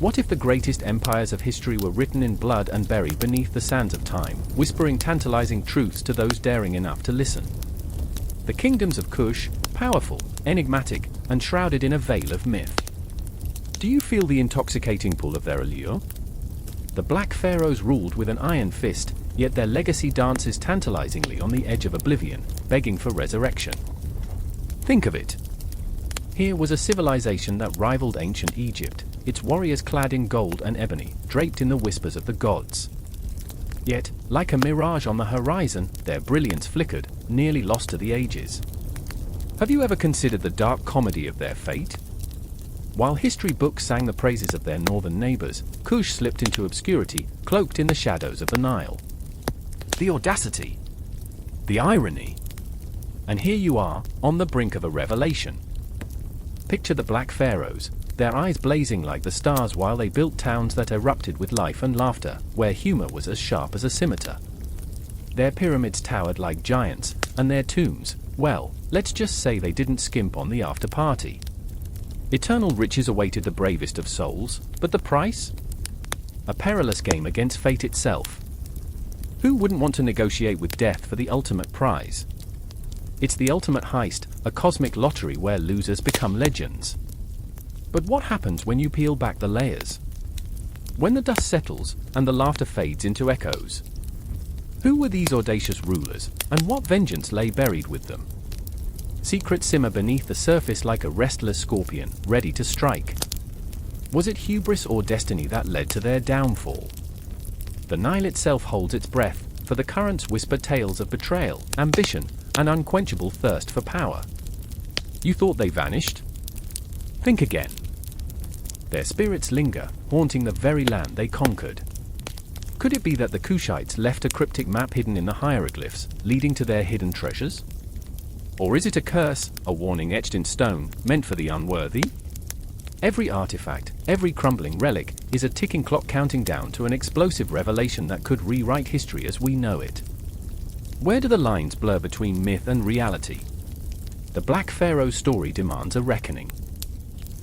What if the greatest empires of history were written in blood and buried beneath the sands of time, whispering tantalizing truths to those daring enough to listen? The kingdoms of Kush, powerful, enigmatic, and shrouded in a veil of myth. Do you feel the intoxicating pull of their allure? The Black Pharaohs ruled with an iron fist, yet their legacy dances tantalizingly on the edge of oblivion, begging for resurrection. Think of it. Here was a civilization that rivaled ancient Egypt, its warriors clad in gold and ebony, draped in the whispers of the gods. Yet, like a mirage on the horizon, their brilliance flickered, nearly lost to the ages. Have you ever considered the dark comedy of their fate? While history books sang the praises of their northern neighbors, Kush slipped into obscurity, cloaked in the shadows of the Nile. The audacity! The irony! And here you are, on the brink of a revelation. Picture the Black Pharaohs, their eyes blazing like the stars while they built towns that erupted with life and laughter, where humor was as sharp as a scimitar. Their pyramids towered like giants, and their tombs, well, let's just say they didn't skimp on the after-party. Eternal riches awaited the bravest of souls, but the price? A perilous game against fate itself. Who wouldn't want to negotiate with death for the ultimate prize? It's the ultimate heist, a cosmic lottery where losers become legends. But what happens when you peel back the layers? When the dust settles, and the laughter fades into echoes? Who were these audacious rulers, and what vengeance lay buried with them? Secrets simmer beneath the surface like a restless scorpion, ready to strike. Was it hubris or destiny that led to their downfall? The Nile itself holds its breath, for the currents whisper tales of betrayal, ambition, and unquenchable thirst for power. You thought they vanished? Think again. Their spirits linger, haunting the very land they conquered. Could it be that the Kushites left a cryptic map hidden in the hieroglyphs, leading to their hidden treasures? Or is it a curse, a warning etched in stone, meant for the unworthy? Every artifact, every crumbling relic, is a ticking clock counting down to an explosive revelation that could rewrite history as we know it. Where do the lines blur between myth and reality? The Black Pharaoh's story demands a reckoning.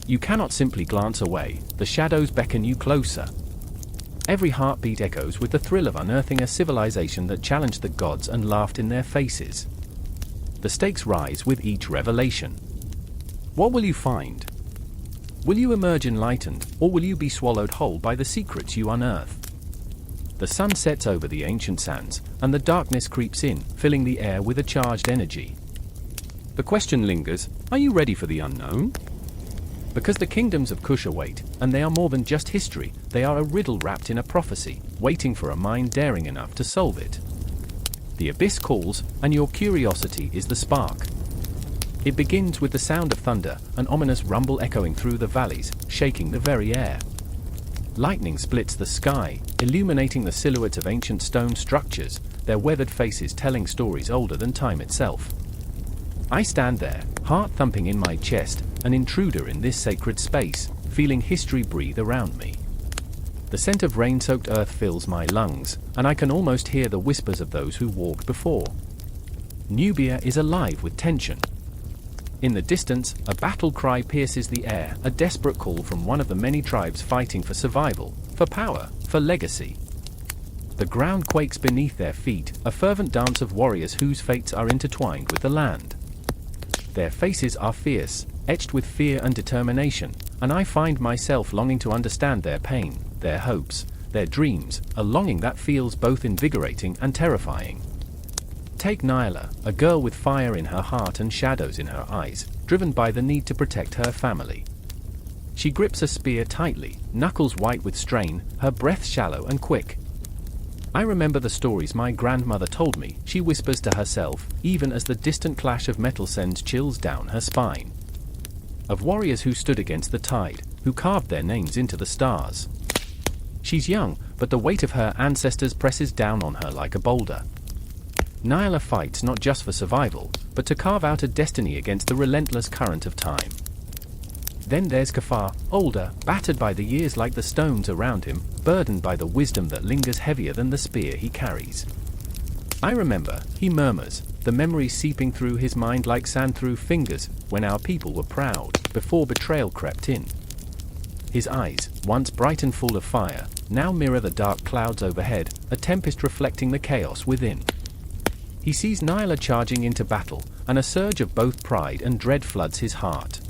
You cannot simply glance away, the shadows beckon you closer. Every heartbeat echoes with the thrill of unearthing a civilization that challenged the gods and laughed in their faces. The stakes rise with each revelation. What will you find? Will you emerge enlightened, or will you be swallowed whole by the secrets you unearth? The sun sets over the ancient sands, and the darkness creeps in, filling the air with a charged energy. The question lingers, are you ready for the unknown? Because the kingdoms of Kush await, and they are more than just history, they are a riddle wrapped in a prophecy, waiting for a mind daring enough to solve it. The abyss calls, and your curiosity is the spark. It begins with the sound of thunder, an ominous rumble echoing through the valleys, shaking the very air. Lightning splits the sky, illuminating the silhouettes of ancient stone structures, their weathered faces telling stories older than time itself. I stand there, heart thumping in my chest, an intruder in this sacred space, feeling history breathe around me. The scent of rain-soaked earth fills my lungs, and I can almost hear the whispers of those who walked before. Nubia is alive with tension. In the distance, a battle cry pierces the air, a desperate call from one of the many tribes fighting for survival, for power, for legacy. The ground quakes beneath their feet, a fervent dance of warriors whose fates are intertwined with the land. Their faces are fierce, etched with fear and determination, and I find myself longing to understand their pain, their hopes, their dreams, a longing that feels both invigorating and terrifying. Take Nyla, a girl with fire in her heart and shadows in her eyes, driven by the need to protect her family. She grips a spear tightly, knuckles white with strain, her breath shallow and quick. I remember the stories my grandmother told me, she whispers to herself, even as the distant clash of metal sends chills down her spine. Of warriors who stood against the tide, who carved their names into the stars. She's young, but the weight of her ancestors presses down on her like a boulder. Nyla fights not just for survival, but to carve out a destiny against the relentless current of time. Then there's Kafar, older, battered by the years like the stones around him, burdened by the wisdom that lingers heavier than the spear he carries. I remember, he murmurs, the memories seeping through his mind like sand through fingers, when our people were proud, before betrayal crept in. His eyes, once bright and full of fire, now mirror the dark clouds overhead, a tempest reflecting the chaos within. He sees Nyla charging into battle, and a surge of both pride and dread floods his heart.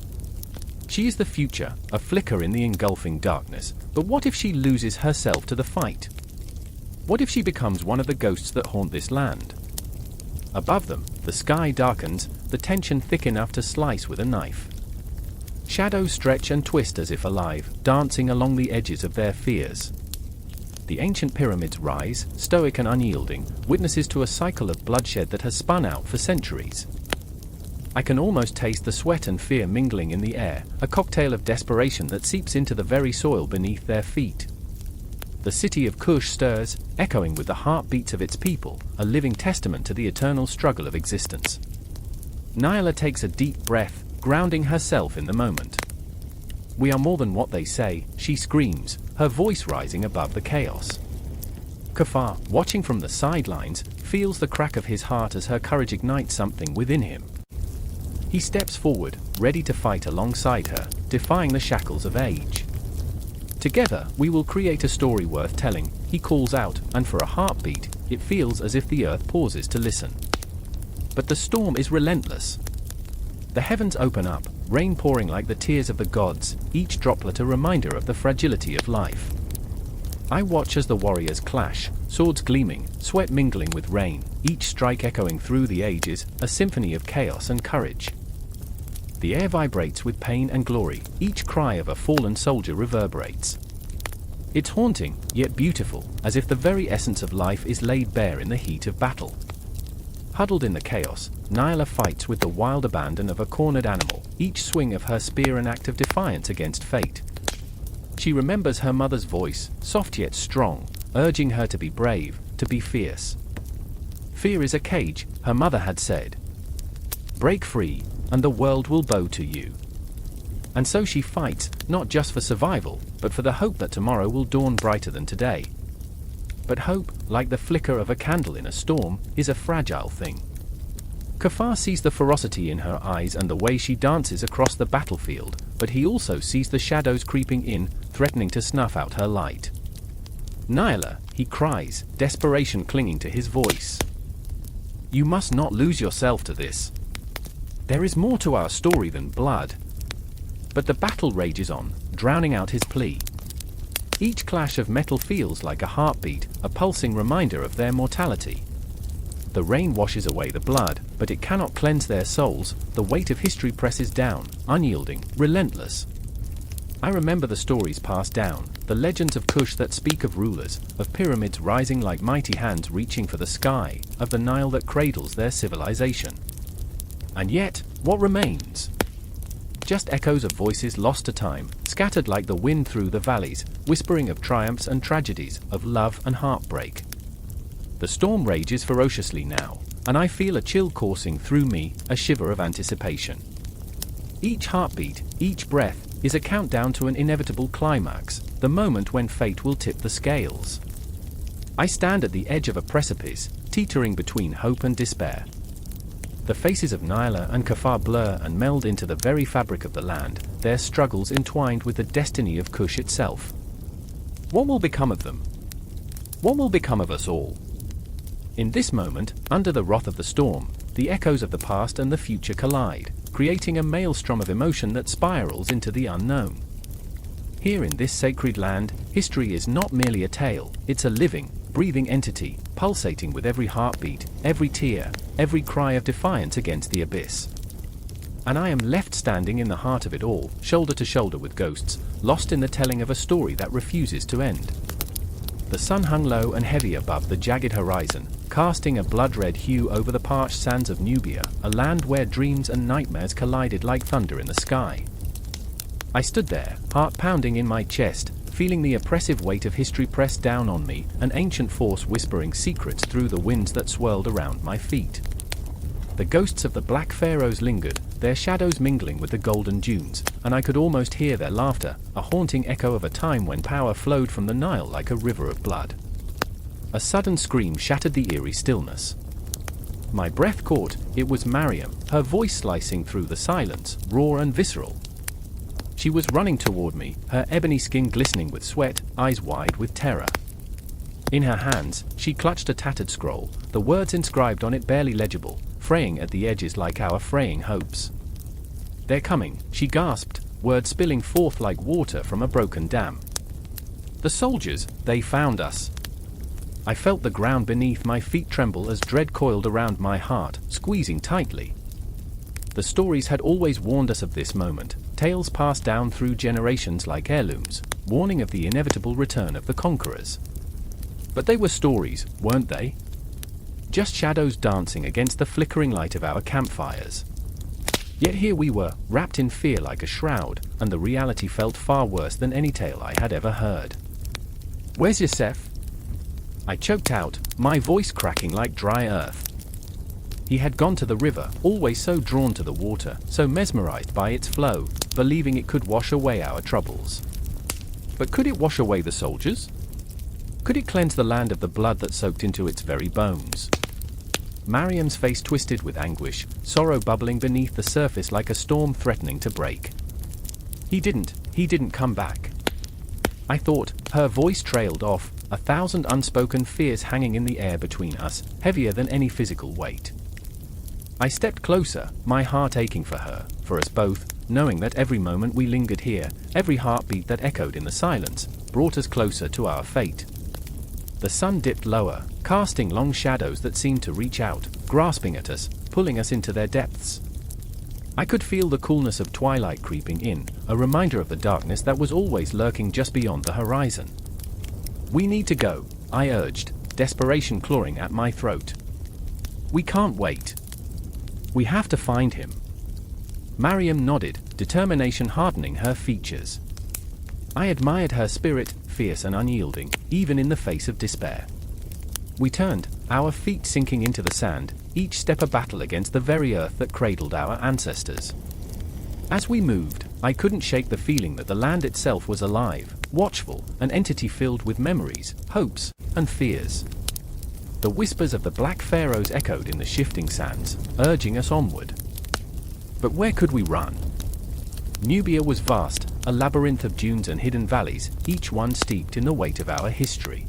She is the future, a flicker in the engulfing darkness, but what if she loses herself to the fight? What if she becomes one of the ghosts that haunt this land? Above them, the sky darkens, the tension thick enough to slice with a knife. Shadows stretch and twist as if alive, dancing along the edges of their fears. The ancient pyramids rise, stoic and unyielding, witnesses to a cycle of bloodshed that has spun out for centuries. I can almost taste the sweat and fear mingling in the air, a cocktail of desperation that seeps into the very soil beneath their feet. The city of Kush stirs, echoing with the heartbeats of its people, a living testament to the eternal struggle of existence. Nyla takes a deep breath, grounding herself in the moment. "We are more than what they say," she screams, her voice rising above the chaos. Kafar, watching from the sidelines, feels the crack of his heart as her courage ignites something within him. He steps forward, ready to fight alongside her, defying the shackles of age. "Together, we will create a story worth telling," he calls out, and for a heartbeat, it feels as if the earth pauses to listen. But the storm is relentless. The heavens open up, rain pouring like the tears of the gods, each droplet a reminder of the fragility of life. I watch as the warriors clash, swords gleaming, sweat mingling with rain, each strike echoing through the ages, a symphony of chaos and courage. The air vibrates with pain and glory, each cry of a fallen soldier reverberates. It's haunting, yet beautiful, as if the very essence of life is laid bare in the heat of battle. Huddled in the chaos, Nyla fights with the wild abandon of a cornered animal, each swing of her spear an act of defiance against fate. She remembers her mother's voice, soft yet strong, urging her to be brave, to be fierce. "Fear is a cage," her mother had said. "Break free, and the world will bow to you." And so she fights, not just for survival, but for the hope that tomorrow will dawn brighter than today. But hope, like the flicker of a candle in a storm, is a fragile thing. Kafar sees the ferocity in her eyes and the way she dances across the battlefield, but he also sees the shadows creeping in, threatening to snuff out her light. "Nyla," he cries, desperation clinging to his voice. "You must not lose yourself to this. There is more to our story than blood." But the battle rages on, drowning out his plea. Each clash of metal feels like a heartbeat, a pulsing reminder of their mortality. The rain washes away the blood, but it cannot cleanse their souls. The weight of history presses down, unyielding, relentless. I remember the stories passed down, the legends of Kush that speak of rulers, of pyramids rising like mighty hands reaching for the sky, of the Nile that cradles their civilization. And yet, what remains? Just echoes of voices lost to time, scattered like the wind through the valleys, whispering of triumphs and tragedies, of love and heartbreak. The storm rages ferociously now, and I feel a chill coursing through me, a shiver of anticipation. Each heartbeat, each breath, is a countdown to an inevitable climax, the moment when fate will tip the scales. I stand at the edge of a precipice, teetering between hope and despair. The faces of Nyla and Kafar blur and meld into the very fabric of the land, their struggles entwined with the destiny of Kush itself. What will become of them? What will become of us all? In this moment, under the wrath of the storm, the echoes of the past and the future collide, creating a maelstrom of emotion that spirals into the unknown. Here in this sacred land, history is not merely a tale, it's a living, breathing entity, pulsating with every heartbeat, every tear, every cry of defiance against the abyss. And I am left standing in the heart of it all, shoulder to shoulder with ghosts, lost in the telling of a story that refuses to end. The sun hung low and heavy above the jagged horizon, casting a blood-red hue over the parched sands of Nubia, a land where dreams and nightmares collided like thunder in the sky. I stood there, heart pounding in my chest, feeling the oppressive weight of history press down on me, an ancient force whispering secrets through the winds that swirled around my feet. The ghosts of the Black Pharaohs lingered, their shadows mingling with the golden dunes, and I could almost hear their laughter, a haunting echo of a time when power flowed from the Nile like a river of blood. A sudden scream shattered the eerie stillness. My breath caught, it was Mariam, her voice slicing through the silence, raw and visceral. She was running toward me, her ebony skin glistening with sweat, eyes wide with terror. In her hands, she clutched a tattered scroll, the words inscribed on it barely legible, fraying at the edges like our fraying hopes. "They're coming," she gasped, words spilling forth like water from a broken dam. "The soldiers, they found us." I felt the ground beneath my feet tremble as dread coiled around my heart, squeezing tightly. The stories had always warned us of this moment, tales passed down through generations like heirlooms, warning of the inevitable return of the conquerors. But they were stories, weren't they? Just shadows dancing against the flickering light of our campfires. Yet here we were, wrapped in fear like a shroud, and the reality felt far worse than any tale I had ever heard. "Where's Yosef?" I choked out, my voice cracking like dry earth. He had gone to the river, always so drawn to the water, so mesmerized by its flow, believing it could wash away our troubles. But could it wash away the soldiers? Could it cleanse the land of the blood that soaked into its very bones? Mariam's face twisted with anguish, sorrow bubbling beneath the surface like a storm threatening to break. He didn't come back. I thought, her voice trailed off, 1,000 unspoken fears hanging in the air between us, heavier than any physical weight. I stepped closer, my heart aching for her, for us both, knowing that every moment we lingered here, every heartbeat that echoed in the silence, brought us closer to our fate. The sun dipped lower, casting long shadows that seemed to reach out, grasping at us, pulling us into their depths. I could feel the coolness of twilight creeping in, a reminder of the darkness that was always lurking just beyond the horizon. "We need to go," I urged, desperation clawing at my throat. "We can't wait. We have to find him." Mariam nodded, determination hardening her features. I admired her spirit, fierce and unyielding, even in the face of despair. We turned, our feet sinking into the sand, each step a battle against the very earth that cradled our ancestors. As we moved, I couldn't shake the feeling that the land itself was alive, watchful, an entity filled with memories, hopes, and fears. The whispers of the Black Pharaohs echoed in the shifting sands, urging us onward. But where could we run? Nubia was vast, a labyrinth of dunes and hidden valleys, each one steeped in the weight of our history.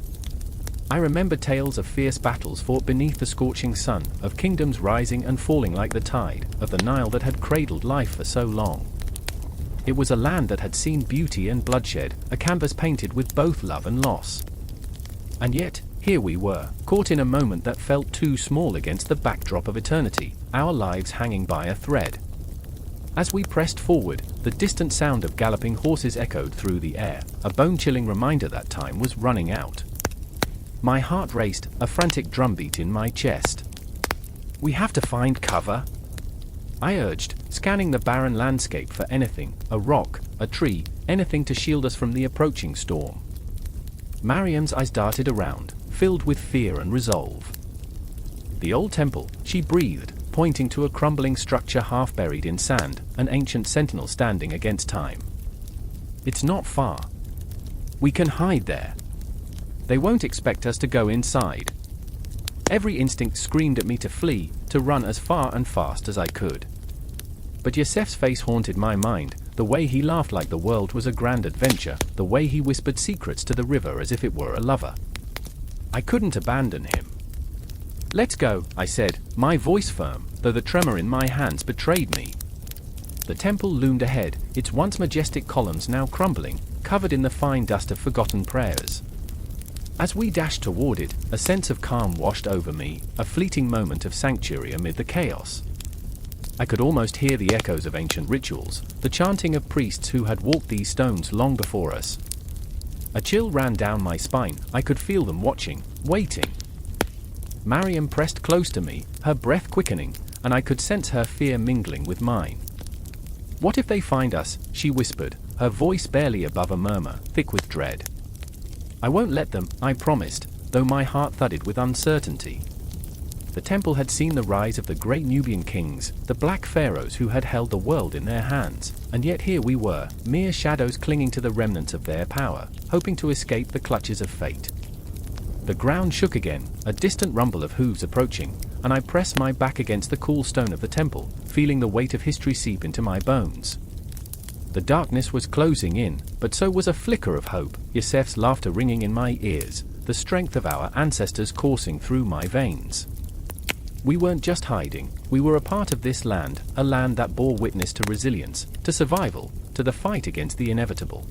I remember tales of fierce battles fought beneath the scorching sun, of kingdoms rising and falling like the tide, of the Nile that had cradled life for so long. It was a land that had seen beauty and bloodshed, a canvas painted with both love and loss. And yet, here we were, caught in a moment that felt too small against the backdrop of eternity, our lives hanging by a thread. As we pressed forward, the distant sound of galloping horses echoed through the air, a bone-chilling reminder that time was running out. My heart raced, a frantic drumbeat in my chest. "We have to find cover," I urged, scanning the barren landscape for anything, a rock, a tree, anything to shield us from the approaching storm. Mariam's eyes darted around, filled with fear and resolve. "The old temple," she breathed, pointing to a crumbling structure half buried in sand, an ancient sentinel standing against time. "It's not far. We can hide there. They won't expect us to go inside." Every instinct screamed at me to flee, to run as far and fast as I could. But Yosef's face haunted my mind, the way he laughed like the world was a grand adventure, the way he whispered secrets to the river as if it were a lover. I couldn't abandon him. "Let's go," I said, my voice firm, though the tremor in my hands betrayed me. The temple loomed ahead, its once majestic columns now crumbling, covered in the fine dust of forgotten prayers. As we dashed toward it, a sense of calm washed over me, a fleeting moment of sanctuary amid the chaos. I could almost hear the echoes of ancient rituals, the chanting of priests who had walked these stones long before us. A chill ran down my spine, I could feel them watching, waiting. Mariam pressed close to me, her breath quickening, and I could sense her fear mingling with mine. "What if they find us?" she whispered, her voice barely above a murmur, thick with dread. "I won't let them," I promised, though my heart thudded with uncertainty. The temple had seen the rise of the great Nubian kings, the Black Pharaohs who had held the world in their hands, and yet here we were, mere shadows clinging to the remnants of their power, hoping to escape the clutches of fate. The ground shook again, a distant rumble of hooves approaching, and I pressed my back against the cool stone of the temple, feeling the weight of history seep into my bones. The darkness was closing in, but so was a flicker of hope, Yosef's laughter ringing in my ears, the strength of our ancestors coursing through my veins. We weren't just hiding, we were a part of this land, a land that bore witness to resilience, to survival, to the fight against the inevitable.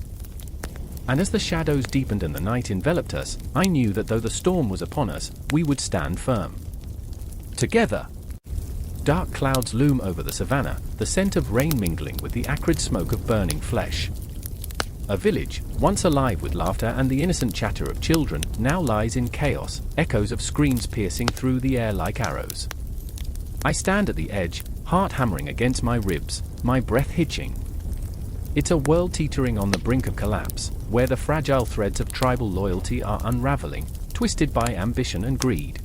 And as the shadows deepened and the night enveloped us, I knew that though the storm was upon us, we would stand firm. Together. Dark clouds loom over the savannah, the scent of rain mingling with the acrid smoke of burning flesh. A village, once alive with laughter and the innocent chatter of children, now lies in chaos, echoes of screams piercing through the air like arrows. I stand at the edge, heart hammering against my ribs, my breath hitching. It's a world teetering on the brink of collapse, where the fragile threads of tribal loyalty are unraveling, twisted by ambition and greed.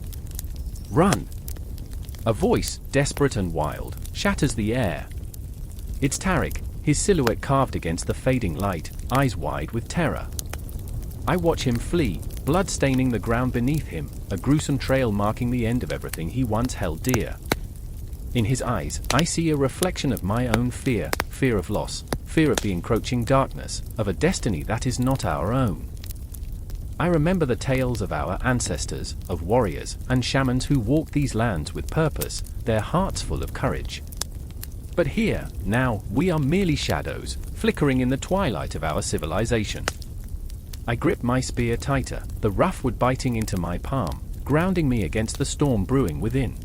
Run! A voice, desperate and wild, shatters the air. It's Tariq, his silhouette carved against the fading light, eyes wide with terror. I watch him flee, blood staining the ground beneath him, a gruesome trail marking the end of everything he once held dear. In his eyes, I see a reflection of my own fear, fear of loss, fear of the encroaching darkness, of a destiny that is not our own. I remember the tales of our ancestors, of warriors and shamans who walked these lands with purpose, their hearts full of courage. But here, now, we are merely shadows, flickering in the twilight of our civilization. I grip my spear tighter, the rough wood biting into my palm, grounding me against the storm brewing within.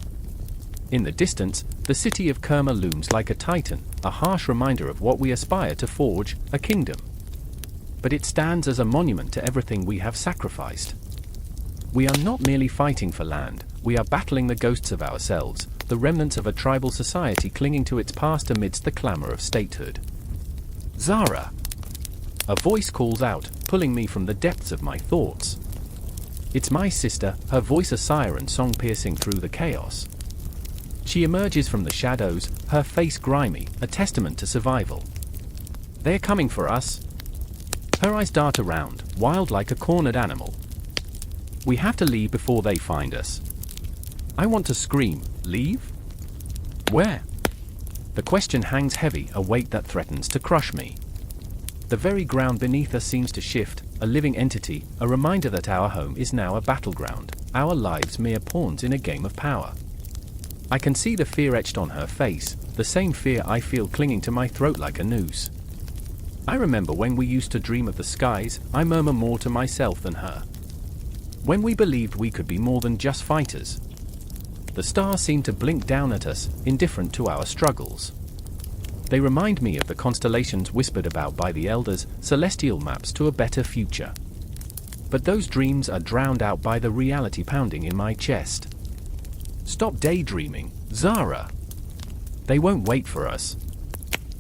In the distance, the city of Kerma looms like a titan, a harsh reminder of what we aspire to forge, a kingdom. But it stands as a monument to everything we have sacrificed. We are not merely fighting for land, we are battling the ghosts of ourselves, the remnants of a tribal society clinging to its past amidst the clamor of statehood. Zara! A voice calls out, pulling me from the depths of my thoughts. It's my sister, her voice a siren song piercing through the chaos. She emerges from the shadows, her face grimy, a testament to survival. They're coming for us. Her eyes dart around, wild like a cornered animal. We have to leave before they find us. I want to scream, leave? Where? The question hangs heavy, a weight that threatens to crush me. The very ground beneath us seems to shift, a living entity, a reminder that our home is now a battleground, our lives mere pawns in a game of power. I can see the fear etched on her face, the same fear I feel clinging to my throat like a noose. I remember when we used to dream of the skies, I murmur more to myself than her. When we believed we could be more than just fighters. The stars seem to blink down at us, indifferent to our struggles. They remind me of the constellations whispered about by the elders, celestial maps to a better future. But those dreams are drowned out by the reality pounding in my chest. Stop daydreaming, Zara! They won't wait for us.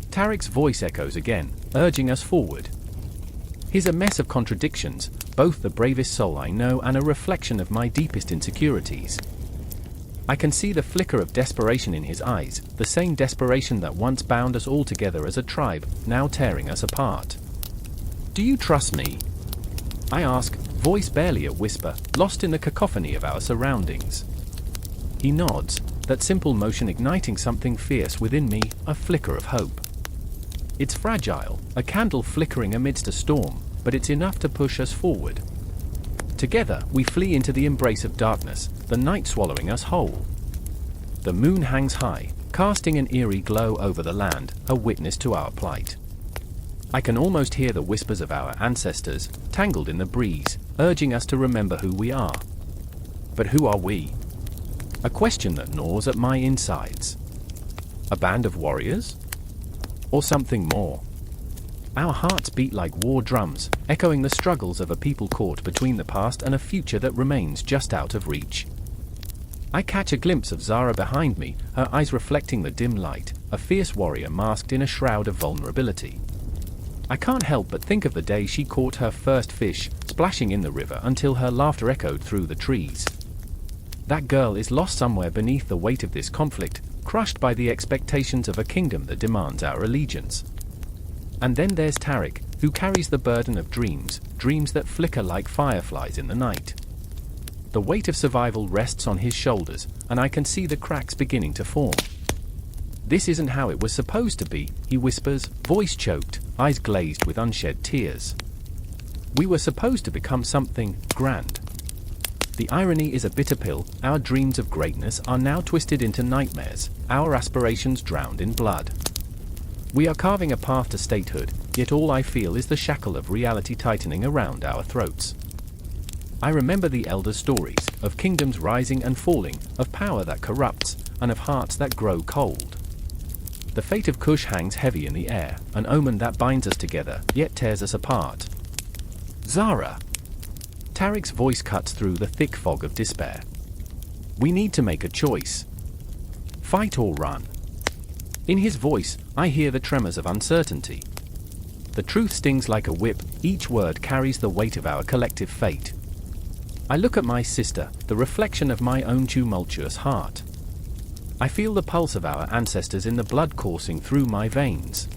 Tariq's voice echoes again, urging us forward. He's a mess of contradictions, both the bravest soul I know and a reflection of my deepest insecurities. I can see the flicker of desperation in his eyes, the same desperation that once bound us all together as a tribe, now tearing us apart. Do you trust me? I ask, voice barely a whisper, lost in the cacophony of our surroundings. He nods, that simple motion igniting something fierce within me, a flicker of hope. It's fragile, a candle flickering amidst a storm, but it's enough to push us forward. Together, we flee into the embrace of darkness, the night swallowing us whole. The moon hangs high, casting an eerie glow over the land, a witness to our plight. I can almost hear the whispers of our ancestors, tangled in the breeze, urging us to remember who we are. But who are we? A question that gnaws at my insides. A band of warriors? Or something more? Our hearts beat like war drums, echoing the struggles of a people caught between the past and a future that remains just out of reach. I catch a glimpse of Zara behind me, her eyes reflecting the dim light, a fierce warrior masked in a shroud of vulnerability. I can't help but think of the day she caught her first fish, splashing in the river until her laughter echoed through the trees. That girl is lost somewhere beneath the weight of this conflict, crushed by the expectations of a kingdom that demands our allegiance. And then there's Tariq, who carries the burden of dreams, dreams that flicker like fireflies in the night. The weight of survival rests on his shoulders, and I can see the cracks beginning to form. This isn't how it was supposed to be, he whispers, voice choked, eyes glazed with unshed tears. We were supposed to become something grand. The irony is a bitter pill. Our dreams of greatness are now twisted into nightmares, our aspirations drowned in blood. We are carving a path to statehood, yet all I feel is the shackle of reality tightening around our throats. I remember the elder stories, of kingdoms rising and falling, of power that corrupts, and of hearts that grow cold. The fate of Kush hangs heavy in the air, an omen that binds us together, yet tears us apart. Zara! Tariq's voice cuts through the thick fog of despair. We need to make a choice. Fight or run. In his voice, I hear the tremors of uncertainty. The truth stings like a whip, each word carries the weight of our collective fate. I look at my sister, the reflection of my own tumultuous heart. I feel the pulse of our ancestors in the blood coursing through my veins.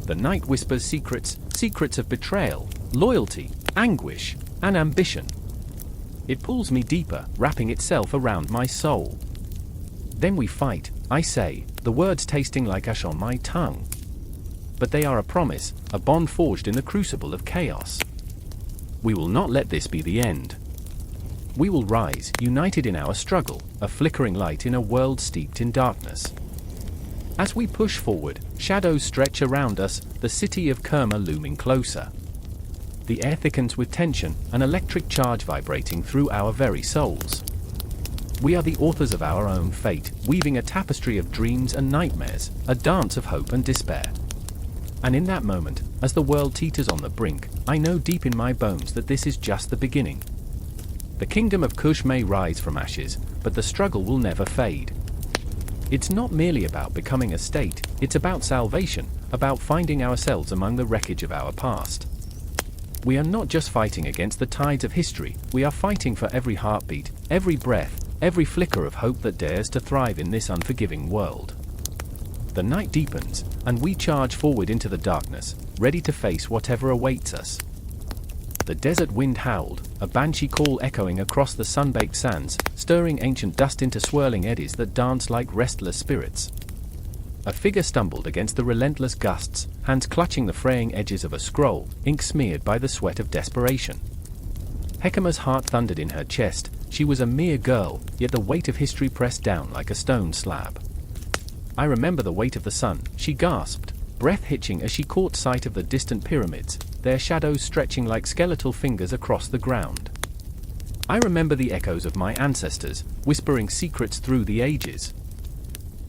The night whispers secrets, secrets of betrayal, loyalty, anguish, and ambition. It pulls me deeper, wrapping itself around my soul. Then we fight, I say, the words tasting like ash on my tongue. But they are a promise, a bond forged in the crucible of chaos. We will not let this be the end. We will rise, united in our struggle, a flickering light in a world steeped in darkness. As we push forward, shadows stretch around us, the city of Kerma looming closer. The air thickens with tension, an electric charge vibrating through our very souls. We are the authors of our own fate, weaving a tapestry of dreams and nightmares, a dance of hope and despair. And in that moment, as the world teeters on the brink, I know deep in my bones that this is just the beginning. The kingdom of Kush may rise from ashes, but the struggle will never fade. It's not merely about becoming a state, it's about salvation, about finding ourselves among the wreckage of our past. We are not just fighting against the tides of history, we are fighting for every heartbeat, every breath, every flicker of hope that dares to thrive in this unforgiving world. The night deepens, and we charge forward into the darkness, ready to face whatever awaits us. The desert wind howled, a banshee call echoing across the sun-baked sands, stirring ancient dust into swirling eddies that danced like restless spirits. A figure stumbled against the relentless gusts, hands clutching the fraying edges of a scroll, ink smeared by the sweat of desperation. Hekema's heart thundered in her chest. She was a mere girl, yet the weight of history pressed down like a stone slab. I remember the weight of the sun, she gasped, breath hitching as she caught sight of the distant pyramids, their shadows stretching like skeletal fingers across the ground. I remember the echoes of my ancestors, whispering secrets through the ages.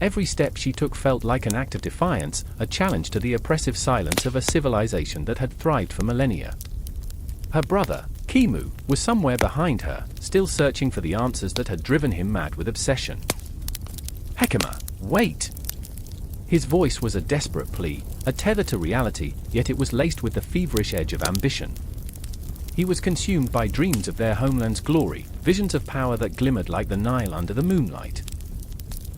Every step she took felt like an act of defiance, a challenge to the oppressive silence of a civilization that had thrived for millennia. Her brother, Kimu, was somewhere behind her, still searching for the answers that had driven him mad with obsession. Hekema, wait! His voice was a desperate plea, a tether to reality, yet it was laced with the feverish edge of ambition. He was consumed by dreams of their homeland's glory, visions of power that glimmered like the Nile under the moonlight.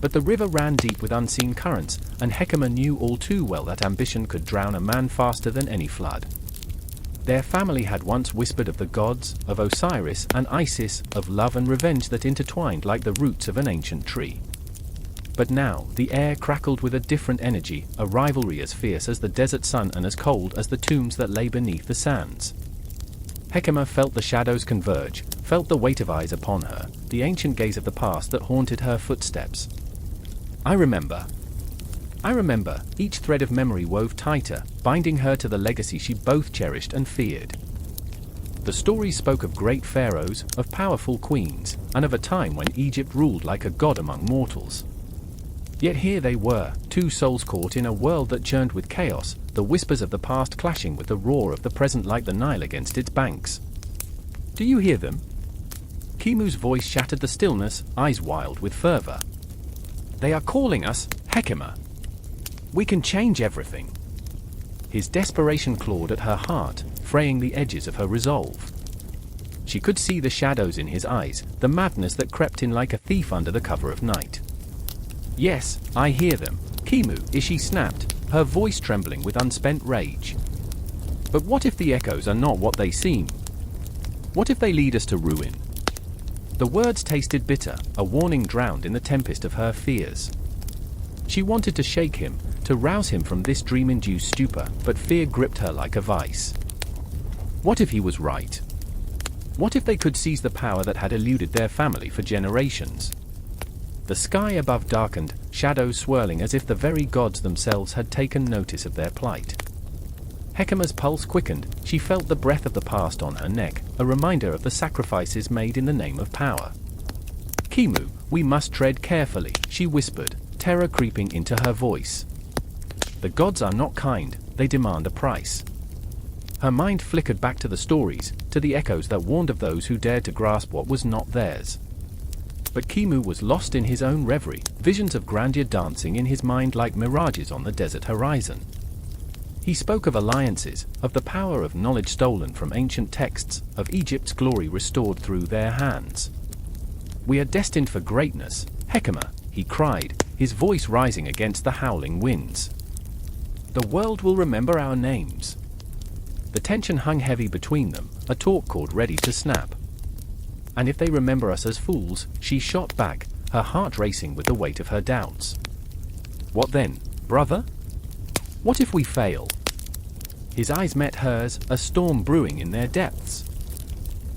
But the river ran deep with unseen currents, and Hekema knew all too well that ambition could drown a man faster than any flood. Their family had once whispered of the gods, of Osiris and Isis, of love and revenge that intertwined like the roots of an ancient tree. But now, the air crackled with a different energy, a rivalry as fierce as the desert sun and as cold as the tombs that lay beneath the sands. Hekema felt the shadows converge, felt the weight of eyes upon her, the ancient gaze of the past that haunted her footsteps. I remember, each thread of memory wove tighter, binding her to the legacy she both cherished and feared. The stories spoke of great pharaohs, of powerful queens, and of a time when Egypt ruled like a god among mortals. Yet here they were, two souls caught in a world that churned with chaos, the whispers of the past clashing with the roar of the present like the Nile against its banks. Do you hear them? Kimu's voice shattered the stillness, eyes wild with fervor. They are calling us, Hekema. We can change everything. His desperation clawed at her heart, fraying the edges of her resolve. She could see the shadows in his eyes, the madness that crept in like a thief under the cover of night. Yes, I hear them, Kimu, Ishi snapped, her voice trembling with unspent rage. But what if the echoes are not what they seem? What if they lead us to ruin? The words tasted bitter, a warning drowned in the tempest of her fears. She wanted to shake him, to rouse him from this dream-induced stupor, but fear gripped her like a vice. What if he was right? What if they could seize the power that had eluded their family for generations? The sky above darkened, shadows swirling as if the very gods themselves had taken notice of their plight. Hecuma's pulse quickened. She felt the breath of the past on her neck, a reminder of the sacrifices made in the name of power. Kimu, we must tread carefully, she whispered, terror creeping into her voice. The gods are not kind, they demand a price. Her mind flickered back to the stories, to the echoes that warned of those who dared to grasp what was not theirs. But Kimu was lost in his own reverie, visions of grandeur dancing in his mind like mirages on the desert horizon. He spoke of alliances, of the power of knowledge stolen from ancient texts, of Egypt's glory restored through their hands. We are destined for greatness, Hecuma, he cried, his voice rising against the howling winds. The world will remember our names. The tension hung heavy between them, a taut cord ready to snap. And if they remember us as fools, she shot back, her heart racing with the weight of her doubts. What then, brother? What if we fail? His eyes met hers, a storm brewing in their depths.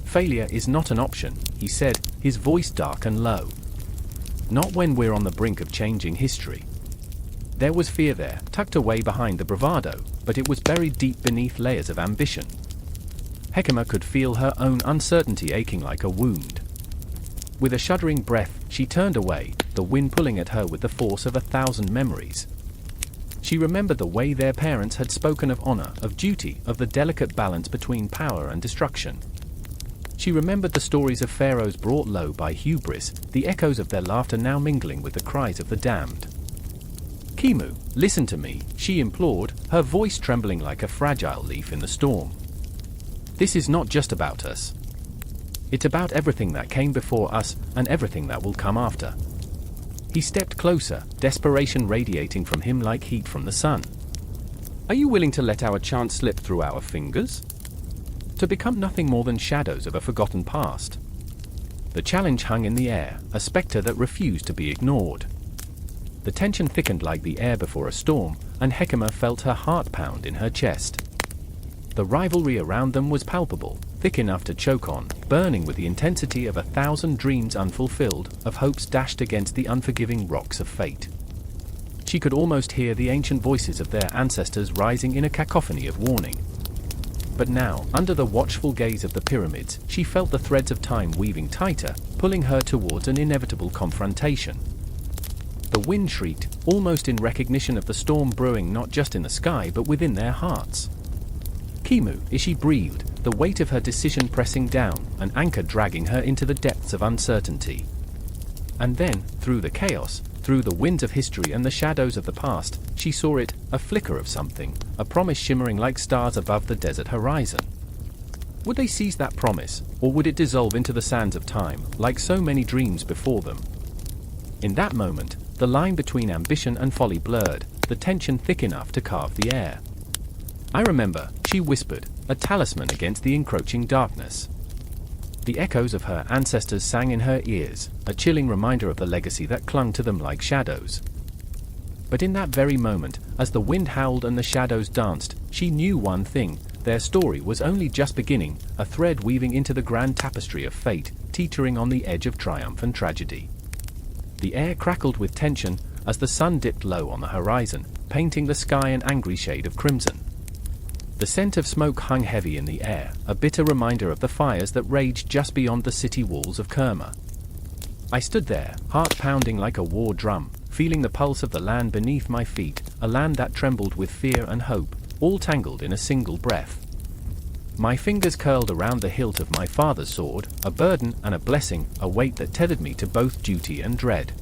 Failure is not an option, he said, his voice dark and low. Not when we're on the brink of changing history. There was fear there, tucked away behind the bravado, but it was buried deep beneath layers of ambition. Hecuma could feel her own uncertainty aching like a wound. With a shuddering breath, she turned away, the wind pulling at her with the force of 1,000 memories. She remembered the way their parents had spoken of honor, of duty, of the delicate balance between power and destruction. She remembered the stories of pharaohs brought low by hubris, the echoes of their laughter now mingling with the cries of the damned. Kimu, listen to me, she implored, her voice trembling like a fragile leaf in the storm. This is not just about us. It's about everything that came before us, and everything that will come after. He stepped closer, desperation radiating from him like heat from the sun. Are you willing to let our chance slip through our fingers? To become nothing more than shadows of a forgotten past? The challenge hung in the air, a specter that refused to be ignored. The tension thickened like the air before a storm, and Hecuma felt her heart pound in her chest. The rivalry around them was palpable, thick enough to choke on, burning with the intensity of 1,000 dreams unfulfilled, of hopes dashed against the unforgiving rocks of fate. She could almost hear the ancient voices of their ancestors rising in a cacophony of warning. But now, under the watchful gaze of the pyramids, she felt the threads of time weaving tighter, pulling her towards an inevitable confrontation. The wind shrieked, almost in recognition of the storm brewing not just in the sky but within their hearts. Kimu, as she breathed, the weight of her decision pressing down, an anchor dragging her into the depths of uncertainty. And then, through the chaos, through the winds of history and the shadows of the past, she saw it, a flicker of something, a promise shimmering like stars above the desert horizon. Would they seize that promise, or would it dissolve into the sands of time, like so many dreams before them? In that moment, the line between ambition and folly blurred, the tension thick enough to carve the air. I remember, she whispered, a talisman against the encroaching darkness. The echoes of her ancestors sang in her ears, a chilling reminder of the legacy that clung to them like shadows. But in that very moment, as the wind howled and the shadows danced, she knew one thing: their story was only just beginning, a thread weaving into the grand tapestry of fate, teetering on the edge of triumph and tragedy. The air crackled with tension as the sun dipped low on the horizon, painting the sky an angry shade of crimson. The scent of smoke hung heavy in the air, a bitter reminder of the fires that raged just beyond the city walls of Kerma. I stood there, heart pounding like a war drum, feeling the pulse of the land beneath my feet, a land that trembled with fear and hope, all tangled in a single breath. My fingers curled around the hilt of my father's sword, a burden and a blessing, a weight that tethered me to both duty and dread.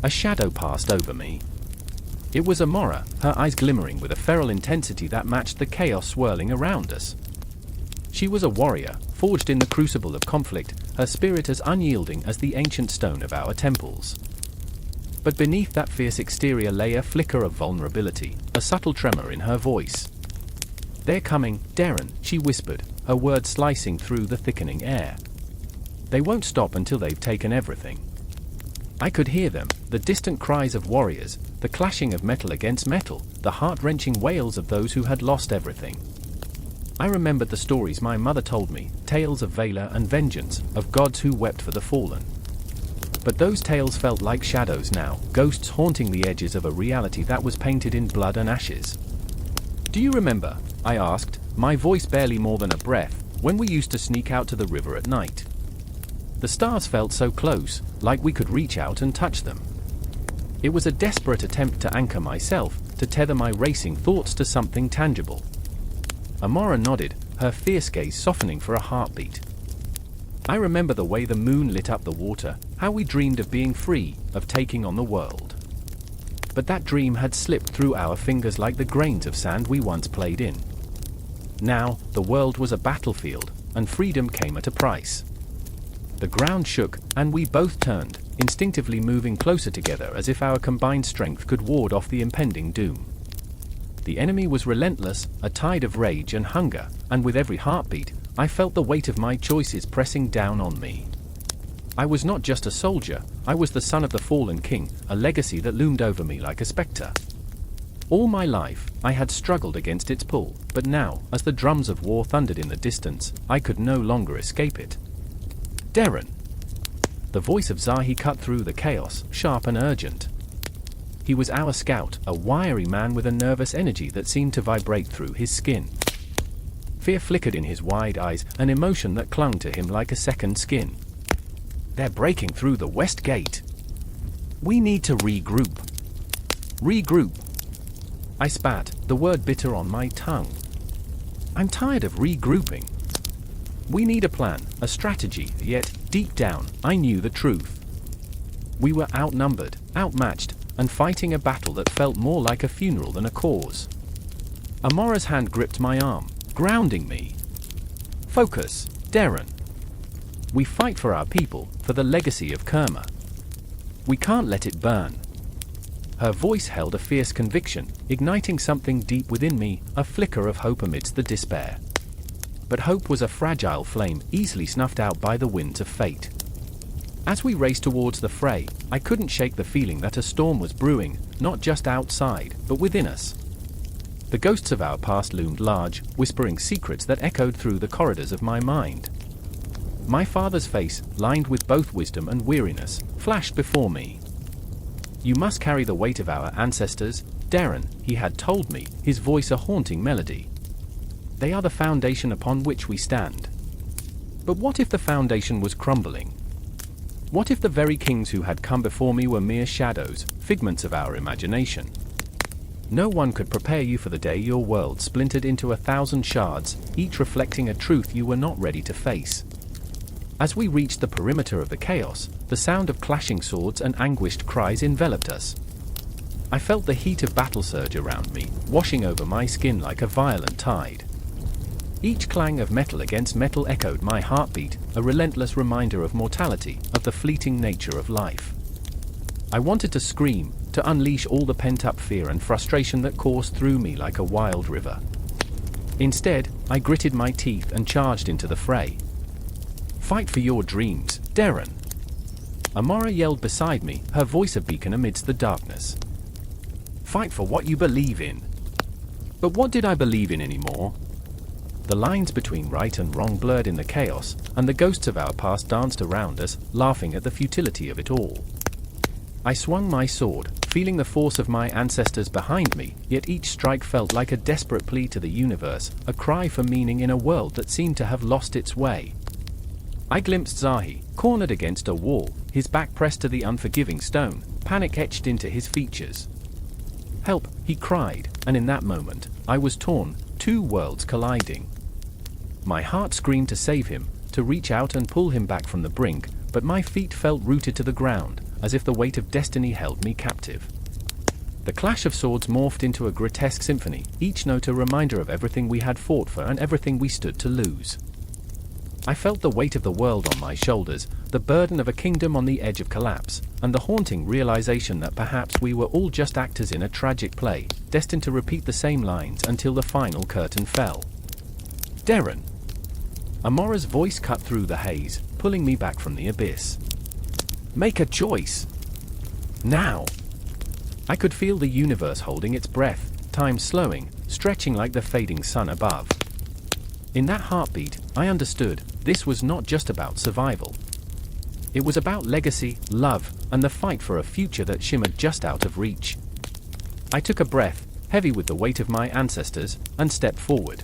A shadow passed over me. It was Amora, her eyes glimmering with a feral intensity that matched the chaos swirling around us. She was a warrior, forged in the crucible of conflict, her spirit as unyielding as the ancient stone of our temples. But beneath that fierce exterior lay a flicker of vulnerability, a subtle tremor in her voice. "They're coming, Darren," she whispered, her words slicing through the thickening air. "They won't stop until they've taken everything." I could hear them, the distant cries of warriors, the clashing of metal against metal, the heart-wrenching wails of those who had lost everything. I remembered the stories my mother told me, tales of valor and vengeance, of gods who wept for the fallen. But those tales felt like shadows now, ghosts haunting the edges of a reality that was painted in blood and ashes. "Do you remember," I asked, my voice barely more than a breath, "when we used to sneak out to the river at night? The stars felt so close, like we could reach out and touch them." It was a desperate attempt to anchor myself, to tether my racing thoughts to something tangible. Amara nodded, her fierce gaze softening for a heartbeat. "I remember the way the moon lit up the water, how we dreamed of being free, of taking on the world. But that dream had slipped through our fingers like the grains of sand we once played in. Now, the world was a battlefield, and freedom came at a price." The ground shook, and we both turned, instinctively moving closer together as if our combined strength could ward off the impending doom. The enemy was relentless, a tide of rage and hunger, and with every heartbeat, I felt the weight of my choices pressing down on me. I was not just a soldier, I was the son of the fallen king, a legacy that loomed over me like a specter. All my life, I had struggled against its pull, but now, as the drums of war thundered in the distance, I could no longer escape it. "Darren!" The voice of Zahi cut through the chaos, sharp and urgent. He was our scout, a wiry man with a nervous energy that seemed to vibrate through his skin. Fear flickered in his wide eyes, an emotion that clung to him like a second skin. "They're breaking through the west gate. We need to regroup." "Regroup." I spat, the word bitter on my tongue. "I'm tired of regrouping. We need a plan, a strategy," yet, deep down, I knew the truth. We were outnumbered, outmatched, and fighting a battle that felt more like a funeral than a cause. Amara's hand gripped my arm, grounding me. "Focus, Darren. We fight for our people, for the legacy of Kerma. We can't let it burn." Her voice held a fierce conviction, igniting something deep within me, a flicker of hope amidst the despair. But hope was a fragile flame, easily snuffed out by the winds of fate. As we raced towards the fray, I couldn't shake the feeling that a storm was brewing, not just outside, but within us. The ghosts of our past loomed large, whispering secrets that echoed through the corridors of my mind. My father's face, lined with both wisdom and weariness, flashed before me. "You must carry the weight of our ancestors, Darren," he had told me, his voice a haunting melody. "They are the foundation upon which we stand." But what if the foundation was crumbling? What if the very kings who had come before me were mere shadows, figments of our imagination? No one could prepare you for the day your world splintered into 1,000 shards, each reflecting a truth you were not ready to face. As we reached the perimeter of the chaos, the sound of clashing swords and anguished cries enveloped us. I felt the heat of battle surge around me, washing over my skin like a violent tide. Each clang of metal against metal echoed my heartbeat, a relentless reminder of mortality, of the fleeting nature of life. I wanted to scream, to unleash all the pent-up fear and frustration that coursed through me like a wild river. Instead, I gritted my teeth and charged into the fray. "Fight for your dreams, Darren!" Amara yelled beside me, her voice a beacon amidst the darkness. "Fight for what you believe in." But what did I believe in anymore? The lines between right and wrong blurred in the chaos, and the ghosts of our past danced around us, laughing at the futility of it all. I swung my sword, feeling the force of my ancestors behind me, yet each strike felt like a desperate plea to the universe, a cry for meaning in a world that seemed to have lost its way. I glimpsed Zahi, cornered against a wall, his back pressed to the unforgiving stone, panic etched into his features. "Help," he cried, and in that moment, I was torn, two worlds colliding. My heart screamed to save him, to reach out and pull him back from the brink, but my feet felt rooted to the ground, as if the weight of destiny held me captive. The clash of swords morphed into a grotesque symphony, each note a reminder of everything we had fought for and everything we stood to lose. I felt the weight of the world on my shoulders, the burden of a kingdom on the edge of collapse, and the haunting realization that perhaps we were all just actors in a tragic play, destined to repeat the same lines until the final curtain fell. "Darren!" Amara's voice cut through the haze, pulling me back from the abyss. "Make a choice. Now! I could feel the universe holding its breath, time slowing, stretching like the fading sun above. In that heartbeat, I understood, this was not just about survival. It was about legacy, love, and the fight for a future that shimmered just out of reach. I took a breath, heavy with the weight of my ancestors, and stepped forward.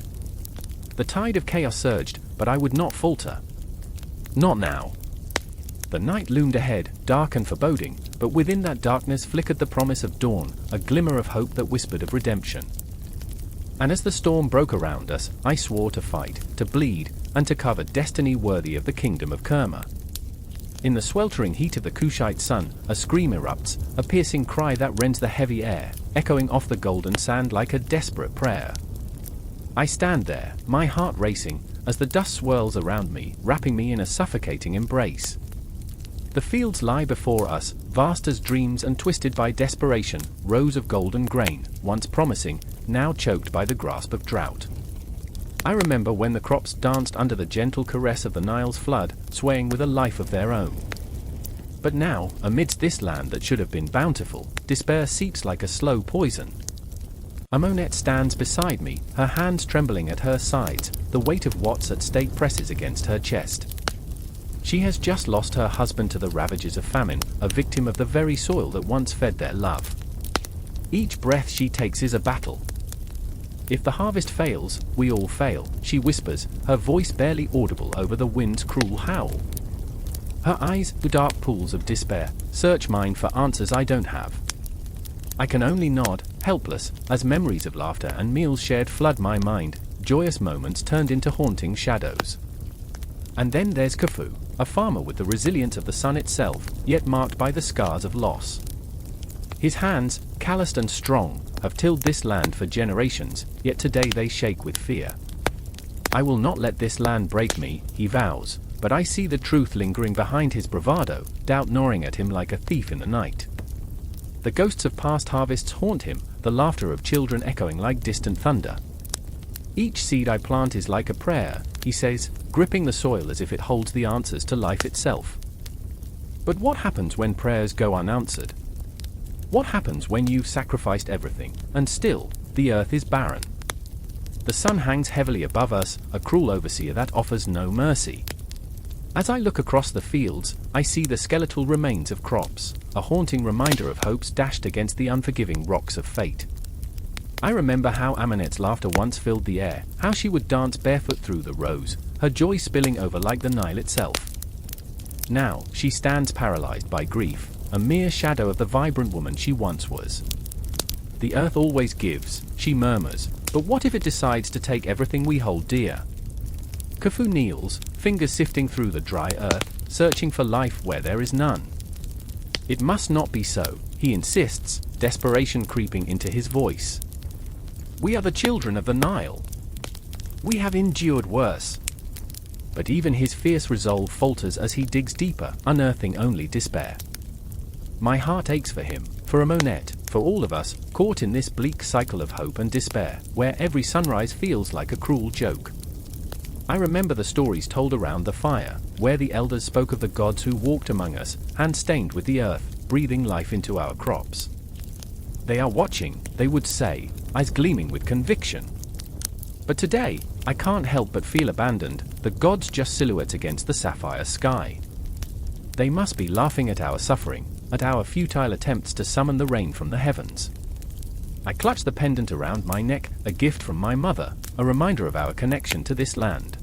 The tide of chaos surged, but I would not falter. Not now. The night loomed ahead, dark and foreboding, but within that darkness flickered the promise of dawn, a glimmer of hope that whispered of redemption. And as the storm broke around us, I swore to fight, to bleed, and to cover destiny worthy of the Kingdom of Kerma. In the sweltering heat of the Kushite sun, a scream erupts, a piercing cry that rends the heavy air, echoing off the golden sand like a desperate prayer. I stand there, my heart racing, as the dust swirls around me, wrapping me in a suffocating embrace. The fields lie before us, vast as dreams and twisted by desperation, rows of golden grain, once promising, now choked by the grasp of drought. I remember when the crops danced under the gentle caress of the Nile's flood, swaying with a life of their own. But now, amidst this land that should have been bountiful, despair seeps like a slow poison. Amonette stands beside me, her hands trembling at her sides, the weight of what's at stake presses against her chest. She has just lost her husband to the ravages of famine, a victim of the very soil that once fed their love. Each breath she takes is a battle. If the harvest fails, we all fail, she whispers, her voice barely audible over the wind's cruel howl. Her eyes, the dark pools of despair, search mine for answers I don't have. I can only nod, helpless, as memories of laughter and meals shared flood my mind, joyous moments turned into haunting shadows. And then there's Khufu, a farmer with the resilience of the sun itself, yet marked by the scars of loss. His hands, calloused and strong, have tilled this land for generations, yet today they shake with fear. I will not let this land break me, he vows, but I see the truth lingering behind his bravado, doubt gnawing at him like a thief in the night. The ghosts of past harvests haunt him, the laughter of children echoing like distant thunder. Each seed I plant is like a prayer, he says, gripping the soil as if it holds the answers to life itself. But what happens when prayers go unanswered? What happens when you've sacrificed everything, and still, the earth is barren? The sun hangs heavily above us, a cruel overseer that offers no mercy. As I look across the fields, I see the skeletal remains of crops, a haunting reminder of hopes dashed against the unforgiving rocks of fate. I remember how Amonette's laughter once filled the air, how she would dance barefoot through the rows, her joy spilling over like the Nile itself. Now, she stands paralyzed by grief, a mere shadow of the vibrant woman she once was. The earth always gives, she murmurs, but what if it decides to take everything we hold dear? Khufu kneels, fingers sifting through the dry earth, searching for life where there is none. It must not be so, he insists, desperation creeping into his voice. We are the children of the Nile. We have endured worse. But even his fierce resolve falters as he digs deeper, unearthing only despair. My heart aches for him, for Amonette, for all of us, caught in this bleak cycle of hope and despair, where every sunrise feels like a cruel joke. I remember the stories told around the fire, where the elders spoke of the gods who walked among us, hand-stained with the earth, breathing life into our crops. They are watching, they would say, eyes gleaming with conviction. But today, I can't help but feel abandoned, the gods just silhouettes against the sapphire sky. They must be laughing at our suffering, at our futile attempts to summon the rain from the heavens. I clutch the pendant around my neck, a gift from my mother, a reminder of our connection to this land.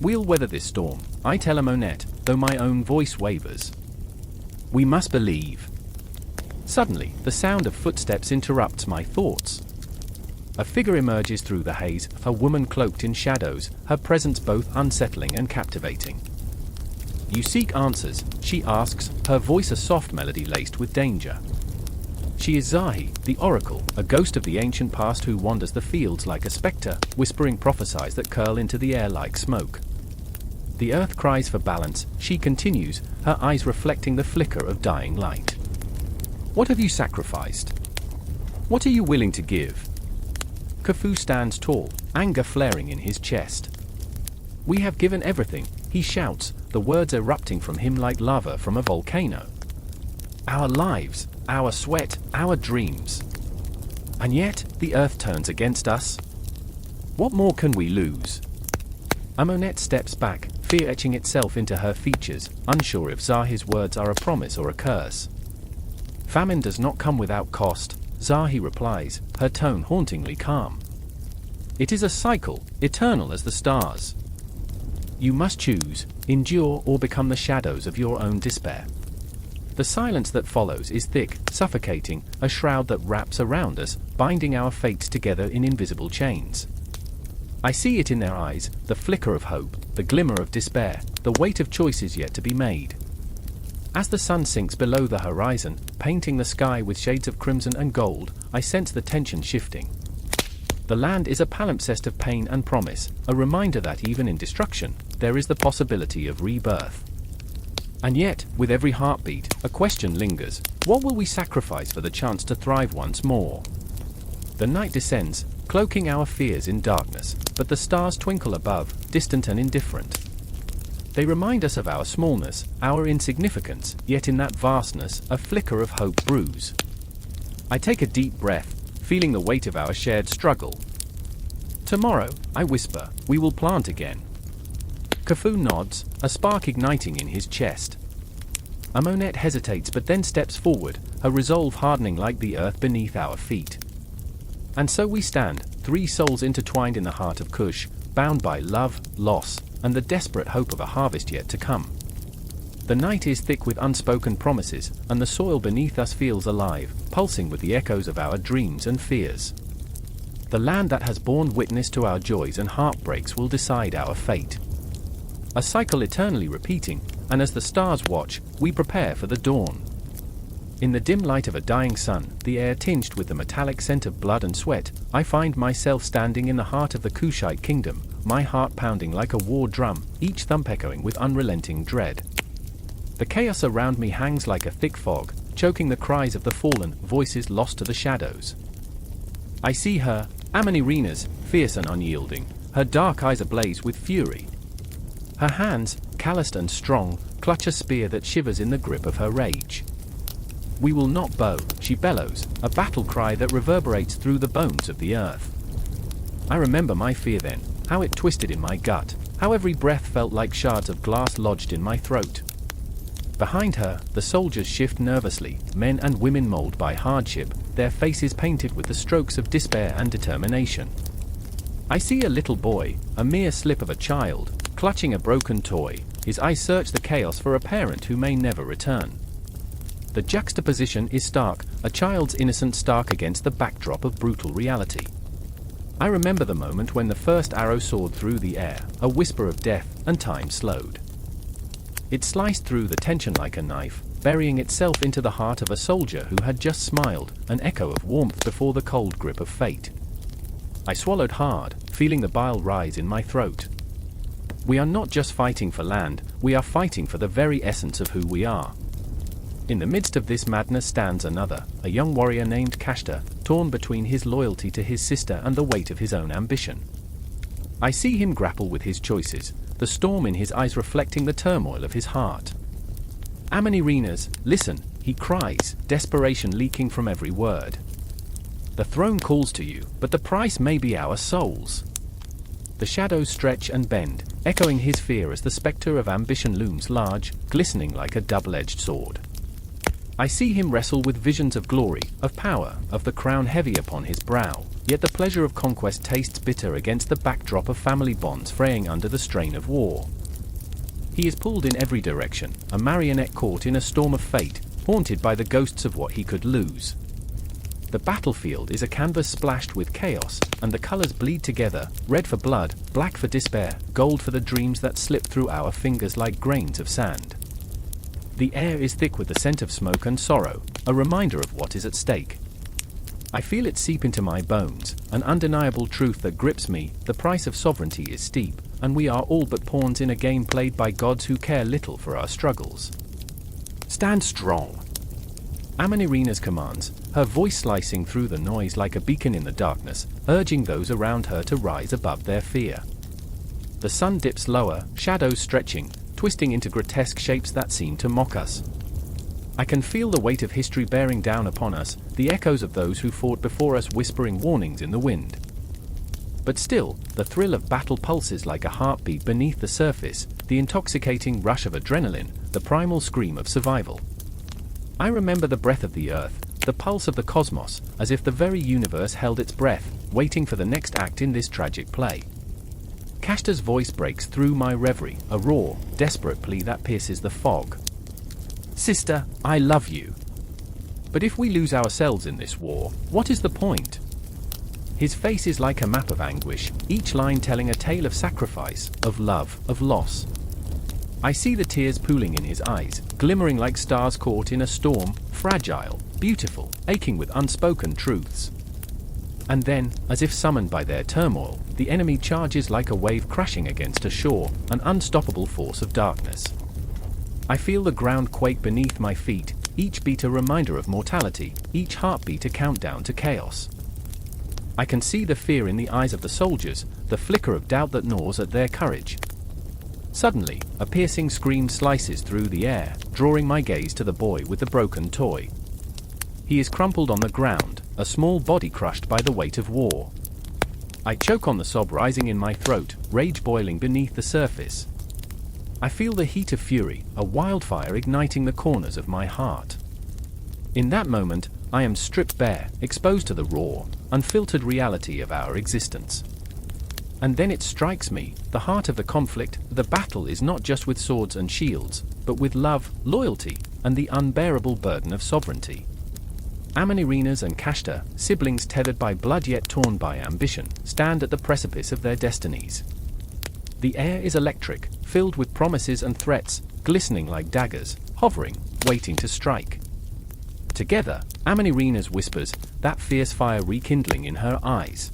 We'll weather this storm, I tell Amonette, though my own voice wavers. We must believe. Suddenly, the sound of footsteps interrupts my thoughts. A figure emerges through the haze, a woman cloaked in shadows, her presence both unsettling and captivating. You seek answers, she asks, her voice a soft melody laced with danger. She is Zahi, the oracle, a ghost of the ancient past who wanders the fields like a spectre, whispering prophecies that curl into the air like smoke. The earth cries for balance, she continues, her eyes reflecting the flicker of dying light. What have you sacrificed? What are you willing to give? Khufu stands tall, anger flaring in his chest. We have given everything, he shouts, the words erupting from him like lava from a volcano. our lives, our sweat, our dreams. And yet, the earth turns against us. What more can we lose? Amunet steps back, fear etching itself into her features, unsure if Zahi's words are a promise or a curse. Famine does not come without cost, Zahi replies, her tone hauntingly calm. It is a cycle, eternal as the stars. You must choose, endure or become the shadows of your own despair. The silence that follows is thick, suffocating, a shroud that wraps around us, binding our fates together in invisible chains. I see it in their eyes, the flicker of hope, the glimmer of despair, the weight of choices yet to be made. As the sun sinks below the horizon, painting the sky with shades of crimson and gold, I sense the tension shifting. The land is a palimpsest of pain and promise, a reminder that even in destruction, there is the possibility of rebirth. And yet, with every heartbeat, a question lingers. What will we sacrifice for the chance to thrive once more? The night descends, cloaking our fears in darkness, but the stars twinkle above, distant and indifferent. They remind us of our smallness, our insignificance, yet in that vastness, a flicker of hope brews. I take a deep breath, feeling the weight of our shared struggle. Tomorrow, I whisper, we will plant again. Khufu nods, a spark igniting in his chest. Amunet hesitates but then steps forward, her resolve hardening like the earth beneath our feet. And so we stand, three souls intertwined in the heart of Kush, bound by love, loss, and the desperate hope of a harvest yet to come. The night is thick with unspoken promises, and the soil beneath us feels alive, pulsing with the echoes of our dreams and fears. The land that has borne witness to our joys and heartbreaks will decide our fate. A cycle eternally repeating, and as the stars watch, we prepare for the dawn. In the dim light of a dying sun, the air tinged with the metallic scent of blood and sweat, I find myself standing in the heart of the Kushite kingdom, my heart pounding like a war drum, each thump echoing with unrelenting dread. The chaos around me hangs like a thick fog, choking the cries of the fallen, voices lost to the shadows. I see her, Amanirenas, fierce and unyielding, her dark eyes ablaze with fury. Her hands, calloused and strong, clutch a spear that shivers in the grip of her rage. We will not bow, she bellows, a battle cry that reverberates through the bones of the earth. I remember my fear then, how it twisted in my gut, how every breath felt like shards of glass lodged in my throat. Behind her, the soldiers shift nervously, men and women mold by hardship, their faces painted with the strokes of despair and determination. I see a little boy, a mere slip of a child, clutching a broken toy, his eyes search the chaos for a parent who may never return. The juxtaposition is stark, a child's innocence stark against the backdrop of brutal reality. I remember the moment when the first arrow soared through the air, a whisper of death, and time slowed. It sliced through the tension like a knife, burying itself into the heart of a soldier who had just smiled, an echo of warmth before the cold grip of fate. I swallowed hard, feeling the bile rise in my throat. We are not just fighting for land, we are fighting for the very essence of who we are. In the midst of this madness stands another, a young warrior named Kashta, torn between his loyalty to his sister and the weight of his own ambition. I see him grapple with his choices, the storm in his eyes reflecting the turmoil of his heart. Amanirenas, listen, he cries, desperation leaking from every word. The throne calls to you, but the price may be our souls. The shadows stretch and bend, echoing his fear as the spectre of ambition looms large, glistening like a double-edged sword. I see him wrestle with visions of glory, of power, of the crown heavy upon his brow, yet the pleasure of conquest tastes bitter against the backdrop of family bonds fraying under the strain of war. He is pulled in every direction, a marionette caught in a storm of fate, haunted by the ghosts of what he could lose. The battlefield is a canvas splashed with chaos, and the colors bleed together, red for blood, black for despair, gold for the dreams that slip through our fingers like grains of sand. The air is thick with the scent of smoke and sorrow, a reminder of what is at stake. I feel it seep into my bones, an undeniable truth that grips me. The price of sovereignty is steep, and we are all but pawns in a game played by gods who care little for our struggles. Stand strong, Amanirenas commands, her voice slicing through the noise like a beacon in the darkness, urging those around her to rise above their fear. The sun dips lower, shadows stretching, twisting into grotesque shapes that seem to mock us. I can feel the weight of history bearing down upon us, the echoes of those who fought before us whispering warnings in the wind. But still, the thrill of battle pulses like a heartbeat beneath the surface, the intoxicating rush of adrenaline, the primal scream of survival. I remember the breath of the earth, the pulse of the cosmos, as if the very universe held its breath, waiting for the next act in this tragic play. Kashta's voice breaks through my reverie, a raw, desperate plea that pierces the fog. Sister, I love you. But if we lose ourselves in this war, what is the point? His face is like a map of anguish, each line telling a tale of sacrifice, of love, of loss. I see the tears pooling in his eyes, glimmering like stars caught in a storm, fragile, beautiful, aching with unspoken truths. And then, as if summoned by their turmoil, the enemy charges like a wave crashing against a shore, an unstoppable force of darkness. I feel the ground quake beneath my feet, each beat a reminder of mortality, each heartbeat a countdown to chaos. I can see the fear in the eyes of the soldiers, the flicker of doubt that gnaws at their courage. Suddenly, a piercing scream slices through the air, drawing my gaze to the boy with the broken toy. He is crumpled on the ground, a small body crushed by the weight of war. I choke on the sob rising in my throat, rage boiling beneath the surface. I feel the heat of fury, a wildfire igniting the corners of my heart. In that moment, I am stripped bare, exposed to the raw, unfiltered reality of our existence. And then it strikes me, the heart of the conflict, the battle is not just with swords and shields, but with love, loyalty, and the unbearable burden of sovereignty. Amanirenas and Kashta, siblings tethered by blood yet torn by ambition, stand at the precipice of their destinies. The air is electric, filled with promises and threats, glistening like daggers, hovering, waiting to strike. Together, Amanirenas whispers, that fierce fire rekindling in her eyes.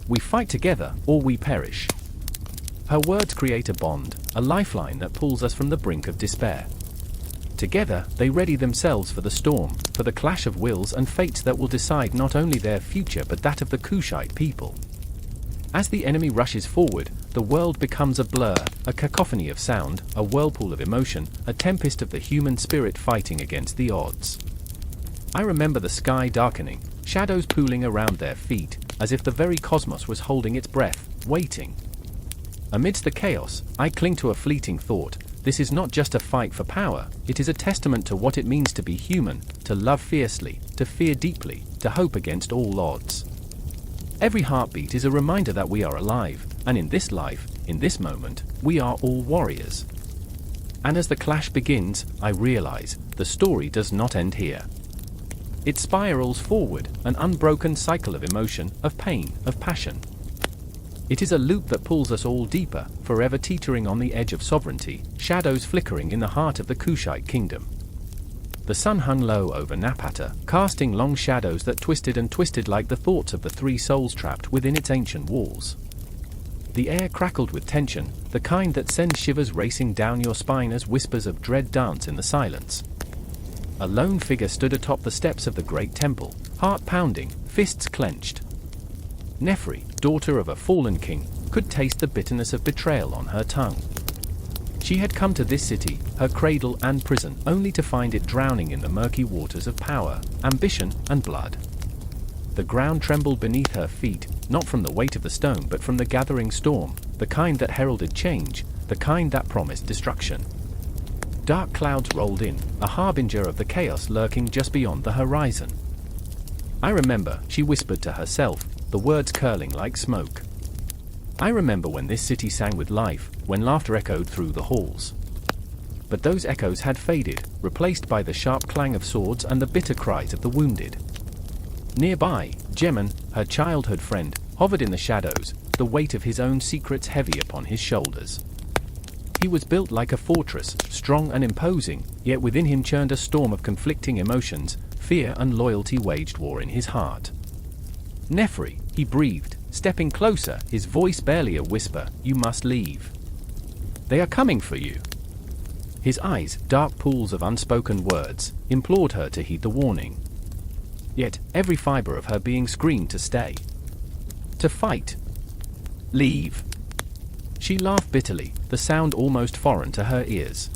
We fight together, or we perish. Her words create a bond, a lifeline that pulls us from the brink of despair. Together, they ready themselves for the storm, for the clash of wills and fates that will decide not only their future but that of the Kushite people. As the enemy rushes forward, the world becomes a blur, a cacophony of sound, a whirlpool of emotion, a tempest of the human spirit fighting against the odds. I remember the sky darkening, shadows pooling around their feet, as if the very cosmos was holding its breath, waiting. Amidst the chaos, I cling to a fleeting thought. This is not just a fight for power, it is a testament to what it means to be human, to love fiercely, to fear deeply, to hope against all odds. Every heartbeat is a reminder that we are alive, and in this life, in this moment, we are all warriors. And as the clash begins, I realize, the story does not end here. It spirals forward, an unbroken cycle of emotion, of pain, of passion. It is a loop that pulls us all deeper, forever teetering on the edge of sovereignty, shadows flickering in the heart of the Kushite kingdom. The sun hung low over Napatan, casting long shadows that twisted and twisted like the thoughts of the three souls trapped within its ancient walls. The air crackled with tension, the kind that sends shivers racing down your spine as whispers of dread dance in the silence. A lone figure stood atop the steps of the great temple, heart pounding, fists clenched. Nephrî, daughter of a fallen king, could taste the bitterness of betrayal on her tongue. She had come to this city, her cradle and prison, only to find it drowning in the murky waters of power, ambition, and blood. The ground trembled beneath her feet, not from the weight of the stone but from the gathering storm, the kind that heralded change, the kind that promised destruction. Dark clouds rolled in, a harbinger of the chaos lurking just beyond the horizon. I remember, she whispered to herself, the words curling like smoke. I remember when this city sang with life, when laughter echoed through the halls. But those echoes had faded, replaced by the sharp clang of swords and the bitter cries of the wounded. Nearby, Jeman, her childhood friend, hovered in the shadows, the weight of his own secrets heavy upon his shoulders. He was built like a fortress, strong and imposing, yet within him churned a storm of conflicting emotions, fear and loyalty waged war in his heart. Nephrî, he breathed, stepping closer, his voice barely a whisper, you must leave. They are coming for you. His eyes, dark pools of unspoken words, implored her to heed the warning. Yet, every fiber of her being screamed to stay. To fight. Leave. She laughed bitterly, the sound almost foreign to her ears.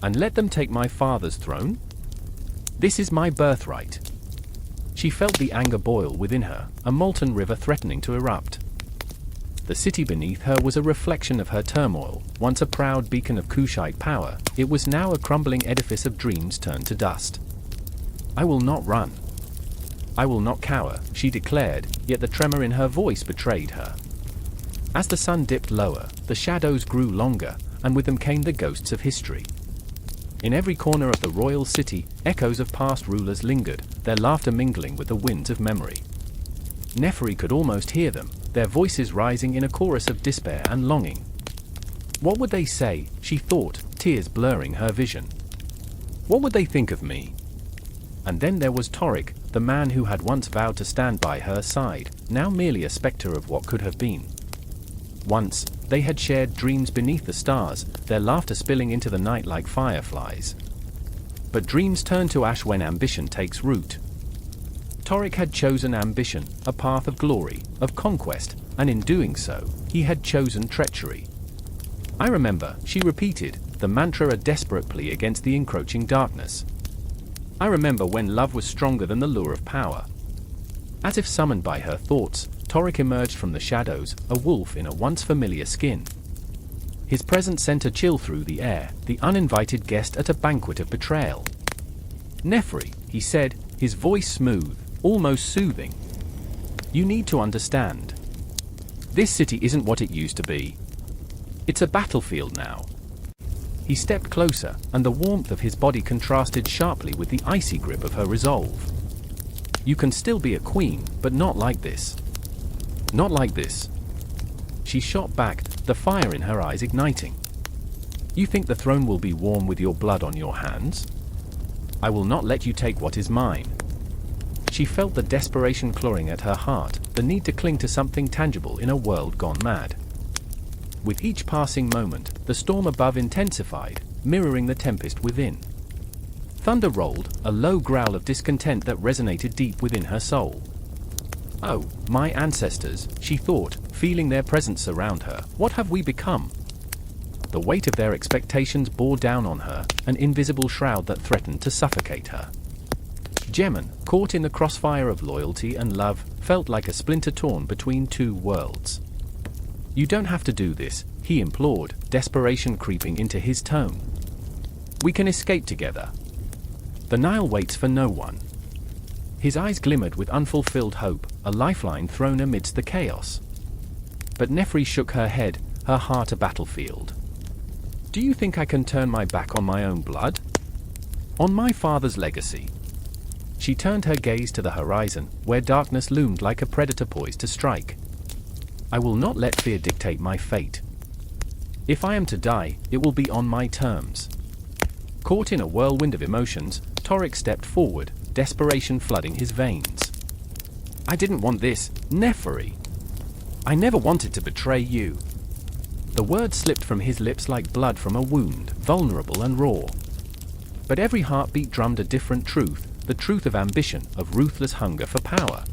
And let them take my father's throne? This is my birthright. She felt the anger boil within her, a molten river threatening to erupt. The city beneath her was a reflection of her turmoil. Once a proud beacon of Kushite power, it was now a crumbling edifice of dreams turned to dust. I will not run. I will not cower, she declared, yet the tremor in her voice betrayed her. As the sun dipped lower, the shadows grew longer, and with them came the ghosts of history. In every corner of the royal city, echoes of past rulers lingered, their laughter mingling with the winds of memory. Meroë could almost hear them, their voices rising in a chorus of despair and longing. What would they say, she thought, tears blurring her vision. What would they think of me? And then there was Torik, the man who had once vowed to stand by her side, now merely a spectre of what could have been. Once, they had shared dreams beneath the stars, their laughter spilling into the night like fireflies. But dreams turn to ash when ambition takes root. Torik had chosen ambition, a path of glory, of conquest, and in doing so, he had chosen treachery. I remember, she repeated, the mantra a desperate plea against the encroaching darkness. I remember when love was stronger than the lure of power. As if summoned by her thoughts, Torik emerged from the shadows, a wolf in a once familiar skin. His presence sent a chill through the air, the uninvited guest at a banquet of betrayal. Meroë, he said, his voice smooth, almost soothing. You need to understand. This city isn't what it used to be. It's a battlefield now. He stepped closer, and the warmth of his body contrasted sharply with the icy grip of her resolve. You can still be a queen, but not like this. Not like this. She shot back, the fire in her eyes igniting. You think the throne will be warm with your blood on your hands? I will not let you take what is mine. She felt the desperation clawing at her heart, the need to cling to something tangible in a world gone mad. With each passing moment, the storm above intensified, mirroring the tempest within. Thunder rolled, a low growl of discontent that resonated deep within her soul. Oh, my ancestors, she thought, feeling their presence surround her, what have we become? The weight of their expectations bore down on her, an invisible shroud that threatened to suffocate her. Gemon, caught in the crossfire of loyalty and love, felt like a splinter torn between two worlds. You don't have to do this, he implored, desperation creeping into his tone. We can escape together. The Nile waits for no one. His eyes glimmered with unfulfilled hope, a lifeline thrown amidst the chaos. But Meroë shook her head, her heart a battlefield. Do you think I can turn my back on my own blood? On my father's legacy? She turned her gaze to the horizon, where darkness loomed like a predator poised to strike. I will not let fear dictate my fate. If I am to die, it will be on my terms. Caught in a whirlwind of emotions, Torik stepped forward, desperation flooding his veins. I didn't want this, Meroë. I never wanted to betray you. The words slipped from his lips like blood from a wound, vulnerable and raw. But every heartbeat drummed a different truth, the truth of ambition, of ruthless hunger for power.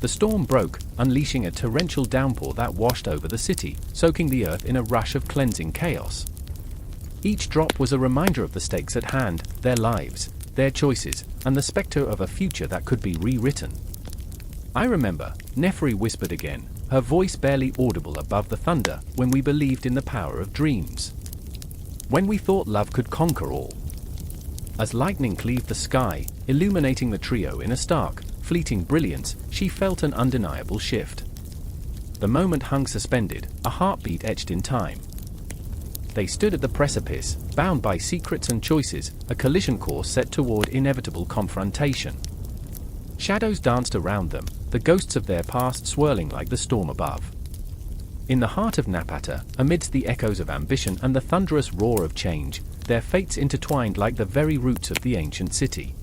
The storm broke, unleashing a torrential downpour that washed over the city, soaking the earth in a rush of cleansing chaos. Each drop was a reminder of the stakes at hand, their lives, their choices, and the specter of a future that could be rewritten. I remember, Meroë whispered again, her voice barely audible above the thunder, when we believed in the power of dreams. When we thought love could conquer all. As lightning cleaved the sky, illuminating the trio in a stark, fleeting brilliance, she felt an undeniable shift. The moment hung suspended, a heartbeat etched in time. They stood at the precipice, bound by secrets and choices, a collision course set toward inevitable confrontation. Shadows danced around them, the ghosts of their past swirling like the storm above. In the heart of Napatan, amidst the echoes of ambition and the thunderous roar of change, their fates intertwined like the very roots of the ancient city.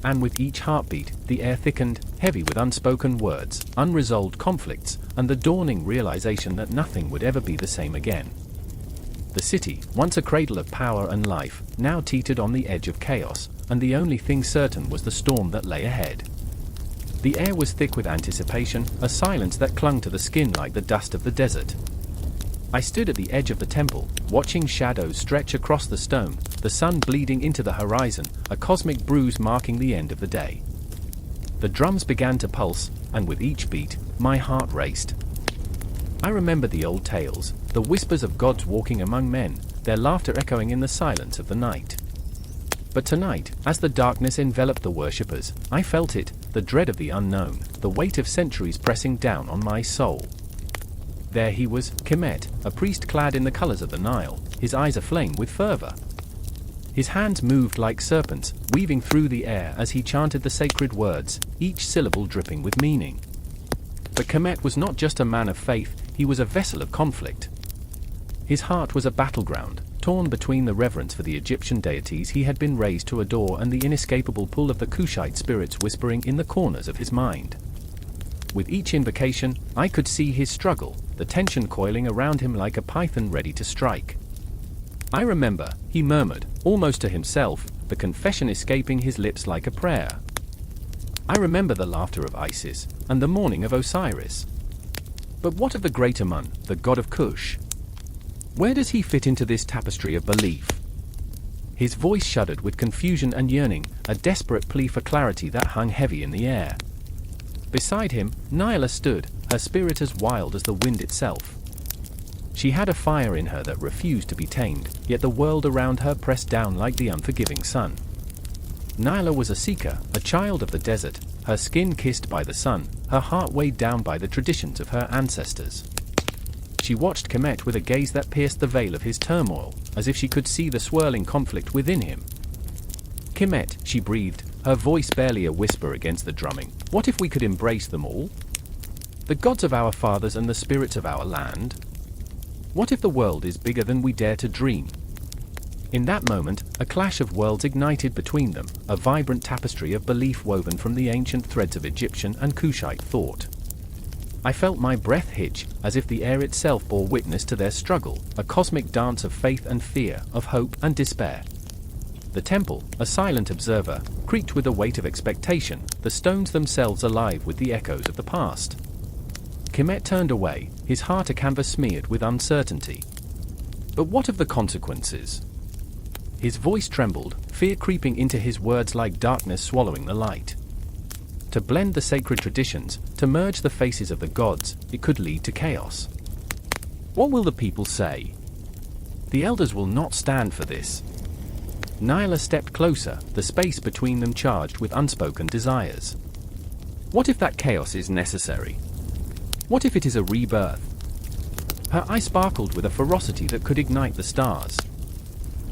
And with each heartbeat, the air thickened, heavy with unspoken words, unresolved conflicts, and the dawning realization that nothing would ever be the same again. The city, once a cradle of power and life, now teetered on the edge of chaos, and the only thing certain was the storm that lay ahead. The air was thick with anticipation, a silence that clung to the skin like the dust of the desert. I stood at the edge of the temple, watching shadows stretch across the stone, the sun bleeding into the horizon, a cosmic bruise marking the end of the day. The drums began to pulse, and with each beat, my heart raced. I remember the old tales, the whispers of gods walking among men, their laughter echoing in the silence of the night. But tonight, as the darkness enveloped the worshippers, I felt it, the dread of the unknown, the weight of centuries pressing down on my soul. There he was, Kemet, a priest clad in the colors of the Nile, his eyes aflame with fervor. His hands moved like serpents, weaving through the air as he chanted the sacred words, each syllable dripping with meaning. But Kemet was not just a man of faith, he was a vessel of conflict. His heart was a battleground, torn between the reverence for the Egyptian deities he had been raised to adore and the inescapable pull of the Kushite spirits whispering in the corners of his mind. With each invocation, I could see his struggle, the tension coiling around him like a python ready to strike. I remember, he murmured, almost to himself, the confession escaping his lips like a prayer. I remember the laughter of Isis, and the mourning of Osiris. But what of the great Amun, the god of Kush? Where does he fit into this tapestry of belief? His voice shuddered with confusion and yearning, a desperate plea for clarity that hung heavy in the air. Beside him, Nyla stood, her spirit as wild as the wind itself. She had a fire in her that refused to be tamed, yet the world around her pressed down like the unforgiving sun. Nyla was a seeker, a child of the desert, her skin kissed by the sun, her heart weighed down by the traditions of her ancestors. She watched Kemet with a gaze that pierced the veil of his turmoil, as if she could see the swirling conflict within him. Kemet, she breathed, her voice barely a whisper against the drumming, what if we could embrace them all? The gods of our fathers and the spirits of our land? What if the world is bigger than we dare to dream? In that moment, a clash of worlds ignited between them, a vibrant tapestry of belief woven from the ancient threads of Egyptian and Kushite thought. I felt my breath hitch, as if the air itself bore witness to their struggle, a cosmic dance of faith and fear, of hope and despair. The temple, a silent observer, creaked with the weight of expectation, the stones themselves alive with the echoes of the past. Kemet turned away, his heart a canvas smeared with uncertainty. But what of the consequences? His voice trembled, fear creeping into his words like darkness swallowing the light. To blend the sacred traditions, to merge the faces of the gods, it could lead to chaos. What will the people say? The elders will not stand for this. Nyla stepped closer, the space between them charged with unspoken desires. What if that chaos is necessary? What if it is a rebirth? Her eye sparkled with a ferocity that could ignite the stars.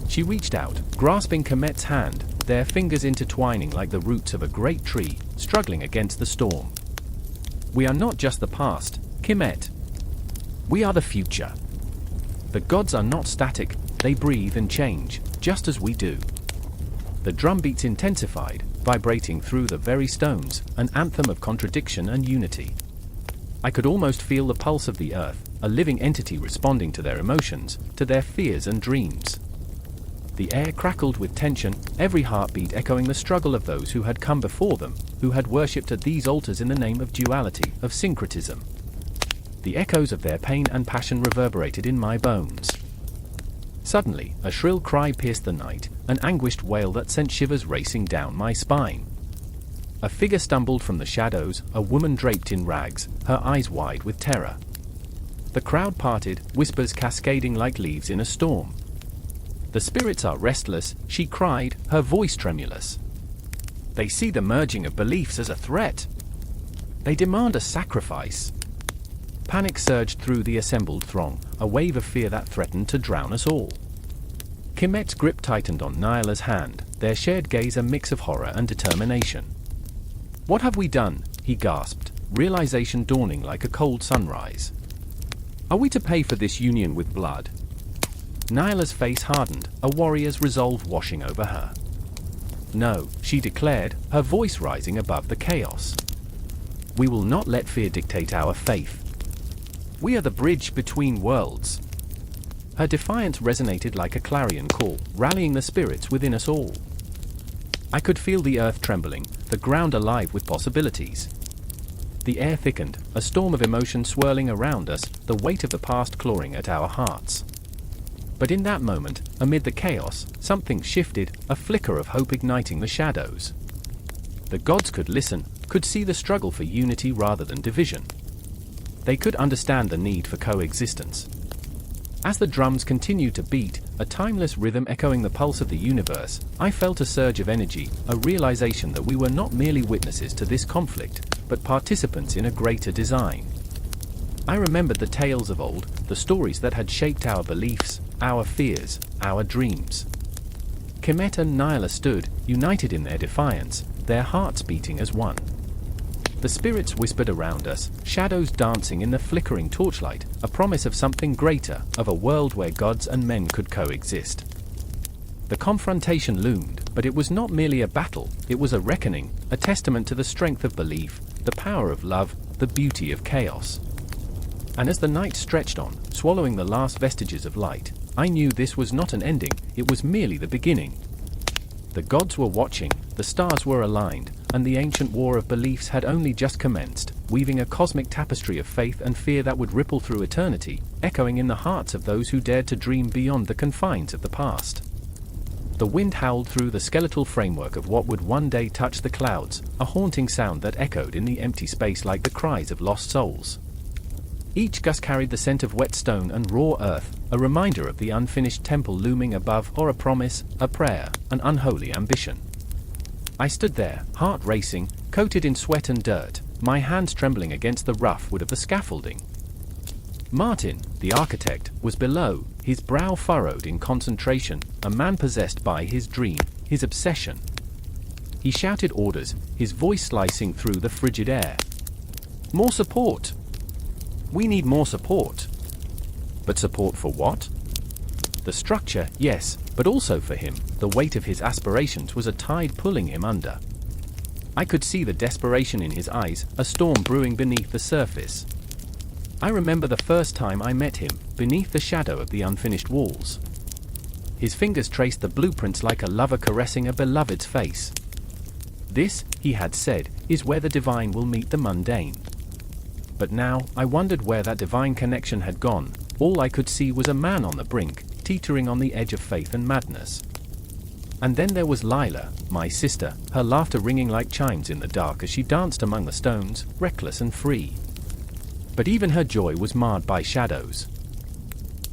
She reached out, grasping Kemet's hand, their fingers intertwining like the roots of a great tree, struggling against the storm. We are not just the past, Kemet. We are the future. The gods are not static, they breathe and change, just as we do. The drum beats intensified, vibrating through the very stones, an anthem of contradiction and unity. I could almost feel the pulse of the earth, a living entity responding to their emotions, to their fears and dreams. The air crackled with tension, every heartbeat echoing the struggle of those who had come before them, who had worshipped at these altars in the name of duality, of syncretism. The echoes of their pain and passion reverberated in my bones. Suddenly, a shrill cry pierced the night, an anguished wail that sent shivers racing down my spine. A figure stumbled from the shadows, a woman draped in rags, her eyes wide with terror. The crowd parted, whispers cascading like leaves in a storm. The spirits are restless, she cried, her voice tremulous. They see the merging of beliefs as a threat. They demand a sacrifice. Panic surged through the assembled throng, a wave of fear that threatened to drown us all. Kemet's grip tightened on Nyla's hand, their shared gaze a mix of horror and determination. What have we done? He gasped, realization dawning like a cold sunrise. Are we to pay for this union with blood? Nyla's face hardened, a warrior's resolve washing over her. No, she declared, her voice rising above the chaos. We will not let fear dictate our faith. We are the bridge between worlds. Her defiance resonated like a clarion call, rallying the spirits within us all. I could feel the earth trembling, the ground alive with possibilities. The air thickened, a storm of emotion swirling around us, the weight of the past clawing at our hearts. But in that moment, amid the chaos, something shifted, a flicker of hope igniting the shadows. The gods could listen, could see the struggle for unity rather than division. They could understand the need for coexistence. As the drums continued to beat, a timeless rhythm echoing the pulse of the universe, I felt a surge of energy, a realization that we were not merely witnesses to this conflict, but participants in a greater design. I remembered the tales of old, the stories that had shaped our beliefs, our fears, our dreams. Kemet and Nyla stood, united in their defiance, their hearts beating as one. The spirits whispered around us, shadows dancing in the flickering torchlight, a promise of something greater, of a world where gods and men could coexist. The confrontation loomed, but it was not merely a battle, it was a reckoning, a testament to the strength of belief, the power of love, the beauty of chaos. And as the night stretched on, swallowing the last vestiges of light, I knew this was not an ending, it was merely the beginning. The gods were watching, the stars were aligned, and the ancient war of beliefs had only just commenced, weaving a cosmic tapestry of faith and fear that would ripple through eternity, echoing in the hearts of those who dared to dream beyond the confines of the past. The wind howled through the skeletal framework of what would one day touch the clouds, a haunting sound that echoed in the empty space like the cries of lost souls. Each gust carried the scent of wet stone and raw earth, a reminder of the unfinished temple looming above, or a promise, a prayer, an unholy ambition. I stood there, heart racing, coated in sweat and dirt, my hands trembling against the rough wood of the scaffolding. Martin, the architect, was below, his brow furrowed in concentration, a man possessed by his dream, his obsession. He shouted orders, his voice slicing through the frigid air. "More support! We need more support." But support for what? The structure, yes, but also for him. The weight of his aspirations was a tide pulling him under. I could see the desperation in his eyes, a storm brewing beneath the surface. I remember the first time I met him, beneath the shadow of the unfinished walls. His fingers traced the blueprints like a lover caressing a beloved's face. "This," he had said, "is where the divine will meet the mundane." But now, I wondered where that divine connection had gone. All I could see was a man on the brink, teetering on the edge of faith and madness. And then there was Lila, my sister, her laughter ringing like chimes in the dark as she danced among the stones, reckless and free. But even her joy was marred by shadows.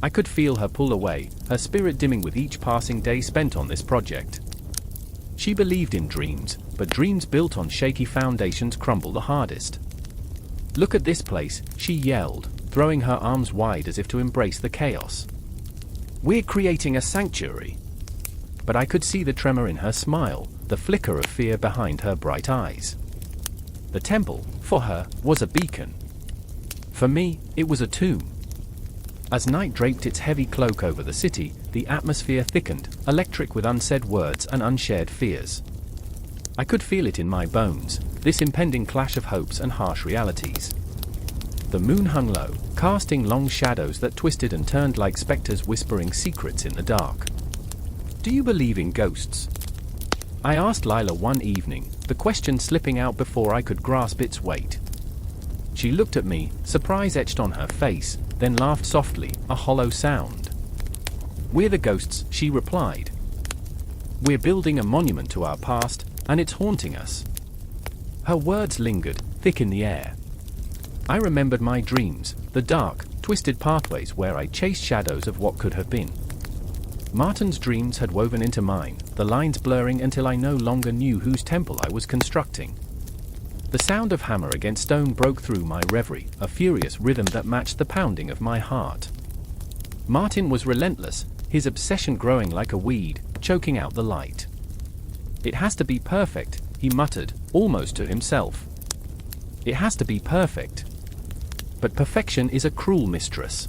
I could feel her pull away, her spirit dimming with each passing day spent on this project. She believed in dreams, but dreams built on shaky foundations crumble the hardest. "Look at this place," she yelled, throwing her arms wide as if to embrace the chaos. "We're creating a sanctuary." But I could see the tremor in her smile, the flicker of fear behind her bright eyes. The temple, for her, was a beacon. For me, it was a tomb. As night draped its heavy cloak over the city, the atmosphere thickened, electric with unsaid words and unshared fears. I could feel it in my bones, this impending clash of hopes and harsh realities. The moon hung low, casting long shadows that twisted and turned like specters whispering secrets in the dark. "Do you believe in ghosts?" I asked Lila one evening, the question slipping out before I could grasp its weight. She looked at me, surprise etched on her face, then laughed softly, a hollow sound. "We're the ghosts," she replied. "We're building a monument to our past, and it's haunting us." Her words lingered, thick in the air. I remembered my dreams, the dark, twisted pathways where I chased shadows of what could have been. Martin's dreams had woven into mine, the lines blurring until I no longer knew whose temple I was constructing. The sound of hammer against stone broke through my reverie, a furious rhythm that matched the pounding of my heart. Martin was relentless, his obsession growing like a weed, choking out the light. "It has to be perfect," he muttered, almost to himself. "It has to be perfect." But perfection is a cruel mistress.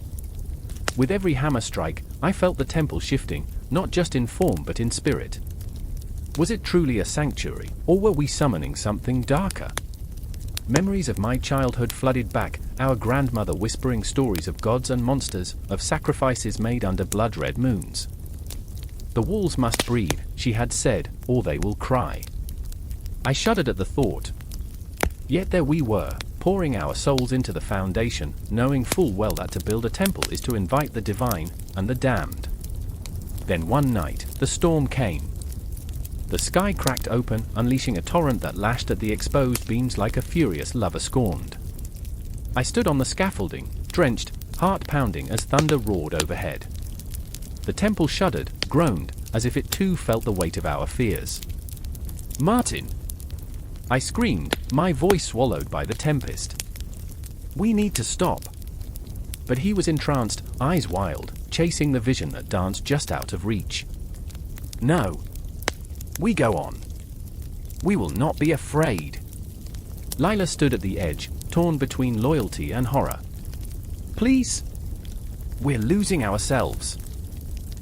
With every hammer strike, I felt the temple shifting, not just in form but in spirit. Was it truly a sanctuary, or were we summoning something darker? Memories of my childhood flooded back, our grandmother whispering stories of gods and monsters, of sacrifices made under blood-red moons. "The walls must breathe," she had said, "or they will cry." I shuddered at the thought. Yet there we were, pouring our souls into the foundation, knowing full well that to build a temple is to invite the divine and the damned. Then one night, the storm came. The sky cracked open, unleashing a torrent that lashed at the exposed beams like a furious lover scorned. I stood on the scaffolding, drenched, heart pounding as thunder roared overhead. The temple shuddered, groaned, as if it too felt the weight of our fears. "Martin!" I screamed, my voice swallowed by the tempest. "We need to stop." But he was entranced, eyes wild, chasing the vision that danced just out of reach. "No. We go on. We will not be afraid." Lila stood at the edge, torn between loyalty and horror. "Please? We're losing ourselves."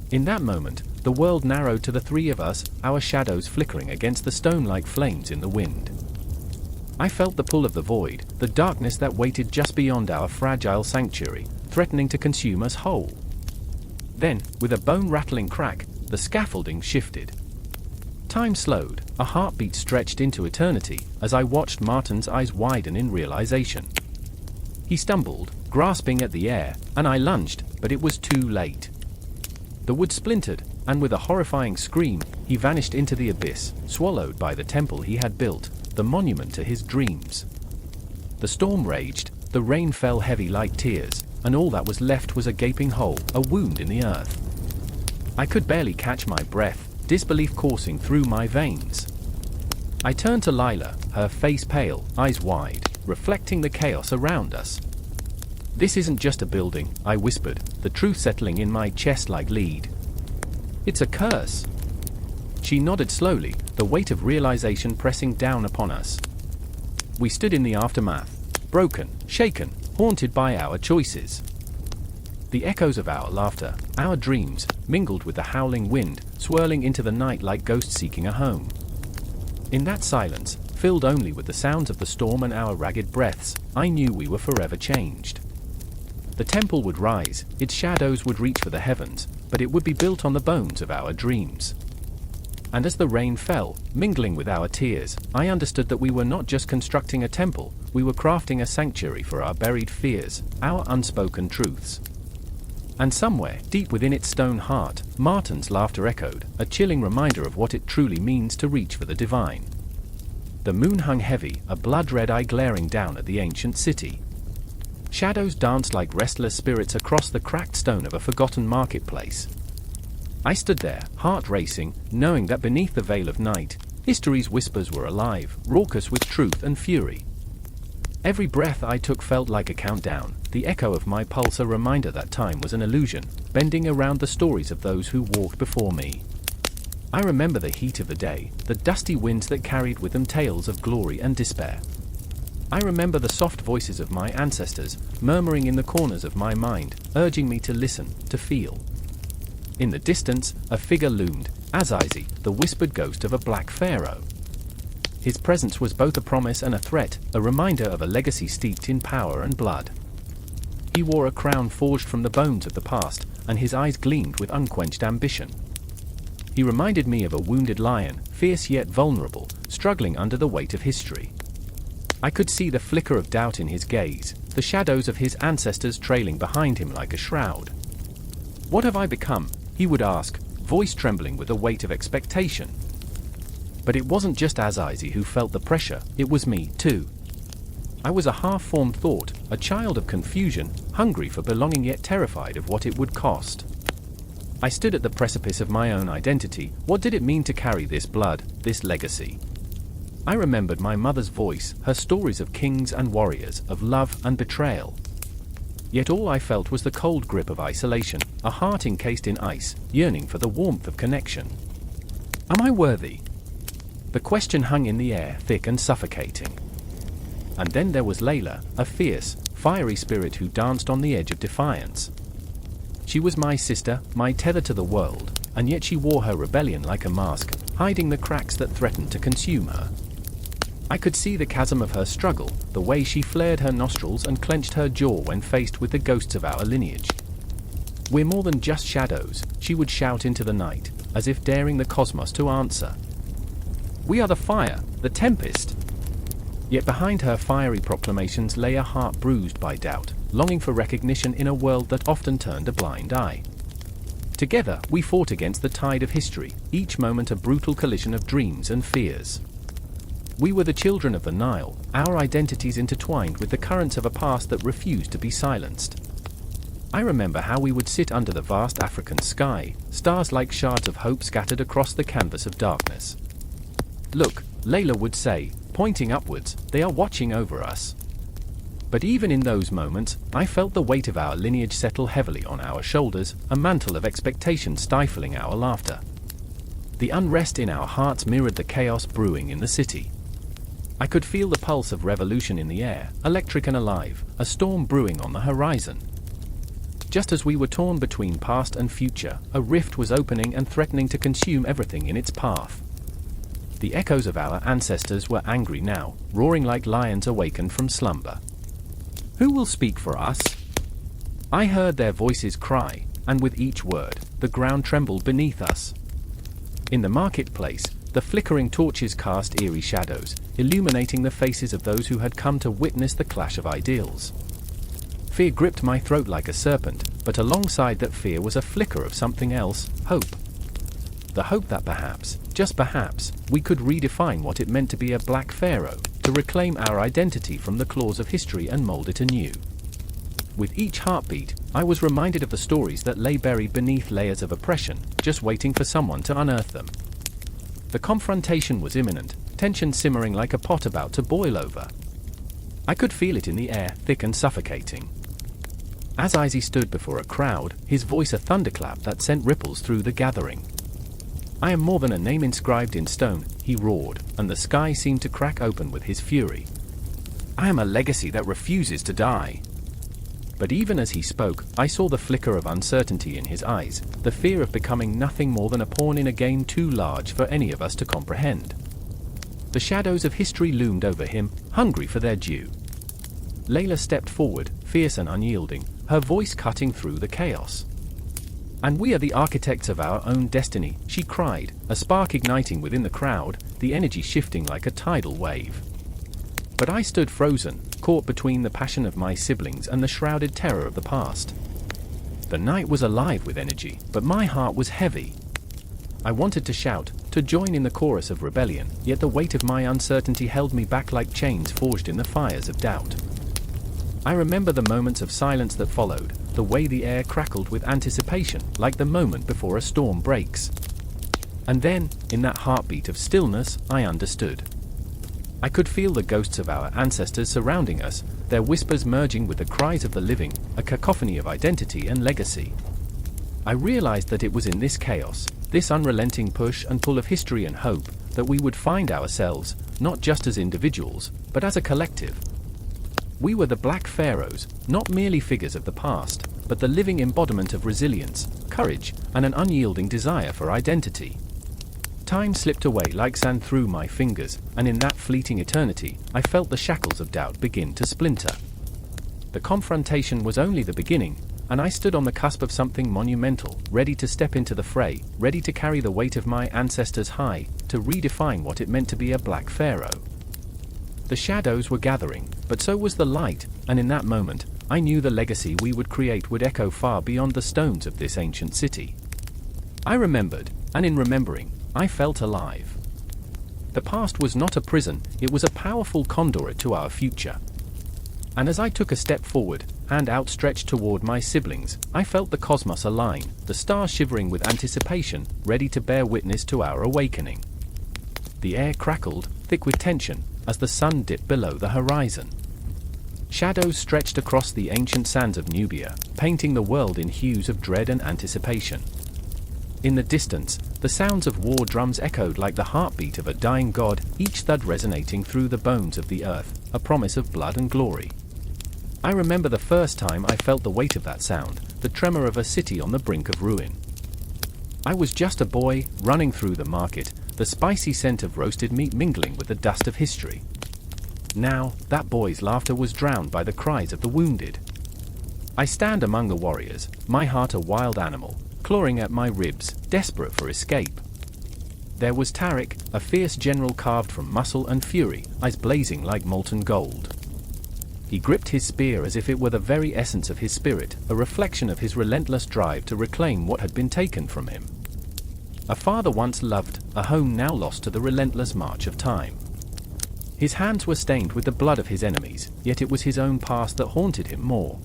In that moment, the world narrowed to the three of us, our shadows flickering against the stone-like flames in the wind. I felt the pull of the void, the darkness that waited just beyond our fragile sanctuary, threatening to consume us whole. Then, with a bone-rattling crack, the scaffolding shifted. Time slowed, a heartbeat stretched into eternity, as I watched Martin's eyes widen in realization. He stumbled, grasping at the air, and I lunged, but it was too late. The wood splintered, and with a horrifying scream, he vanished into the abyss, swallowed by the temple he had built, the monument to his dreams. The storm raged, the rain fell heavy like tears, and all that was left was a gaping hole, a wound in the earth. I could barely catch my breath, disbelief coursing through my veins. I turned to Lila, her face pale, eyes wide, reflecting the chaos around us. "This isn't just a building," I whispered, the truth settling in my chest like lead. "It's a curse." She nodded slowly, the weight of realization pressing down upon us. We stood in the aftermath, broken, shaken, haunted by our choices. The echoes of our laughter, our dreams, mingled with the howling wind, swirling into the night like ghosts seeking a home. In that silence, filled only with the sounds of the storm and our ragged breaths, I knew we were forever changed. The temple would rise, its shadows would reach for the heavens, but it would be built on the bones of our dreams. And as the rain fell, mingling with our tears, I understood that we were not just constructing a temple, we were crafting a sanctuary for our buried fears, our unspoken truths. And somewhere, deep within its stone heart, Martin's laughter echoed, a chilling reminder of what it truly means to reach for the divine. The moon hung heavy, a blood-red eye glaring down at the ancient city. Shadows danced like restless spirits across the cracked stone of a forgotten marketplace. I stood there, heart racing, knowing that beneath the veil of night, history's whispers were alive, raucous with truth and fury. Every breath I took felt like a countdown, the echo of my pulse a reminder that time was an illusion, bending around the stories of those who walked before me. I remember the heat of the day, the dusty winds that carried with them tales of glory and despair. I remember the soft voices of my ancestors, murmuring in the corners of my mind, urging me to listen, to feel. In the distance, a figure loomed, Azizi, the whispered ghost of a Black Pharaoh. His presence was both a promise and a threat, a reminder of a legacy steeped in power and blood. He wore a crown forged from the bones of the past, and his eyes gleamed with unquenched ambition. He reminded me of a wounded lion, fierce yet vulnerable, struggling under the weight of history. I could see the flicker of doubt in his gaze, the shadows of his ancestors trailing behind him like a shroud. "What have I become?" he would ask, voice trembling with the weight of expectation. But it wasn't just Azizi who felt the pressure, it was me, too. I was a half-formed thought, a child of confusion, hungry for belonging yet terrified of what it would cost. I stood at the precipice of my own identity. What did it mean to carry this blood, this legacy? I remembered my mother's voice, her stories of kings and warriors, of love and betrayal. Yet all I felt was the cold grip of isolation, a heart encased in ice, yearning for the warmth of connection. Am I worthy? The question hung in the air, thick and suffocating. And then there was Layla, a fierce, fiery spirit who danced on the edge of defiance. She was my sister, my tether to the world, and yet she wore her rebellion like a mask, hiding the cracks that threatened to consume her. I could see the chasm of her struggle, the way she flared her nostrils and clenched her jaw when faced with the ghosts of our lineage. "We're more than just shadows," she would shout into the night, as if daring the cosmos to answer. "We are the fire, the tempest." Yet behind her fiery proclamations lay a heart bruised by doubt, longing for recognition in a world that often turned a blind eye. Together, we fought against the tide of history, each moment a brutal collision of dreams and fears. We were the children of the Nile, our identities intertwined with the currents of a past that refused to be silenced. I remember how we would sit under the vast African sky, stars like shards of hope scattered across the canvas of darkness. "Look," Layla would say, pointing upwards, "they are watching over us." But even in those moments, I felt the weight of our lineage settle heavily on our shoulders, a mantle of expectation stifling our laughter. The unrest in our hearts mirrored the chaos brewing in the city. I could feel the pulse of revolution in the air, electric and alive, a storm brewing on the horizon. Just as we were torn between past and future, a rift was opening and threatening to consume everything in its path. The echoes of our ancestors were angry now, roaring like lions awakened from slumber. "Who will speak for us?" I heard their voices cry, and with each word, the ground trembled beneath us. In the marketplace, the flickering torches cast eerie shadows, illuminating the faces of those who had come to witness the clash of ideals. Fear gripped my throat like a serpent, but alongside that fear was a flicker of something else, hope. The hope that perhaps, just perhaps, we could redefine what it meant to be a Black Pharaoh, to reclaim our identity from the claws of history and mold it anew. With each heartbeat, I was reminded of the stories that lay buried beneath layers of oppression, just waiting for someone to unearth them. The confrontation was imminent, tension simmering like a pot about to boil over. I could feel it in the air, thick and suffocating. As Izzy stood before a crowd, his voice a thunderclap that sent ripples through the gathering. "I am more than a name inscribed in stone," he roared, and the sky seemed to crack open with his fury. "I am a legacy that refuses to die." But even as he spoke, I saw the flicker of uncertainty in his eyes, the fear of becoming nothing more than a pawn in a game too large for any of us to comprehend. The shadows of history loomed over him, hungry for their due. Layla stepped forward, fierce and unyielding, her voice cutting through the chaos. "And we are the architects of our own destiny," she cried, a spark igniting within the crowd, the energy shifting like a tidal wave. But I stood frozen, caught between the passion of my siblings and the shrouded terror of the past. The night was alive with energy, but my heart was heavy. I wanted to shout, to join in the chorus of rebellion, yet the weight of my uncertainty held me back like chains forged in the fires of doubt. I remember the moments of silence that followed, the way the air crackled with anticipation, like the moment before a storm breaks. And then, in that heartbeat of stillness, I understood. I could feel the ghosts of our ancestors surrounding us, their whispers merging with the cries of the living, a cacophony of identity and legacy. I realized that it was in this chaos, this unrelenting push and pull of history and hope, that we would find ourselves, not just as individuals, but as a collective. We were the Black Pharaohs, not merely figures of the past, but the living embodiment of resilience, courage, and an unyielding desire for identity. Time slipped away like sand through my fingers, and in that fleeting eternity, I felt the shackles of doubt begin to splinter. The confrontation was only the beginning, and I stood on the cusp of something monumental, ready to step into the fray, ready to carry the weight of my ancestors high, to redefine what it meant to be a Black Pharaoh. The shadows were gathering, but so was the light, and in that moment, I knew the legacy we would create would echo far beyond the stones of this ancient city. I remembered, and in remembering, I felt alive. The past was not a prison, it was a powerful conduit to our future. And as I took a step forward, hand outstretched toward my siblings, I felt the cosmos align, the stars shivering with anticipation, ready to bear witness to our awakening. The air crackled, thick with tension, as the sun dipped below the horizon. Shadows stretched across the ancient sands of Nubia, painting the world in hues of dread and anticipation. In the distance, the sounds of war drums echoed like the heartbeat of a dying god, each thud resonating through the bones of the earth, a promise of blood and glory. I remember the first time I felt the weight of that sound, the tremor of a city on the brink of ruin. I was just a boy, running through the market, the spicy scent of roasted meat mingling with the dust of history. Now, that boy's laughter was drowned by the cries of the wounded. I stand among the warriors, my heart a wild animal, clawing at my ribs, desperate for escape. There was Tarik, a fierce general carved from muscle and fury, eyes blazing like molten gold. He gripped his spear as if it were the very essence of his spirit, a reflection of his relentless drive to reclaim what had been taken from him. A father once loved, a home now lost to the relentless march of time. His hands were stained with the blood of his enemies, yet it was his own past that haunted him more.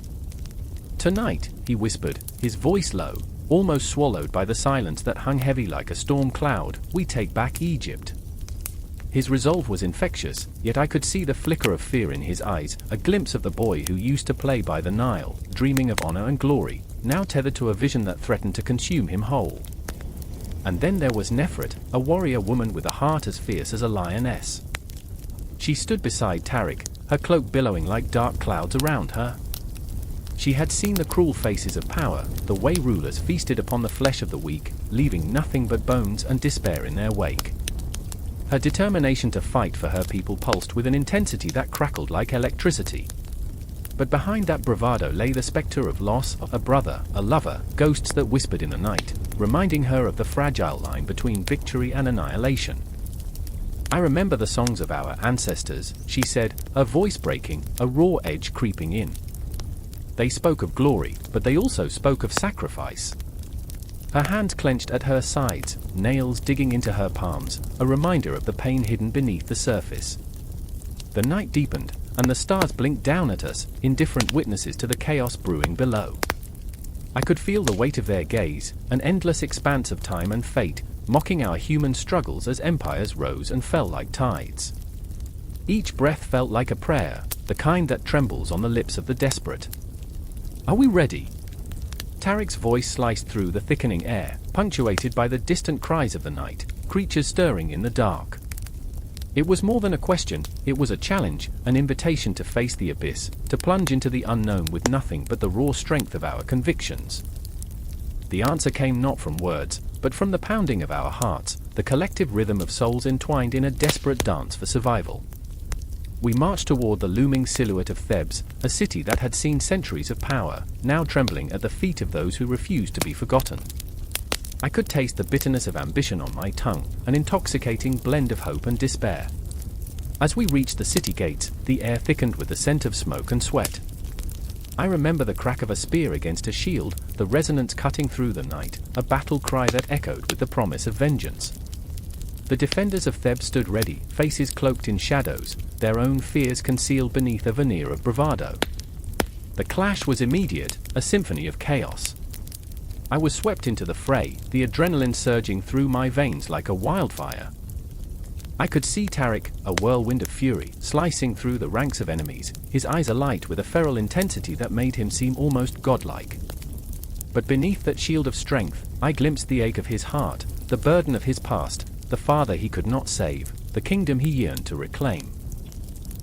"Tonight," he whispered, his voice low, almost swallowed by the silence that hung heavy like a storm cloud, "we take back Egypt." His resolve was infectious, yet I could see the flicker of fear in his eyes, a glimpse of the boy who used to play by the Nile, dreaming of honor and glory, now tethered to a vision that threatened to consume him whole. And then there was Nefret, a warrior woman with a heart as fierce as a lioness. She stood beside Tarik, her cloak billowing like dark clouds around her. She had seen the cruel faces of power, the way rulers feasted upon the flesh of the weak, leaving nothing but bones and despair in their wake. Her determination to fight for her people pulsed with an intensity that crackled like electricity. But behind that bravado lay the specter of loss, a brother, a lover, ghosts that whispered in the night, reminding her of the fragile line between victory and annihilation. "I remember the songs of our ancestors," she said, her voice breaking, a raw edge creeping in. "They spoke of glory, but they also spoke of sacrifice." Her hands clenched at her sides, nails digging into her palms, a reminder of the pain hidden beneath the surface. The night deepened, and the stars blinked down at us, indifferent witnesses to the chaos brewing below. I could feel the weight of their gaze, an endless expanse of time and fate, mocking our human struggles as empires rose and fell like tides. Each breath felt like a prayer, the kind that trembles on the lips of the desperate. "Are we ready?" Tarik's voice sliced through the thickening air, punctuated by the distant cries of the night, creatures stirring in the dark. It was more than a question, it was a challenge, an invitation to face the abyss, to plunge into the unknown with nothing but the raw strength of our convictions. The answer came not from words, but from the pounding of our hearts, the collective rhythm of souls entwined in a desperate dance for survival. We marched toward the looming silhouette of Thebes, a city that had seen centuries of power, now trembling at the feet of those who refused to be forgotten. I could taste the bitterness of ambition on my tongue, an intoxicating blend of hope and despair. As we reached the city gates, the air thickened with the scent of smoke and sweat. I remember the crack of a spear against a shield, the resonance cutting through the night, a battle cry that echoed with the promise of vengeance. The defenders of Thebes stood ready, faces cloaked in shadows, their own fears concealed beneath a veneer of bravado. The clash was immediate, a symphony of chaos. I was swept into the fray, the adrenaline surging through my veins like a wildfire. I could see Tarik, a whirlwind of fury, slicing through the ranks of enemies, his eyes alight with a feral intensity that made him seem almost godlike. But beneath that shield of strength, I glimpsed the ache of his heart, the burden of his past, the father he could not save, the kingdom he yearned to reclaim.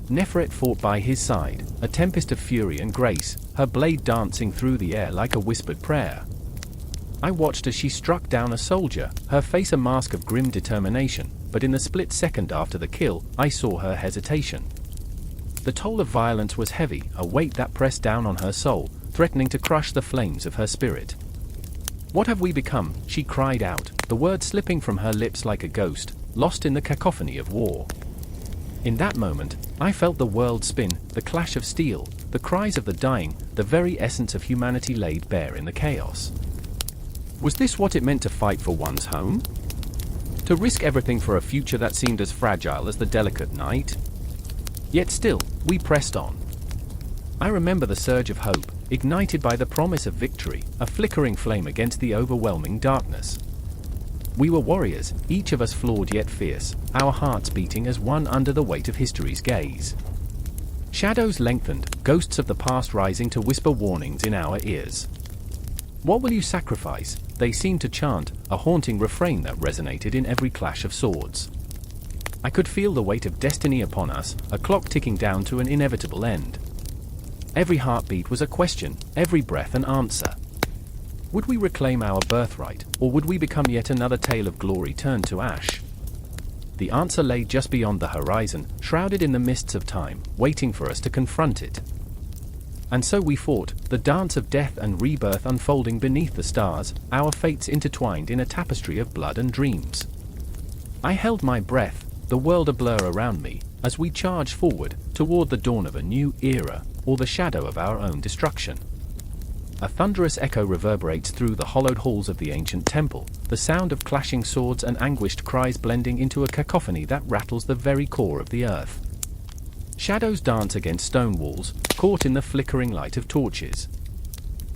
Nefret fought by his side, a tempest of fury and grace, her blade dancing through the air like a whispered prayer. I watched as she struck down a soldier, her face a mask of grim determination, but in the split second after the kill, I saw her hesitation. The toll of violence was heavy, a weight that pressed down on her soul, threatening to crush the flames of her spirit. "What have we become?" she cried out, the words slipping from her lips like a ghost, lost in the cacophony of war. In that moment, I felt the world spin, the clash of steel, the cries of the dying, the very essence of humanity laid bare in the chaos. Was this what it meant to fight for one's home? To risk everything for a future that seemed as fragile as the delicate night? Yet still, we pressed on. I remember the surge of hope, ignited by the promise of victory, a flickering flame against the overwhelming darkness. We were warriors, each of us flawed yet fierce, our hearts beating as one under the weight of history's gaze. Shadows lengthened, ghosts of the past rising to whisper warnings in our ears. "What will you sacrifice?" they seemed to chant, a haunting refrain that resonated in every clash of swords. I could feel the weight of destiny upon us, a clock ticking down to an inevitable end. Every heartbeat was a question, every breath an answer. Would we reclaim our birthright, or would we become yet another tale of glory turned to ash? The answer lay just beyond the horizon, shrouded in the mists of time, waiting for us to confront it. And so we fought, the dance of death and rebirth unfolding beneath the stars, our fates intertwined in a tapestry of blood and dreams. I held my breath, the world a blur around me, as we charged forward, toward the dawn of a new era, or the shadow of our own destruction. A thunderous echo reverberates through the hollowed halls of the ancient temple, the sound of clashing swords and anguished cries blending into a cacophony that rattles the very core of the earth. Shadows dance against stone walls, caught in the flickering light of torches.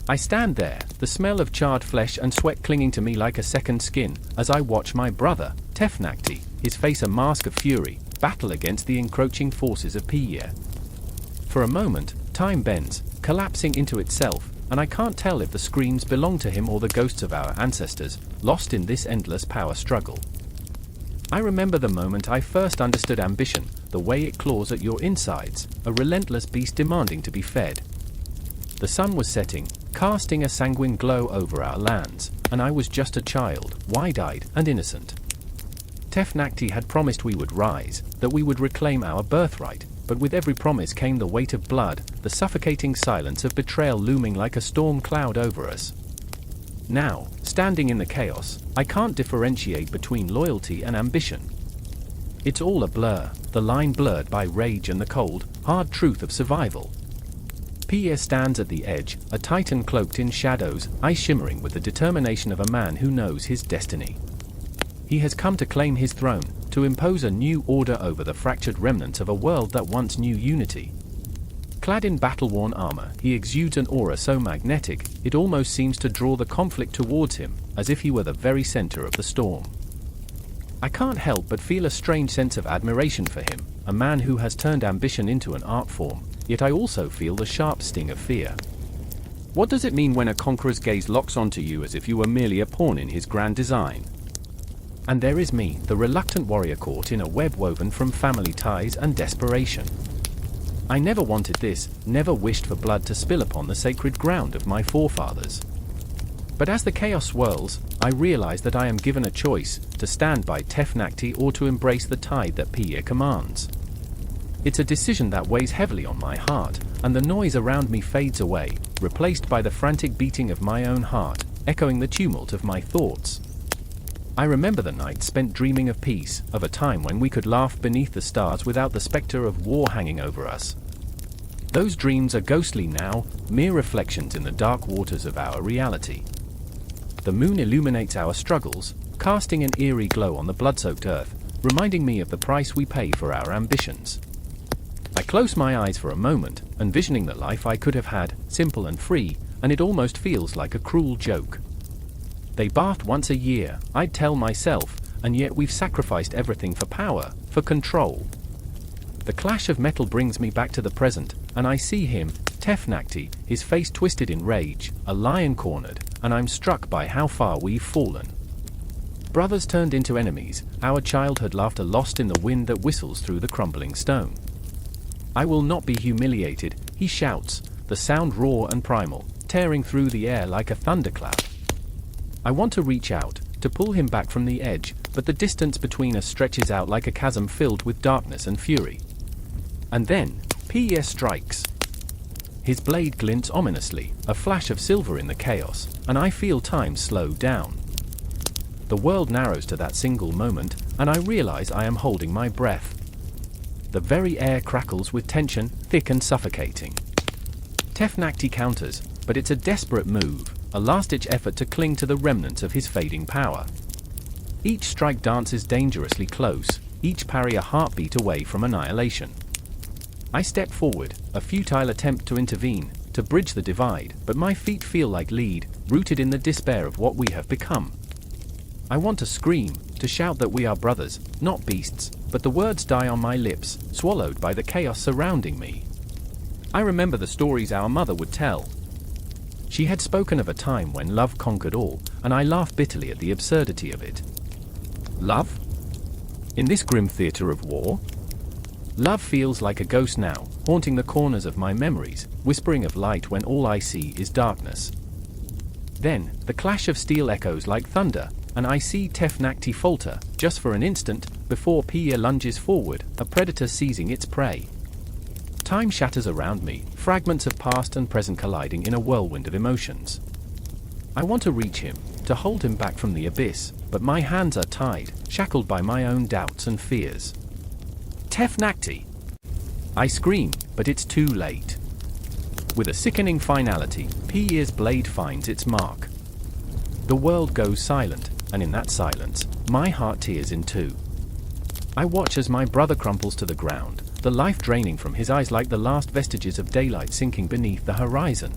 I stand there, the smell of charred flesh and sweat clinging to me like a second skin, as I watch my brother, Tefnakti, his face a mask of fury, battle against the encroaching forces of Piye. For a moment, time bends, collapsing into itself, and I can't tell if the screams belong to him or the ghosts of our ancestors, lost in this endless power struggle. I remember the moment I first understood ambition, the way it claws at your insides, a relentless beast demanding to be fed. The sun was setting, casting a sanguine glow over our lands, and I was just a child, wide-eyed and innocent. Tefnakti had promised we would rise, that we would reclaim our birthright, but with every promise came the weight of blood, the suffocating silence of betrayal looming like a storm cloud over us. Now, standing in the chaos, I can't differentiate between loyalty and ambition. It's all a blur, the line blurred by rage and the cold, hard truth of survival. Piye stands at the edge, a titan cloaked in shadows, eyes shimmering with the determination of a man who knows his destiny. He has come to claim his throne, to impose a new order over the fractured remnants of a world that once knew unity. Clad in battle-worn armor, he exudes an aura so magnetic, it almost seems to draw the conflict towards him, as if he were the very center of the storm. I can't help but feel a strange sense of admiration for him, a man who has turned ambition into an art form, yet I also feel the sharp sting of fear. What does it mean when a conqueror's gaze locks onto you as if you were merely a pawn in his grand design? And there is me, the reluctant warrior caught in a web woven from family ties and desperation. I never wanted this, never wished for blood to spill upon the sacred ground of my forefathers. But as the chaos swirls, I realize that I am given a choice, to stand by Tefnakti or to embrace the tide that Piye commands. It's a decision that weighs heavily on my heart, and the noise around me fades away, replaced by the frantic beating of my own heart, echoing the tumult of my thoughts. I remember the night spent dreaming of peace, of a time when we could laugh beneath the stars without the specter of war hanging over us. Those dreams are ghostly now, mere reflections in the dark waters of our reality. The moon illuminates our struggles, casting an eerie glow on the blood-soaked earth, reminding me of the price we pay for our ambitions. I close my eyes for a moment, envisioning the life I could have had, simple and free, and it almost feels like a cruel joke. They bathed once a year, I'd tell myself, and yet we've sacrificed everything for power, for control. The clash of metal brings me back to the present, and I see him, Tefnakti, his face twisted in rage, a lion cornered, and I'm struck by how far we've fallen. Brothers turned into enemies, our childhood laughter lost in the wind that whistles through the crumbling stone. I will not be humiliated, he shouts, the sound raw and primal, tearing through the air like a thunderclap. I want to reach out, to pull him back from the edge, but the distance between us stretches out like a chasm filled with darkness and fury. And then, Piye strikes. His blade glints ominously, a flash of silver in the chaos, and I feel time slow down. The world narrows to that single moment, and I realize I am holding my breath. The very air crackles with tension, thick and suffocating. Tefnakti counters, but it's a desperate move, a last-ditch effort to cling to the remnants of his fading power. Each strike dances dangerously close, each parry a heartbeat away from annihilation. I step forward, a futile attempt to intervene, to bridge the divide, but my feet feel like lead, rooted in the despair of what we have become. I want to scream, to shout that we are brothers, not beasts, but the words die on my lips, swallowed by the chaos surrounding me. I remember the stories our mother would tell. She had spoken of a time when love conquered all, and I laughed bitterly at the absurdity of it. Love? In this grim theater of war? Love feels like a ghost now, haunting the corners of my memories, whispering of light when all I see is darkness. Then, the clash of steel echoes like thunder, and I see Tefnakti falter, just for an instant, before Piye lunges forward, a predator seizing its prey. Time shatters around me, fragments of past and present colliding in a whirlwind of emotions. I want to reach him, to hold him back from the abyss, but my hands are tied, shackled by my own doubts and fears. Tefnakti! I scream, but it's too late. With a sickening finality, P-Ear's blade finds its mark. The world goes silent, and in that silence, my heart tears in two. I watch as my brother crumples to the ground, the life draining from his eyes like the last vestiges of daylight sinking beneath the horizon.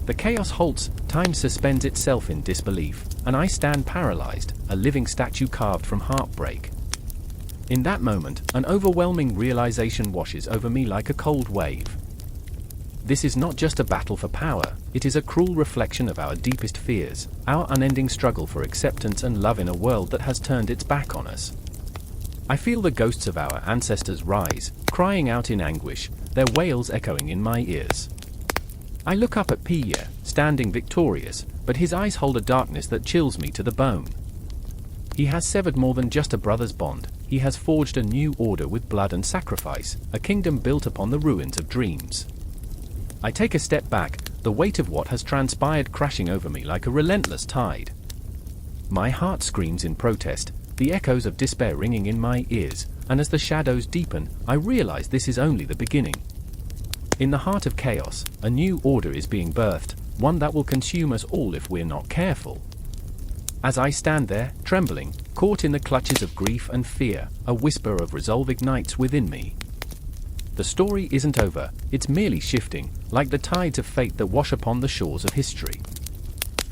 The chaos halts, time suspends itself in disbelief, and I stand paralyzed, a living statue carved from heartbreak. In that moment, an overwhelming realization washes over me like a cold wave. This is not just a battle for power, it is a cruel reflection of our deepest fears, our unending struggle for acceptance and love in a world that has turned its back on us. I feel the ghosts of our ancestors rise, crying out in anguish, their wails echoing in my ears. I look up at P-Ear, standing victorious, but his eyes hold a darkness that chills me to the bone. He has severed more than just a brother's bond, he has forged a new order with blood and sacrifice, a kingdom built upon the ruins of dreams. I take a step back, the weight of what has transpired crashing over me like a relentless tide. My heart screams in protest, the echoes of despair ringing in my ears, and as the shadows deepen, I realize this is only the beginning. In the heart of chaos, a new order is being birthed, one that will consume us all if we're not careful. As I stand there, trembling, caught in the clutches of grief and fear, a whisper of resolve ignites within me. The story isn't over, it's merely shifting, like the tides of fate that wash upon the shores of history.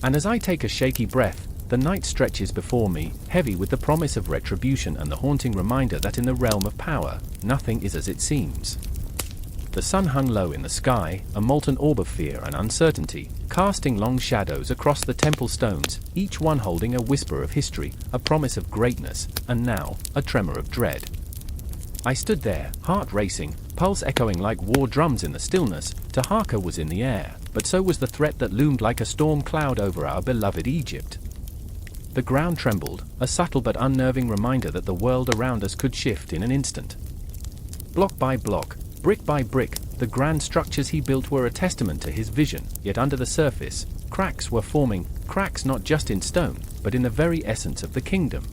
And as I take a shaky breath, the night stretches before me, heavy with the promise of retribution and the haunting reminder that in the realm of power, nothing is as it seems. The sun hung low in the sky, a molten orb of fear and uncertainty, casting long shadows across the temple stones, each one holding a whisper of history, a promise of greatness, and now, a tremor of dread. I stood there, heart racing, pulse echoing like war drums in the stillness. Taharqa was in the air, but so was the threat that loomed like a storm cloud over our beloved Egypt. The ground trembled, a subtle but unnerving reminder that the world around us could shift in an instant. Block by block, brick by brick, the grand structures he built were a testament to his vision, yet under the surface, cracks were forming, cracks not just in stone, but in the very essence of the kingdom.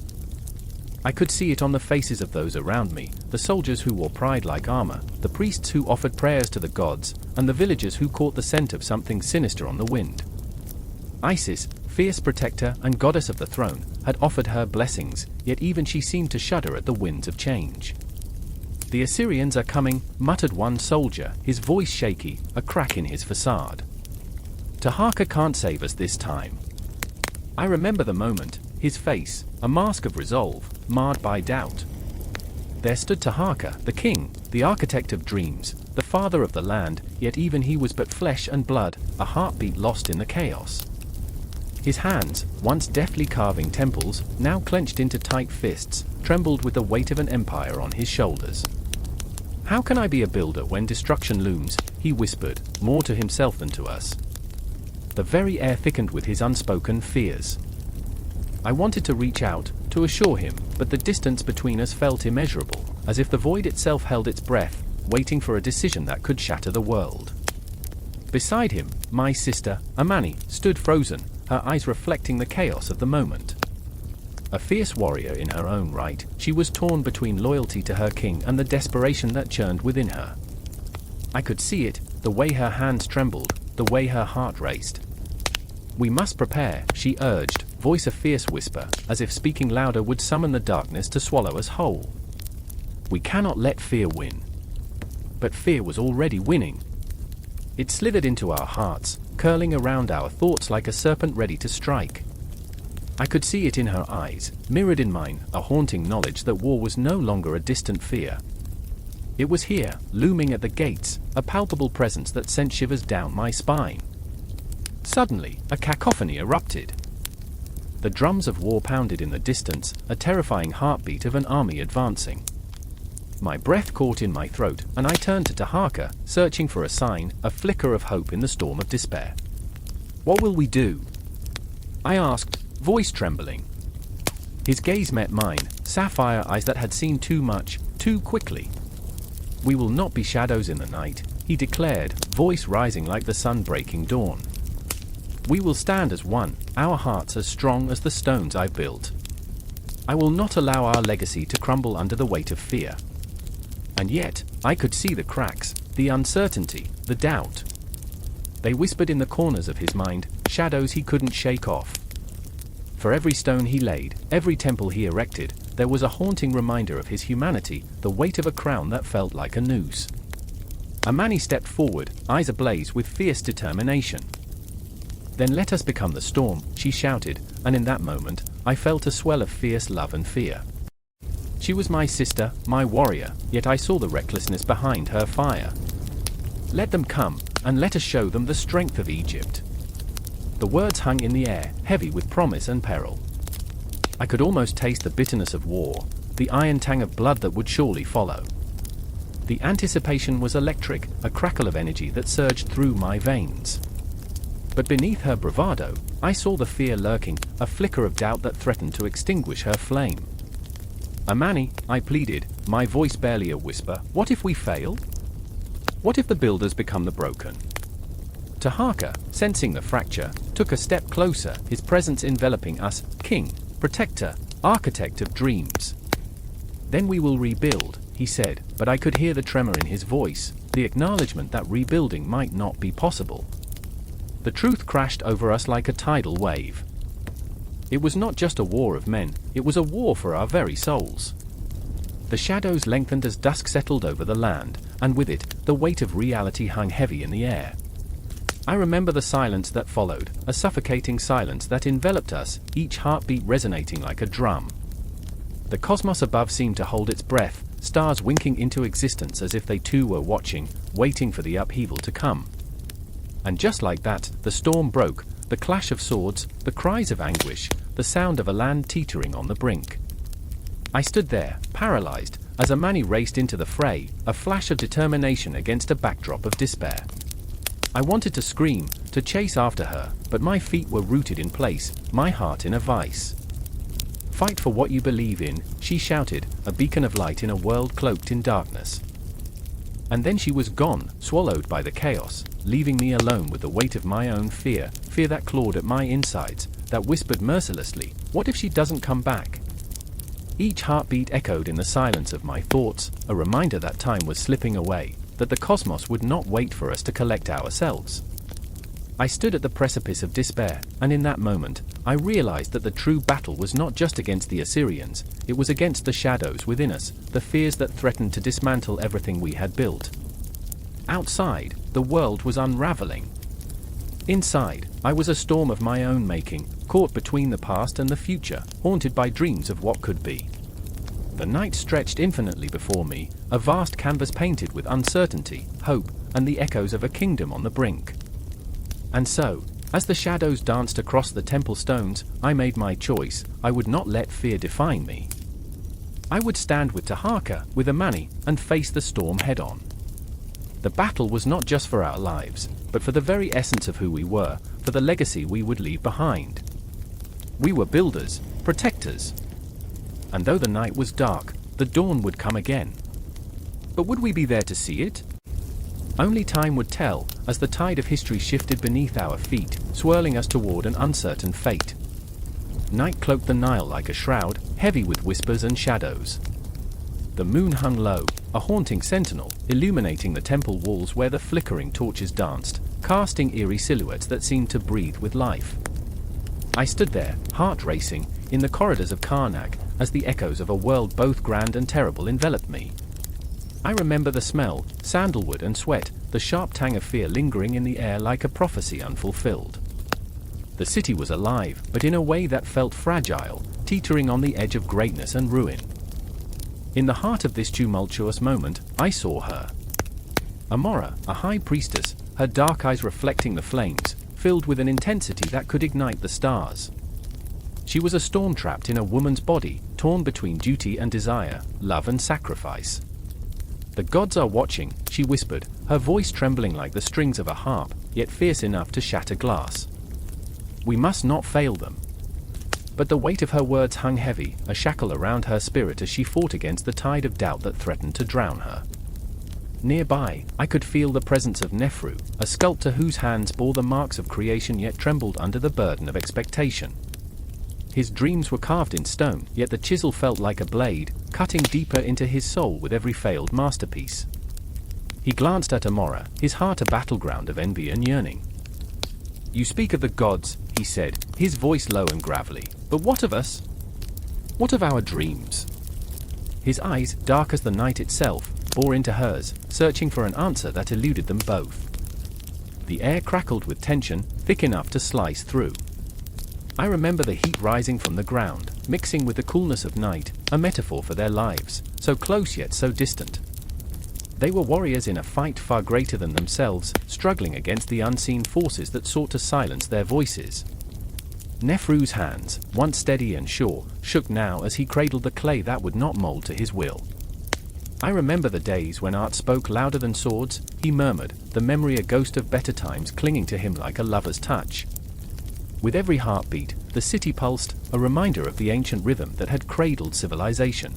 I could see it on the faces of those around me, the soldiers who wore pride like armor, the priests who offered prayers to the gods, and the villagers who caught the scent of something sinister on the wind. Isis, fierce protector and goddess of the throne, had offered her blessings, yet even she seemed to shudder at the winds of change. "The Assyrians are coming," muttered one soldier, his voice shaky, a crack in his facade. "Taharqa can't save us this time." I remember the moment, his face, a mask of resolve, marred by doubt. There stood Taharqa, the king, the architect of dreams, the father of the land, yet even he was but flesh and blood, a heartbeat lost in the chaos. His hands, once deftly carving temples, now clenched into tight fists, trembled with the weight of an empire on his shoulders. "How can I be a builder when destruction looms?" he whispered, more to himself than to us. The very air thickened with his unspoken fears. I wanted to reach out, to assure him, but the distance between us felt immeasurable, as if the void itself held its breath, waiting for a decision that could shatter the world. Beside him, my sister, Amani, stood frozen, her eyes reflecting the chaos of the moment. A fierce warrior in her own right, she was torn between loyalty to her king and the desperation that churned within her. I could see it, the way her hands trembled, the way her heart raced. "We must prepare," she urged, voice a fierce whisper, as if speaking louder would summon the darkness to swallow us whole. "We cannot let fear win." But fear was already winning. It slithered into our hearts, curling around our thoughts like a serpent ready to strike. I could see it in her eyes, mirrored in mine, a haunting knowledge that war was no longer a distant fear. It was here, looming at the gates, a palpable presence that sent shivers down my spine. Suddenly, a cacophony erupted. The drums of war pounded in the distance, a terrifying heartbeat of an army advancing. My breath caught in my throat, and I turned to Taharqa, searching for a sign, a flicker of hope in the storm of despair. "What will we do?" I asked, voice trembling. His gaze met mine, sapphire eyes that had seen too much, too quickly. "We will not be shadows in the night," he declared, voice rising like the sun breaking dawn. We will stand as one, our hearts as strong as the stones I built. I will not allow our legacy to crumble under the weight of fear. And yet, I could see the cracks, the uncertainty, the doubt. They whispered in the corners of his mind, shadows he couldn't shake off. For every stone he laid, every temple he erected, there was a haunting reminder of his humanity, the weight of a crown that felt like a noose. Amani stepped forward, eyes ablaze with fierce determination. "Then let us become the storm," she shouted, and in that moment, I felt a swell of fierce love and fear. She was my sister, my warrior, yet I saw the recklessness behind her fire. "Let them come, and let us show them the strength of Egypt." The words hung in the air, heavy with promise and peril. I could almost taste the bitterness of war, the iron tang of blood that would surely follow. The anticipation was electric, a crackle of energy that surged through my veins. But beneath her bravado, I saw the fear lurking, a flicker of doubt that threatened to extinguish her flame. "Amani," I pleaded, my voice barely a whisper, "what if we fail? What if the builders become the broken?" Taharka, sensing the fracture, took a step closer, his presence enveloping us, king, protector, architect of dreams. "Then we will rebuild," he said, but I could hear the tremor in his voice, the acknowledgement that rebuilding might not be possible. The truth crashed over us like a tidal wave. It was not just a war of men, it was a war for our very souls. The shadows lengthened as dusk settled over the land, and with it, the weight of reality hung heavy in the air. I remember the silence that followed, a suffocating silence that enveloped us, each heartbeat resonating like a drum. The cosmos above seemed to hold its breath, stars winking into existence as if they too were watching, waiting for the upheaval to come. And just like that, the storm broke, the clash of swords, the cries of anguish, the sound of a land teetering on the brink. I stood there, paralyzed, as Amani raced into the fray, a flash of determination against a backdrop of despair. I wanted to scream, to chase after her, but my feet were rooted in place, my heart in a vice. "Fight for what you believe in," she shouted, a beacon of light in a world cloaked in darkness. And then she was gone, swallowed by the chaos, leaving me alone with the weight of my own fear, fear that clawed at my insides, that whispered mercilessly, "What if she doesn't come back?" Each heartbeat echoed in the silence of my thoughts, a reminder that time was slipping away, that the cosmos would not wait for us to collect ourselves. I stood at the precipice of despair, and in that moment, I realized that the true battle was not just against the Assyrians, it was against the shadows within us, the fears that threatened to dismantle everything we had built. Outside, the world was unraveling. Inside, I was a storm of my own making, caught between the past and the future, haunted by dreams of what could be. The night stretched infinitely before me, a vast canvas painted with uncertainty, hope, and the echoes of a kingdom on the brink. And so, as the shadows danced across the temple stones, I made my choice. I would not let fear define me. I would stand with Taharka, with Amani, and face the storm head-on. The battle was not just for our lives, but for the very essence of who we were, for the legacy we would leave behind. We were builders, protectors. And though the night was dark, the dawn would come again. But would we be there to see it? Only time would tell, as the tide of history shifted beneath our feet, swirling us toward an uncertain fate. Night cloaked the Nile like a shroud, heavy with whispers and shadows. The moon hung low, a haunting sentinel, illuminating the temple walls where the flickering torches danced, casting eerie silhouettes that seemed to breathe with life. I stood there, heart racing, in the corridors of Karnak, as the echoes of a world both grand and terrible enveloped me. I remember the smell, sandalwood and sweat, the sharp tang of fear lingering in the air like a prophecy unfulfilled. The city was alive, but in a way that felt fragile, teetering on the edge of greatness and ruin. In the heart of this tumultuous moment, I saw her. Amora, a high priestess, her dark eyes reflecting the flames, filled with an intensity that could ignite the stars. She was a storm trapped in a woman's body, torn between duty and desire, love and sacrifice. "The gods are watching," she whispered, her voice trembling like the strings of a harp, yet fierce enough to shatter glass. "We must not fail them." But the weight of her words hung heavy, a shackle around her spirit as she fought against the tide of doubt that threatened to drown her. Nearby, I could feel the presence of Nefru, a sculptor whose hands bore the marks of creation yet trembled under the burden of expectation. His dreams were carved in stone, yet the chisel felt like a blade, cutting deeper into his soul with every failed masterpiece. He glanced at Amora, his heart a battleground of envy and yearning. "You speak of the gods," he said, his voice low and gravelly, "but what of us? What of our dreams?" His eyes, dark as the night itself, bore into hers, searching for an answer that eluded them both. The air crackled with tension, thick enough to slice through. I remember the heat rising from the ground, mixing with the coolness of night, a metaphor for their lives, so close yet so distant. They were warriors in a fight far greater than themselves, struggling against the unseen forces that sought to silence their voices. Nefru's hands, once steady and sure, shook now as he cradled the clay that would not mold to his will. "I remember the days when art spoke louder than swords," he murmured, the memory a ghost of better times clinging to him like a lover's touch. With every heartbeat, the city pulsed, a reminder of the ancient rhythm that had cradled civilization.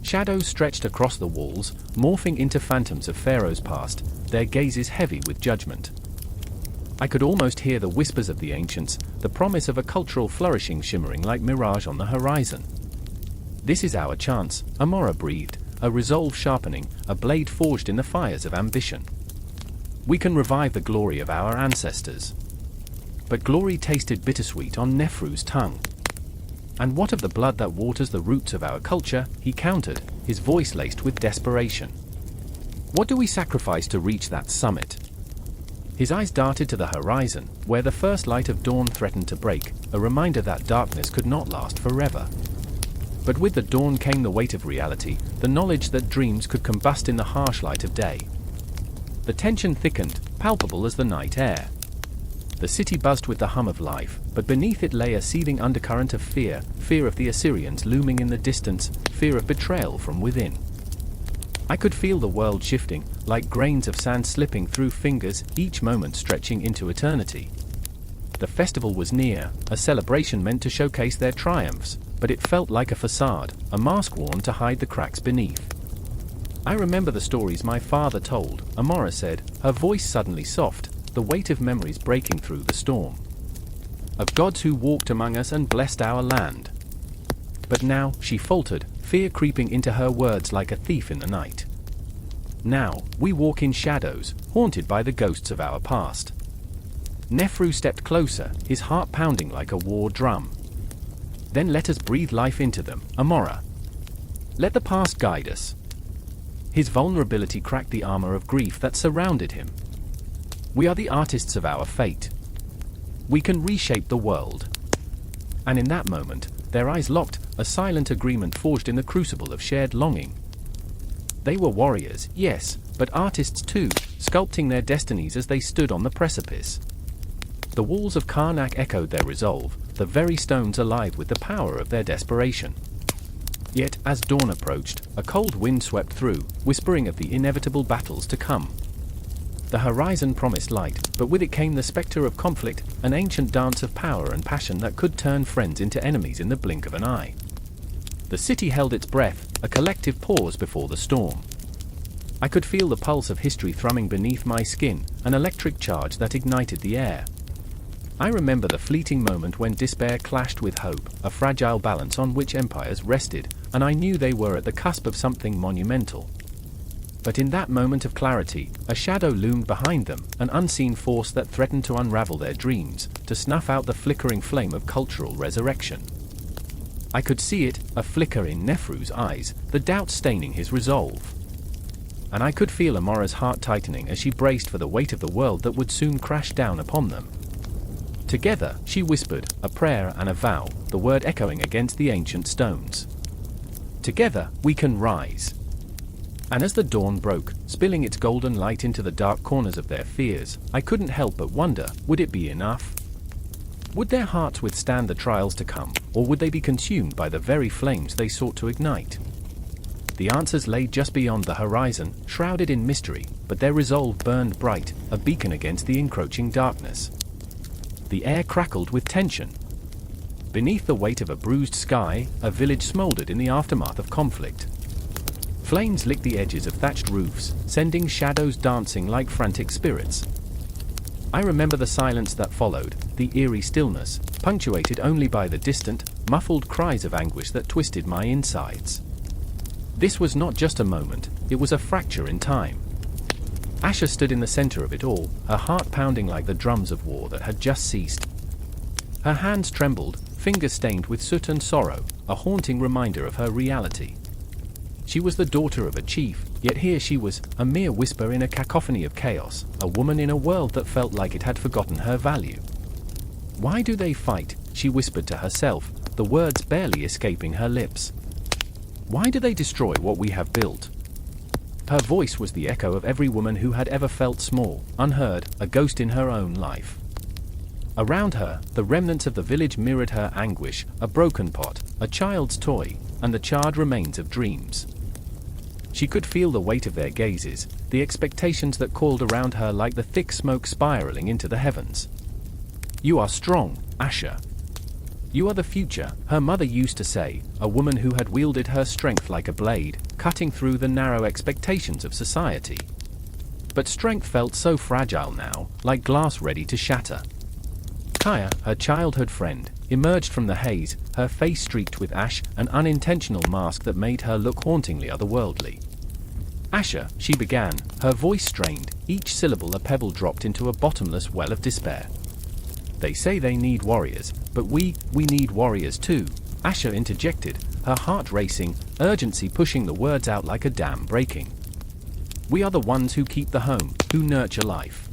Shadows stretched across the walls, morphing into phantoms of pharaohs past, their gazes heavy with judgment. I could almost hear the whispers of the ancients, the promise of a cultural flourishing shimmering like mirage on the horizon. "This is our chance," Amora breathed, a resolve sharpening, a blade forged in the fires of ambition. "We can revive the glory of our ancestors." But glory tasted bittersweet on Nefru's tongue. "And what of the blood that waters the roots of our culture?" he countered, his voice laced with desperation. "What do we sacrifice to reach that summit?" His eyes darted to the horizon, where the first light of dawn threatened to break, a reminder that darkness could not last forever. But with the dawn came the weight of reality, the knowledge that dreams could combust in the harsh light of day. The tension thickened, palpable as the night air. The city buzzed with the hum of life, but beneath it lay a seething undercurrent of fear, fear of the Assyrians looming in the distance, fear of betrayal from within. I could feel the world shifting, like grains of sand slipping through fingers, each moment stretching into eternity. The festival was near, a celebration meant to showcase their triumphs, but it felt like a facade, a mask worn to hide the cracks beneath. "I remember the stories my father told," Amora said, her voice suddenly soft, the weight of memories breaking through the storm. "Of gods who walked among us and blessed our land." But now, she faltered, fear creeping into her words like a thief in the night. "Now, we walk in shadows, haunted by the ghosts of our past." Nefru stepped closer, his heart pounding like a war drum. "Then let us breathe life into them, Amora. Let the past guide us." His vulnerability cracked the armor of grief that surrounded him. "We are the artists of our fate. We can reshape the world." And in that moment, their eyes locked, a silent agreement forged in the crucible of shared longing. They were warriors, yes, but artists too, sculpting their destinies as they stood on the precipice. The walls of Karnak echoed their resolve, the very stones alive with the power of their desperation. Yet, as dawn approached, a cold wind swept through, whispering of the inevitable battles to come. The horizon promised light, but with it came the specter of conflict, an ancient dance of power and passion that could turn friends into enemies in the blink of an eye. The city held its breath, a collective pause before the storm. I could feel the pulse of history thrumming beneath my skin, an electric charge that ignited the air. I remember the fleeting moment when despair clashed with hope, a fragile balance on which empires rested, and I knew they were at the cusp of something monumental. But in that moment of clarity, a shadow loomed behind them, an unseen force that threatened to unravel their dreams, to snuff out the flickering flame of cultural resurrection. I could see it, a flicker in Nefru's eyes, the doubt staining his resolve. And I could feel Amora's heart tightening as she braced for the weight of the world that would soon crash down upon them. Together, she whispered, a prayer and a vow, the word echoing against the ancient stones. "Together, we can rise." And as the dawn broke, spilling its golden light into the dark corners of their fears, I couldn't help but wonder, would it be enough? Would their hearts withstand the trials to come, or would they be consumed by the very flames they sought to ignite? The answers lay just beyond the horizon, shrouded in mystery, but their resolve burned bright, a beacon against the encroaching darkness. The air crackled with tension. Beneath the weight of a bruised sky, a village smoldered in the aftermath of conflict. Flames licked the edges of thatched roofs, sending shadows dancing like frantic spirits. I remember the silence that followed, the eerie stillness, punctuated only by the distant, muffled cries of anguish that twisted my insides. This was not just a moment, it was a fracture in time. Asher stood in the center of it all, her heart pounding like the drums of war that had just ceased. Her hands trembled, fingers stained with soot and sorrow, a haunting reminder of her reality. She was the daughter of a chief, yet here she was, a mere whisper in a cacophony of chaos, a woman in a world that felt like it had forgotten her value. "Why do they fight?" she whispered to herself, the words barely escaping her lips. "Why do they destroy what we have built?" Her voice was the echo of every woman who had ever felt small, unheard, a ghost in her own life. Around her, the remnants of the village mirrored her anguish, a broken pot, a child's toy, and the charred remains of dreams. She could feel the weight of their gazes, the expectations that called around her like the thick smoke spiraling into the heavens. "You are strong, Asher. You are the future," her mother used to say, a woman who had wielded her strength like a blade, cutting through the narrow expectations of society. But strength felt so fragile now, like glass ready to shatter. Kaya, her childhood friend, emerged from the haze, her face streaked with ash, an unintentional mask that made her look hauntingly otherworldly. "Asher," she began, her voice strained, each syllable a pebble dropped into a bottomless well of despair. "They say they need warriors, but we need warriors too," Asher interjected, her heart racing, urgency pushing the words out like a dam breaking. "We are the ones who keep the home, who nurture life.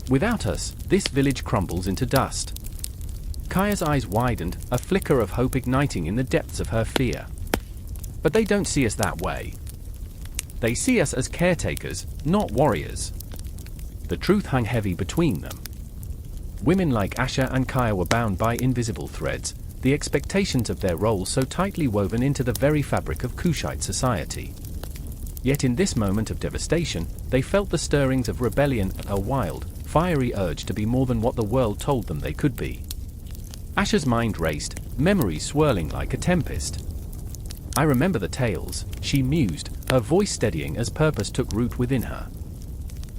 Without us, this village crumbles into dust." Kaya's eyes widened, a flicker of hope igniting in the depths of her fear. "But they don't see us that way. They see us as caretakers, not warriors." The truth hung heavy between them. Women like Asher and Kaya were bound by invisible threads, the expectations of their roles so tightly woven into the very fabric of Kushite society. Yet in this moment of devastation, they felt the stirrings of rebellion, a wild, fiery urge to be more than what the world told them they could be. Asher's mind raced, memories swirling like a tempest. "I remember the tales," she mused, her voice steadying as purpose took root within her.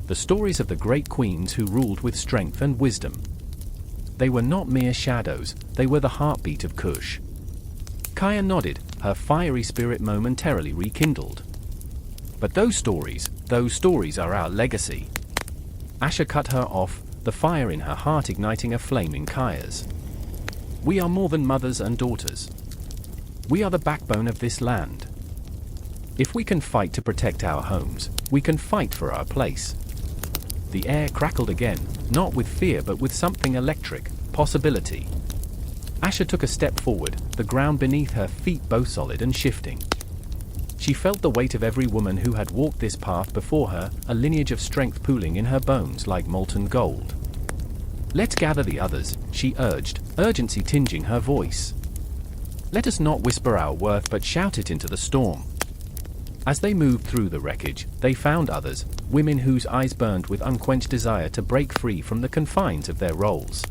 "The stories of the great queens who ruled with strength and wisdom. They were not mere shadows, they were the heartbeat of Kush." Kaya nodded, her fiery spirit momentarily rekindled. "But those stories are our legacy." Asher cut her off, the fire in her heart igniting a flame in Kaya's. "We are more than mothers and daughters. We are the backbone of this land. If we can fight to protect our homes, we can fight for our place." The air crackled again, not with fear but with something electric, possibility. Asher took a step forward, the ground beneath her feet both solid and shifting. She felt the weight of every woman who had walked this path before her, a lineage of strength pooling in her bones like molten gold. "Let's gather the others," she urged, urgency tinging her voice. "Let us not whisper our worth but shout it into the storm." As they moved through the wreckage, they found others, women whose eyes burned with unquenched desire to break free from the confines of their roles.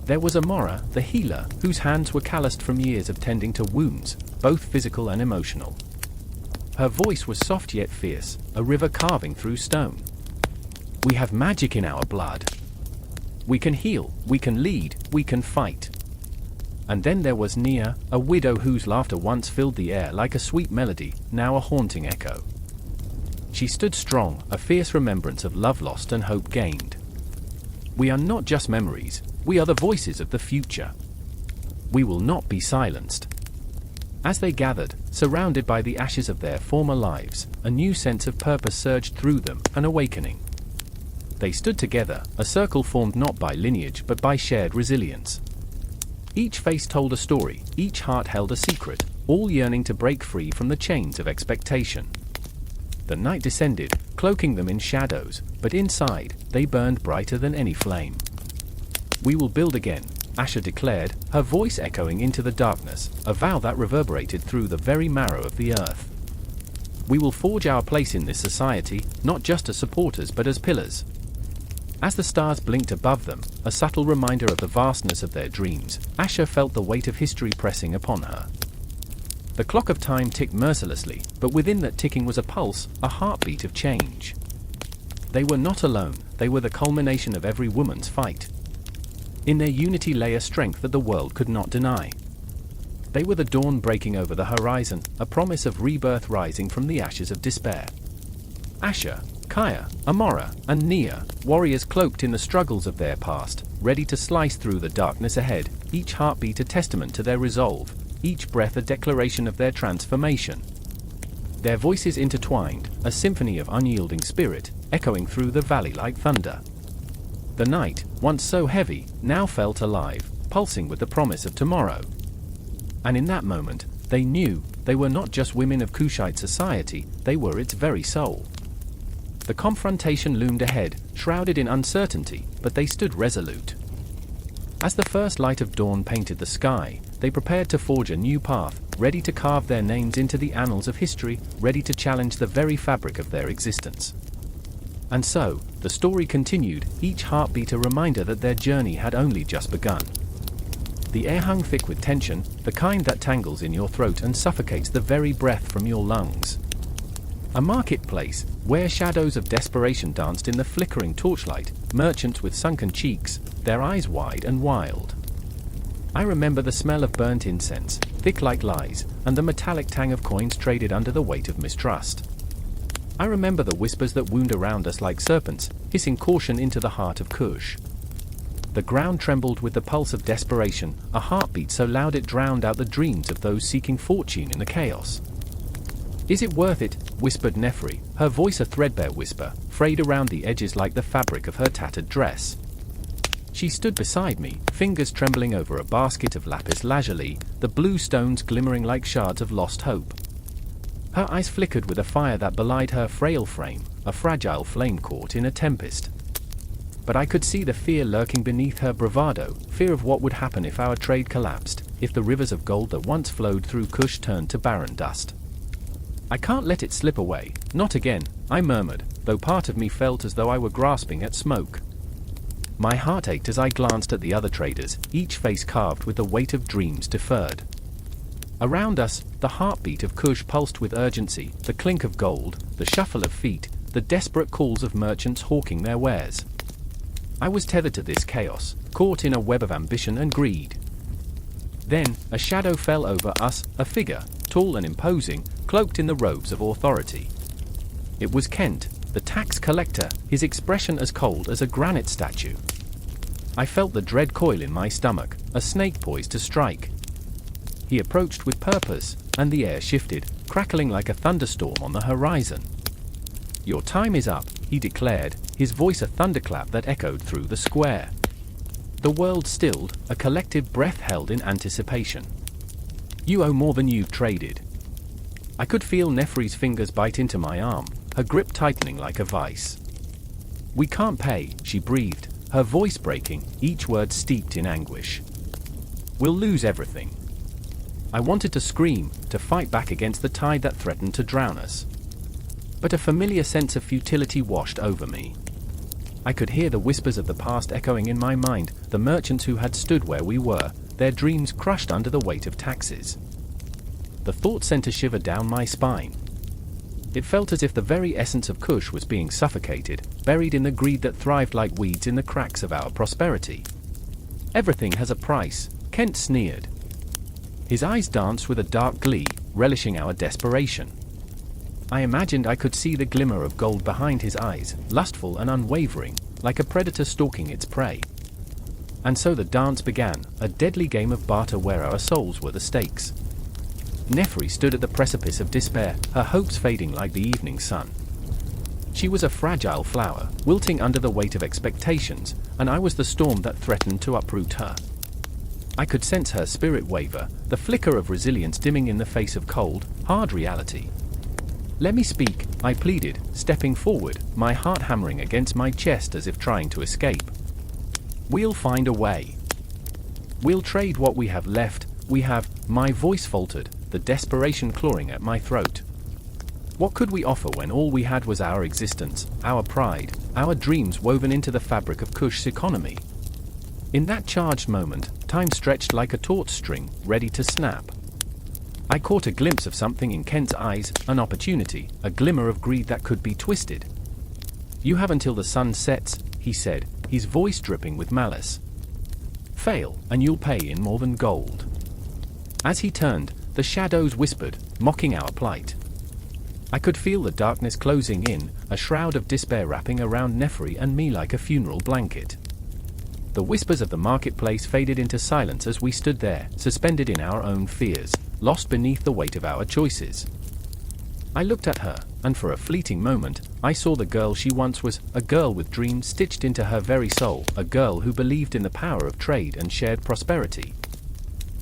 There was Amora, the healer, whose hands were calloused from years of tending to wounds, both physical and emotional. Her voice was soft yet fierce, a river carving through stone. "We have magic in our blood. We can heal, we can lead, we can fight." And then there was Nia, a widow whose laughter once filled the air like a sweet melody, now a haunting echo. She stood strong, a fierce remembrance of love lost and hope gained. "We are not just memories, we are the voices of the future. We will not be silenced." As they gathered, surrounded by the ashes of their former lives, a new sense of purpose surged through them, an awakening. They stood together, a circle formed not by lineage but by shared resilience. Each face told a story, each heart held a secret, all yearning to break free from the chains of expectation. The night descended, cloaking them in shadows, but inside, they burned brighter than any flame. "We will build again," Asher declared, her voice echoing into the darkness, a vow that reverberated through the very marrow of the earth. "We will forge our place in this society, not just as supporters but as pillars." As the stars blinked above them, a subtle reminder of the vastness of their dreams, Asher felt the weight of history pressing upon her. The clock of time ticked mercilessly, but within that ticking was a pulse, a heartbeat of change. They were not alone, they were the culmination of every woman's fight. In their unity lay a strength that the world could not deny. They were the dawn breaking over the horizon, a promise of rebirth rising from the ashes of despair. Asher, Kaya, Amora, and Nia, warriors cloaked in the struggles of their past, ready to slice through the darkness ahead, each heartbeat a testament to their resolve, each breath a declaration of their transformation. Their voices intertwined, a symphony of unyielding spirit, echoing through the valley like thunder. The night, once so heavy, now felt alive, pulsing with the promise of tomorrow. And in that moment, they knew they were not just women of Kushite society, they were its very soul. The confrontation loomed ahead, shrouded in uncertainty, but they stood resolute. As the first light of dawn painted the sky, they prepared to forge a new path, ready to carve their names into the annals of history, ready to challenge the very fabric of their existence. And so, the story continued, each heartbeat a reminder that their journey had only just begun. The air hung thick with tension, the kind that tangles in your throat and suffocates the very breath from your lungs. A marketplace, where shadows of desperation danced in the flickering torchlight, merchants with sunken cheeks, their eyes wide and wild. I remember the smell of burnt incense, thick like lies, and the metallic tang of coins traded under the weight of mistrust. I remember the whispers that wound around us like serpents, hissing caution into the heart of Kush. The ground trembled with the pulse of desperation, a heartbeat so loud it drowned out the dreams of those seeking fortune in the chaos. "Is it worth it?" whispered Nefri, her voice a threadbare whisper, frayed around the edges like the fabric of her tattered dress. She stood beside me, fingers trembling over a basket of lapis lazuli, the blue stones glimmering like shards of lost hope. Her eyes flickered with a fire that belied her frail frame, a fragile flame caught in a tempest. But I could see the fear lurking beneath her bravado, fear of what would happen if our trade collapsed, if the rivers of gold that once flowed through Kush turned to barren dust. "I can't let it slip away, not again," I murmured, though part of me felt as though I were grasping at smoke. My heart ached as I glanced at the other traders, each face carved with the weight of dreams deferred. Around us, the heartbeat of Kush pulsed with urgency, the clink of gold, the shuffle of feet, the desperate calls of merchants hawking their wares. I was tethered to this chaos, caught in a web of ambition and greed. Then, a shadow fell over us, a figure, tall and imposing, cloaked in the robes of authority. It was Kent, the tax collector, his expression as cold as a granite statue. I felt the dread coil in my stomach, a snake poised to strike. He approached with purpose, and the air shifted, crackling like a thunderstorm on the horizon. "Your time is up," he declared, his voice a thunderclap that echoed through the square. The world stilled, a collective breath held in anticipation. "You owe more than you've traded." I could feel Nefri's fingers bite into my arm, her grip tightening like a vice. "We can't pay," she breathed, her voice breaking, each word steeped in anguish. "We'll lose everything." I wanted to scream, to fight back against the tide that threatened to drown us. But a familiar sense of futility washed over me. I could hear the whispers of the past echoing in my mind, the merchants who had stood where we were, their dreams crushed under the weight of taxes. The thought sent a shiver down my spine. It felt as if the very essence of Kush was being suffocated, buried in the greed that thrived like weeds in the cracks of our prosperity. "Everything has a price," Kent sneered. His eyes danced with a dark glee, relishing our desperation. I imagined I could see the glimmer of gold behind his eyes, lustful and unwavering, like a predator stalking its prey. And so the dance began, a deadly game of barter where our souls were the stakes. Nefri stood at the precipice of despair, her hopes fading like the evening sun. She was a fragile flower, wilting under the weight of expectations, and I was the storm that threatened to uproot her. I could sense her spirit waver, the flicker of resilience dimming in the face of cold, hard reality. "Let me speak," I pleaded, stepping forward, my heart hammering against my chest as if trying to escape. "We'll find a way. We'll trade what we have left, my voice faltered, the desperation clawing at my throat. What could we offer when all we had was our existence, our pride, our dreams woven into the fabric of Kush's economy? In that charged moment, time stretched like a taut string, ready to snap. I I caught a glimpse of something in Kent's eyes, an opportunity, a glimmer of greed that could be twisted. "You have until the sun sets," he said, his voice dripping with malice. "Fail, and you'll pay in more than gold." As he turned, the shadows whispered, mocking our plight. I could feel the darkness closing in, a shroud of despair wrapping around Meroë and me like a funeral blanket. The whispers of the marketplace faded into silence as we stood there, suspended in our own fears, lost beneath the weight of our choices. I looked at her, and for a fleeting moment, I saw the girl she once was, a girl with dreams stitched into her very soul, a girl who believed in the power of trade and shared prosperity.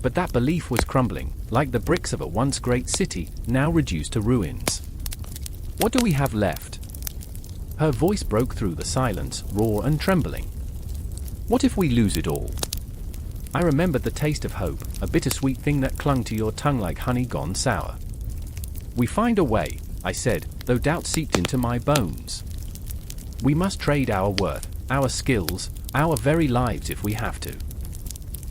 But that belief was crumbling, like the bricks of a once great city, now reduced to ruins. "What do we have left?" Her voice broke through the silence, raw and trembling. "What if we lose it all?" I remembered the taste of hope, a bittersweet thing that clung to your tongue like honey gone sour. "We find a way," I said, though doubt seeped into my bones. "We must trade our worth, our skills, our very lives if we have to."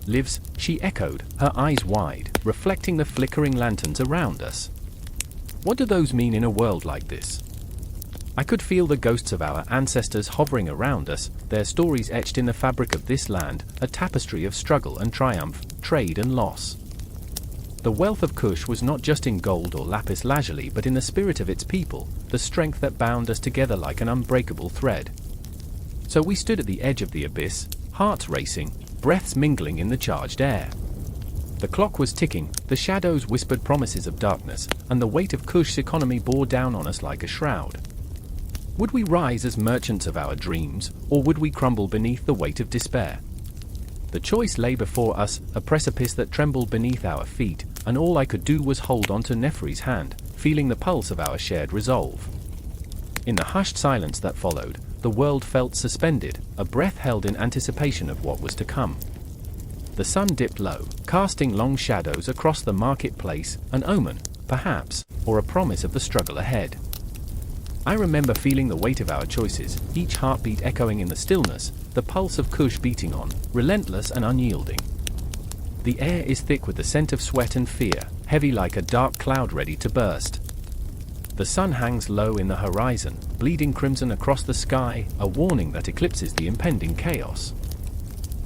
"Lives," she echoed, her eyes wide, reflecting the flickering lanterns around us. "What do those mean in a world like this?" I could feel the ghosts of our ancestors hovering around us, their stories etched in the fabric of this land, a tapestry of struggle and triumph, trade and loss. The wealth of Kush was not just in gold or lapis lazuli but in the spirit of its people, the strength that bound us together like an unbreakable thread. So we stood at the edge of the abyss, hearts racing, breaths mingling in the charged air. The clock was ticking, the shadows whispered promises of darkness, and the weight of Kush's economy bore down on us like a shroud. Would we rise as merchants of our dreams, or would we crumble beneath the weight of despair? The choice lay before us, a precipice that trembled beneath our feet, and all I could do was hold on to Meroë's hand, feeling the pulse of our shared resolve. In the hushed silence that followed, the world felt suspended, a breath held in anticipation of what was to come. The sun dipped low, casting long shadows across the marketplace, an omen, perhaps, or a promise of the struggle ahead. I remember feeling the weight of our choices, each heartbeat echoing in the stillness, the pulse of Kush beating on, relentless and unyielding. The air is thick with the scent of sweat and fear, heavy like a dark cloud ready to burst. The sun hangs low in the horizon, bleeding crimson across the sky, a warning that eclipses the impending chaos.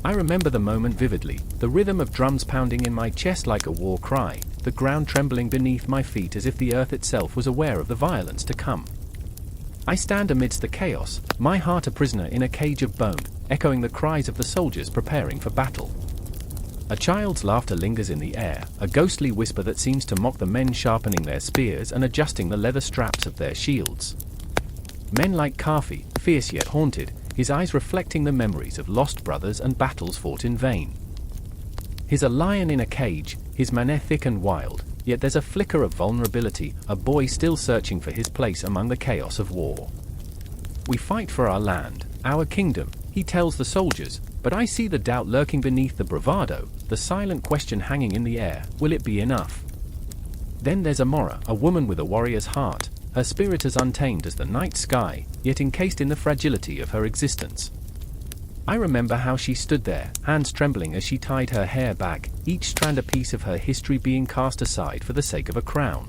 I remember the moment vividly, the rhythm of drums pounding in my chest like a war cry, the ground trembling beneath my feet as if the earth itself was aware of the violence to come. I stand amidst the chaos, my heart a prisoner in a cage of bone, echoing the cries of the soldiers preparing for battle. A child's laughter lingers in the air, a ghostly whisper that seems to mock the men sharpening their spears and adjusting the leather straps of their shields. Men like Kafi, fierce yet haunted, his eyes reflecting the memories of lost brothers and battles fought in vain. He's a lion in a cage, his manner thick and wild, yet there's a flicker of vulnerability, a boy still searching for his place among the chaos of war. "We fight for our land, our kingdom," he tells the soldiers, but I see the doubt lurking beneath the bravado, the silent question hanging in the air, will it be enough? Then there's Amora, a woman with a warrior's heart, her spirit as untamed as the night sky, yet encased in the fragility of her existence. I remember how she stood there, hands trembling as she tied her hair back, each strand a piece of her history being cast aside for the sake of a crown.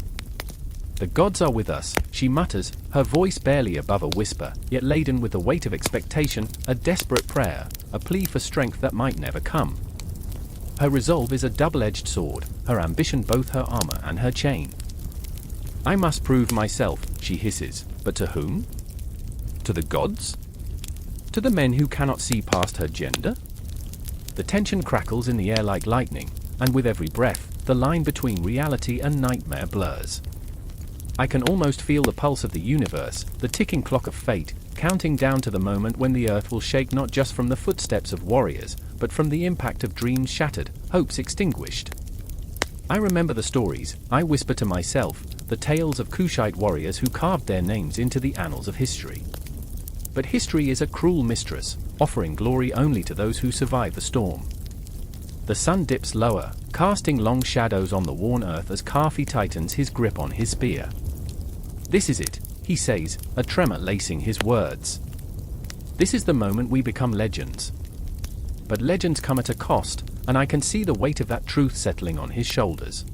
"The gods are with us," she mutters, her voice barely above a whisper, yet laden with the weight of expectation, a desperate prayer, a plea for strength that might never come. Her resolve is a double-edged sword, her ambition both her armor and her chain. "I must prove myself," she hisses, but to whom? To the gods? To the men who cannot see past her gender? The tension crackles in the air like lightning, and with every breath, the line between reality and nightmare blurs. I can almost feel the pulse of the universe, the ticking clock of fate, counting down to the moment when the earth will shake not just from the footsteps of warriors, but from the impact of dreams shattered, hopes extinguished. I remember the stories, I whisper to myself, the tales of Kushite warriors who carved their names into the annals of history. But history is a cruel mistress, offering glory only to those who survive the storm. The sun dips lower, casting long shadows on the worn earth as Kafi tightens his grip on his spear. "This is it," he says, a tremor lacing his words. "This is the moment we become legends." But legends come at a cost, and I can see the weight of that truth settling on his shoulders.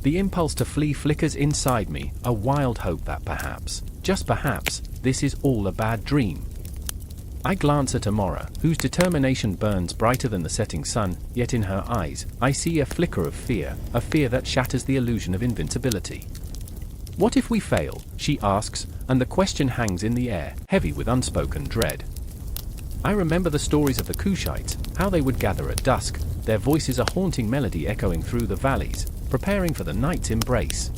The impulse to flee flickers inside me, a wild hope that perhaps, just perhaps, this is all a bad dream. I glance at Amora, whose determination burns brighter than the setting sun, yet in her eyes, I see a flicker of fear, a fear that shatters the illusion of invincibility. What if we fail? She asks, and the question hangs in the air, heavy with unspoken dread. I remember the stories of the Kushites, how they would gather at dusk, their voices a haunting melody echoing through the valleys, preparing for the night's embrace.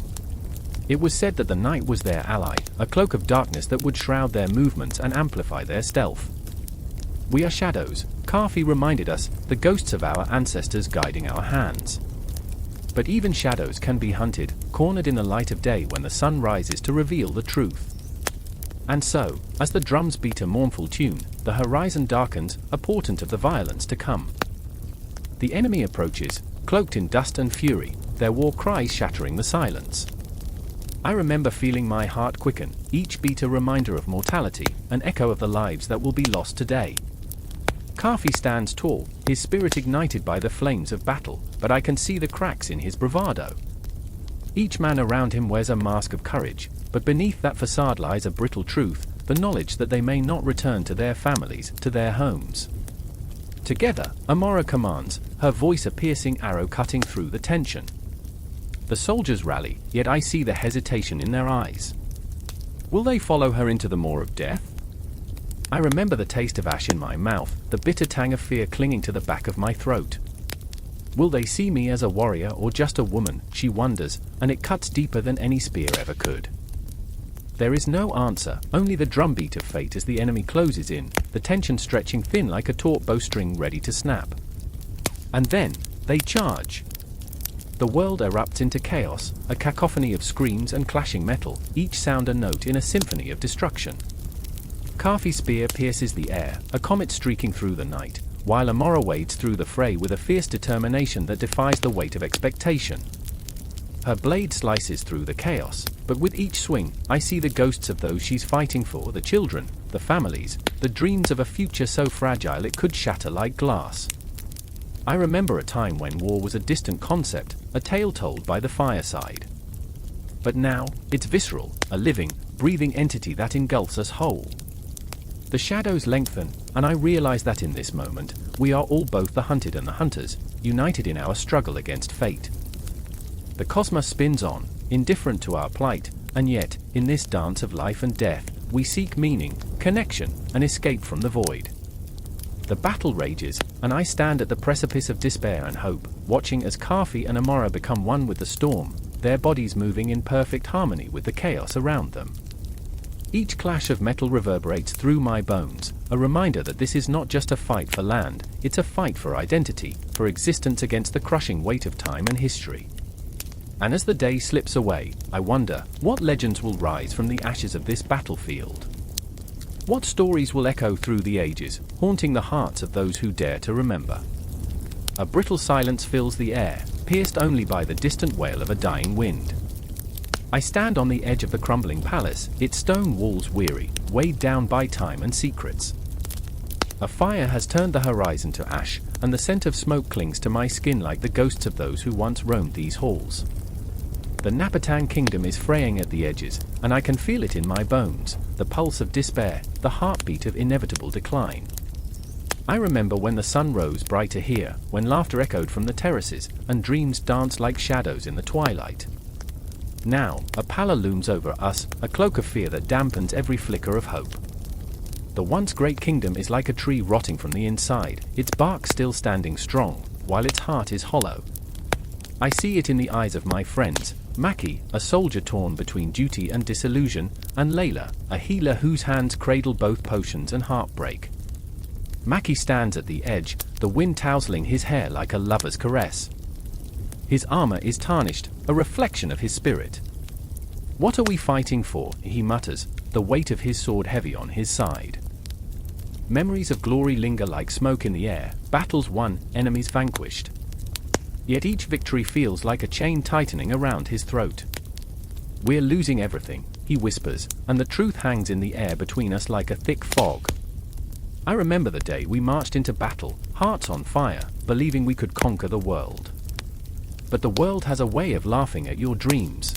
It was said that the night was their ally, a cloak of darkness that would shroud their movements and amplify their stealth. We are shadows, Kafi reminded us, the ghosts of our ancestors guiding our hands. But even shadows can be hunted, cornered in the light of day when the sun rises to reveal the truth. And so, as the drums beat a mournful tune, the horizon darkens, a portent of the violence to come. The enemy approaches, cloaked in dust and fury, their war cries shattering the silence. I remember feeling my heart quicken, each beat a reminder of mortality, an echo of the lives that will be lost today. Kafi stands tall, his spirit ignited by the flames of battle, but I can see the cracks in his bravado. Each man around him wears a mask of courage, but beneath that facade lies a brittle truth, the knowledge that they may not return to their families, to their homes. Together, Amora commands, her voice a piercing arrow cutting through the tension. The soldiers rally, yet I see the hesitation in their eyes. Will they follow her into the maw of death? I remember the taste of ash in my mouth, the bitter tang of fear clinging to the back of my throat. Will they see me as a warrior or just a woman, she wonders, and it cuts deeper than any spear ever could. There is no answer, only the drumbeat of fate as the enemy closes in, the tension stretching thin like a taut bowstring ready to snap. And then, they charge. The world erupts into chaos, a cacophony of screams and clashing metal, each sound a note in a symphony of destruction. Kafi's spear pierces the air, a comet streaking through the night, while Amora wades through the fray with a fierce determination that defies the weight of expectation. Her blade slices through the chaos, but with each swing, I see the ghosts of those she's fighting for, the children, the families, the dreams of a future so fragile it could shatter like glass. I remember a time when war was a distant concept, a tale told by the fireside. But now, it's visceral, a living, breathing entity that engulfs us whole. The shadows lengthen, and I realize that in this moment, we are all both the hunted and the hunters, united in our struggle against fate. The cosmos spins on, indifferent to our plight, and yet, in this dance of life and death, we seek meaning, connection, and escape from the void. The battle rages, and I stand at the precipice of despair and hope, watching as Kafi and Amora become one with the storm, their bodies moving in perfect harmony with the chaos around them. Each clash of metal reverberates through my bones, a reminder that this is not just a fight for land, it's a fight for identity, for existence against the crushing weight of time and history. And as the day slips away, I wonder, what legends will rise from the ashes of this battlefield? What stories will echo through the ages, haunting the hearts of those who dare to remember? A brittle silence fills the air, pierced only by the distant wail of a dying wind. I stand on the edge of the crumbling palace, its stone walls weary, weighed down by time and secrets. A fire has turned the horizon to ash, and the scent of smoke clings to my skin like the ghosts of those who once roamed these halls. The Napatan kingdom is fraying at the edges, and I can feel it in my bones, the pulse of despair, the heartbeat of inevitable decline. I remember when the sun rose brighter here, when laughter echoed from the terraces, and dreams danced like shadows in the twilight. Now, a pallor looms over us, a cloak of fear that dampens every flicker of hope. The once great kingdom is like a tree rotting from the inside, its bark still standing strong, while its heart is hollow. I see it in the eyes of my friends, Maki, a soldier torn between duty and disillusion, and Layla, a healer whose hands cradle both potions and heartbreak. Maki stands at the edge, the wind tousling his hair like a lover's caress. His armor is tarnished, a reflection of his spirit. "What are we fighting for?" he mutters, the weight of his sword heavy on his side. Memories of glory linger like smoke in the air, battles won, enemies vanquished. Yet each victory feels like a chain tightening around his throat. "We're losing everything," he whispers, and the truth hangs in the air between us like a thick fog. I remember the day we marched into battle, hearts on fire, believing we could conquer the world. but the world has a way of laughing at your dreams.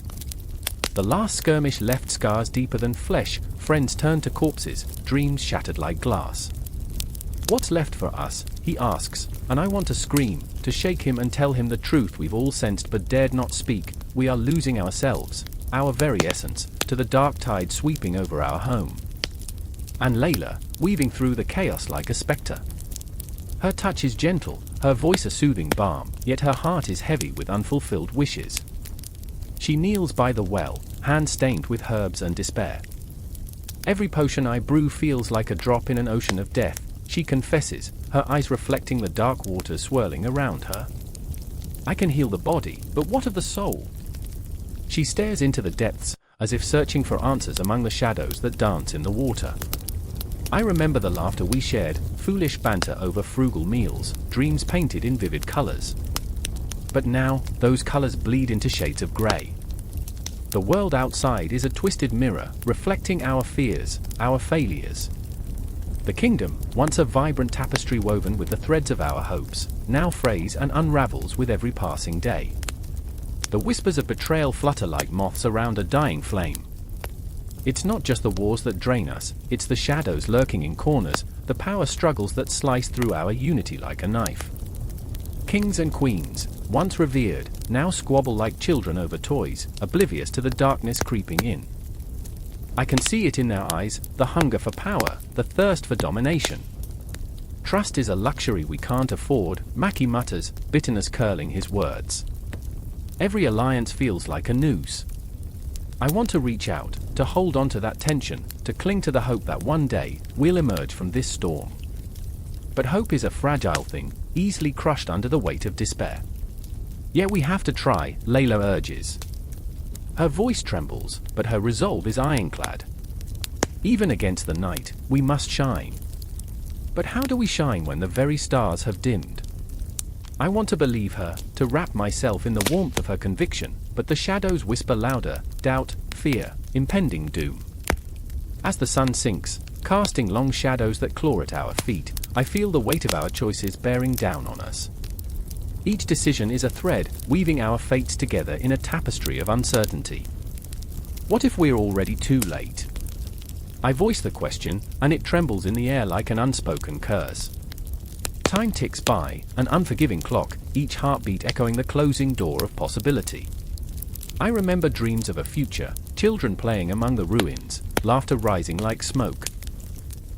The last skirmish left scars deeper than flesh, friends turned to corpses, dreams shattered like glass. What's left for us, he asks, and I want to scream, to shake him and tell him the truth we've all sensed but dared not speak. We are losing ourselves, our very essence, to the dark tide sweeping over our home. And Layla, weaving through the chaos like a spectre. Her touch is gentle, her voice a soothing balm, yet her heart is heavy with unfulfilled wishes. She kneels by the well, hand stained with herbs and despair. Every potion I brew feels like a drop in an ocean of death, she confesses, her eyes reflecting the dark waters swirling around her. I can heal the body, but what of the soul? She stares into the depths, as if searching for answers among the shadows that dance in the water. I remember the laughter we shared, foolish banter over frugal meals, dreams painted in vivid colors. But now, those colors bleed into shades of gray. The world outside is a twisted mirror, reflecting our fears, our failures. The kingdom, once a vibrant tapestry woven with the threads of our hopes, now frays and unravels with every passing day. The whispers of betrayal flutter like moths around a dying flame. It's not just the wars that drain us, it's the shadows lurking in corners, the power struggles that slice through our unity like a knife. Kings and queens, once revered, now squabble like children over toys, oblivious to the darkness creeping in. I can see it in their eyes, the hunger for power, the thirst for domination. Trust is a luxury we can't afford, Mackie mutters, bitterness curling his words. Every alliance feels like a noose. I want to reach out, to hold on to that tension, to cling to the hope that one day, we'll emerge from this storm. But hope is a fragile thing, easily crushed under the weight of despair. Yet we have to try, Layla urges. Her voice trembles, but her resolve is ironclad. Even against the night, we must shine. But how do we shine when the very stars have dimmed? I want to believe her, to wrap myself in the warmth of her conviction, but the shadows whisper louder, doubt, fear, impending doom. As the sun sinks, casting long shadows that claw at our feet, I feel the weight of our choices bearing down on us. Each decision is a thread, weaving our fates together in a tapestry of uncertainty. What if we're already too late? I voice the question, and it trembles in the air like an unspoken curse. Time ticks by, an unforgiving clock, each heartbeat echoing the closing door of possibility. I remember dreams of a future, children playing among the ruins, laughter rising like smoke.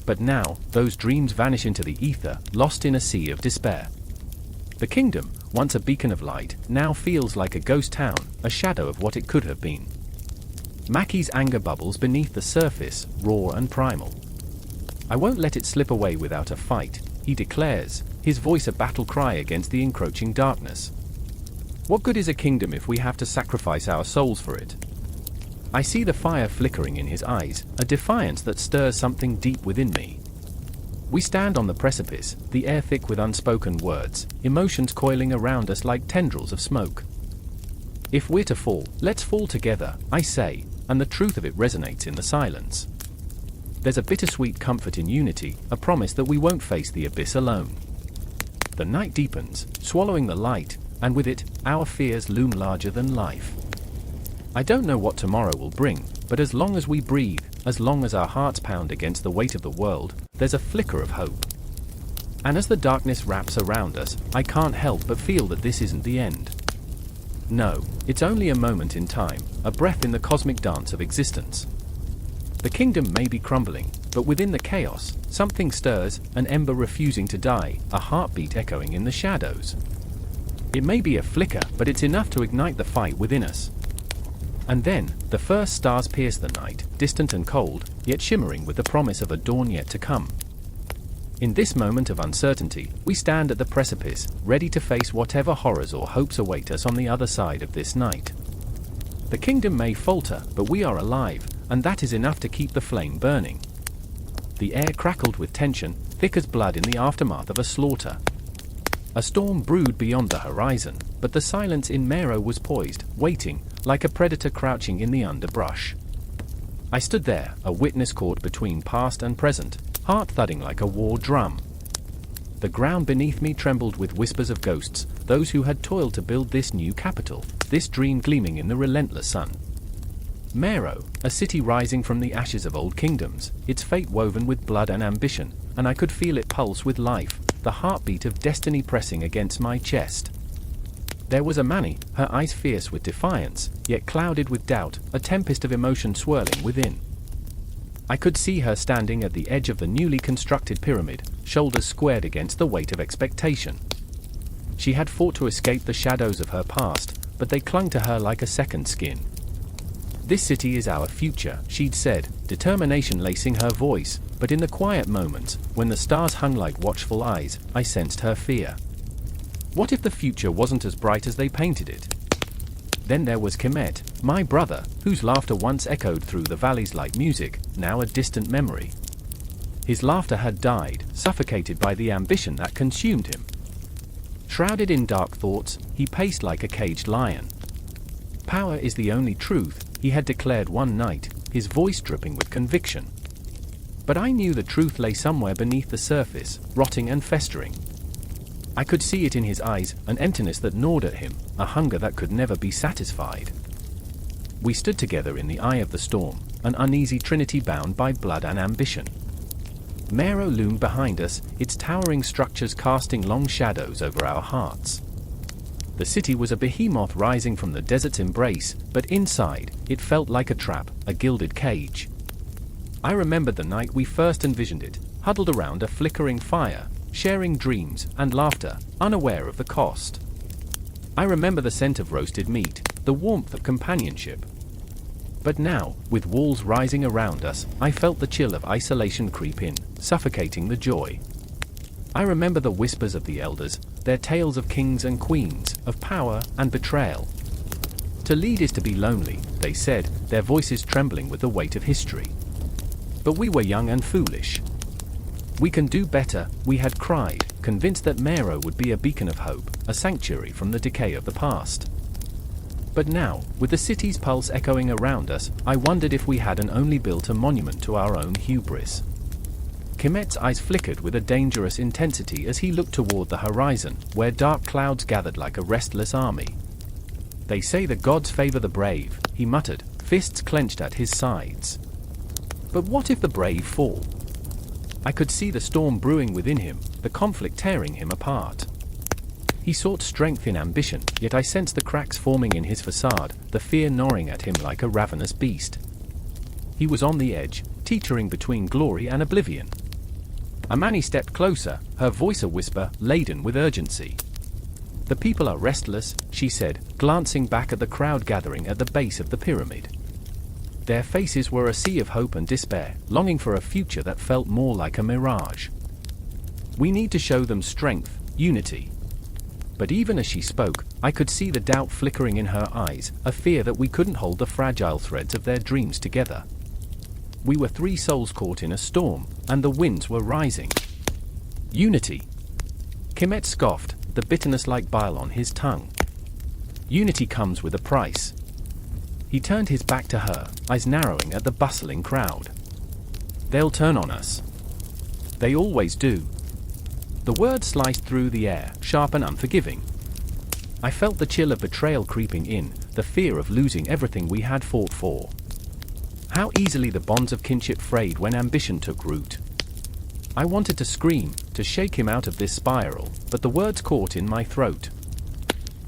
But now, those dreams vanish into the ether, lost in a sea of despair. The kingdom, once a beacon of light, now feels like a ghost town, a shadow of what it could have been. Mackie's anger bubbles beneath the surface, raw and primal. I won't let it slip away without a fight, he declares, his voice a battle cry against the encroaching darkness. What good is a kingdom if we have to sacrifice our souls for it? I see the fire flickering in his eyes, a defiance that stirs something deep within me. We stand on the precipice, the air thick with unspoken words, emotions coiling around us like tendrils of smoke. If we're to fall, let's fall together, I say, and the truth of it resonates in the silence. There's a bittersweet comfort in unity, a promise that we won't face the abyss alone. The night deepens, swallowing the light, and with it, our fears loom larger than life. I don't know what tomorrow will bring, but as long as we breathe, as long as our hearts pound against the weight of the world, there's a flicker of hope. And as the darkness wraps around us, I can't help but feel that this isn't the end. No, it's only a moment in time, a breath in the cosmic dance of existence. The kingdom may be crumbling, but within the chaos, something stirs, an ember refusing to die, a heartbeat echoing in the shadows. It may be a flicker, but it's enough to ignite the fight within us. And then, the first stars pierce the night, distant and cold, yet shimmering with the promise of a dawn yet to come. In this moment of uncertainty, we stand at the precipice, ready to face whatever horrors or hopes await us on the other side of this night. The kingdom may falter, but we are alive, and that is enough to keep the flame burning. The air crackled with tension, thick as blood in the aftermath of a slaughter. A storm brewed beyond the horizon, but the silence in Meroë was poised, waiting, like a predator crouching in the underbrush. I stood there, a witness caught between past and present, heart thudding like a war drum. The ground beneath me trembled with whispers of ghosts, those who had toiled to build this new capital, this dream gleaming in the relentless sun. Meroë, a city rising from the ashes of old kingdoms, its fate woven with blood and ambition, and I could feel it pulse with life, the heartbeat of destiny pressing against my chest. There was Amani, her eyes fierce with defiance, yet clouded with doubt, a tempest of emotion swirling within. I could see her standing at the edge of the newly constructed pyramid, shoulders squared against the weight of expectation. She had fought to escape the shadows of her past, but they clung to her like a second skin. "This city is our future," she'd said, determination lacing her voice, but in the quiet moments, when the stars hung like watchful eyes, I sensed her fear. What if the future wasn't as bright as they painted it? Then there was Kemet, my brother, whose laughter once echoed through the valleys like music, now a distant memory. His laughter had died, suffocated by the ambition that consumed him. Shrouded in dark thoughts, he paced like a caged lion. "Power is the only truth," he had declared one night, his voice dripping with conviction. But I knew the truth lay somewhere beneath the surface, rotting and festering. I could see it in his eyes, an emptiness that gnawed at him, a hunger that could never be satisfied. We stood together in the eye of the storm, an uneasy trinity bound by blood and ambition. Meroë loomed behind us, its towering structures casting long shadows over our hearts. The city was a behemoth rising from the desert's embrace, but inside, it felt like a trap, a gilded cage. I remembered the night we first envisioned it, huddled around a flickering fire, sharing dreams and laughter, unaware of the cost. I remember the scent of roasted meat, the warmth of companionship. But now, with walls rising around us, I felt the chill of isolation creep in, suffocating the joy. I remember the whispers of the elders, their tales of kings and queens, of power and betrayal. To lead is to be lonely, they said, their voices trembling with the weight of history. But we were young and foolish. "We can do better," we had cried, convinced that Meroë would be a beacon of hope, a sanctuary from the decay of the past. But now, with the city's pulse echoing around us, I wondered if we hadn't only built a monument to our own hubris. Kemet's eyes flickered with a dangerous intensity as he looked toward the horizon, where dark clouds gathered like a restless army. "They say the gods favor the brave," he muttered, fists clenched at his sides. But what if the brave fall? I could see the storm brewing within him, the conflict tearing him apart. He sought strength in ambition, yet I sensed the cracks forming in his facade, the fear gnawing at him like a ravenous beast. He was on the edge, teetering between glory and oblivion. Amani stepped closer, her voice a whisper, laden with urgency. "The people are restless," she said, glancing back at the crowd gathering at the base of the pyramid. Their faces were a sea of hope and despair, longing for a future that felt more like a mirage. "We need to show them strength, unity." But even as she spoke, I could see the doubt flickering in her eyes, a fear that we couldn't hold the fragile threads of their dreams together. We were three souls caught in a storm, and the winds were rising. "Unity." Kemet scoffed, the bitterness like bile on his tongue. "Unity comes with a price." He turned his back to her, eyes narrowing at the bustling crowd. "They'll turn on us. They always do." The words sliced through the air, sharp and unforgiving. I felt the chill of betrayal creeping in, the fear of losing everything we had fought for. How easily the bonds of kinship frayed when ambition took root. I wanted to scream, to shake him out of this spiral, but the words caught in my throat.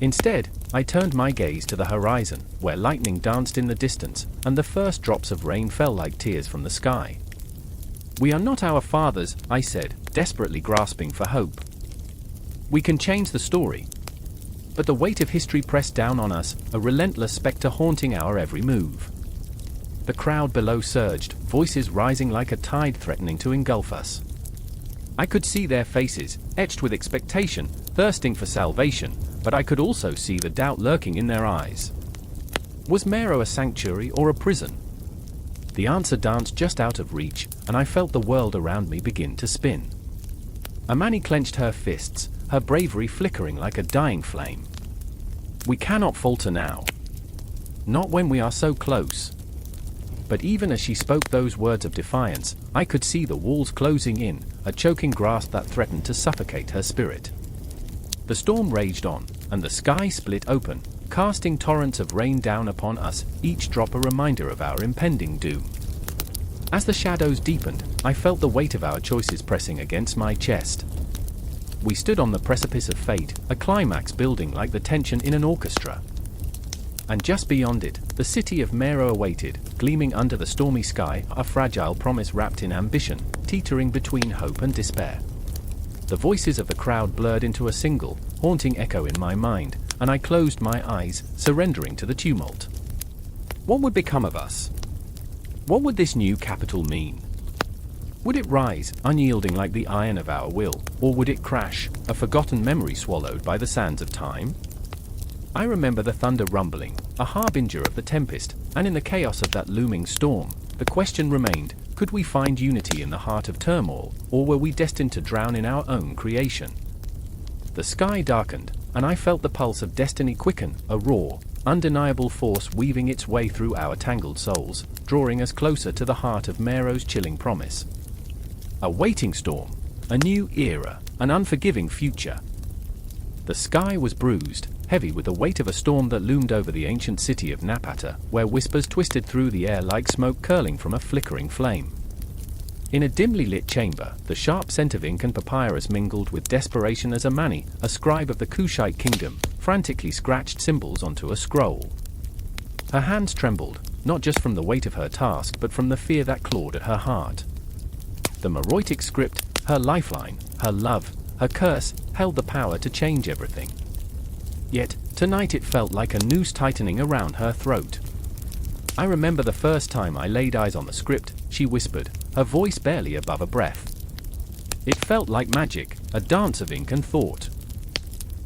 Instead, I turned my gaze to the horizon, where lightning danced in the distance, and the first drops of rain fell like tears from the sky. "We are not our fathers," I said, desperately grasping for hope. "We can change the story." But the weight of history pressed down on us, a relentless specter haunting our every move. The crowd below surged, voices rising like a tide threatening to engulf us. I could see their faces, etched with expectation, thirsting for salvation, but I could also see the doubt lurking in their eyes. Was Meroë a sanctuary or a prison? The answer danced just out of reach, and I felt the world around me begin to spin. Amani clenched her fists, her bravery flickering like a dying flame. "We cannot falter now. Not when we are so close." But even as she spoke those words of defiance, I could see the walls closing in, a choking grasp that threatened to suffocate her spirit. The storm raged on, and the sky split open, casting torrents of rain down upon us, each drop a reminder of our impending doom. As the shadows deepened, I felt the weight of our choices pressing against my chest. We stood on the precipice of fate, a climax building like the tension in an orchestra. And just beyond it, the city of Meroë awaited, gleaming under the stormy sky, a fragile promise wrapped in ambition, teetering between hope and despair. The voices of the crowd blurred into a single, haunting echo in my mind, and I closed my eyes, surrendering to the tumult. What would become of us? What would this new capital mean? Would it rise, unyielding like the iron of our will, or would it crash, a forgotten memory swallowed by the sands of time? I remember the thunder rumbling, a harbinger of the tempest, and in the chaos of that looming storm, the question remained, could we find unity in the heart of turmoil, or were we destined to drown in our own creation? The sky darkened, and I felt the pulse of destiny quicken, a raw, undeniable force weaving its way through our tangled souls, drawing us closer to the heart of Meroë's chilling promise. A waiting storm, a new era, an unforgiving future. The sky was bruised, heavy with the weight of a storm that loomed over the ancient city of Napatan, where whispers twisted through the air like smoke curling from a flickering flame. In a dimly lit chamber, the sharp scent of ink and papyrus mingled with desperation as Mani, a scribe of the Kushite kingdom, frantically scratched symbols onto a scroll. Her hands trembled, not just from the weight of her task but from the fear that clawed at her heart. The Meroïtic script, her lifeline, her love, her curse, held the power to change everything. Yet, tonight it felt like a noose tightening around her throat. I remember the first time I laid eyes on the script, she whispered, her voice barely above a breath. It felt like magic, a dance of ink and thought.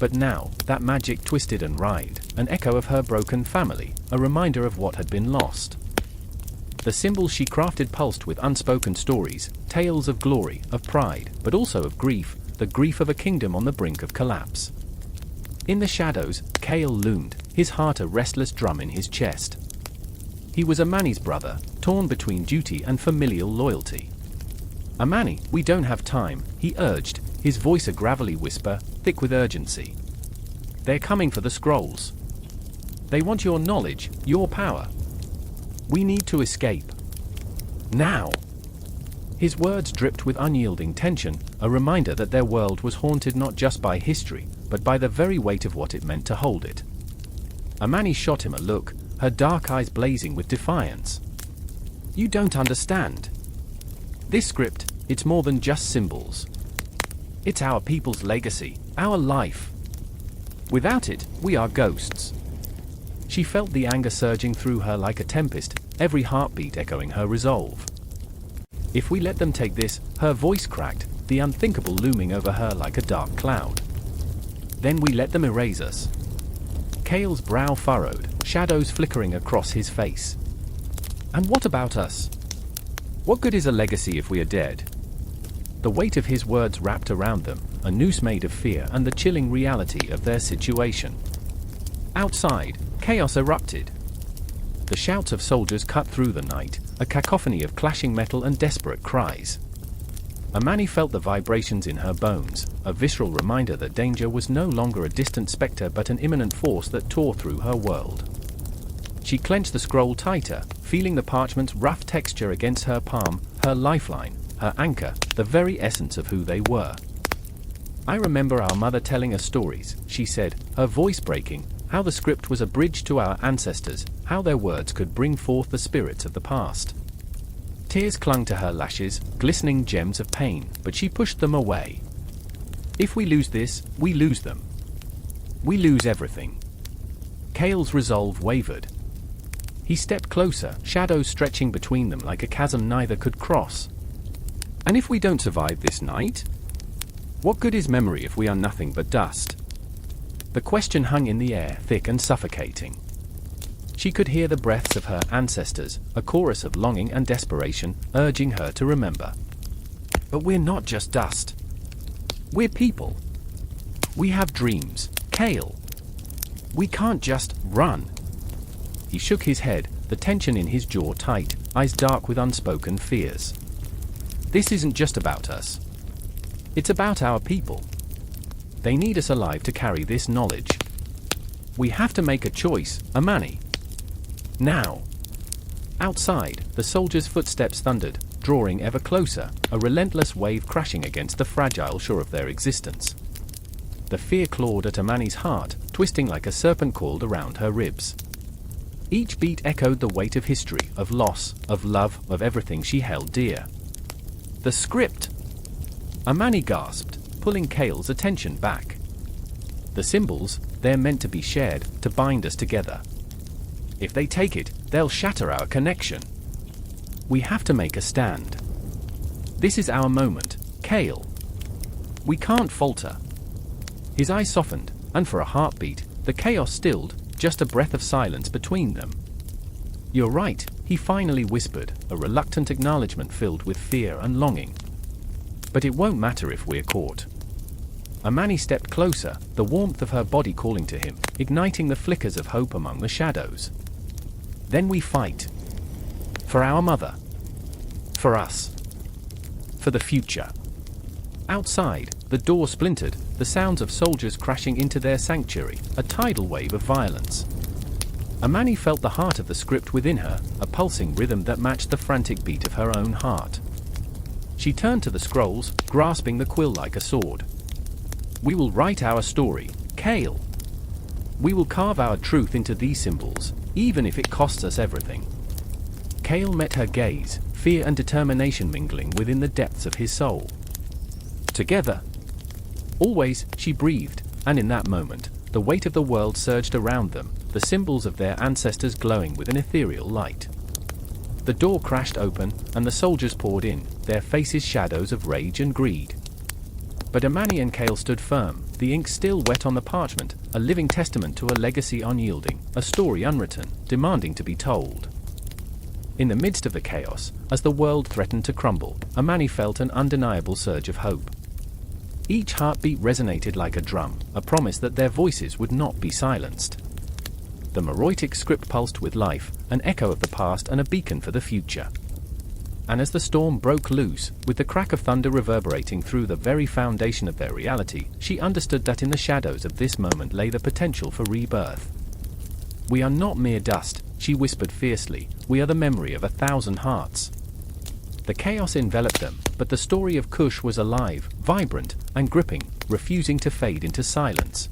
But now, that magic twisted and writhed, an echo of her broken family, a reminder of what had been lost. The symbols she crafted pulsed with unspoken stories, tales of glory, of pride, but also of grief, the grief of a kingdom on the brink of collapse. In the shadows, Kale loomed, his heart a restless drum in his chest. He was Amani's brother, torn between duty and familial loyalty. Amani, we don't have time, he urged, his voice a gravelly whisper, thick with urgency. They're coming for the scrolls. They want your knowledge, your power. We need to escape. Now! His words dripped with unyielding tension, a reminder that their world was haunted not just by history, but by the very weight of what it meant to hold it. Amani shot him a look, her dark eyes blazing with defiance. You don't understand. This script, it's more than just symbols. It's our people's legacy, our life. Without it, we are ghosts. She felt the anger surging through her like a tempest, every heartbeat echoing her resolve. If we let them take this, her voice cracked, the unthinkable looming over her like a dark cloud. Then we let them erase us. Kale's brow furrowed, shadows flickering across his face. And what about us? What good is a legacy if we are dead? The weight of his words wrapped around them, a noose made of fear and the chilling reality of their situation. Outside, chaos erupted. The shouts of soldiers cut through the night, a cacophony of clashing metal and desperate cries. Amani felt the vibrations in her bones, a visceral reminder that danger was no longer a distant specter but an imminent force that tore through her world. She clenched the scroll tighter, feeling the parchment's rough texture against her palm, her lifeline, her anchor, the very essence of who they were. I remember our mother telling us stories, she said, her voice breaking, how the script was a bridge to our ancestors, how their words could bring forth the spirits of the past. Tears clung to her lashes, glistening gems of pain, but she pushed them away. If we lose this, we lose them. We lose everything. Kale's resolve wavered. He stepped closer, shadows stretching between them like a chasm neither could cross. And if we don't survive this night? What good is memory if we are nothing but dust? The question hung in the air, thick and suffocating. She could hear the breaths of her ancestors, a chorus of longing and desperation, urging her to remember. But we're not just dust. We're people. We have dreams, Kale. We can't just run. He shook his head, the tension in his jaw tight, eyes dark with unspoken fears. This isn't just about us. It's about our people. They need us alive to carry this knowledge. We have to make a choice, Amani. Now. Outside, the soldiers' footsteps thundered, drawing ever closer, a relentless wave crashing against the fragile shore of their existence. The fear clawed at Amani's heart, twisting like a serpent coiled around her ribs. Each beat echoed the weight of history, of loss, of love, of everything she held dear. The script! Amani gasped, pulling Kale's attention back. The symbols, they're meant to be shared, to bind us together. If they take it, they'll shatter our connection. We have to make a stand. This is our moment, Kale. We can't falter. His eyes softened, and for a heartbeat, the chaos stilled, just a breath of silence between them. You're right, he finally whispered, a reluctant acknowledgement filled with fear and longing. But it won't matter if we're caught. Amani stepped closer, the warmth of her body calling to him, igniting the flickers of hope among the shadows. Then we fight. For our mother. For us. For the future. Outside, the door splintered, the sounds of soldiers crashing into their sanctuary, a tidal wave of violence. Amani felt the heart of the script within her, a pulsing rhythm that matched the frantic beat of her own heart. She turned to the scrolls, grasping the quill like a sword. We will write our story, Kale. We will carve our truth into these symbols, even if it costs us everything. Kale met her gaze, fear and determination mingling within the depths of his soul. Together. Always, she breathed, and in that moment, the weight of the world surged around them, the symbols of their ancestors glowing with an ethereal light. The door crashed open, and the soldiers poured in, their faces shadows of rage and greed. But Amani and Kale stood firm, the ink still wet on the parchment, a living testament to a legacy unyielding, a story unwritten, demanding to be told. In the midst of the chaos, as the world threatened to crumble, Amani felt an undeniable surge of hope. Each heartbeat resonated like a drum, a promise that their voices would not be silenced. The Meroitic script pulsed with life, an echo of the past and a beacon for the future. And as the storm broke loose, with the crack of thunder reverberating through the very foundation of their reality, she understood that in the shadows of this moment lay the potential for rebirth. We are not mere dust, she whispered fiercely, we are the memory of 1,000 hearts. The chaos enveloped them, but the story of Kush was alive, vibrant, and gripping, refusing to fade into silence.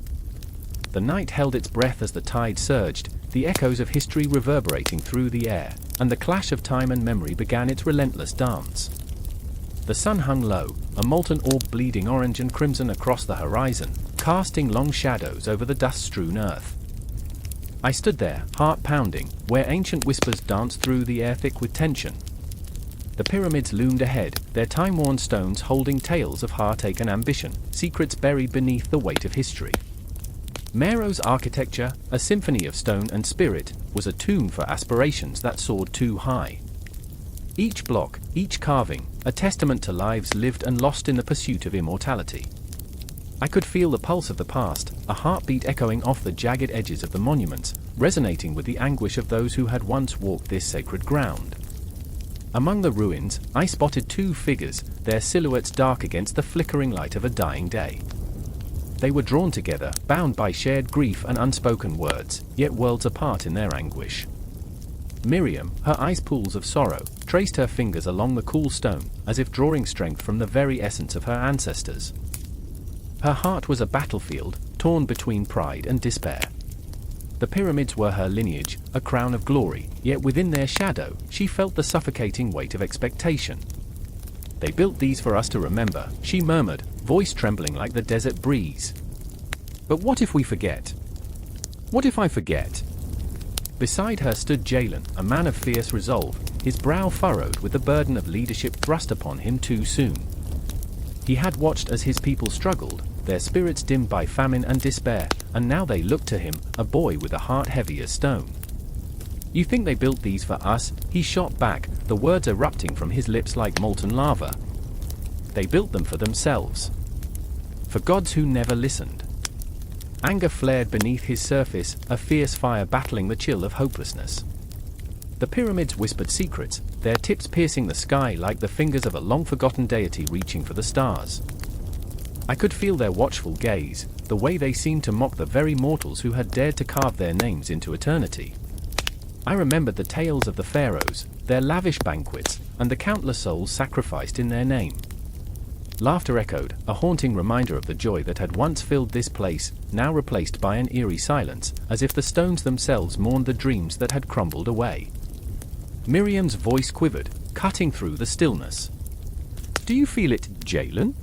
The night held its breath as the tide surged, the echoes of history reverberating through the air, and the clash of time and memory began its relentless dance. The sun hung low, a molten orb bleeding orange and crimson across the horizon, casting long shadows over the dust-strewn earth. I stood there, heart pounding, where ancient whispers danced through the air thick with tension. The pyramids loomed ahead, their time-worn stones holding tales of heartache and ambition, secrets buried beneath the weight of history. Meroë's architecture, a symphony of stone and spirit, was a tomb for aspirations that soared too high. Each block, each carving, a testament to lives lived and lost in the pursuit of immortality. I could feel the pulse of the past, a heartbeat echoing off the jagged edges of the monuments, resonating with the anguish of those who had once walked this sacred ground. Among the ruins, I spotted two figures, their silhouettes dark against the flickering light of a dying day. They were drawn together, bound by shared grief and unspoken words, yet worlds apart in their anguish. Miriam, her eyes pools of sorrow, traced her fingers along the cool stone, as if drawing strength from the very essence of her ancestors. Her heart was a battlefield, torn between pride and despair. The pyramids were her lineage, a crown of glory, yet within their shadow, she felt the suffocating weight of expectation. They built these for us to remember, she murmured, voice trembling like the desert breeze. But what if we forget? What if I forget? Beside her stood Jalen, a man of fierce resolve, his brow furrowed with the burden of leadership thrust upon him too soon. He had watched as his people struggled, their spirits dimmed by famine and despair, and now they looked to him, a boy with a heart heavy as stone. You think they built these for us? He shot back, the words erupting from his lips like molten lava. They built them for themselves. For gods who never listened. Anger flared beneath his surface, a fierce fire battling the chill of hopelessness. The pyramids whispered secrets, their tips piercing the sky like the fingers of a long-forgotten deity reaching for the stars. I could feel their watchful gaze, the way they seemed to mock the very mortals who had dared to carve their names into eternity. I remembered the tales of the pharaohs, their lavish banquets, and the countless souls sacrificed in their name. Laughter echoed, a haunting reminder of the joy that had once filled this place, now replaced by an eerie silence, as if the stones themselves mourned the dreams that had crumbled away. Miriam's voice quivered, cutting through the stillness. "Do you feel it, Jalen?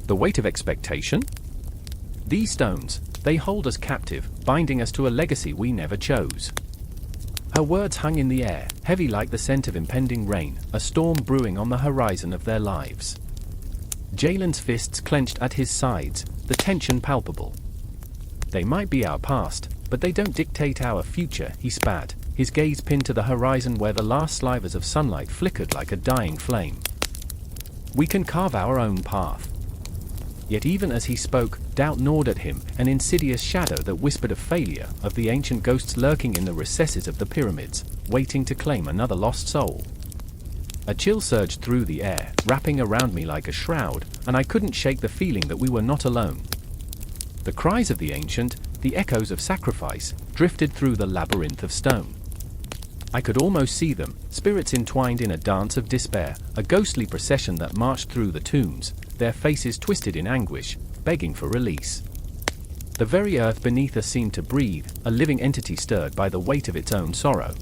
The weight of expectation? These stones, they hold us captive, binding us to a legacy we never chose." Her words hung in the air, heavy like the scent of impending rain, a storm brewing on the horizon of their lives. Jalen's fists clenched at his sides, the tension palpable. "They might be our past, but they don't dictate our future," he spat, his gaze pinned to the horizon where the last slivers of sunlight flickered like a dying flame. "We can carve our own path." Yet even as he spoke, doubt gnawed at him, an insidious shadow that whispered of failure, of the ancient ghosts lurking in the recesses of the pyramids, waiting to claim another lost soul. A chill surged through the air, wrapping around me like a shroud, and I couldn't shake the feeling that we were not alone. The cries of the ancient, the echoes of sacrifice, drifted through the labyrinth of stone. I could almost see them, spirits entwined in a dance of despair, a ghostly procession that marched through the tombs, their faces twisted in anguish, begging for release. The very earth beneath us seemed to breathe, a living entity stirred by the weight of its own sorrow.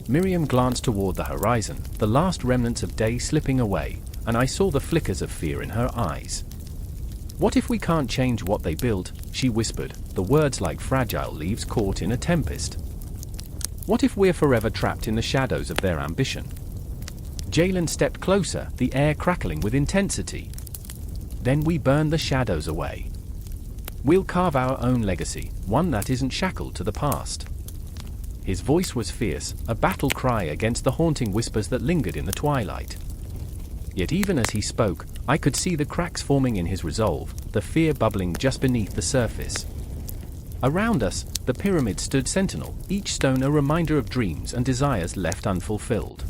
Miriam glanced toward the horizon, the last remnants of day slipping away, and I saw the flickers of fear in her eyes. "What if we can't change what they built?" she whispered, the words like fragile leaves caught in a tempest. "What if we're forever trapped in the shadows of their ambition?" Jalen stepped closer, the air crackling with intensity. "Then we burn the shadows away. We'll carve our own legacy, one that isn't shackled to the past." His voice was fierce, a battle cry against the haunting whispers that lingered in the twilight. Yet even as he spoke, I could see the cracks forming in his resolve, the fear bubbling just beneath the surface. Around us, the pyramids stood sentinel, each stone a reminder of dreams and desires left unfulfilled.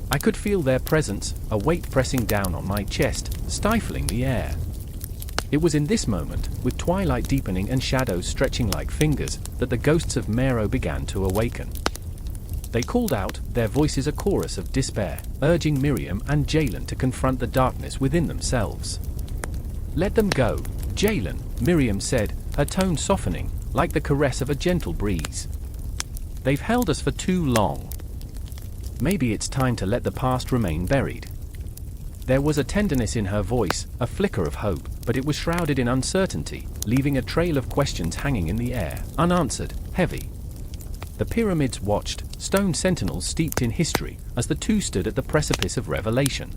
I could feel their presence, a weight pressing down on my chest, stifling the air. It was in this moment, with twilight deepening and shadows stretching like fingers, that the ghosts of Meroë began to awaken. They called out, their voices a chorus of despair, urging Miriam and Jalen to confront the darkness within themselves. "Let them go, Jalen," Miriam said, her tone softening, like the caress of a gentle breeze. "They've held us for too long. Maybe it's time to let the past remain buried." There was a tenderness in her voice, a flicker of hope, but it was shrouded in uncertainty, leaving a trail of questions hanging in the air, unanswered, heavy. The pyramids watched, stone sentinels steeped in history, as the two stood at the precipice of revelation.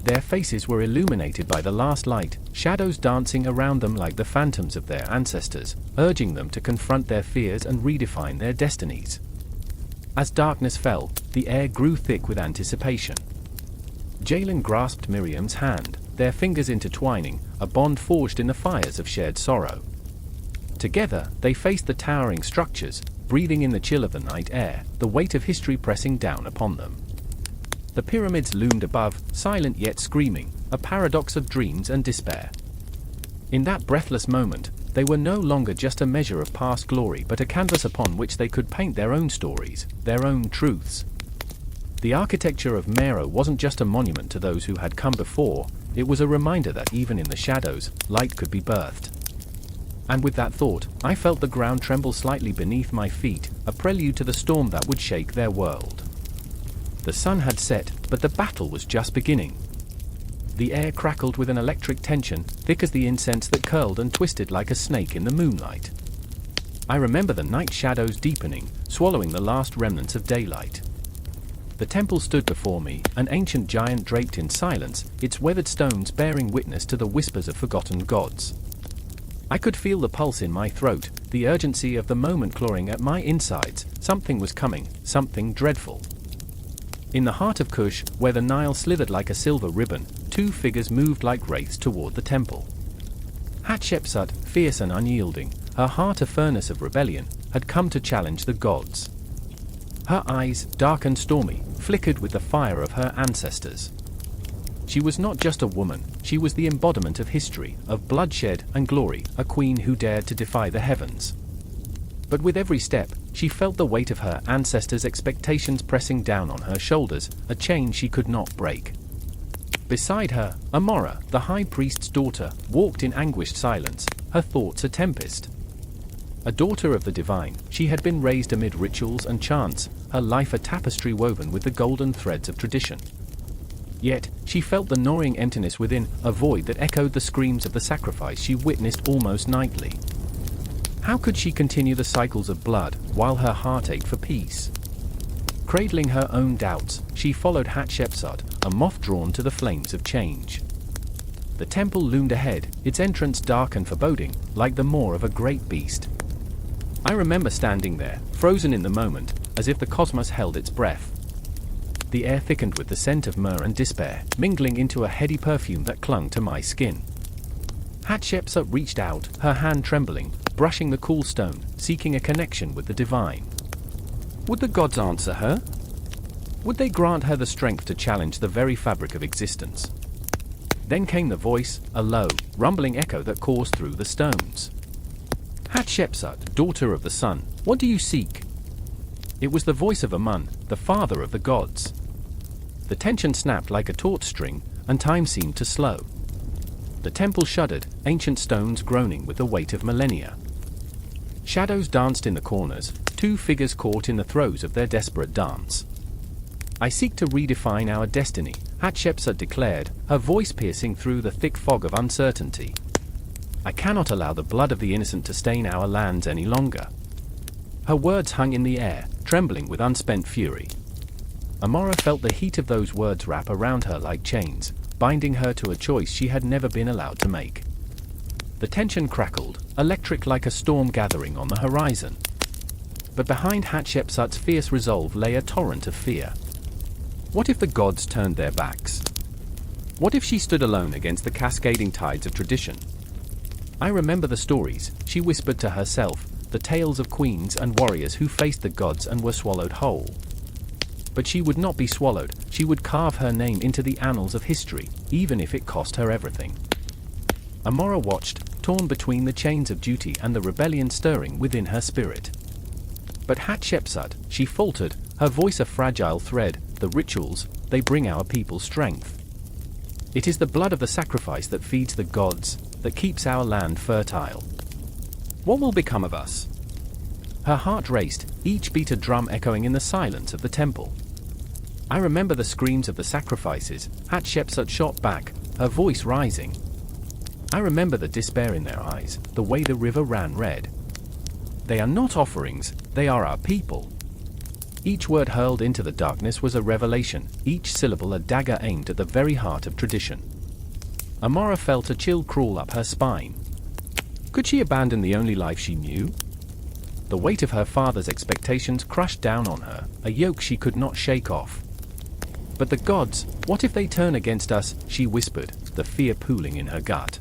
Their faces were illuminated by the last light, shadows dancing around them like the phantoms of their ancestors, urging them to confront their fears and redefine their destinies. As darkness fell, the air grew thick with anticipation. Jalen grasped Miriam's hand, their fingers intertwining, a bond forged in the fires of shared sorrow. Together, they faced the towering structures, breathing in the chill of the night air, the weight of history pressing down upon them. The pyramids loomed above, silent yet screaming, a paradox of dreams and despair. In that breathless moment, they were no longer just a measure of past glory but a canvas upon which they could paint their own stories, their own truths. The architecture of Meroë wasn't just a monument to those who had come before, it was a reminder that even in the shadows, light could be birthed. And with that thought, I felt the ground tremble slightly beneath my feet, a prelude to the storm that would shake their world. The sun had set, but the battle was just beginning. The air crackled with an electric tension, thick as the incense that curled and twisted like a snake in the moonlight. I remember the night shadows deepening, swallowing the last remnants of daylight. The temple stood before me, an ancient giant draped in silence, its weathered stones bearing witness to the whispers of forgotten gods. I could feel the pulse in my throat, the urgency of the moment clawing at my insides. Something was coming, something dreadful. In the heart of Kush, where the Nile slithered like a silver ribbon, two figures moved like wraiths toward the temple. Hatshepsut, fierce and unyielding, her heart a furnace of rebellion, had come to challenge the gods. Her eyes, dark and stormy, flickered with the fire of her ancestors. She was not just a woman, she was the embodiment of history, of bloodshed and glory, a queen who dared to defy the heavens. But with every step, she felt the weight of her ancestors' expectations pressing down on her shoulders, a chain she could not break. Beside her, Amora, the high priest's daughter, walked in anguished silence, her thoughts a tempest. A daughter of the divine, she had been raised amid rituals and chants, her life a tapestry woven with the golden threads of tradition. Yet, she felt the gnawing emptiness within, a void that echoed the screams of the sacrifice she witnessed almost nightly. How could she continue the cycles of blood, while her heart ached for peace? Cradling her own doubts, she followed Hatshepsut, a moth drawn to the flames of change. The temple loomed ahead, its entrance dark and foreboding, like the maw of a great beast. I remember standing there, frozen in the moment, as if the cosmos held its breath. The air thickened with the scent of myrrh and despair, mingling into a heady perfume that clung to my skin. Hatshepsut reached out, her hand trembling, brushing the cool stone, seeking a connection with the divine. Would the gods answer her? Would they grant her the strength to challenge the very fabric of existence? Then came the voice, a low, rumbling echo that coursed through the stones. Hatshepsut, daughter of the sun, what do you seek? It was the voice of Amun, the father of the gods. The tension snapped like a taut string, and time seemed to slow. The temple shuddered, ancient stones groaning with the weight of millennia. Shadows danced in the corners, two figures caught in the throes of their desperate dance. I seek to redefine our destiny, Hatshepsut declared, her voice piercing through the thick fog of uncertainty. I cannot allow the blood of the innocent to stain our lands any longer. Her words hung in the air, trembling with unspent fury. Amora felt the heat of those words wrap around her like chains, binding her to a choice she had never been allowed to make. The tension crackled, electric like a storm gathering on the horizon. But behind Hatshepsut's fierce resolve lay a torrent of fear. What if the gods turned their backs? What if she stood alone against the cascading tides of tradition? I remember the stories, she whispered to herself, the tales of queens and warriors who faced the gods and were swallowed whole. But she would not be swallowed, she would carve her name into the annals of history, even if it cost her everything. Amora watched, torn between the chains of duty and the rebellion stirring within her spirit. But Hatshepsut, she faltered, her voice a fragile thread, the rituals, they bring our people strength. It is the blood of the sacrifice that feeds the gods, that keeps our land fertile. What will become of us? Her heart raced, each beat a drum echoing in the silence of the temple. I remember the screams of the sacrifices, Hatshepsut shot back, her voice rising. I remember the despair in their eyes, the way the river ran red. They are not offerings, they are our people. Each word hurled into the darkness was a revelation, each syllable a dagger aimed at the very heart of tradition. Amora felt a chill crawl up her spine. Could she abandon the only life she knew? The weight of her father's expectations crushed down on her, a yoke she could not shake off. But the gods, what if they turn against us, she whispered, the fear pooling in her gut.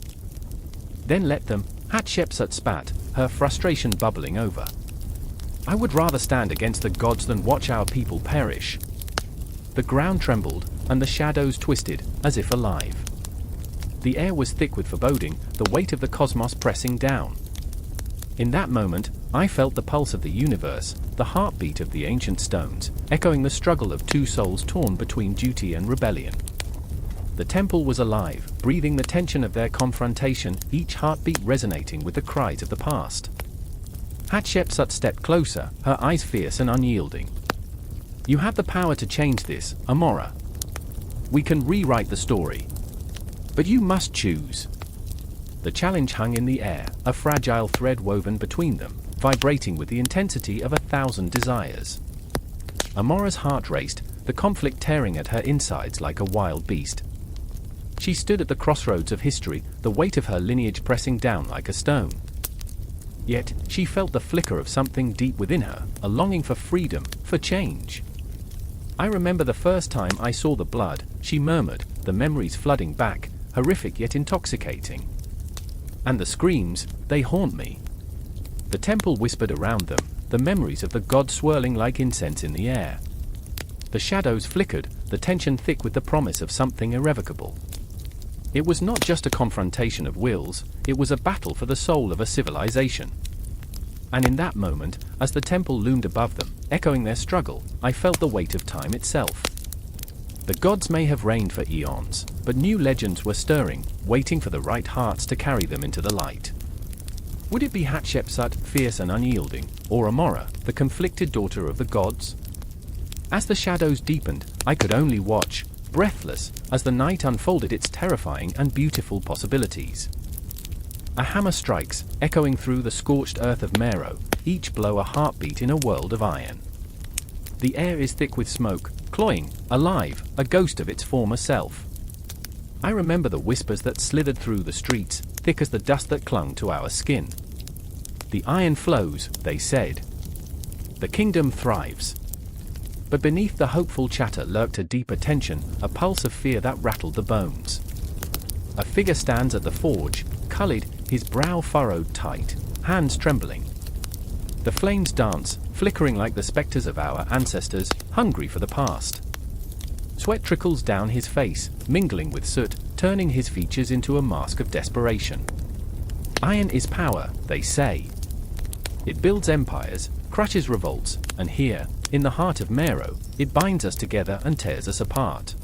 Then let them, Hatshepsut spat, her frustration bubbling over. I would rather stand against the gods than watch our people perish. The ground trembled, and the shadows twisted, as if alive. The air was thick with foreboding, the weight of the cosmos pressing down. In that moment, I felt the pulse of the universe, the heartbeat of the ancient stones, echoing the struggle of two souls torn between duty and rebellion. The temple was alive, breathing the tension of their confrontation, each heartbeat resonating with the cries of the past. Hatshepsut stepped closer, her eyes fierce and unyielding. You have the power to change this, Amora. We can rewrite the story. But you must choose. The challenge hung in the air, a fragile thread woven between them, vibrating with the intensity of 1,000 desires. Amora's heart raced, the conflict tearing at her insides like a wild beast. She stood at the crossroads of history, the weight of her lineage pressing down like a stone. Yet, she felt the flicker of something deep within her, a longing for freedom, for change. I remember the first time I saw the blood, she murmured, the memories flooding back, horrific yet intoxicating. And the screams, they haunt me. The temple whispered around them, the memories of the gods swirling like incense in the air. The shadows flickered, the tension thick with the promise of something irrevocable. It was not just a confrontation of wills, it was a battle for the soul of a civilization. And in that moment, as the temple loomed above them, echoing their struggle, I felt the weight of time itself. The gods may have reigned for eons, but new legends were stirring, waiting for the right hearts to carry them into the light. Would it be Hatshepsut, fierce and unyielding, or Amora, the conflicted daughter of the gods? As the shadows deepened, I could only watch, breathless, as the night unfolded its terrifying and beautiful possibilities. A hammer strikes, echoing through the scorched earth of Meroë, each blow a heartbeat in a world of iron. The air is thick with smoke, cloying, alive, a ghost of its former self. I remember the whispers that slithered through the streets, thick as the dust that clung to our skin. The iron flows, they said. The kingdom thrives. But beneath the hopeful chatter lurked a deeper tension, a pulse of fear that rattled the bones. A figure stands at the forge, Khalid, his brow furrowed tight, hands trembling. The flames dance, flickering like the specters of our ancestors, hungry for the past. Sweat trickles down his face, mingling with soot, turning his features into a mask of desperation. Iron is power, they say. It builds empires, crushes revolts, and here, in the heart of Meroë, it binds us together and tears us apart.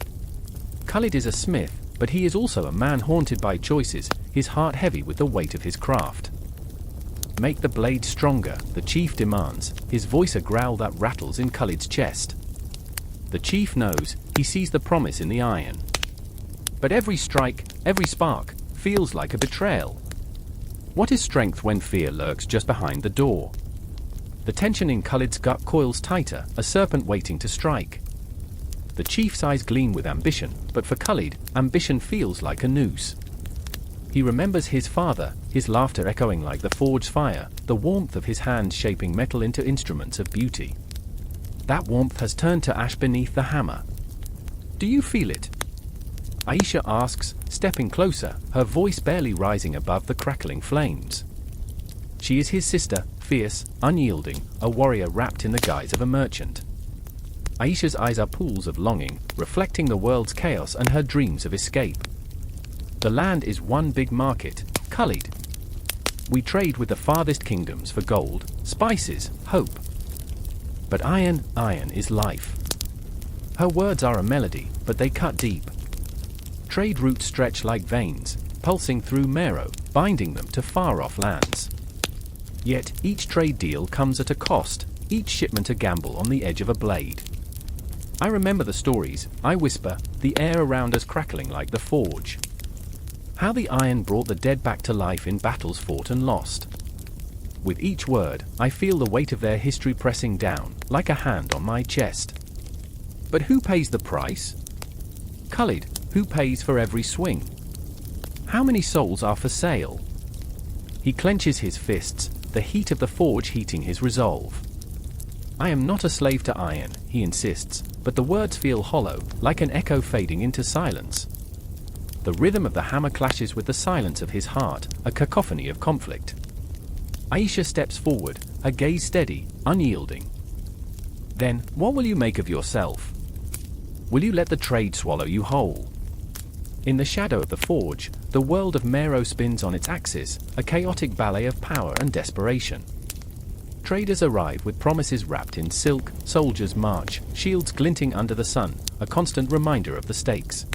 Khalid is a smith, but he is also a man haunted by choices, his heart heavy with the weight of his craft. Make the blade stronger, the chief demands, his voice a growl that rattles in Khalid's chest. The chief knows, he sees the promise in the iron. But every strike, every spark, feels like a betrayal. What is strength when fear lurks just behind the door? The tension in Khalid's gut coils tighter, a serpent waiting to strike. The chief's eyes gleam with ambition, but for Khalid, ambition feels like a noose. He remembers his father, his laughter echoing like the forge's fire, the warmth of his hands shaping metal into instruments of beauty. That warmth has turned to ash beneath the hammer. Do you feel it? Aisha asks, stepping closer, her voice barely rising above the crackling flames. She is his sister, fierce, unyielding, a warrior wrapped in the guise of a merchant. Aisha's eyes are pools of longing, reflecting the world's chaos and her dreams of escape. The land is one big market, Khalid. We trade with the farthest kingdoms for gold, spices, hope. But iron is life. Her words are a melody, but they cut deep. Trade routes stretch like veins, pulsing through Meroë, binding them to far-off lands. Yet, each trade deal comes at a cost, each shipment a gamble on the edge of a blade. I remember the stories, I whisper, the air around us crackling like the forge. How the iron brought the dead back to life in battles fought and lost. With each word, I feel the weight of their history pressing down, like a hand on my chest. But who pays the price? Khalid, who pays for every swing? How many souls are for sale? He clenches his fists, the heat of the forge heating his resolve. I am not a slave to iron, he insists, but the words feel hollow, like an echo fading into silence. The rhythm of the hammer clashes with the silence of his heart, a cacophony of conflict. Aisha steps forward, her gaze steady, unyielding. Then, what will you make of yourself? Will you let the trade swallow you whole? In the shadow of the forge, the world of Meroë spins on its axis, a chaotic ballet of power and desperation. Traders arrive with promises wrapped in silk, soldiers march, shields glinting under the sun, a constant reminder of the stakes.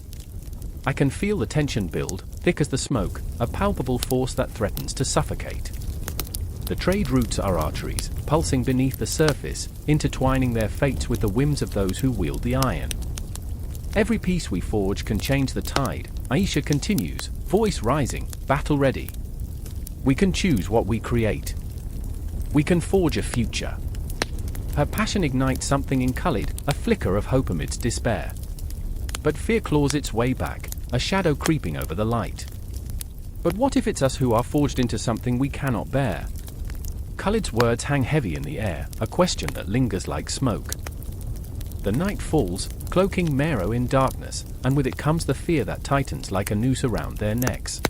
I can feel the tension build, thick as the smoke, a palpable force that threatens to suffocate. The trade routes are arteries, pulsing beneath the surface, intertwining their fates with the whims of those who wield the iron. Every piece we forge can change the tide, Aisha continues, voice rising, battle ready. We can choose what we create. We can forge a future. Her passion ignites something in Khalid, a flicker of hope amidst despair. But fear claws its way back, a shadow creeping over the light. But what if it's us who are forged into something we cannot bear? Khalid's words hang heavy in the air, a question that lingers like smoke. The night falls, cloaking Meroë in darkness, and with it comes the fear that tightens like a noose around their necks.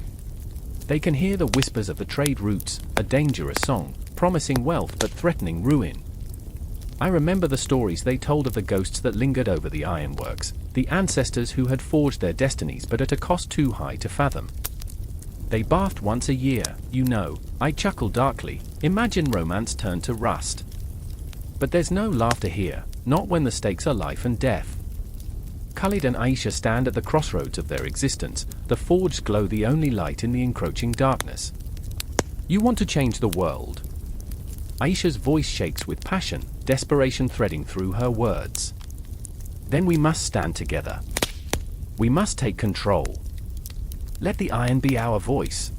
They can hear the whispers of the trade routes, a dangerous song, promising wealth but threatening ruin. I remember the stories they told of the ghosts that lingered over the ironworks, the ancestors who had forged their destinies but at a cost too high to fathom. They bathed once a year, you know. I chuckled darkly. Imagine romance turned to rust. But there's no laughter here, not when the stakes are life and death. Khalid and Aisha stand at the crossroads of their existence, the forged glow the only light in the encroaching darkness. You want to change the world? Aisha's voice shakes with passion, desperation threading through her words. Then we must stand together. We must take control. Let the iron be our voice.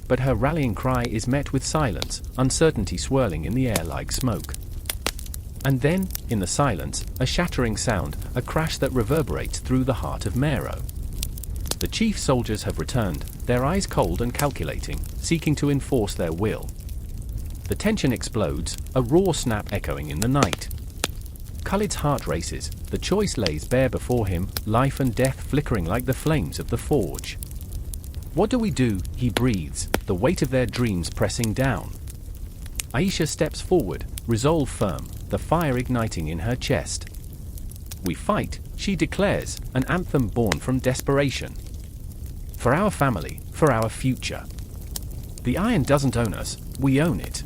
But her rallying cry is met with silence, uncertainty swirling in the air like smoke. And then, in the silence, a shattering sound, a crash that reverberates through the heart of Meroë. The chief soldiers have returned, their eyes cold and calculating, seeking to enforce their will. The tension explodes, a raw snap echoing in the night. Khalid's heart races, the choice lays bare before him, life and death flickering like the flames of the forge. What do we do? He breathes, the weight of their dreams pressing down. Aisha steps forward, resolve firm, the fire igniting in her chest. We fight, she declares, an anthem born from desperation. For our family, for our future. The iron doesn't own us, we own it.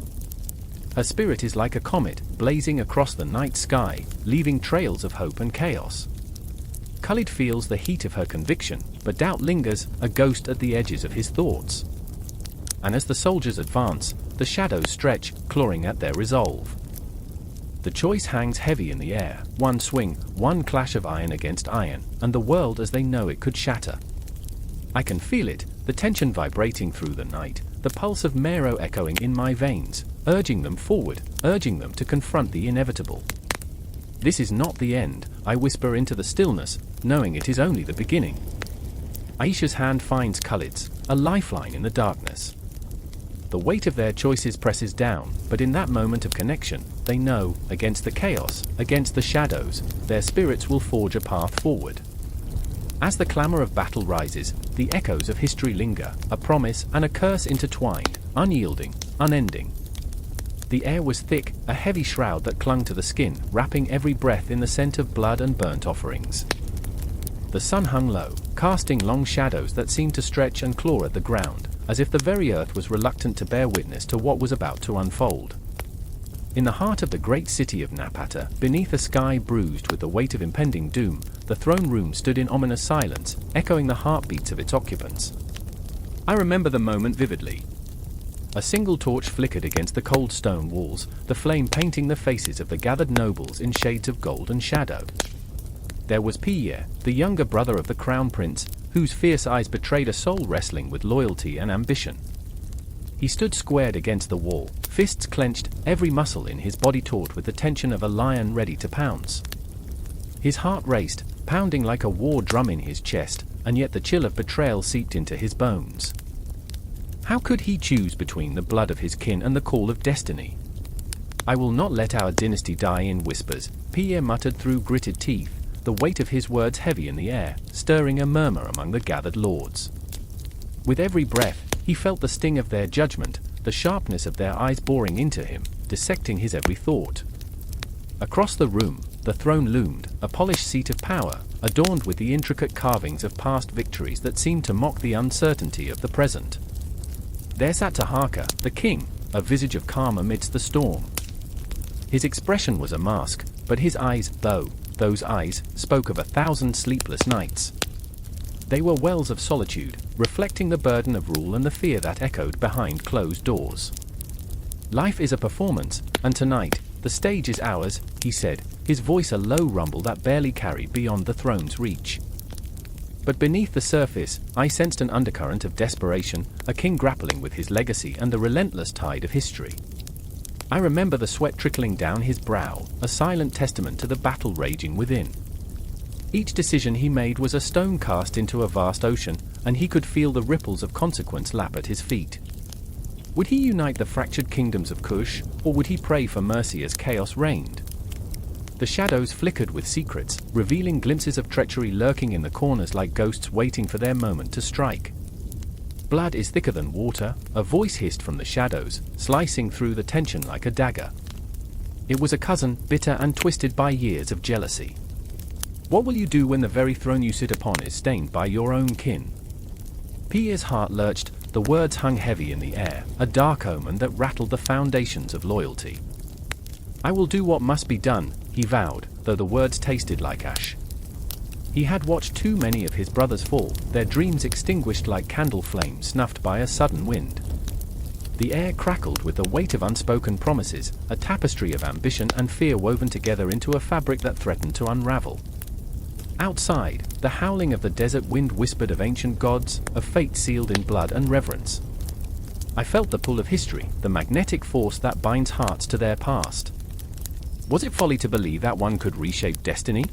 Her spirit is like a comet, blazing across the night sky, leaving trails of hope and chaos. Khalid feels the heat of her conviction, but doubt lingers, a ghost at the edges of his thoughts. And as the soldiers advance, the shadows stretch, clawing at their resolve. The choice hangs heavy in the air, one swing, one clash of iron against iron, and the world as they know it could shatter. I can feel it, the tension vibrating through the night, the pulse of Meroë echoing in my veins, urging them forward, urging them to confront the inevitable. This is not the end, I whisper into the stillness, knowing it is only the beginning. Aisha's hand finds Khalid's, a lifeline in the darkness. The weight of their choices presses down, but in that moment of connection, they know, against the chaos, against the shadows, their spirits will forge a path forward. As the clamor of battle rises, the echoes of history linger, a promise and a curse intertwined, unyielding, unending. The air was thick, a heavy shroud that clung to the skin, wrapping every breath in the scent of blood and burnt offerings. The sun hung low, casting long shadows that seemed to stretch and claw at the ground, as if the very earth was reluctant to bear witness to what was about to unfold. In the heart of the great city of Napatan, beneath a sky bruised with the weight of impending doom, the throne room stood in ominous silence, echoing the heartbeats of its occupants. I remember the moment vividly. A single torch flickered against the cold stone walls, the flame painting the faces of the gathered nobles in shades of gold and shadow. There was Pierre, the younger brother of the crown prince, whose fierce eyes betrayed a soul wrestling with loyalty and ambition. He stood squared against the wall, fists clenched, every muscle in his body taut with the tension of a lion ready to pounce. His heart raced, pounding like a war drum in his chest, and yet the chill of betrayal seeped into his bones. How could he choose between the blood of his kin and the call of destiny? I will not let our dynasty die in whispers, Pierre muttered through gritted teeth, the weight of his words heavy in the air, stirring a murmur among the gathered lords. With every breath, he felt the sting of their judgment, the sharpness of their eyes boring into him, dissecting his every thought. Across the room, the throne loomed, a polished seat of power, adorned with the intricate carvings of past victories that seemed to mock the uncertainty of the present. There sat Taharqa, the king, a visage of calm amidst the storm. His expression was a mask, but his eyes, those eyes, spoke of 1,000 sleepless nights. They were wells of solitude, reflecting the burden of rule and the fear that echoed behind closed doors. Life is a performance, and tonight, the stage is ours, he said, his voice a low rumble that barely carried beyond the throne's reach. But beneath the surface, I sensed an undercurrent of desperation, a king grappling with his legacy and the relentless tide of history. I remember the sweat trickling down his brow, a silent testament to the battle raging within. Each decision he made was a stone cast into a vast ocean, and he could feel the ripples of consequence lap at his feet. Would he unite the fractured kingdoms of Kush, or would he pray for mercy as chaos reigned? The shadows flickered with secrets, revealing glimpses of treachery lurking in the corners like ghosts waiting for their moment to strike. blood is thicker than water," a voice hissed from the shadows, slicing through the tension like a dagger. It was a cousin, bitter and twisted by years of jealousy. "What will you do when the very throne you sit upon is stained by your own kin?" Pierre's heart lurched, the words hung heavy in the air, a dark omen that rattled the foundations of loyalty. "I will do what must be done," he vowed, though the words tasted like ash. He had watched too many of his brothers fall, their dreams extinguished like candle flames snuffed by a sudden wind. The air crackled with the weight of unspoken promises, a tapestry of ambition and fear woven together into a fabric that threatened to unravel. Outside, the howling of the desert wind whispered of ancient gods, of fate sealed in blood and reverence. I felt the pull of history, the magnetic force that binds hearts to their past. Was it folly to believe that one could reshape destiny?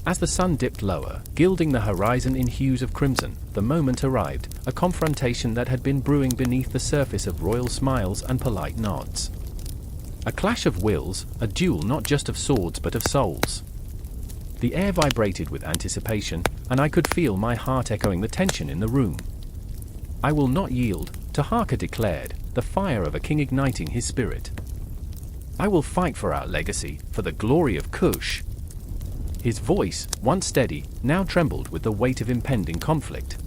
As the sun dipped lower, gilding the horizon in hues of crimson, the moment arrived, a confrontation that had been brewing beneath the surface of royal smiles and polite nods. A clash of wills, a duel not just of swords but of souls. The air vibrated with anticipation, and I could feel my heart echoing the tension in the room. "I will not yield," Taharqa declared, the fire of a king igniting his spirit. "I will fight for our legacy, for the glory of Kush." His voice, once steady, now trembled with the weight of impending conflict.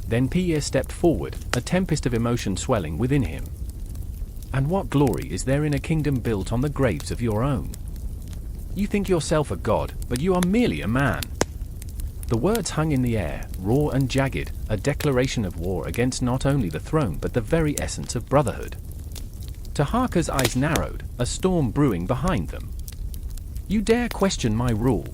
Then Pierre stepped forward, a tempest of emotion swelling within him. "And what glory is there in a kingdom built on the graves of your own? You think yourself a god, but you are merely a man." The words hung in the air, raw and jagged, a declaration of war against not only the throne but the very essence of brotherhood. Taharqa's eyes narrowed, a storm brewing behind them. "You dare question my rule?"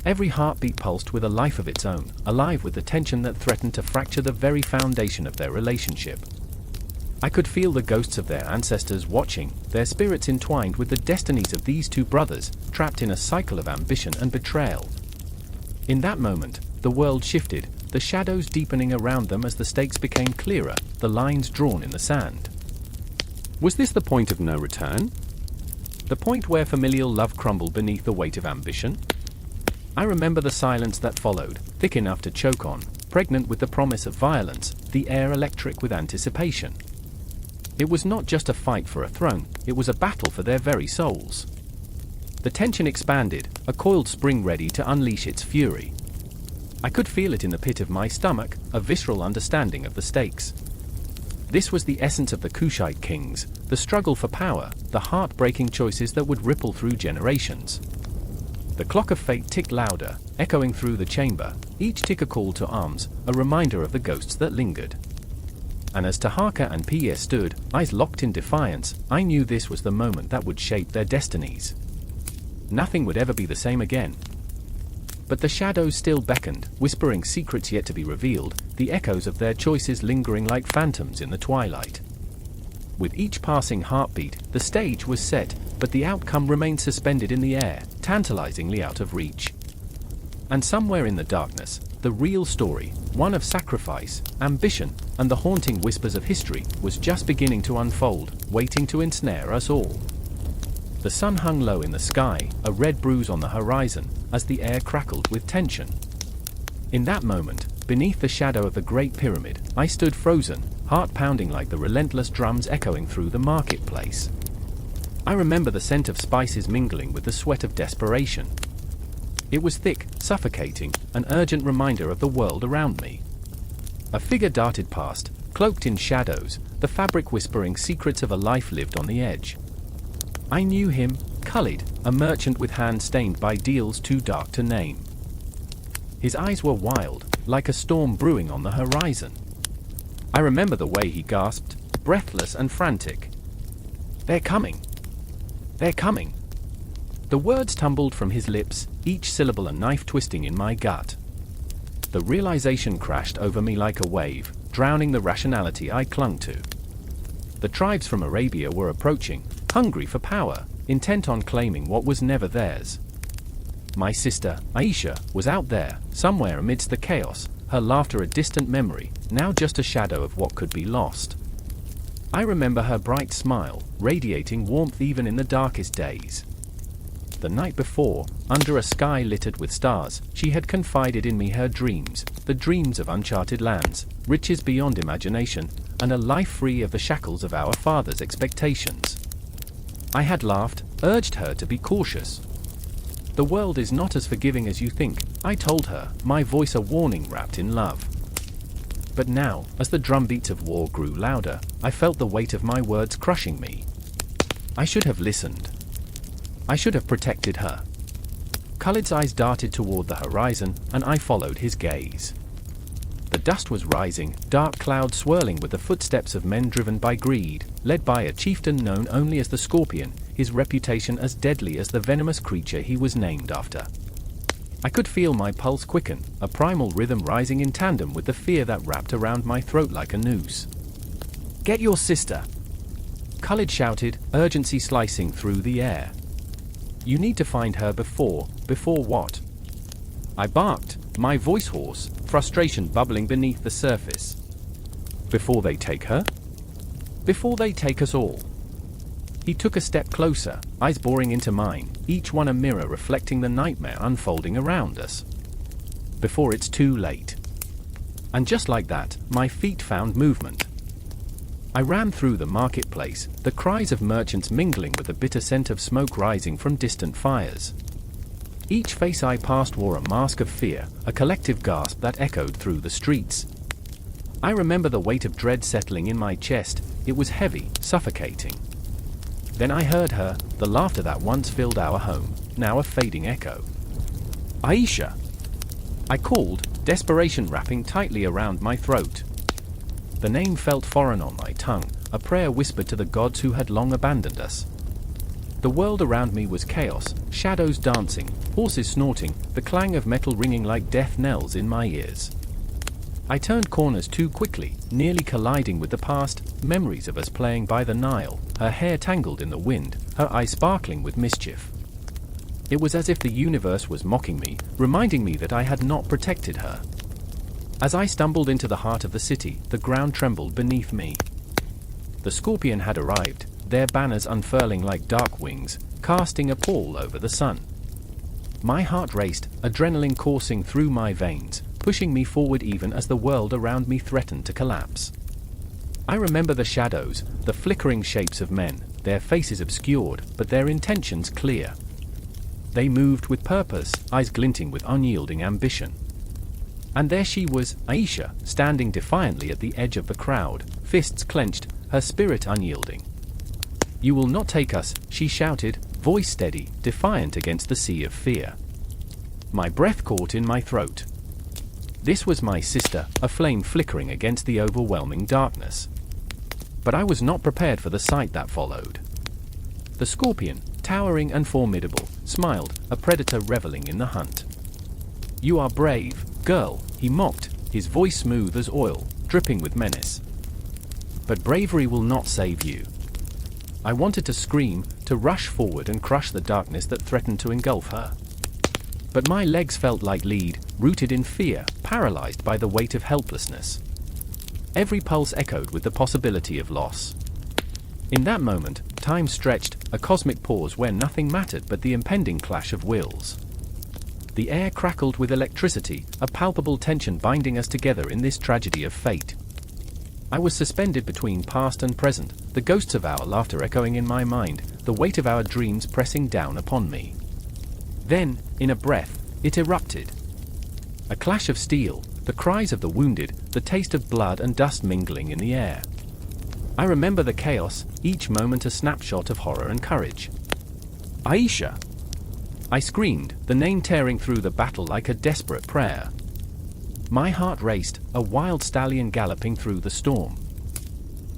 Every heartbeat pulsed with a life of its own, alive with the tension that threatened to fracture the very foundation of their relationship. I could feel the ghosts of their ancestors watching, their spirits entwined with the destinies of these two brothers, trapped in a cycle of ambition and betrayal. In that moment, the world shifted, the shadows deepening around them as the stakes became clearer, the lines drawn in the sand. Was this the point of no return? The point where familial love crumbled beneath the weight of ambition? I remember the silence that followed, thick enough to choke on, pregnant with the promise of violence, the air electric with anticipation. It was not just a fight for a throne, it was a battle for their very souls. The tension expanded, a coiled spring ready to unleash its fury. I could feel it in the pit of my stomach, a visceral understanding of the stakes. This was the essence of the Kushite kings, the struggle for power, the heart-breaking choices that would ripple through generations. The clock of fate ticked louder, echoing through the chamber, each tick a call to arms, a reminder of the ghosts that lingered. And as Taharqa and Pierre stood, eyes locked in defiance, I knew this was the moment that would shape their destinies. Nothing would ever be the same again. But the shadows still beckoned, whispering secrets yet to be revealed, the echoes of their choices lingering like phantoms in the twilight. With each passing heartbeat, the stage was set, but the outcome remained suspended in the air, tantalizingly out of reach. And somewhere in the darkness, the real story, one of sacrifice, ambition, and the haunting whispers of history, was just beginning to unfold, waiting to ensnare us all. The sun hung low in the sky, a red bruise on the horizon, as the air crackled with tension. In that moment, beneath the shadow of the Great Pyramid, I stood frozen, heart pounding like the relentless drums echoing through the marketplace. I remember the scent of spices mingling with the sweat of desperation. It was thick, suffocating, an urgent reminder of the world around me. A figure darted past, cloaked in shadows, the fabric whispering secrets of a life lived on the edge. I knew him, Khalid, a merchant with hands stained by deals too dark to name. His eyes were wild, like a storm brewing on the horizon. I remember the way he gasped, breathless and frantic. "They're coming! They're coming!" The words tumbled from his lips, each syllable a knife twisting in my gut. The realization crashed over me like a wave, drowning the rationality I clung to. The tribes from Arabia were approaching, hungry for power, intent on claiming what was never theirs. My sister, Aisha, was out there, somewhere amidst the chaos, her laughter a distant memory, now just a shadow of what could be lost. I remember her bright smile, radiating warmth even in the darkest days. The night before, under a sky littered with stars, she had confided in me her dreams, the dreams of uncharted lands, riches beyond imagination, and a life free of the shackles of our father's expectations. I had laughed, urged her to be cautious. The world is not as forgiving as you think, I told her, my voice a warning wrapped in love. But now, as the drumbeats of war grew louder, I felt the weight of my words crushing me. I should have listened. I should have protected her. Khalid's eyes darted toward the horizon, and I followed his gaze. The dust was rising, dark clouds swirling with the footsteps of men driven by greed, led by a chieftain known only as the Scorpion, his reputation as deadly as the venomous creature he was named after. I could feel my pulse quicken, a primal rhythm rising in tandem with the fear that wrapped around my throat like a noose. "Get your sister!" Khalid shouted, urgency slicing through the air. "You need to find her before what?" I barked, my voice hoarse, frustration bubbling beneath the surface. "Before they take her? Before they take us all." He took a step closer, eyes boring into mine, each one a mirror reflecting the nightmare unfolding around us. "Before it's too late." And just like that, my feet found movement. I ran through the marketplace, the cries of merchants mingling with the bitter scent of smoke rising from distant fires. Each face I passed wore a mask of fear, a collective gasp that echoed through the streets. I remember the weight of dread settling in my chest, it was heavy, suffocating. Then I heard her, the laughter that once filled our home, now a fading echo. "Aisha!" I called, desperation wrapping tightly around my throat. The name felt foreign on my tongue, a prayer whispered to the gods who had long abandoned us. The world around me was chaos, shadows dancing, horses snorting, the clang of metal ringing like death knells in my ears. I turned corners too quickly, nearly colliding with the past, memories of us playing by the Nile, her hair tangled in the wind, her eyes sparkling with mischief. It was as if the universe was mocking me, reminding me that I had not protected her. As I stumbled into the heart of the city, the ground trembled beneath me. The Scorpion had arrived, their banners unfurling like dark wings, casting a pall over the sun. My heart raced, adrenaline coursing through my veins, pushing me forward even as the world around me threatened to collapse. I remember the shadows, the flickering shapes of men, their faces obscured, but their intentions clear. They moved with purpose, eyes glinting with unyielding ambition. And there she was, Aisha, standing defiantly at the edge of the crowd, fists clenched, her spirit unyielding. "You will not take us," she shouted, voice steady, defiant against the sea of fear. My breath caught in my throat. This was my sister, a flame flickering against the overwhelming darkness. But I was not prepared for the sight that followed. The Scorpion, towering and formidable, smiled, a predator reveling in the hunt. "You are brave, girl," he mocked, his voice smooth as oil, dripping with menace. "But bravery will not save you." I wanted to scream, to rush forward and crush the darkness that threatened to engulf her. But my legs felt like lead, rooted in fear, paralyzed by the weight of helplessness. Every pulse echoed with the possibility of loss. In that moment, time stretched, a cosmic pause where nothing mattered but the impending clash of wills. The air crackled with electricity, a palpable tension binding us together in this tragedy of fate. I was suspended between past and present, the ghosts of our laughter echoing in my mind, the weight of our dreams pressing down upon me. Then, in a breath, it erupted. A clash of steel, the cries of the wounded, the taste of blood and dust mingling in the air. I remember the chaos, each moment a snapshot of horror and courage. "Aisha!" I screamed, the name tearing through the battle like a desperate prayer. My heart raced, a wild stallion galloping through the storm.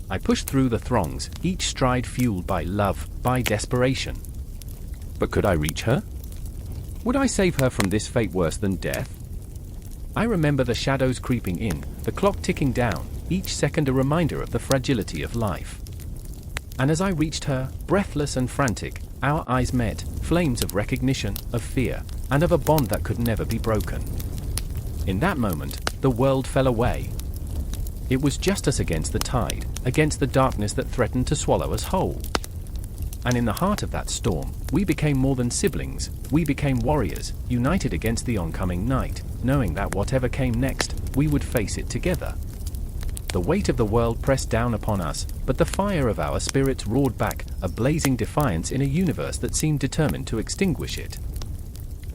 I pushed through the throngs, each stride fueled by love, by desperation. But could I reach her? Would I save her from this fate worse than death? I remember the shadows creeping in, the clock ticking down, each second a reminder of the fragility of life. And as I reached her, breathless and frantic, our eyes met, flames of recognition, of fear, and of a bond that could never be broken. In that moment, the world fell away. It was just us against the tide, against the darkness that threatened to swallow us whole. And in the heart of that storm, we became more than siblings, we became warriors, united against the oncoming night, knowing that whatever came next, we would face it together. The weight of the world pressed down upon us, but the fire of our spirits roared back, a blazing defiance in a universe that seemed determined to extinguish it.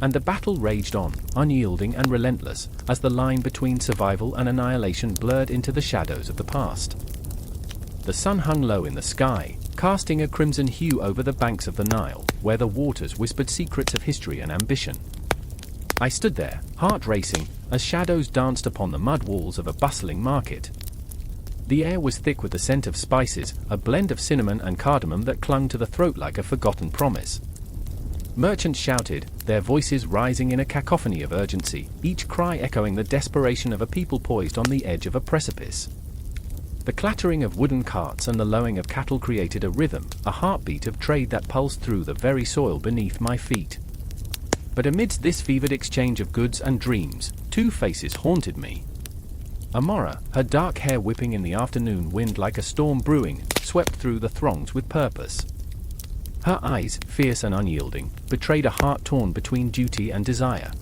And the battle raged on, unyielding and relentless, as the line between survival and annihilation blurred into the shadows of the past. The sun hung low in the sky, casting a crimson hue over the banks of the Nile, where the waters whispered secrets of history and ambition. I stood there, heart racing, as shadows danced upon the mud walls of a bustling market. The air was thick with the scent of spices, a blend of cinnamon and cardamom that clung to the throat like a forgotten promise. Merchants shouted, their voices rising in a cacophony of urgency, each cry echoing the desperation of a people poised on the edge of a precipice. The clattering of wooden carts and the lowing of cattle created a rhythm, a heartbeat of trade that pulsed through the very soil beneath my feet. But amidst this fevered exchange of goods and dreams, two faces haunted me. Amora, her dark hair whipping in the afternoon wind like a storm brewing, swept through the throngs with purpose. Her eyes, fierce and unyielding, betrayed a heart torn between duty and desire.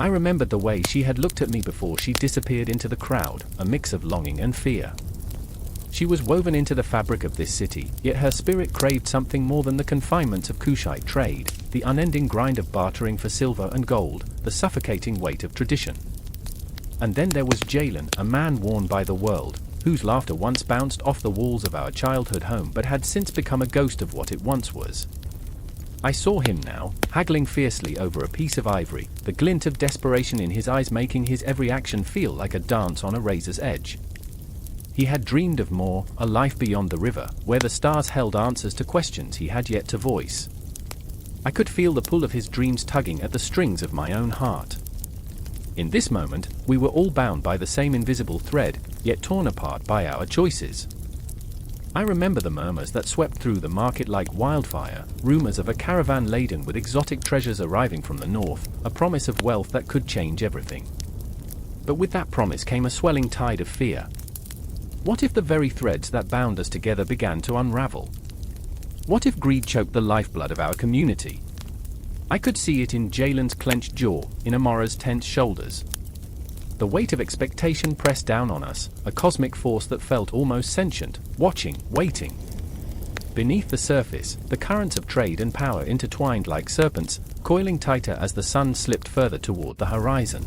I remembered the way she had looked at me before she disappeared into the crowd, a mix of longing and fear. She was woven into the fabric of this city, yet her spirit craved something more than the confinements of Kushite trade, the unending grind of bartering for silver and gold, the suffocating weight of tradition. And then there was Jalen, a man worn by the world, whose laughter once bounced off the walls of our childhood home but had since become a ghost of what it once was. I saw him now, haggling fiercely over a piece of ivory, the glint of desperation in his eyes making his every action feel like a dance on a razor's edge. He had dreamed of more, a life beyond the river, where the stars held answers to questions he had yet to voice. I could feel the pull of his dreams tugging at the strings of my own heart. In this moment, we were all bound by the same invisible thread, yet torn apart by our choices. I remember the murmurs that swept through the market like wildfire, rumors of a caravan laden with exotic treasures arriving from the north, a promise of wealth that could change everything. But with that promise came a swelling tide of fear. What if the very threads that bound us together began to unravel? What if greed choked the lifeblood of our community? I could see it in Jalen's clenched jaw, in Amora's tense shoulders. The weight of expectation pressed down on us, a cosmic force that felt almost sentient, watching, waiting. Beneath the surface, the currents of trade and power intertwined like serpents, coiling tighter as the sun slipped further toward the horizon.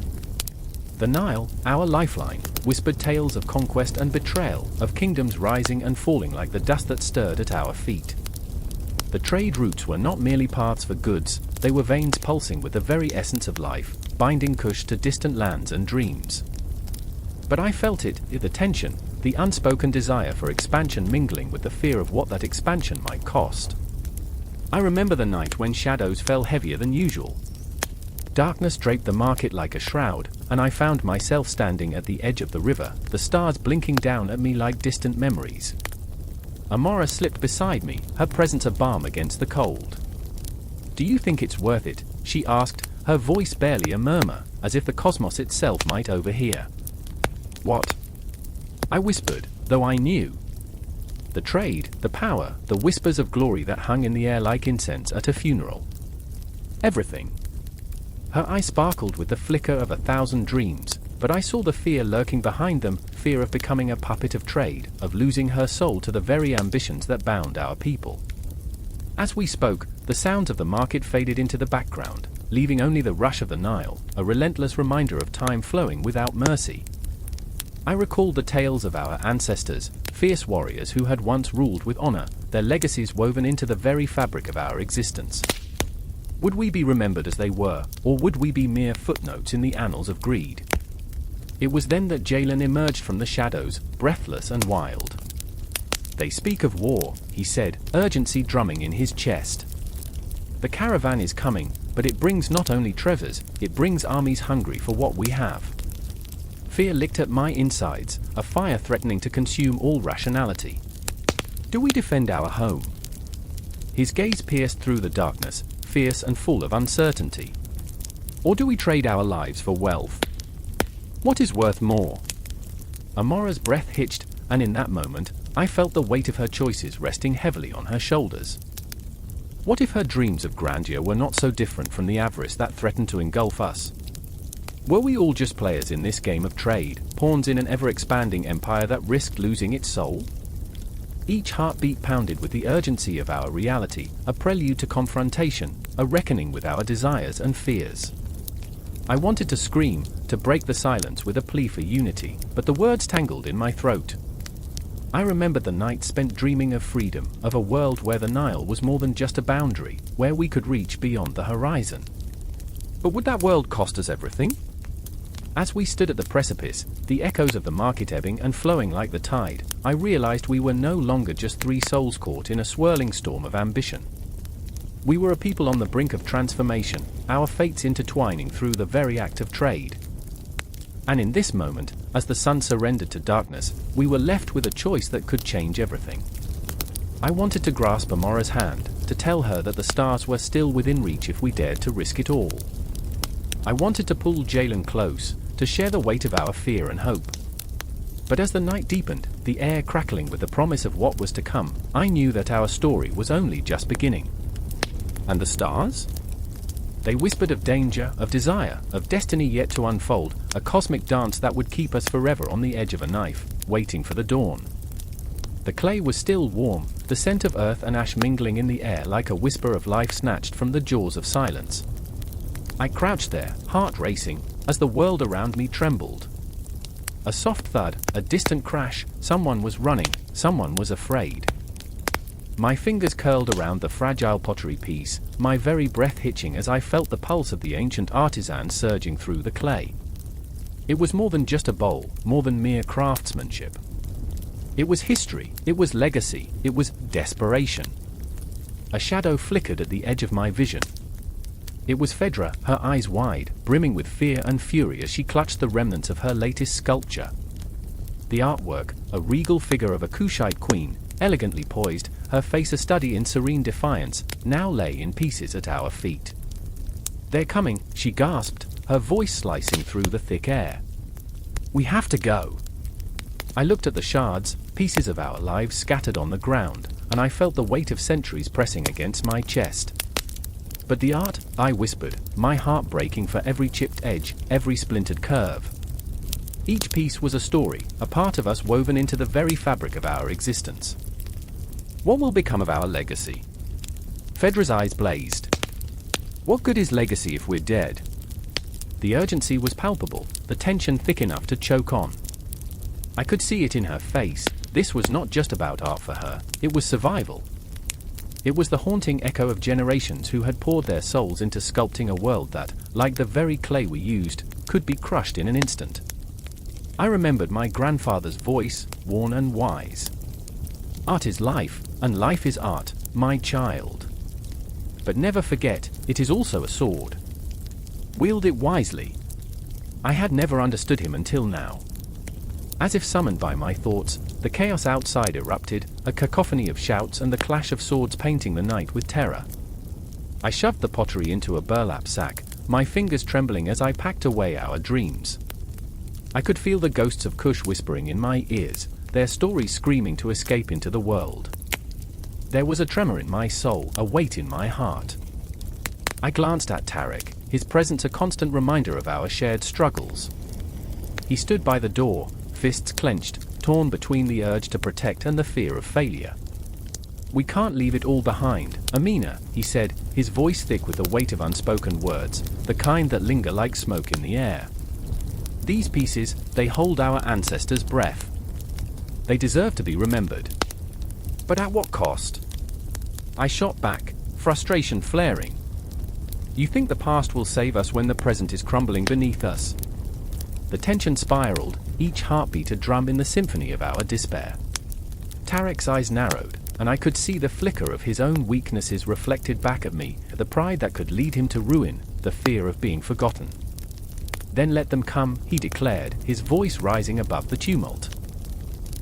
The Nile, our lifeline, whispered tales of conquest and betrayal, of kingdoms rising and falling like the dust that stirred at our feet. The trade routes were not merely paths for goods, they were veins pulsing with the very essence of life, binding Kush to distant lands and dreams. But I felt it, the tension, the unspoken desire for expansion mingling with the fear of what that expansion might cost. I remember the night when shadows fell heavier than usual. Darkness draped the market like a shroud, and I found myself standing at the edge of the river, the stars blinking down at me like distant memories. Amora slipped beside me, her presence a balm against the cold. "Do you think it's worth it?" she asked, her voice barely a murmur, as if the cosmos itself might overhear. "What?" I whispered, though I knew. The trade, the power, the whispers of glory that hung in the air like incense at a funeral. Everything. Her eyes sparkled with the flicker of 1,000 dreams, but I saw the fear lurking behind them, fear of becoming a puppet of trade, of losing her soul to the very ambitions that bound our people. As we spoke, the sounds of the market faded into the background, leaving only the rush of the Nile, a relentless reminder of time flowing without mercy. I recalled the tales of our ancestors, fierce warriors who had once ruled with honor, their legacies woven into the very fabric of our existence. Would we be remembered as they were, or would we be mere footnotes in the annals of greed? It was then that Jalen emerged from the shadows, breathless and wild. "They speak of war," he said, urgency drumming in his chest. "The caravan is coming, but it brings not only treasures, it brings armies hungry for what we have." Fear licked at my insides, a fire threatening to consume all rationality. "Do we defend our home?" His gaze pierced through the darkness, fierce and full of uncertainty. "Or do we trade our lives for wealth? What is worth more?" Amora's breath hitched, and in that moment, I felt the weight of her choices resting heavily on her shoulders. What if her dreams of grandeur were not so different from the avarice that threatened to engulf us? Were we all just players in this game of trade, pawns in an ever-expanding empire that risked losing its soul? Each heartbeat pounded with the urgency of our reality, a prelude to confrontation, a reckoning with our desires and fears. I wanted to scream, to break the silence with a plea for unity, but the words tangled in my throat. I remembered the night spent dreaming of freedom, of a world where the Nile was more than just a boundary, where we could reach beyond the horizon. But would that world cost us everything? As we stood at the precipice, the echoes of the market ebbing and flowing like the tide, I realized we were no longer just three souls caught in a swirling storm of ambition. We were a people on the brink of transformation, our fates intertwining through the very act of trade. And in this moment, as the sun surrendered to darkness, we were left with a choice that could change everything. I wanted to grasp Amora's hand, to tell her that the stars were still within reach if we dared to risk it all. I wanted to pull Jalen close, to share the weight of our fear and hope. But as the night deepened, the air crackling with the promise of what was to come, I knew that our story was only just beginning. And the stars? They whispered of danger, of desire, of destiny yet to unfold, a cosmic dance that would keep us forever on the edge of a knife, waiting for the dawn. The clay was still warm, the scent of earth and ash mingling in the air like a whisper of life snatched from the jaws of silence. I crouched there, heart racing, as the world around me trembled. A soft thud, a distant crash, someone was running, someone was afraid. My fingers curled around the fragile pottery piece, my very breath hitching as I felt the pulse of the ancient artisan surging through the clay. It was more than just a bowl, more than mere craftsmanship. It was history, it was legacy, it was desperation. A shadow flickered at the edge of my vision. It was Phaedra, her eyes wide, brimming with fear and fury as she clutched the remnants of her latest sculpture. The artwork, a regal figure of a Kushite queen, elegantly poised, her face a study in serene defiance, now lay in pieces at our feet. "They're coming," she gasped, her voice slicing through the thick air. "We have to go." I looked at the shards, pieces of our lives scattered on the ground, and I felt the weight of centuries pressing against my chest. "But the art," I whispered, my heart breaking for every chipped edge, every splintered curve. Each piece was a story, a part of us woven into the very fabric of our existence. What will become of our legacy? Phaedra's eyes blazed. What good is legacy if we're dead? The urgency was palpable, the tension thick enough to choke on. I could see it in her face. This was not just about art for her, it was survival. It was the haunting echo of generations who had poured their souls into sculpting a world that, like the very clay we used, could be crushed in an instant. I remembered my grandfather's voice, worn and wise. "Art is life, and life is art, my child. But never forget, it is also a sword. Wield it wisely." I had never understood him until now. As if summoned by my thoughts, the chaos outside erupted, a cacophony of shouts and the clash of swords painting the night with terror. I shoved the pottery into a burlap sack, my fingers trembling as I packed away our dreams. I could feel the ghosts of Kush whispering in my ears, their stories screaming to escape into the world. There was a tremor in my soul, a weight in my heart. I glanced at Tarek, his presence a constant reminder of our shared struggles. He stood by the door, fists clenched, torn between the urge to protect and the fear of failure. "We can't leave it all behind, Amina," he said, his voice thick with the weight of unspoken words, the kind that linger like smoke in the air. "These pieces, they hold our ancestors' breath. They deserve to be remembered. But at what cost?" I shot back, frustration flaring. "You think the past will save us when the present is crumbling beneath us?" The tension spiraled, each heartbeat a drum in the symphony of our despair. Tarek's eyes narrowed, and I could see the flicker of his own weaknesses reflected back at me, the pride that could lead him to ruin, the fear of being forgotten. "Then let them come," he declared, his voice rising above the tumult.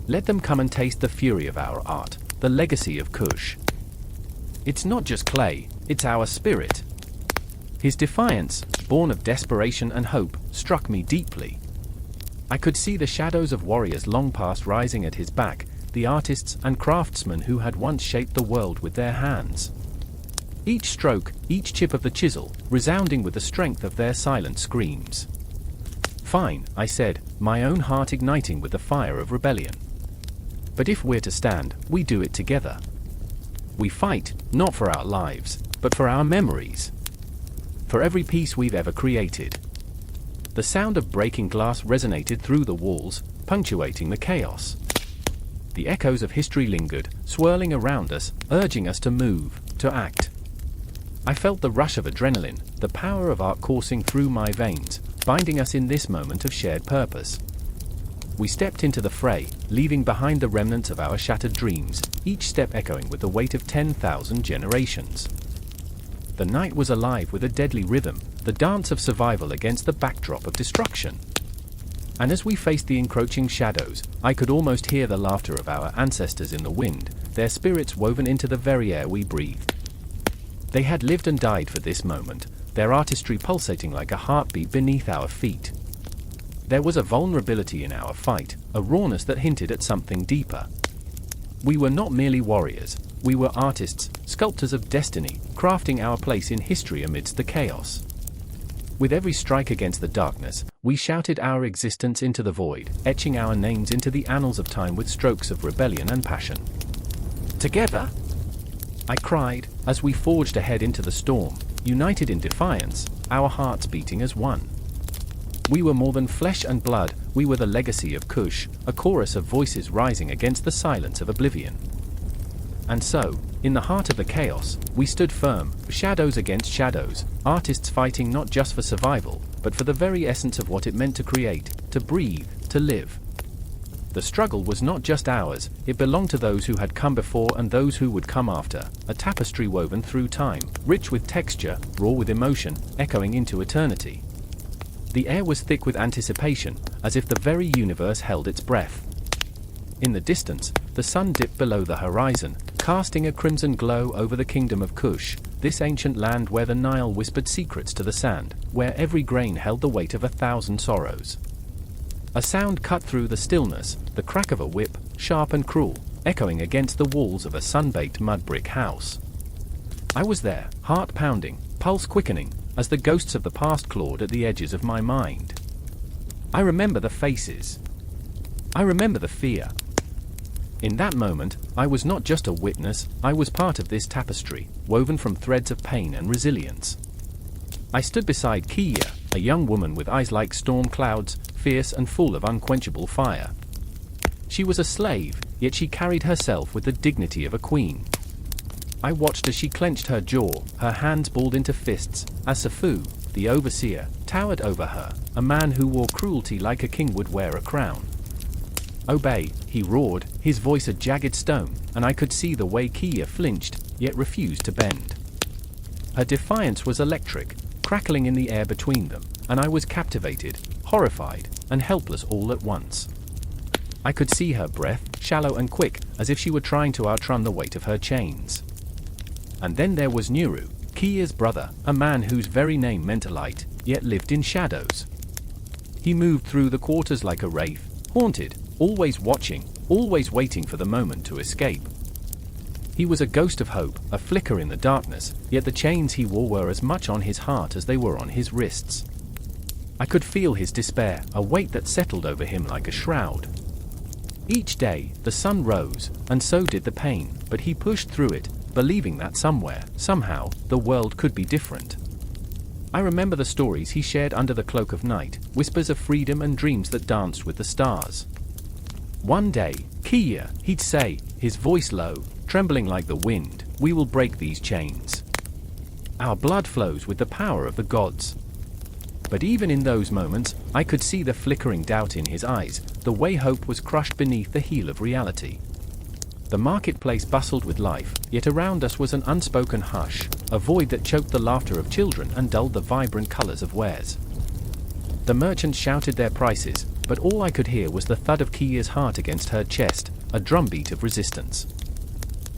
"Let them come and taste the fury of our art, the legacy of Kush. It's not just clay, it's our spirit." His defiance, born of desperation and hope, struck me deeply. I could see the shadows of warriors long past rising at his back, the artists and craftsmen who had once shaped the world with their hands. Each stroke, each chip of the chisel, resounding with the strength of their silent screams. Fine, I said, my own heart igniting with the fire of rebellion. But if we're to stand, we do it together. We fight, not for our lives, but for our memories. For every piece we've ever created. The sound of breaking glass resonated through the walls, punctuating the chaos. The echoes of history lingered, swirling around us, urging us to move, to act. I felt the rush of adrenaline, the power of art coursing through my veins, binding us in this moment of shared purpose. We stepped into the fray, leaving behind the remnants of our shattered dreams, each step echoing with the weight of 10,000 generations. The night was alive with a deadly rhythm, the dance of survival against the backdrop of destruction. And as we faced the encroaching shadows, I could almost hear the laughter of our ancestors in the wind, their spirits woven into the very air we breathed. They had lived and died for this moment, their artistry pulsating like a heartbeat beneath our feet. There was a vulnerability in our fight, a rawness that hinted at something deeper. We were not merely warriors, we were artists, sculptors of destiny, crafting our place in history amidst the chaos. With every strike against the darkness, we shouted our existence into the void, etching our names into the annals of time with strokes of rebellion and passion. Together, I cried, as we forged ahead into the storm, united in defiance, our hearts beating as one. We were more than flesh and blood, we were the legacy of Kush, a chorus of voices rising against the silence of oblivion. And so, in the heart of the chaos, we stood firm, shadows against shadows, artists fighting not just for survival, but for the very essence of what it meant to create, to breathe, to live. The struggle was not just ours, it belonged to those who had come before and those who would come after, a tapestry woven through time, rich with texture, raw with emotion, echoing into eternity. The air was thick with anticipation, as if the very universe held its breath. In the distance, the sun dipped below the horizon, casting a crimson glow over the Kingdom of Kush, this ancient land where the Nile whispered secrets to the sand, where every grain held the weight of 1,000 sorrows. A sound cut through the stillness, the crack of a whip, sharp and cruel, echoing against the walls of a sun-baked mud brick house. I was there, heart pounding, pulse quickening, as the ghosts of the past clawed at the edges of my mind. I remember the faces. I remember the fear. In that moment, I was not just a witness, I was part of this tapestry, woven from threads of pain and resilience. I stood beside Kia, a young woman with eyes like storm clouds, fierce and full of unquenchable fire. She was a slave, yet she carried herself with the dignity of a queen. I watched as she clenched her jaw, her hands balled into fists, as Safu, the overseer, towered over her, a man who wore cruelty like a king would wear a crown. "Obey," he roared, his voice a jagged stone, and I could see the way Kia flinched, yet refused to bend. Her defiance was electric, crackling in the air between them, and I was captivated, horrified, and helpless all at once. I could see her breath, shallow and quick, as if she were trying to outrun the weight of her chains. And then there was Nuru, Kia's brother, a man whose very name meant light, yet lived in shadows. He moved through the quarters like a wraith, haunted, always watching, always waiting for the moment to escape. He was a ghost of hope, a flicker in the darkness, yet the chains he wore were as much on his heart as they were on his wrists. I could feel his despair, a weight that settled over him like a shroud. Each day, the sun rose, and so did the pain, but he pushed through it, believing that somewhere, somehow, the world could be different. I remember the stories he shared under the cloak of night, whispers of freedom and dreams that danced with the stars. "One day, Kia," he'd say, his voice low, trembling like the wind, "we will break these chains. Our blood flows with the power of the gods." But even in those moments, I could see the flickering doubt in his eyes, the way hope was crushed beneath the heel of reality. The marketplace bustled with life, yet around us was an unspoken hush, a void that choked the laughter of children and dulled the vibrant colors of wares. The merchants shouted their prices, but all I could hear was the thud of Kia's heart against her chest, a drumbeat of resistance.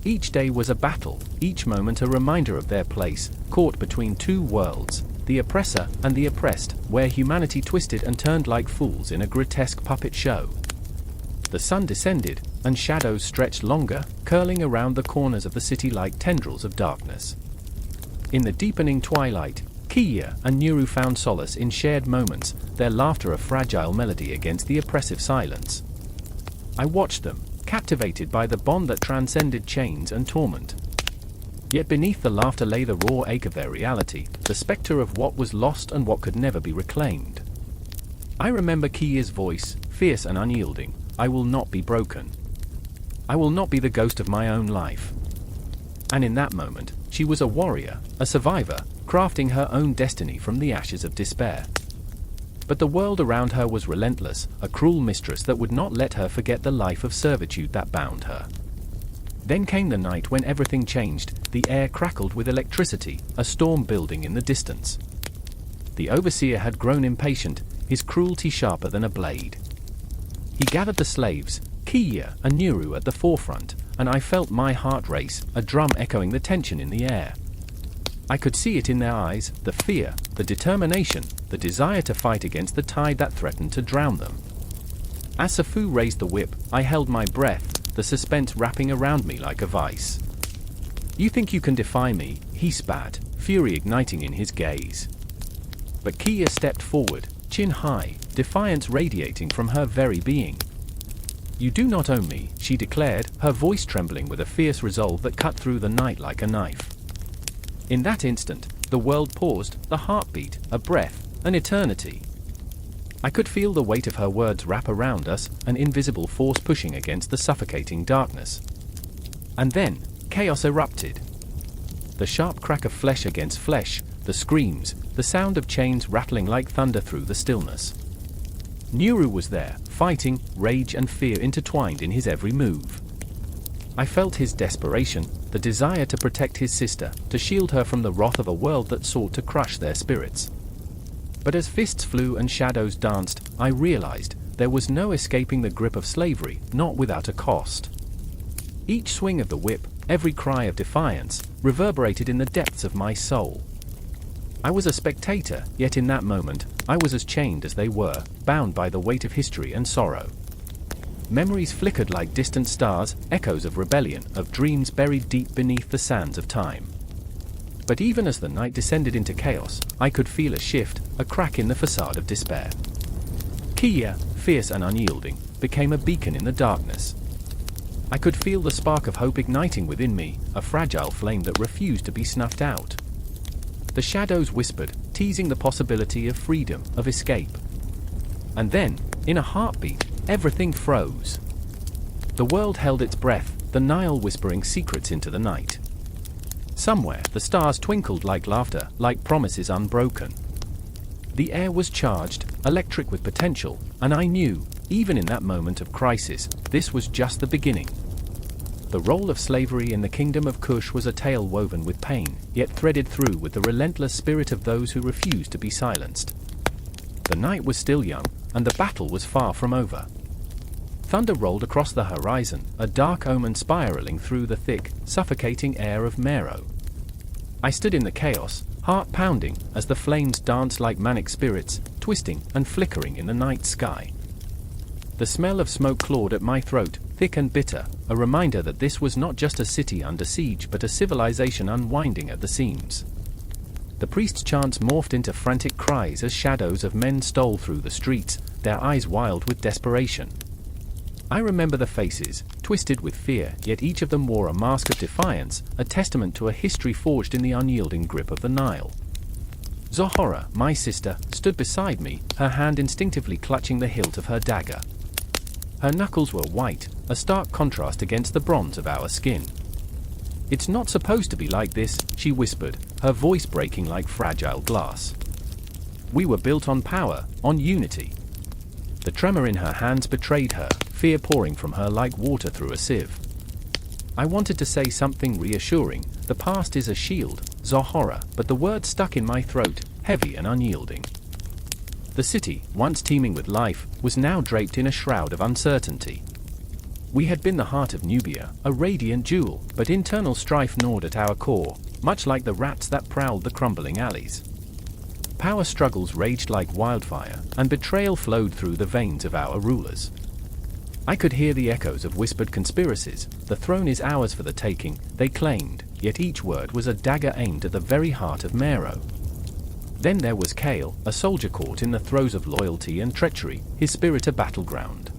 Each day was a battle, each moment a reminder of their place, caught between two worlds, the oppressor and the oppressed, where humanity twisted and turned like fools in a grotesque puppet show. The sun descended, and shadows stretched longer, curling around the corners of the city like tendrils of darkness. In the deepening twilight, Kia and Nuru found solace in shared moments, their laughter a fragile melody against the oppressive silence. I watched them, captivated by the bond that transcended chains and torment. Yet beneath the laughter lay the raw ache of their reality, the specter of what was lost and what could never be reclaimed. I remember Kia's voice, fierce and unyielding. I will not be broken. I will not be the ghost of my own life. And in that moment, she was a warrior, a survivor, crafting her own destiny from the ashes of despair. But the world around her was relentless, a cruel mistress that would not let her forget the life of servitude that bound her. Then came the night when everything changed. The air crackled with electricity, a storm building in the distance. The overseer had grown impatient, his cruelty sharper than a blade. He gathered the slaves, Kia and Nuru at the forefront, and I felt my heart race, a drum echoing the tension in the air. I could see it in their eyes, the fear, the determination, the desire to fight against the tide that threatened to drown them. As Safu raised the whip, I held my breath, the suspense wrapping around me like a vice. "You think you can defy me?" he spat, fury igniting in his gaze. But Kia stepped forward, chin high, defiance radiating from her very being. "You do not own me," she declared, her voice trembling with a fierce resolve that cut through the night like a knife. In that instant, the world paused, the heartbeat, a breath, an eternity. I could feel the weight of her words wrap around us, an invisible force pushing against the suffocating darkness. And then, chaos erupted. The sharp crack of flesh against flesh, the screams, the sound of chains rattling like thunder through the stillness. Nuru was there, fighting, rage and fear intertwined in his every move. I felt his desperation, the desire to protect his sister, to shield her from the wrath of a world that sought to crush their spirits. But as fists flew and shadows danced, I realized there was no escaping the grip of slavery, not without a cost. Each swing of the whip, every cry of defiance, reverberated in the depths of my soul. I was a spectator, yet in that moment, I was as chained as they were, bound by the weight of history and sorrow. Memories flickered like distant stars, echoes of rebellion, of dreams buried deep beneath the sands of time. But even as the night descended into chaos, I could feel a shift, a crack in the facade of despair. Kia, fierce and unyielding, became a beacon in the darkness. I could feel the spark of hope igniting within me, a fragile flame that refused to be snuffed out. The shadows whispered, teasing the possibility of freedom, of escape. And then, in a heartbeat, everything froze. The world held its breath, the Nile whispering secrets into the night. Somewhere, the stars twinkled like laughter, like promises unbroken. The air was charged, electric with potential, and I knew, even in that moment of crisis, this was just the beginning. The role of slavery in the Kingdom of Kush was a tale woven with pain, yet threaded through with the relentless spirit of those who refused to be silenced. The night was still young, and the battle was far from over. Thunder rolled across the horizon, a dark omen spiraling through the thick, suffocating air of Meroë. I stood in the chaos, heart pounding, as the flames danced like manic spirits, twisting and flickering in the night sky. The smell of smoke clawed at my throat, thick and bitter, a reminder that this was not just a city under siege but a civilization unwinding at the seams. The priest's chants morphed into frantic cries as shadows of men stole through the streets, their eyes wild with desperation. I remember the faces, twisted with fear, yet each of them wore a mask of defiance, a testament to a history forged in the unyielding grip of the Nile. Zohora, my sister, stood beside me, her hand instinctively clutching the hilt of her dagger. Her knuckles were white, a stark contrast against the bronze of our skin. "It's not supposed to be like this," she whispered, her voice breaking like fragile glass. "We were built on power, on unity." The tremor in her hands betrayed her, fear pouring from her like water through a sieve. I wanted to say something reassuring, the past is a shield, Zohora, but the words stuck in my throat, heavy and unyielding. The city, once teeming with life, was now draped in a shroud of uncertainty. We had been the heart of Nubia, a radiant jewel, but internal strife gnawed at our core, much like the rats that prowled the crumbling alleys. Power struggles raged like wildfire, and betrayal flowed through the veins of our rulers. I could hear the echoes of whispered conspiracies. The throne is ours for the taking, they claimed, yet each word was a dagger aimed at the very heart of Meroë. Then there was Kale, a soldier caught in the throes of loyalty and treachery, his spirit a battleground.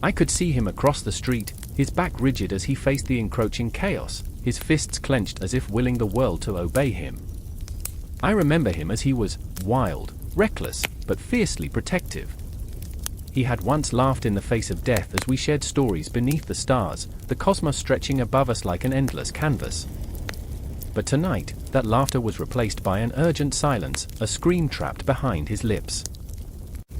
I could see him across the street, his back rigid as he faced the encroaching chaos, his fists clenched as if willing the world to obey him. I remember him as he was wild, reckless, but fiercely protective. He had once laughed in the face of death as we shared stories beneath the stars, the cosmos stretching above us like an endless canvas. But tonight, that laughter was replaced by an urgent silence, a scream trapped behind his lips.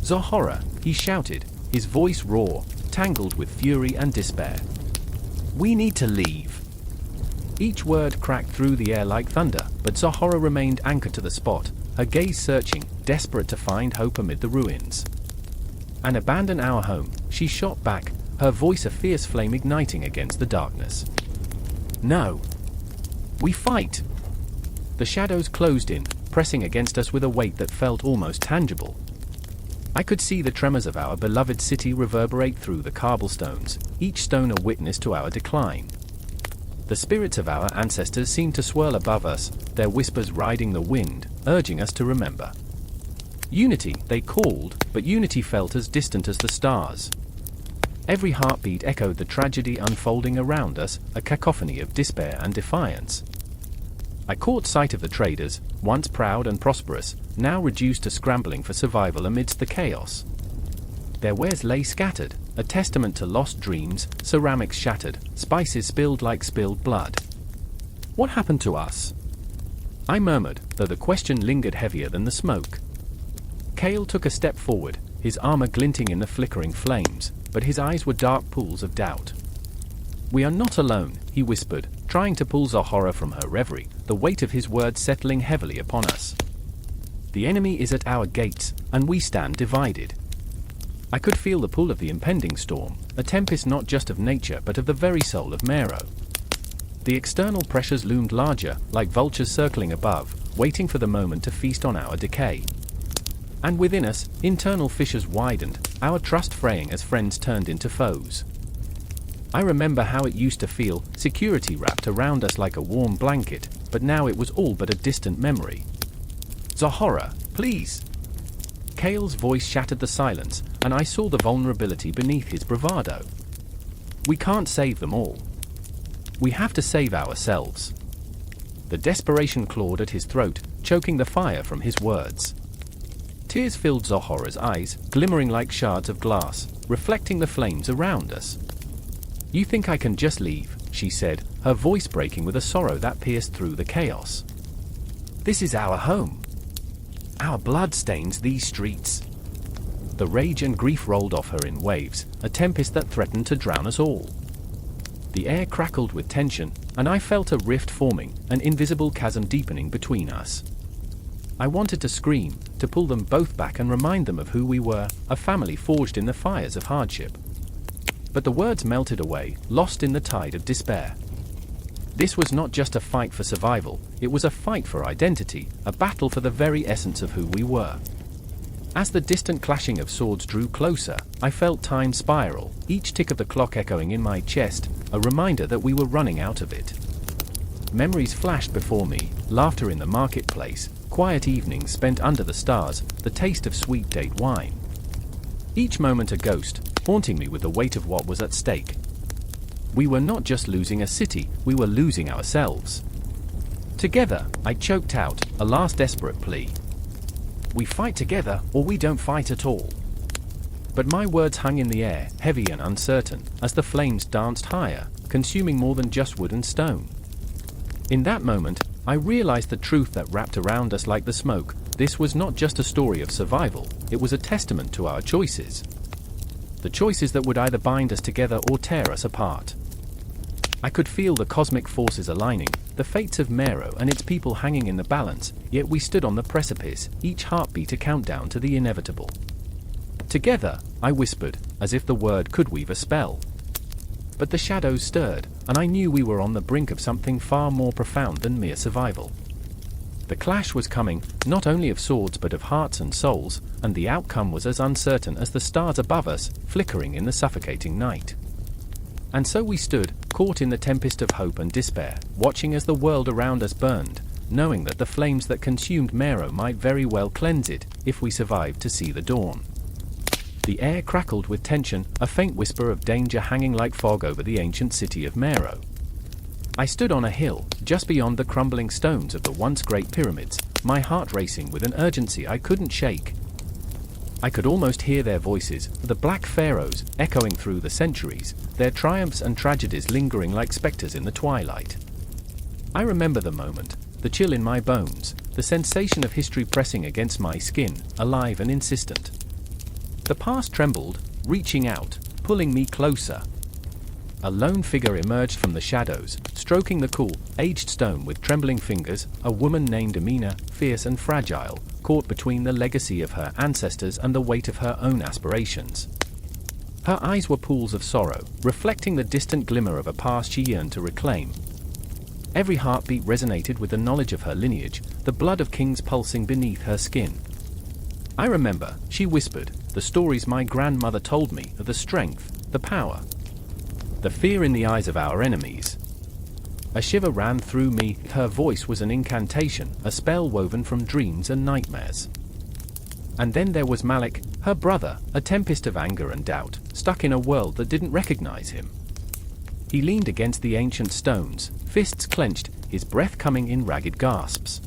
"Zohora," he shouted, his voice raw, tangled with fury and despair. "We need to leave." Each word cracked through the air like thunder, but Zohora remained anchored to the spot, her gaze searching, desperate to find hope amid the ruins. "And abandon our home," she shot back, her voice a fierce flame igniting against the darkness. "No. We fight." The shadows closed in, pressing against us with a weight that felt almost tangible. I could see the tremors of our beloved city reverberate through the cobblestones, each stone a witness to our decline. The spirits of our ancestors seemed to swirl above us, their whispers riding the wind, urging us to remember. Unity, they called, but unity felt as distant as the stars. Every heartbeat echoed the tragedy unfolding around us, a cacophony of despair and defiance. I caught sight of the traders, once proud and prosperous, now reduced to scrambling for survival amidst the chaos. Their wares lay scattered, a testament to lost dreams, ceramics shattered, spices spilled like spilled blood. "What happened to us?" I murmured, though the question lingered heavier than the smoke. Kale took a step forward, his armor glinting in the flickering flames, but his eyes were dark pools of doubt. "We are not alone," he whispered, trying to pull Zohora from her reverie, the weight of his words settling heavily upon us. "The enemy is at our gates, and we stand divided." I could feel the pull of the impending storm, a tempest not just of nature but of the very soul of Meroë. The external pressures loomed larger, like vultures circling above, waiting for the moment to feast on our decay. And within us, internal fissures widened, our trust fraying as friends turned into foes. I remember how it used to feel, security wrapped around us like a warm blanket, but now it was all but a distant memory. "Zohora, please!" Kale's voice shattered the silence, and I saw the vulnerability beneath his bravado. "We can't save them all. We have to save ourselves." The desperation clawed at his throat, choking the fire from his words. Tears filled Zohora's eyes, glimmering like shards of glass, reflecting the flames around us. "You think I can just leave?" she said, her voice breaking with a sorrow that pierced through the chaos. "This is our home. Our blood stains these streets." The rage and grief rolled off her in waves, a tempest that threatened to drown us all. The air crackled with tension, and I felt a rift forming, an invisible chasm deepening between us. I wanted to scream, to pull them both back and remind them of who we were, a family forged in the fires of hardship. But the words melted away, lost in the tide of despair. This was not just a fight for survival, it was a fight for identity, a battle for the very essence of who we were. As the distant clashing of swords drew closer, I felt time spiral, each tick of the clock echoing in my chest, a reminder that we were running out of it. Memories flashed before me, laughter in the marketplace, quiet evenings spent under the stars, the taste of sweet date wine. Each moment a ghost, haunting me with the weight of what was at stake. We were not just losing a city, we were losing ourselves. Together, I choked out, a last desperate plea. "We fight together, or we don't fight at all." But my words hung in the air, heavy and uncertain, as the flames danced higher, consuming more than just wood and stone. In that moment, I realized the truth that wrapped around us like the smoke. This was not just a story of survival, it was a testament to our choices. The choices that would either bind us together or tear us apart. I could feel the cosmic forces aligning, the fates of Meroë and its people hanging in the balance, yet we stood on the precipice, each heartbeat a countdown to the inevitable. "Together," I whispered, as if the word could weave a spell. But the shadows stirred, and I knew we were on the brink of something far more profound than mere survival. The clash was coming, not only of swords but of hearts and souls, and the outcome was as uncertain as the stars above us, flickering in the suffocating night. And so we stood, caught in the tempest of hope and despair, watching as the world around us burned, knowing that the flames that consumed Meroë might very well cleanse it, if we survived to see the dawn. The air crackled with tension, a faint whisper of danger hanging like fog over the ancient city of Meroë. I stood on a hill, just beyond the crumbling stones of the once great pyramids, my heart racing with an urgency I couldn't shake. I could almost hear their voices, the Black Pharaohs, echoing through the centuries, their triumphs and tragedies lingering like specters in the twilight. I remember the moment, the chill in my bones, the sensation of history pressing against my skin, alive and insistent. The past trembled, reaching out, pulling me closer. A lone figure emerged from the shadows, stroking the cool, aged stone with trembling fingers, a woman named Amina, fierce and fragile, caught between the legacy of her ancestors and the weight of her own aspirations. Her eyes were pools of sorrow, reflecting the distant glimmer of a past she yearned to reclaim. Every heartbeat resonated with the knowledge of her lineage, the blood of kings pulsing beneath her skin. I remember, she whispered, the stories my grandmother told me of the strength, the power, the fear in the eyes of our enemies. A shiver ran through me, her voice was an incantation, a spell woven from dreams and nightmares. And then there was Malik, her brother, a tempest of anger and doubt, stuck in a world that didn't recognize him. He leaned against the ancient stones, fists clenched, his breath coming in ragged gasps.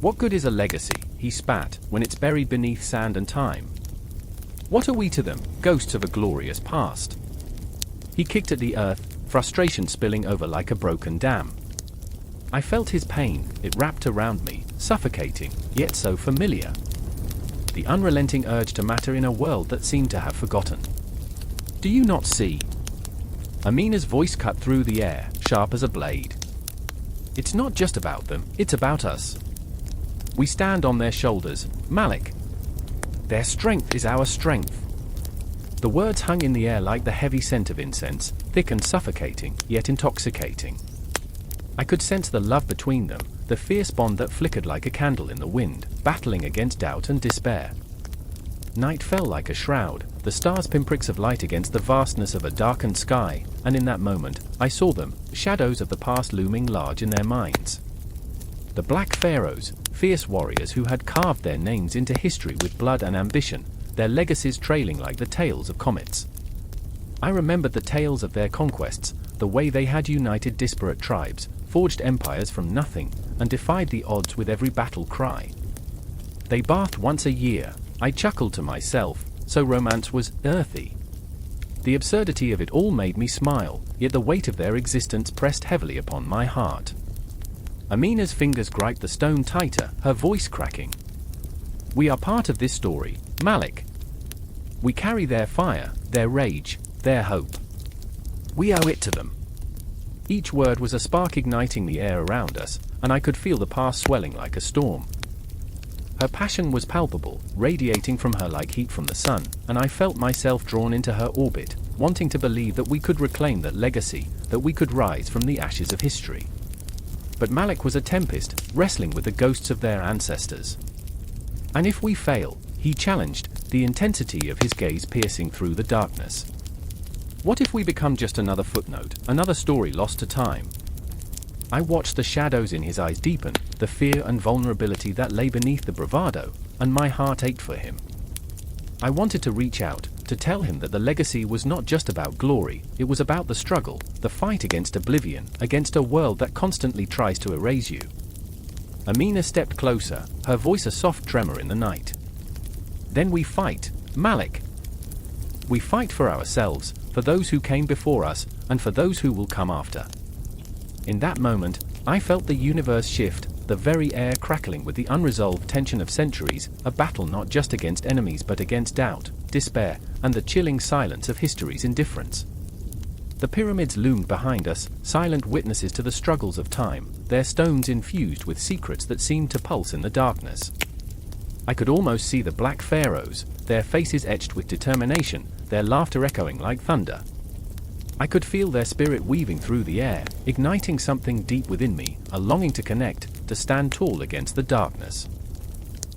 What good is a legacy, he spat, when it's buried beneath sand and time? What are we to them, ghosts of a glorious past? He kicked at the earth, frustration spilling over like a broken dam. I felt his pain, it wrapped around me, suffocating, yet so familiar. The unrelenting urge to matter in a world that seemed to have forgotten. Do you not see? Amina's voice cut through the air, sharp as a blade. It's not just about them, it's about us. We stand on their shoulders, Malik. Their strength is our strength. The words hung in the air like the heavy scent of incense, thick and suffocating, yet intoxicating. I could sense the love between them, the fierce bond that flickered like a candle in the wind, battling against doubt and despair. Night fell like a shroud, the stars pinpricks of light against the vastness of a darkened sky, and in that moment, I saw them, shadows of the past looming large in their minds. The Black Pharaohs, fierce warriors who had carved their names into history with blood and ambition, their legacies trailing like the tails of comets. I remembered the tales of their conquests, the way they had united disparate tribes, forged empires from nothing, and defied the odds with every battle cry. They bathed once a year, I chuckled to myself, so romance was earthy. The absurdity of it all made me smile, yet the weight of their existence pressed heavily upon my heart. Amina's fingers griped the stone tighter, her voice cracking. We are part of this story, Malik. We carry their fire, their rage, their hope. We owe it to them. Each word was a spark igniting the air around us, and I could feel the past swelling like a storm. Her passion was palpable, radiating from her like heat from the sun, and I felt myself drawn into her orbit, wanting to believe that we could reclaim that legacy, that we could rise from the ashes of history. But Malik was a tempest, wrestling with the ghosts of their ancestors. And if we fail, he challenged, the intensity of his gaze piercing through the darkness. What if we become just another footnote, another story lost to time? I watched the shadows in his eyes deepen, the fear and vulnerability that lay beneath the bravado, and my heart ached for him. I wanted to reach out, to tell him that the legacy was not just about glory, it was about the struggle, the fight against oblivion, against a world that constantly tries to erase you. Amina stepped closer, her voice a soft tremor in the night. Then we fight, Malik. We fight for ourselves, for those who came before us, and for those who will come after. In that moment, I felt the universe shift, the very air crackling with the unresolved tension of centuries, a battle not just against enemies but against doubt, despair, and the chilling silence of history's indifference. The pyramids loomed behind us, silent witnesses to the struggles of time, their stones infused with secrets that seemed to pulse in the darkness. I could almost see the Black Pharaohs, their faces etched with determination, their laughter echoing like thunder. I could feel their spirit weaving through the air, igniting something deep within me, a longing to connect, to stand tall against the darkness.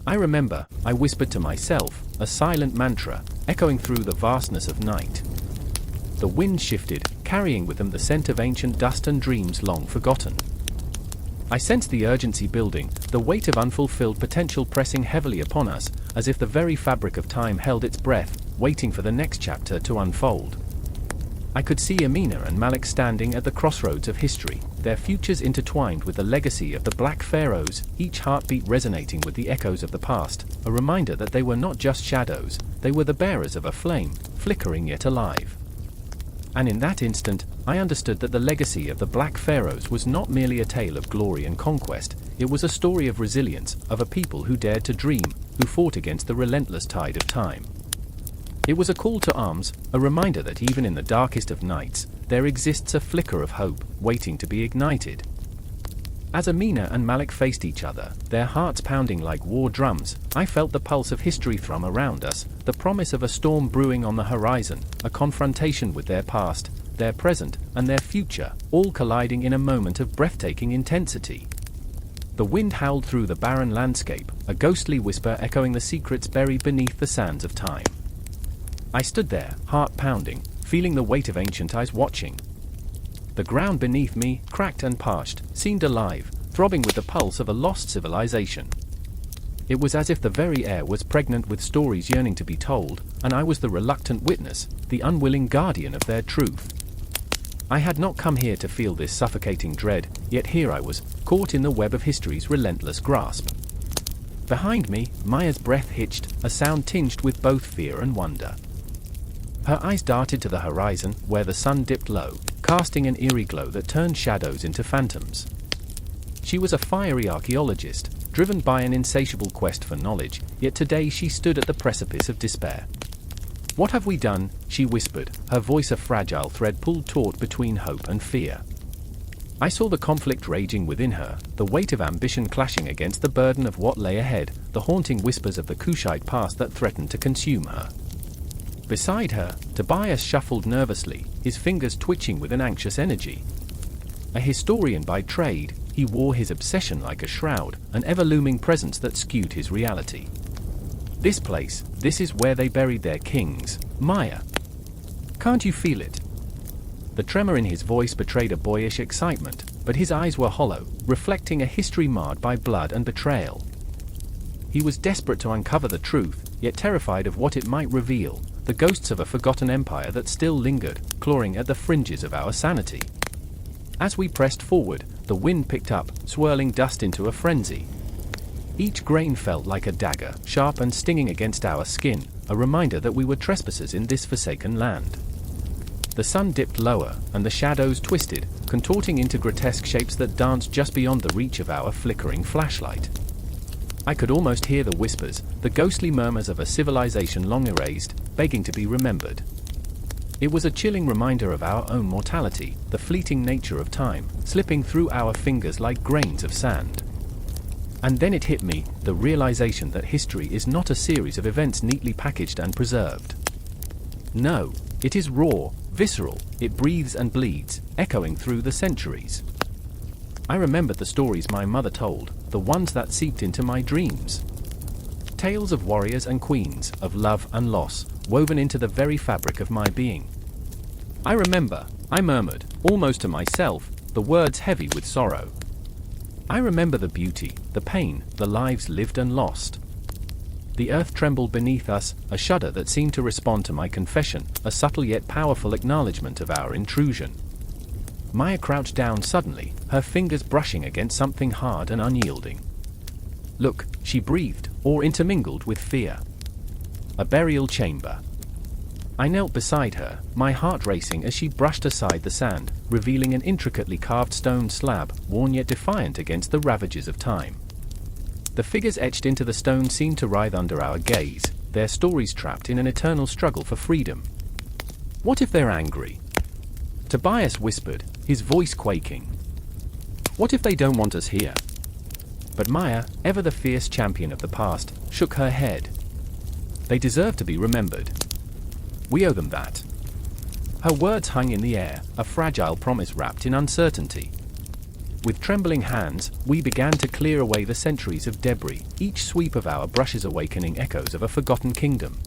I remember, I whispered to myself, a silent mantra, echoing through the vastness of night. The wind shifted, carrying with them the scent of ancient dust and dreams long forgotten. I sensed the urgency building, the weight of unfulfilled potential pressing heavily upon us, as if the very fabric of time held its breath, waiting for the next chapter to unfold. I could see Amina and Malik standing at the crossroads of history, their futures intertwined with the legacy of the Black Pharaohs, each heartbeat resonating with the echoes of the past, a reminder that they were not just shadows, they were the bearers of a flame, flickering yet alive. And in that instant, I understood that the legacy of the Black Pharaohs was not merely a tale of glory and conquest, it was a story of resilience, of a people who dared to dream, who fought against the relentless tide of time. It was a call to arms, a reminder that even in the darkest of nights, there exists a flicker of hope, waiting to be ignited. As Amina and Malik faced each other, their hearts pounding like war drums, I felt the pulse of history thrum around us, the promise of a storm brewing on the horizon, a confrontation with their past, their present, and their future, all colliding in a moment of breathtaking intensity. The wind howled through the barren landscape, a ghostly whisper echoing the secrets buried beneath the sands of time. I stood there, heart pounding, feeling the weight of ancient eyes watching. The ground beneath me, cracked and parched, seemed alive, throbbing with the pulse of a lost civilization. It was as if the very air was pregnant with stories yearning to be told, and I was the reluctant witness, the unwilling guardian of their truth. I had not come here to feel this suffocating dread, yet here I was, caught in the web of history's relentless grasp. Behind me, Maya's breath hitched, a sound tinged with both fear and wonder. Her eyes darted to the horizon, where the sun dipped low, casting an eerie glow that turned shadows into phantoms. She was a fiery archaeologist, driven by an insatiable quest for knowledge, yet today she stood at the precipice of despair. "What have we done?" she whispered, her voice a fragile thread pulled taut between hope and fear. I saw the conflict raging within her, the weight of ambition clashing against the burden of what lay ahead, the haunting whispers of the Kushite past that threatened to consume her. Beside her, Tobias shuffled nervously, his fingers twitching with an anxious energy. A historian by trade, he wore his obsession like a shroud, an ever-looming presence that skewed his reality. "This place, this is where they buried their kings, Maya. Can't you feel it?" The tremor in his voice betrayed a boyish excitement, but his eyes were hollow, reflecting a history marred by blood and betrayal. He was desperate to uncover the truth, yet terrified of what it might reveal, the ghosts of a forgotten empire that still lingered, clawing at the fringes of our sanity. As we pressed forward, the wind picked up, swirling dust into a frenzy. Each grain felt like a dagger, sharp and stinging against our skin, a reminder that we were trespassers in this forsaken land. The sun dipped lower, and the shadows twisted, contorting into grotesque shapes that danced just beyond the reach of our flickering flashlight. I could almost hear the whispers, the ghostly murmurs of a civilization long erased, begging to be remembered. It was a chilling reminder of our own mortality, the fleeting nature of time, slipping through our fingers like grains of sand. And then it hit me, the realization that history is not a series of events neatly packaged and preserved. No, it is raw, visceral, it breathes and bleeds, echoing through the centuries. I remembered the stories my mother told, the ones that seeped into my dreams. Tales of warriors and queens, of love and loss, woven into the very fabric of my being. "I remember," I murmured, almost to myself, the words heavy with sorrow. "I remember the beauty, the pain, the lives lived and lost." The earth trembled beneath us, a shudder that seemed to respond to my confession, a subtle yet powerful acknowledgement of our intrusion. Maya crouched down suddenly, her fingers brushing against something hard and unyielding. "Look," she breathed, or intermingled with fear. A burial chamber. I knelt beside her, my heart racing as she brushed aside the sand, revealing an intricately carved stone slab, worn yet defiant against the ravages of time. The figures etched into the stone seemed to writhe under our gaze, their stories trapped in an eternal struggle for freedom. "What if they're angry?" Tobias whispered, his voice quaking. "What if they don't want us here?" But Maya, ever the fierce champion of the past, shook her head. "They deserve to be remembered. We owe them that." Her words hung in the air, a fragile promise wrapped in uncertainty. With trembling hands, we began to clear away the centuries of debris, each sweep of our brushes awakening echoes of a forgotten kingdom.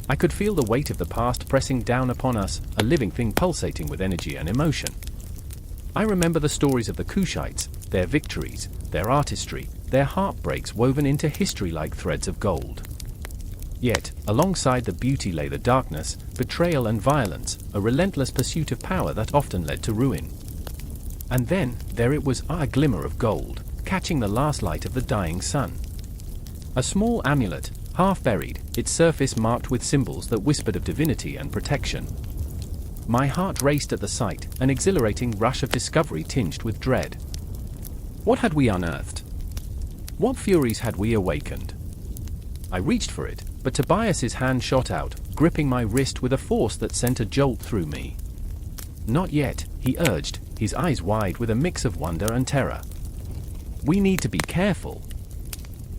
I could feel the weight of the past pressing down upon us, a living thing pulsating with energy and emotion. I remember the stories of the Kushites, their victories, their artistry, their heartbreaks woven into history like threads of gold. Yet, alongside the beauty lay the darkness, betrayal and violence, a relentless pursuit of power that often led to ruin. And then, there it was, a glimmer of gold, catching the last light of the dying sun. A small amulet, half buried, its surface marked with symbols that whispered of divinity and protection. My heart raced at the sight, an exhilarating rush of discovery tinged with dread. What had we unearthed? What furies had we awakened? I reached for it, but Tobias's hand shot out, gripping my wrist with a force that sent a jolt through me. Not yet, he urged, his eyes wide with a mix of wonder and terror. We need to be careful.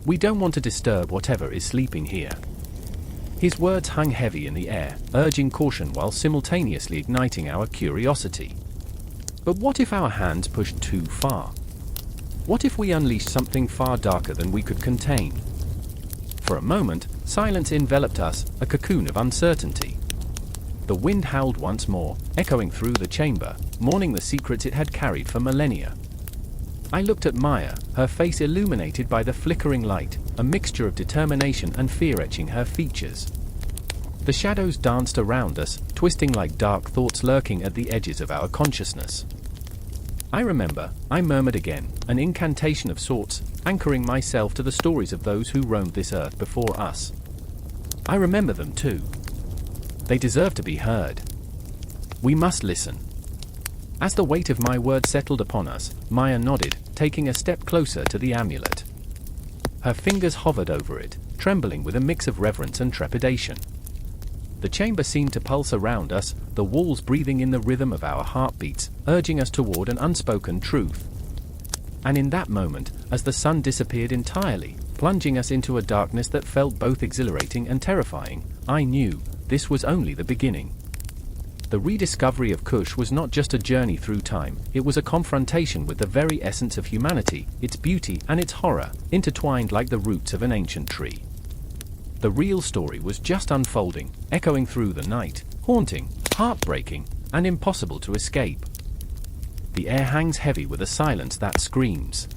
We don't want to disturb whatever is sleeping here. His words hung heavy in the air, urging caution while simultaneously igniting our curiosity. But what if our hands pushed too far? What if we unleashed something far darker than we could contain? For a moment, silence enveloped us, a cocoon of uncertainty. The wind howled once more, echoing through the chamber, mourning the secrets it had carried for millennia. I looked at Maya, her face illuminated by the flickering light, a mixture of determination and fear etching her features. The shadows danced around us, twisting like dark thoughts lurking at the edges of our consciousness. I remember, I murmured again, an incantation of sorts, anchoring myself to the stories of those who roamed this earth before us. I remember them too. They deserve to be heard. We must listen. As the weight of my words settled upon us, Maya nodded, taking a step closer to the amulet. Her fingers hovered over it, trembling with a mix of reverence and trepidation. The chamber seemed to pulse around us, the walls breathing in the rhythm of our heartbeats, urging us toward an unspoken truth. And in that moment, as the sun disappeared entirely, plunging us into a darkness that felt both exhilarating and terrifying, I knew this was only the beginning. The rediscovery of Kush was not just a journey through time, it was a confrontation with the very essence of humanity, its beauty and its horror, intertwined like the roots of an ancient tree. The real story was just unfolding, echoing through the night, haunting, heartbreaking, and impossible to escape. The air hangs heavy with a silence that screams.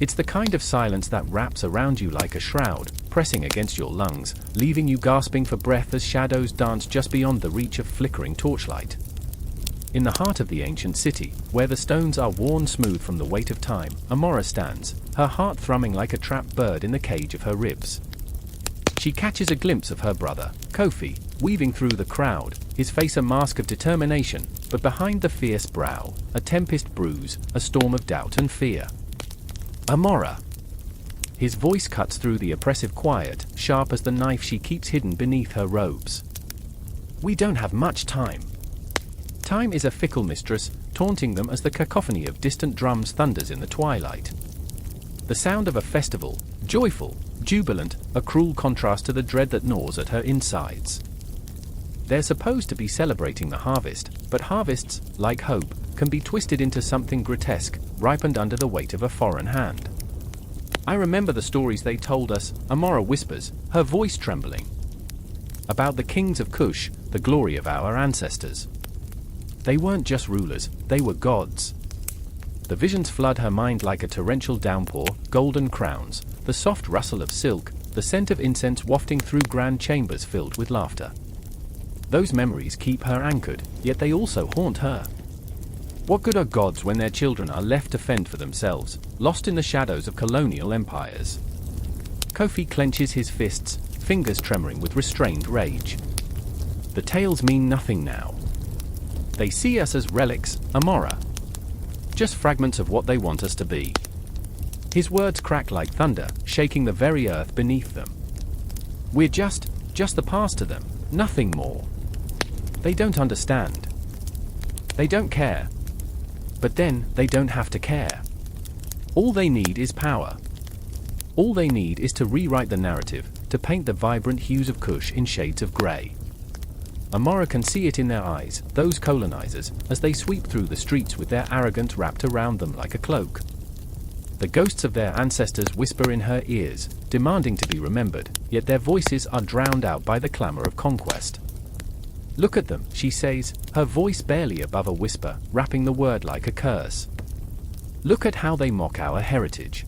It's the kind of silence that wraps around you like a shroud, pressing against your lungs, leaving you gasping for breath as shadows dance just beyond the reach of flickering torchlight. In the heart of the ancient city, where the stones are worn smooth from the weight of time, Amora stands, her heart thrumming like a trapped bird in the cage of her ribs. She catches a glimpse of her brother, Kofi, weaving through the crowd, his face a mask of determination, but behind the fierce brow, a tempest brews, a storm of doubt and fear. Amora. His voice cuts through the oppressive quiet, sharp as the knife she keeps hidden beneath her robes. We don't have much time. Time is a fickle mistress, taunting them as the cacophony of distant drums thunders in the twilight. The sound of a festival, joyful, jubilant, a cruel contrast to the dread that gnaws at her insides. They're supposed to be celebrating the harvest, but harvests, like hope, can be twisted into something grotesque, ripened under the weight of a foreign hand. I remember the stories they told us, Amora whispers, her voice trembling. About the kings of Kush, the glory of our ancestors. They weren't just rulers, they were gods. The visions flood her mind like a torrential downpour, golden crowns, the soft rustle of silk, the scent of incense wafting through grand chambers filled with laughter. Those memories keep her anchored, yet they also haunt her. What good are gods when their children are left to fend for themselves, lost in the shadows of colonial empires? Kofi clenches his fists, fingers tremoring with restrained rage. The tales mean nothing now. They see us as relics, Amora. Just fragments of what they want us to be. His words crack like thunder, shaking the very earth beneath them. We're just the past to them, nothing more. They don't understand. They don't care. But then, they don't have to care. All they need is power. All they need is to rewrite the narrative, to paint the vibrant hues of Kush in shades of grey. Amora can see it in their eyes, those colonizers, as they sweep through the streets with their arrogance wrapped around them like a cloak. The ghosts of their ancestors whisper in her ears, demanding to be remembered, yet their voices are drowned out by the clamor of conquest. "Look at them," she says, her voice barely above a whisper, rapping the word like a curse. "Look at how they mock our heritage."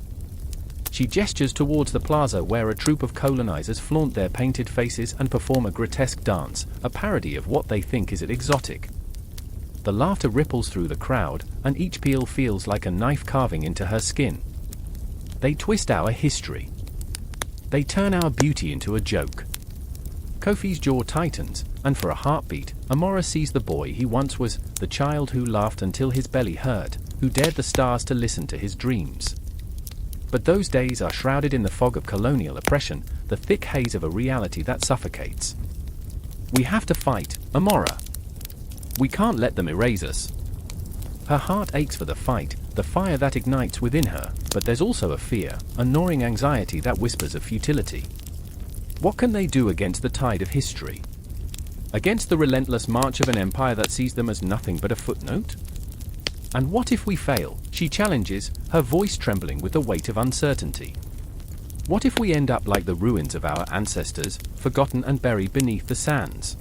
She gestures towards the plaza where a troop of colonizers flaunt their painted faces and perform a grotesque dance, a parody of what they think is exotic. The laughter ripples through the crowd, and each peal feels like a knife carving into her skin. They twist our history. They turn our beauty into a joke. Kofi's jaw tightens, and for a heartbeat, Amora sees the boy he once was, the child who laughed until his belly hurt, who dared the stars to listen to his dreams. But those days are shrouded in the fog of colonial oppression, the thick haze of a reality that suffocates. We have to fight, Amora. We can't let them erase us. Her heart aches for the fight, the fire that ignites within her, but there's also a fear, a gnawing anxiety that whispers of futility. What can they do against the tide of history? Against the relentless march of an empire that sees them as nothing but a footnote? And what if we fail? She challenges, her voice trembling with the weight of uncertainty. What if we end up like the ruins of our ancestors, forgotten and buried beneath the sands?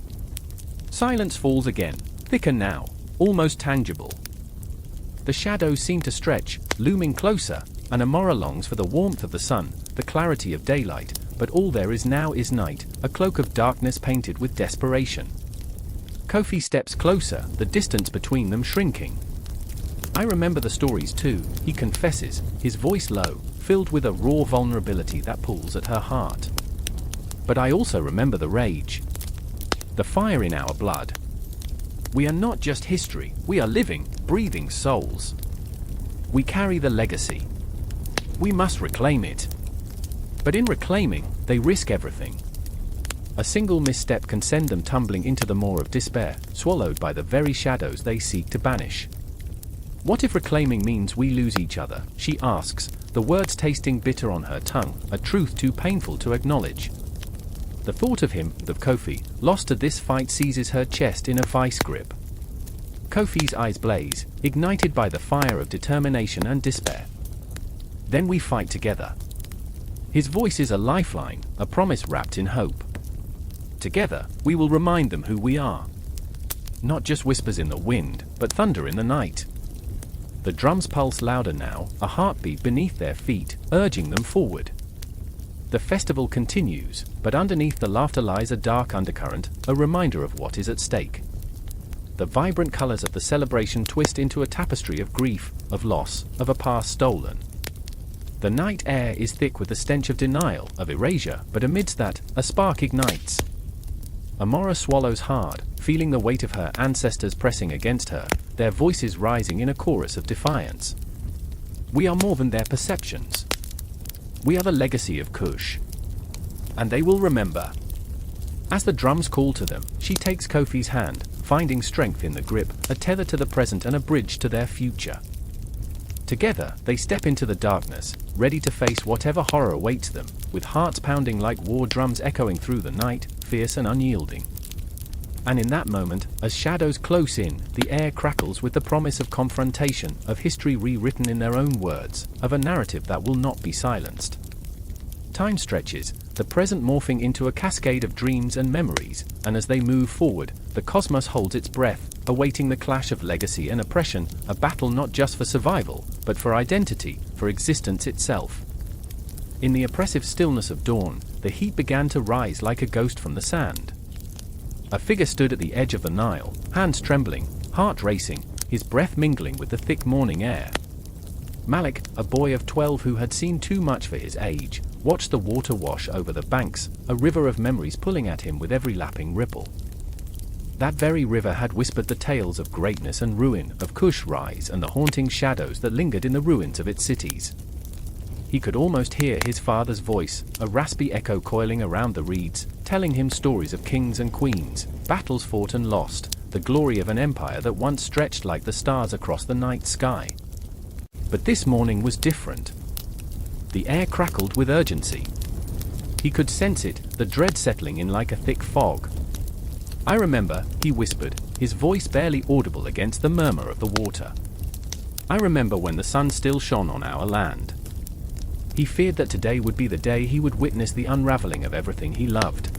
Silence falls again, thicker now, almost tangible. The shadows seem to stretch, looming closer, and Amora longs for the warmth of the sun, the clarity of daylight, but all there is now is night, a cloak of darkness painted with desperation. Kofi steps closer, the distance between them shrinking. "I remember the stories too," he confesses, his voice low, filled with a raw vulnerability that pulls at her heart. "But I also remember the rage. The fire in our blood. We are not just history, we are living, breathing souls. We carry the legacy. We must reclaim it. But in reclaiming, they risk everything. A single misstep can send them tumbling into the maw of despair, swallowed by the very shadows they seek to banish. What if reclaiming means we lose each other?" she asks, the words tasting bitter on her tongue, a truth too painful to acknowledge. The thought of him, of Kofi, lost to this fight seizes her chest in a vice grip. Kofi's eyes blaze, ignited by the fire of determination and despair. "Then we fight together." His voice is a lifeline, a promise wrapped in hope. "Together, we will remind them who we are. Not just whispers in the wind, but thunder in the night." The drums pulse louder now, a heartbeat beneath their feet, urging them forward. The festival continues, but underneath the laughter lies a dark undercurrent, a reminder of what is at stake. The vibrant colors of the celebration twist into a tapestry of grief, of loss, of a past stolen. The night air is thick with the stench of denial, of erasure, but amidst that, a spark ignites. Amora swallows hard, feeling the weight of her ancestors pressing against her, their voices rising in a chorus of defiance. We are more than their perceptions. We are the legacy of Kush. And they will remember. As the drums call to them, she takes Kofi's hand, finding strength in the grip, a tether to the present and a bridge to their future. Together, they step into the darkness, ready to face whatever horror awaits them, with hearts pounding like war drums echoing through the night, fierce and unyielding. And in that moment, as shadows close in, the air crackles with the promise of confrontation, of history rewritten in their own words, of a narrative that will not be silenced. Time stretches, the present morphing into a cascade of dreams and memories, and as they move forward, the cosmos holds its breath, awaiting the clash of legacy and oppression, a battle not just for survival, but for identity, for existence itself. In the oppressive stillness of dawn, the heat began to rise like a ghost from the sand. A figure stood at the edge of the Nile, hands trembling, heart racing, his breath mingling with the thick morning air. Malik, a boy of 12 who had seen too much for his age, watched the water wash over the banks, a river of memories pulling at him with every lapping ripple. That very river had whispered the tales of greatness and ruin, of Kush rise and the haunting shadows that lingered in the ruins of its cities. He could almost hear his father's voice, a raspy echo coiling around the reeds, telling him stories of kings and queens, battles fought and lost, the glory of an empire that once stretched like the stars across the night sky. But this morning was different. The air crackled with urgency. He could sense it, the dread settling in like a thick fog. I remember, he whispered, his voice barely audible against the murmur of the water. I remember when the sun still shone on our land. He feared that today would be the day he would witness the unraveling of everything he loved.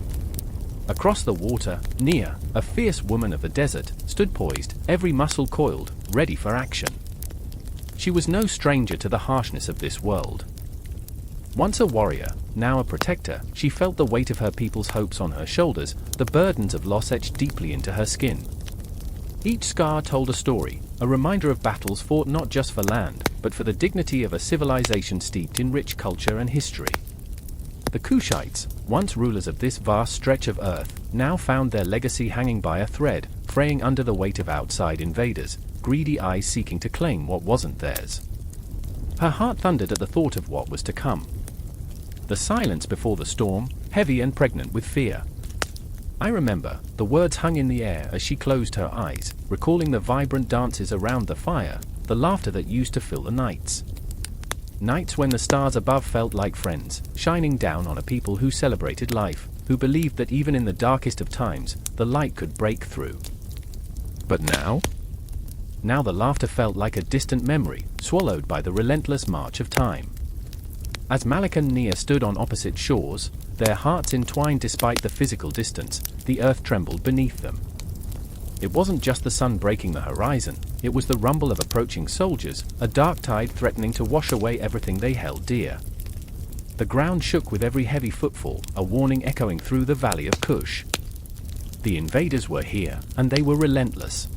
Across the water, Nia, a fierce woman of the desert, stood poised, every muscle coiled, ready for action. She was no stranger to the harshness of this world. Once a warrior, now a protector, she felt the weight of her people's hopes on her shoulders, the burdens of loss etched deeply into her skin. Each scar told a story, a reminder of battles fought not just for land, but for the dignity of a civilization steeped in rich culture and history. The Kushites, once rulers of this vast stretch of earth, now found their legacy hanging by a thread, fraying under the weight of outside invaders, greedy eyes seeking to claim what wasn't theirs. Her heart thundered at the thought of what was to come. The silence before the storm, heavy and pregnant with fear. I remember, the words hung in the air as she closed her eyes, recalling the vibrant dances around the fire, the laughter that used to fill the nights. Nights when the stars above felt like friends, shining down on a people who celebrated life, who believed that even in the darkest of times, the light could break through. But now? Now the laughter felt like a distant memory, swallowed by the relentless march of time. As Malik and Nia stood on opposite shores, their hearts entwined despite the physical distance, the earth trembled beneath them. It wasn't just the sun breaking the horizon, it was the rumble of approaching soldiers, a dark tide threatening to wash away everything they held dear. The ground shook with every heavy footfall, a warning echoing through the valley of Kush. The invaders were here, and they were relentless.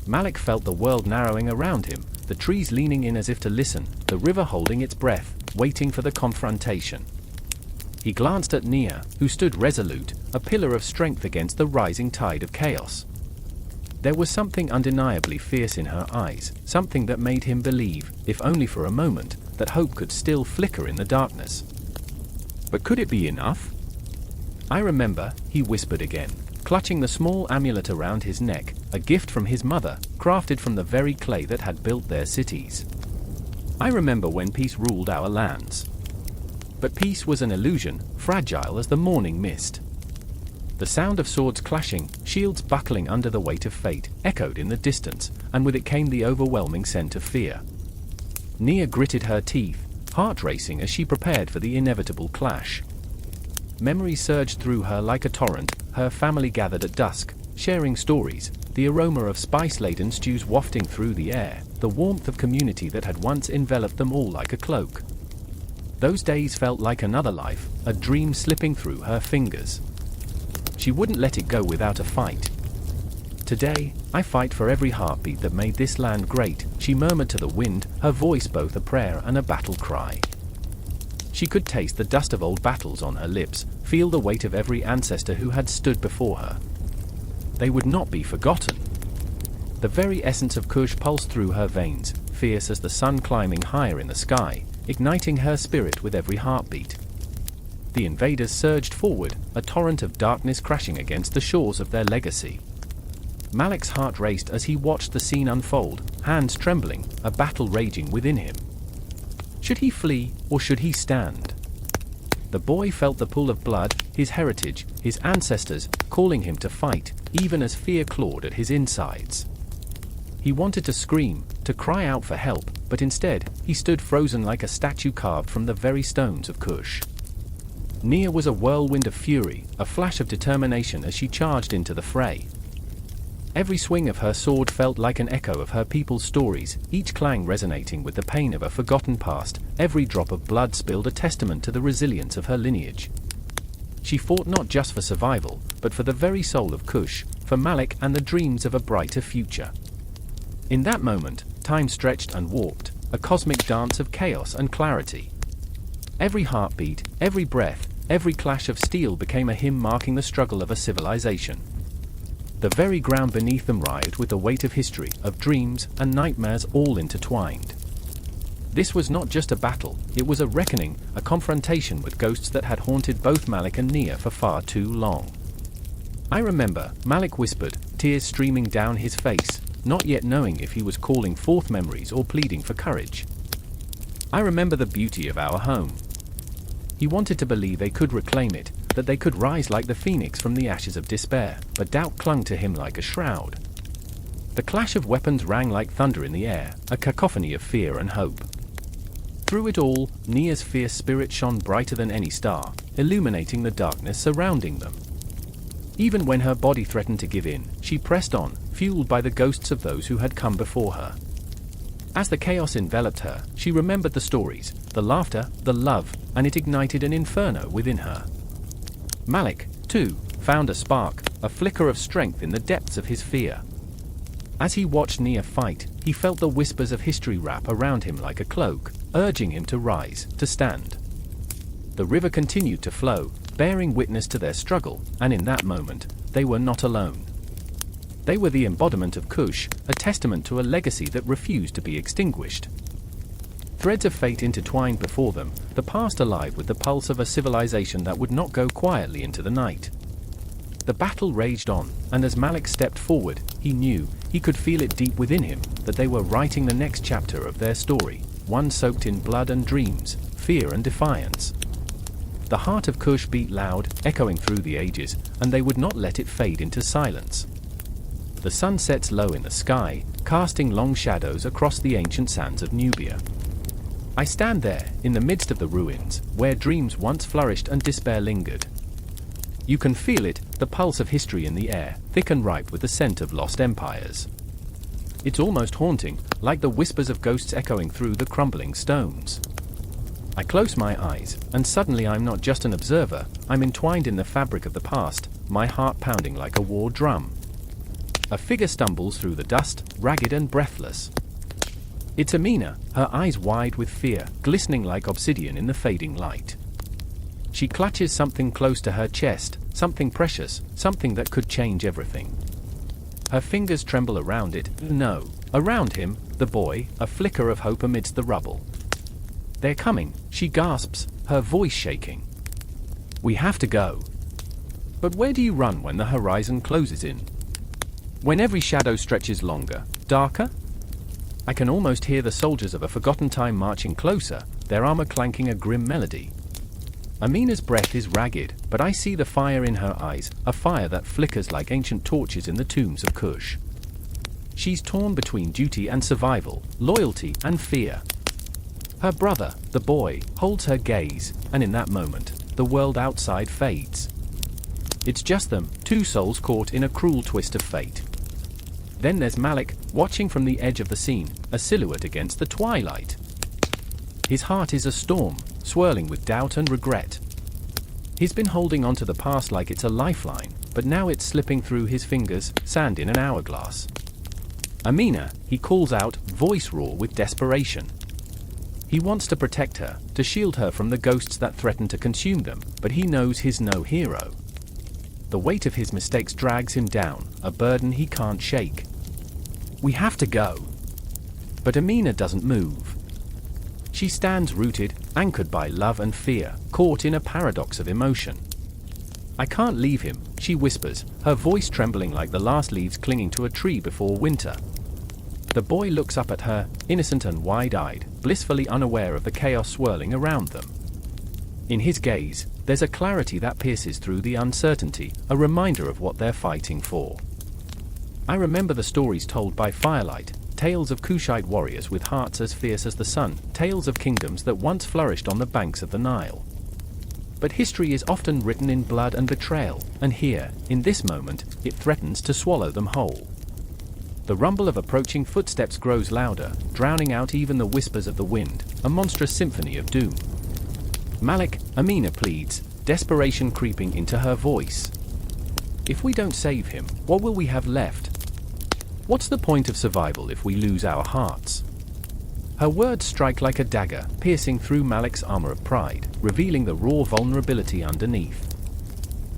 Malik felt the world narrowing around him, the trees leaning in as if to listen, the river holding its breath, waiting for the confrontation. He glanced at Nia, who stood resolute, a pillar of strength against the rising tide of chaos. There was something undeniably fierce in her eyes, something that made him believe, if only for a moment, that hope could still flicker in the darkness. But could it be enough? I remember, he whispered again, clutching the small amulet around his neck, a gift from his mother, crafted from the very clay that had built their cities. I remember when peace ruled our lands. But peace was an illusion, fragile as the morning mist. The sound of swords clashing, shields buckling under the weight of fate, echoed in the distance, and with it came the overwhelming scent of fear. Nia gritted her teeth, heart racing as she prepared for the inevitable clash. Memories surged through her like a torrent, her family gathered at dusk, sharing stories, the aroma of spice-laden stews wafting through the air, the warmth of community that had once enveloped them all like a cloak. Those days felt like another life, a dream slipping through her fingers. She wouldn't let it go without a fight. Today, I fight for every heartbeat that made this land great, she murmured to the wind, her voice both a prayer and a battle cry. She could taste the dust of old battles on her lips, feel the weight of every ancestor who had stood before her. They would not be forgotten. The very essence of Kush pulsed through her veins, fierce as the sun climbing higher in the sky, igniting her spirit with every heartbeat. The invaders surged forward, a torrent of darkness crashing against the shores of their legacy. Malik's heart raced as he watched the scene unfold, hands trembling, a battle raging within him. Should he flee, or should he stand? The boy felt the pull of blood, his heritage, his ancestors, calling him to fight, even as fear clawed at his insides. He wanted to scream, to cry out for help, but instead, he stood frozen like a statue carved from the very stones of Kush. Nia was a whirlwind of fury, a flash of determination as she charged into the fray. Every swing of her sword felt like an echo of her people's stories, each clang resonating with the pain of a forgotten past, every drop of blood spilled a testament to the resilience of her lineage. She fought not just for survival, but for the very soul of Kush, for Malik and the dreams of a brighter future. In that moment, time stretched and warped, a cosmic dance of chaos and clarity. Every heartbeat, every breath, every clash of steel became a hymn marking the struggle of a civilization. The very ground beneath them writhed with the weight of history, of dreams and nightmares all intertwined. This was not just a battle, it was a reckoning, a confrontation with ghosts that had haunted both Malik and Nia for far too long. I remember, Malik whispered, tears streaming down his face, not yet knowing if he was calling forth memories or pleading for courage. I remember the beauty of our home. He wanted to believe they could reclaim it, that they could rise like the phoenix from the ashes of despair, but doubt clung to him like a shroud. The clash of weapons rang like thunder in the air, a cacophony of fear and hope. Through it all, Nia's fierce spirit shone brighter than any star, illuminating the darkness surrounding them. Even when her body threatened to give in, she pressed on, fueled by the ghosts of those who had come before her. As the chaos enveloped her, she remembered the stories, the laughter, the love, and it ignited an inferno within her. Malik, too, found a spark, a flicker of strength in the depths of his fear. As he watched Nia fight, he felt the whispers of history wrap around him like a cloak, urging him to rise, to stand. The river continued to flow, bearing witness to their struggle, and in that moment, they were not alone. They were the embodiment of Kush, a testament to a legacy that refused to be extinguished. Threads of fate intertwined before them, the past alive with the pulse of a civilization that would not go quietly into the night. The battle raged on, and as Malik stepped forward, he knew, he could feel it deep within him, that they were writing the next chapter of their story, one soaked in blood and dreams, fear and defiance. The heart of Kush beat loud, echoing through the ages, and they would not let it fade into silence. The sun sets low in the sky, casting long shadows across the ancient sands of Nubia. I stand there, in the midst of the ruins, where dreams once flourished and despair lingered. You can feel it, the pulse of history in the air, thick and ripe with the scent of lost empires. It's almost haunting, like the whispers of ghosts echoing through the crumbling stones. I close my eyes, and suddenly I'm not just an observer, I'm entwined in the fabric of the past, my heart pounding like a war drum. A figure stumbles through the dust, ragged and breathless. It's Amina, her eyes wide with fear, glistening like obsidian in the fading light. She clutches something close to her chest, something precious, something that could change everything. Her fingers tremble around it, no, around him, the boy, a flicker of hope amidst the rubble. They're coming, she gasps, her voice shaking. We have to go. But where do you run when the horizon closes in? When every shadow stretches longer, darker? I can almost hear the soldiers of a forgotten time marching closer, their armor clanking a grim melody. Amina's breath is ragged, but I see the fire in her eyes, a fire that flickers like ancient torches in the tombs of Kush. She's torn between duty and survival, loyalty and fear. Her brother, the boy, holds her gaze, and in that moment, the world outside fades. It's just them, two souls caught in a cruel twist of fate. Then there's Malik, watching from the edge of the scene, a silhouette against the twilight. His heart is a storm, swirling with doubt and regret. He's been holding onto the past like it's a lifeline, but now it's slipping through his fingers, sand in an hourglass. Amina, he calls out, voice raw with desperation. He wants to protect her, to shield her from the ghosts that threaten to consume them, but he knows he's no hero. The weight of his mistakes drags him down, a burden he can't shake. We have to go. But Amina doesn't move. She stands rooted, anchored by love and fear, caught in a paradox of emotion. I can't leave him, she whispers, her voice trembling like the last leaves clinging to a tree before winter. The boy looks up at her, innocent and wide-eyed, blissfully unaware of the chaos swirling around them. In his gaze, there's a clarity that pierces through the uncertainty, a reminder of what they're fighting for. I remember the stories told by firelight, tales of Kushite warriors with hearts as fierce as the sun, tales of kingdoms that once flourished on the banks of the Nile. But history is often written in blood and betrayal, and here, in this moment, it threatens to swallow them whole. The rumble of approaching footsteps grows louder, drowning out even the whispers of the wind, a monstrous symphony of doom. Malik, Amina pleads, desperation creeping into her voice. If we don't save him, what will we have left? What's the point of survival if we lose our hearts? Her words strike like a dagger, piercing through Malik's armor of pride, revealing the raw vulnerability underneath.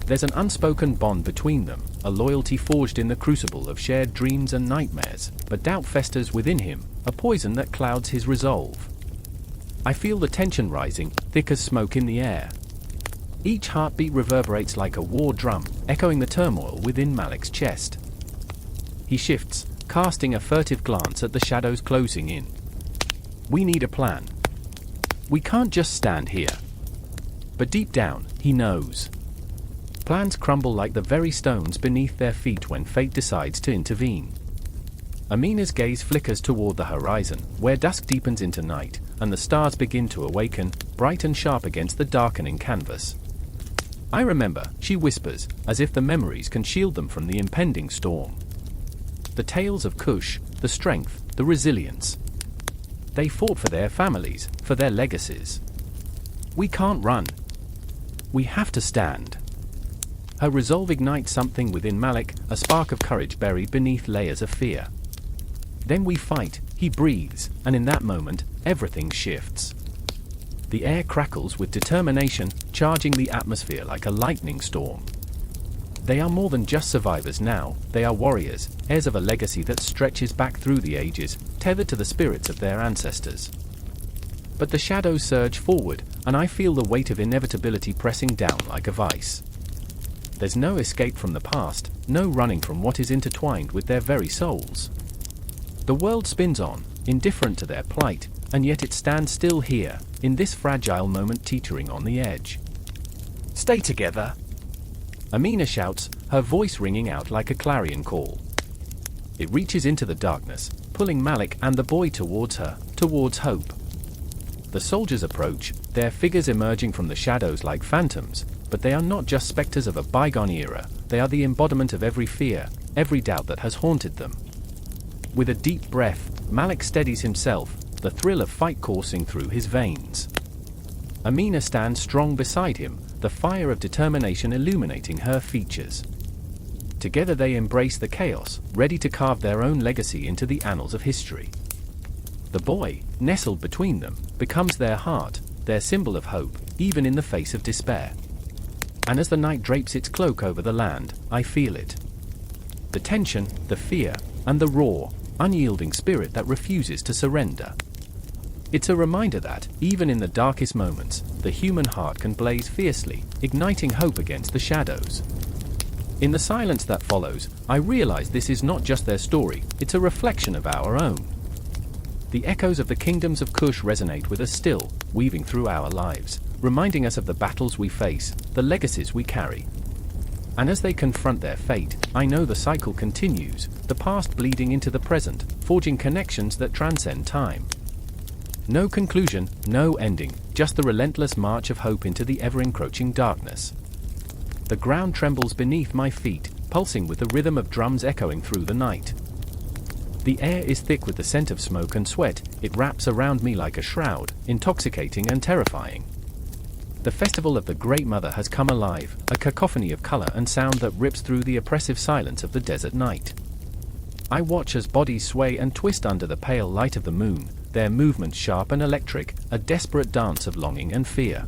There's an unspoken bond between them, a loyalty forged in the crucible of shared dreams and nightmares, but doubt festers within him, a poison that clouds his resolve. I feel the tension rising, thick as smoke in the air. Each heartbeat reverberates like a war drum, echoing the turmoil within Malik's chest. He shifts, casting a furtive glance at the shadows closing in. We need a plan. We can't just stand here. But deep down, he knows. Plans crumble like the very stones beneath their feet when fate decides to intervene. Amina's gaze flickers toward the horizon, where dusk deepens into night, and the stars begin to awaken, bright and sharp against the darkening canvas. I remember, she whispers, as if the memories can shield them from the impending storm. The tales of Kush, the strength, the resilience. They fought for their families, for their legacies. We can't run. We have to stand. Her resolve ignites something within Malik, a spark of courage buried beneath layers of fear. Then we fight, he breathes, and in that moment, everything shifts. The air crackles with determination, charging the atmosphere like a lightning storm. They are more than just survivors now, they are warriors, heirs of a legacy that stretches back through the ages, tethered to the spirits of their ancestors. But the shadows surge forward, and I feel the weight of inevitability pressing down like a vice. There's no escape from the past, no running from what is intertwined with their very souls. The world spins on, indifferent to their plight, and yet it stands still here, in this fragile moment teetering on the edge. Stay together! Amina shouts, her voice ringing out like a clarion call. It reaches into the darkness, pulling Malik and the boy towards her, towards hope. The soldiers approach, their figures emerging from the shadows like phantoms, but they are not just specters of a bygone era, they are the embodiment of every fear, every doubt that has haunted them. With a deep breath, Malik steadies himself, the thrill of fight coursing through his veins. Amina stands strong beside him, the fire of determination illuminating her features. Together they embrace the chaos, ready to carve their own legacy into the annals of history. The boy, nestled between them, becomes their heart, their symbol of hope, even in the face of despair. And as the night drapes its cloak over the land, I feel it. The tension, the fear, and the raw, unyielding spirit that refuses to surrender. It's a reminder that, even in the darkest moments, the human heart can blaze fiercely, igniting hope against the shadows. In the silence that follows, I realize this is not just their story, it's a reflection of our own. The echoes of the kingdoms of Kush resonate with us still, weaving through our lives, reminding us of the battles we face, the legacies we carry. And as they confront their fate, I know the cycle continues, the past bleeding into the present, forging connections that transcend time. No conclusion, no ending, just the relentless march of hope into the ever-encroaching darkness. The ground trembles beneath my feet, pulsing with the rhythm of drums echoing through the night. The air is thick with the scent of smoke and sweat, it wraps around me like a shroud, intoxicating and terrifying. The festival of the Great Mother has come alive, a cacophony of color and sound that rips through the oppressive silence of the desert night. I watch as bodies sway and twist under the pale light of the moon, their movements sharp and electric, a desperate dance of longing and fear.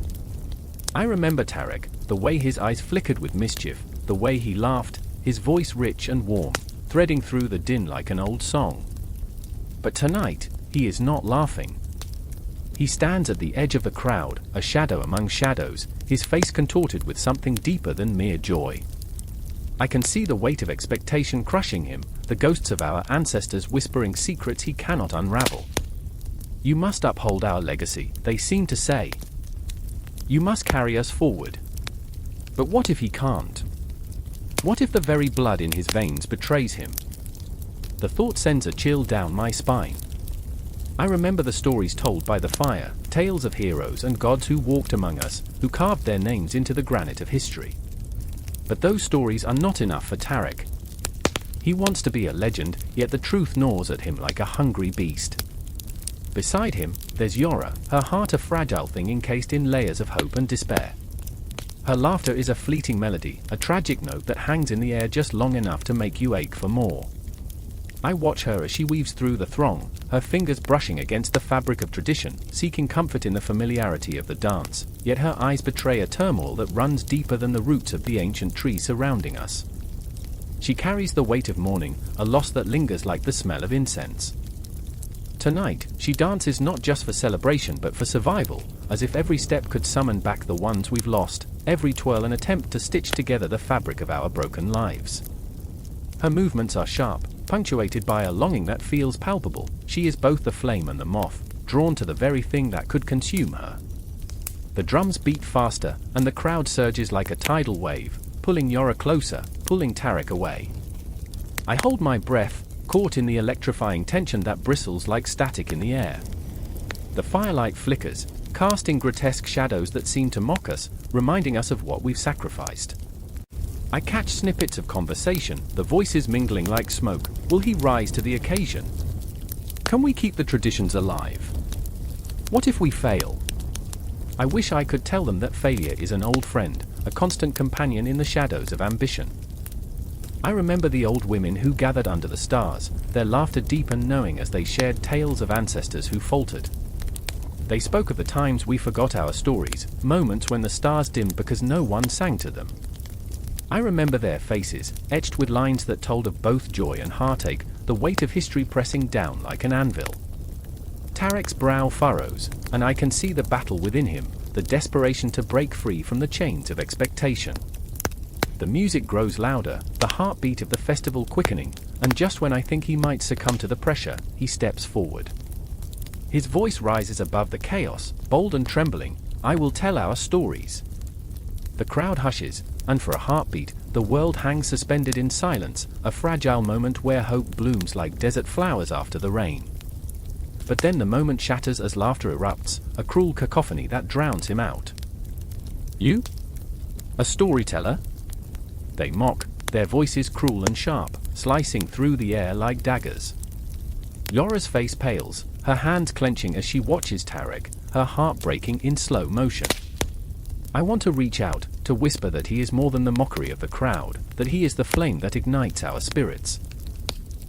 I remember Tarek, the way his eyes flickered with mischief, the way he laughed, his voice rich and warm, threading through the din like an old song. But tonight, he is not laughing. He stands at the edge of the crowd, a shadow among shadows, his face contorted with something deeper than mere joy. I can see the weight of expectation crushing him, the ghosts of our ancestors whispering secrets he cannot unravel. You must uphold our legacy, they seem to say. You must carry us forward. But what if he can't? What if the very blood in his veins betrays him? The thought sends a chill down my spine. I remember the stories told by the fire, tales of heroes and gods who walked among us, who carved their names into the granite of history. But those stories are not enough for Tarek. He wants to be a legend, yet the truth gnaws at him like a hungry beast. Beside him, there's Yora, her heart a fragile thing encased in layers of hope and despair. Her laughter is a fleeting melody, a tragic note that hangs in the air just long enough to make you ache for more. I watch her as she weaves through the throng, her fingers brushing against the fabric of tradition, seeking comfort in the familiarity of the dance, yet her eyes betray a turmoil that runs deeper than the roots of the ancient trees surrounding us. She carries the weight of mourning, a loss that lingers like the smell of incense. Tonight, she dances not just for celebration but for survival, as if every step could summon back the ones we've lost, every twirl an attempt to stitch together the fabric of our broken lives. Her movements are sharp, punctuated by a longing that feels palpable. She is both the flame and the moth, drawn to the very thing that could consume her. The drums beat faster, and the crowd surges like a tidal wave, pulling Yora closer, pulling Tarek away. I hold my breath, caught in the electrifying tension that bristles like static in the air. The firelight flickers, casting grotesque shadows that seem to mock us, reminding us of what we've sacrificed. I catch snippets of conversation, the voices mingling like smoke. Will he rise to the occasion? Can we keep the traditions alive? What if we fail? I wish I could tell them that failure is an old friend, a constant companion in the shadows of ambition. I remember the old women who gathered under the stars, their laughter deep and knowing as they shared tales of ancestors who faltered. They spoke of the times we forgot our stories, moments when the stars dimmed because no one sang to them. I remember their faces, etched with lines that told of both joy and heartache, the weight of history pressing down like an anvil. Tarek's brow furrows, and I can see the battle within him, the desperation to break free from the chains of expectation. The music grows louder, the heartbeat of the festival quickening, and just when I think he might succumb to the pressure, he steps forward. His voice rises above the chaos, bold and trembling. I will tell our stories. The crowd hushes, and for a heartbeat, the world hangs suspended in silence, a fragile moment where hope blooms like desert flowers after the rain. But then the moment shatters as laughter erupts, a cruel cacophony that drowns him out. You? A storyteller? They mock, their voices cruel and sharp, slicing through the air like daggers. Yora's face pales, her hands clenching as she watches Tarek, her heart breaking in slow motion. I want to reach out, to whisper that he is more than the mockery of the crowd, that he is the flame that ignites our spirits.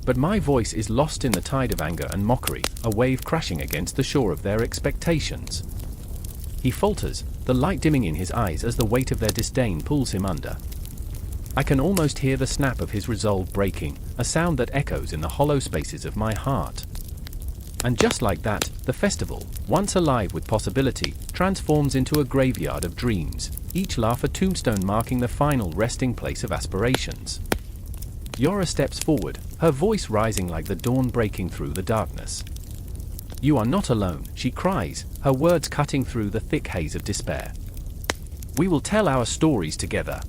But my voice is lost in the tide of anger and mockery, a wave crashing against the shore of their expectations. He falters, the light dimming in his eyes as the weight of their disdain pulls him under. I can almost hear the snap of his resolve breaking, a sound that echoes in the hollow spaces of my heart. And just like that, the festival, once alive with possibility, transforms into a graveyard of dreams, each laugh a tombstone marking the final resting place of aspirations. Yora steps forward, her voice rising like the dawn breaking through the darkness. You are not alone, she cries, her words cutting through the thick haze of despair. We will tell our stories together.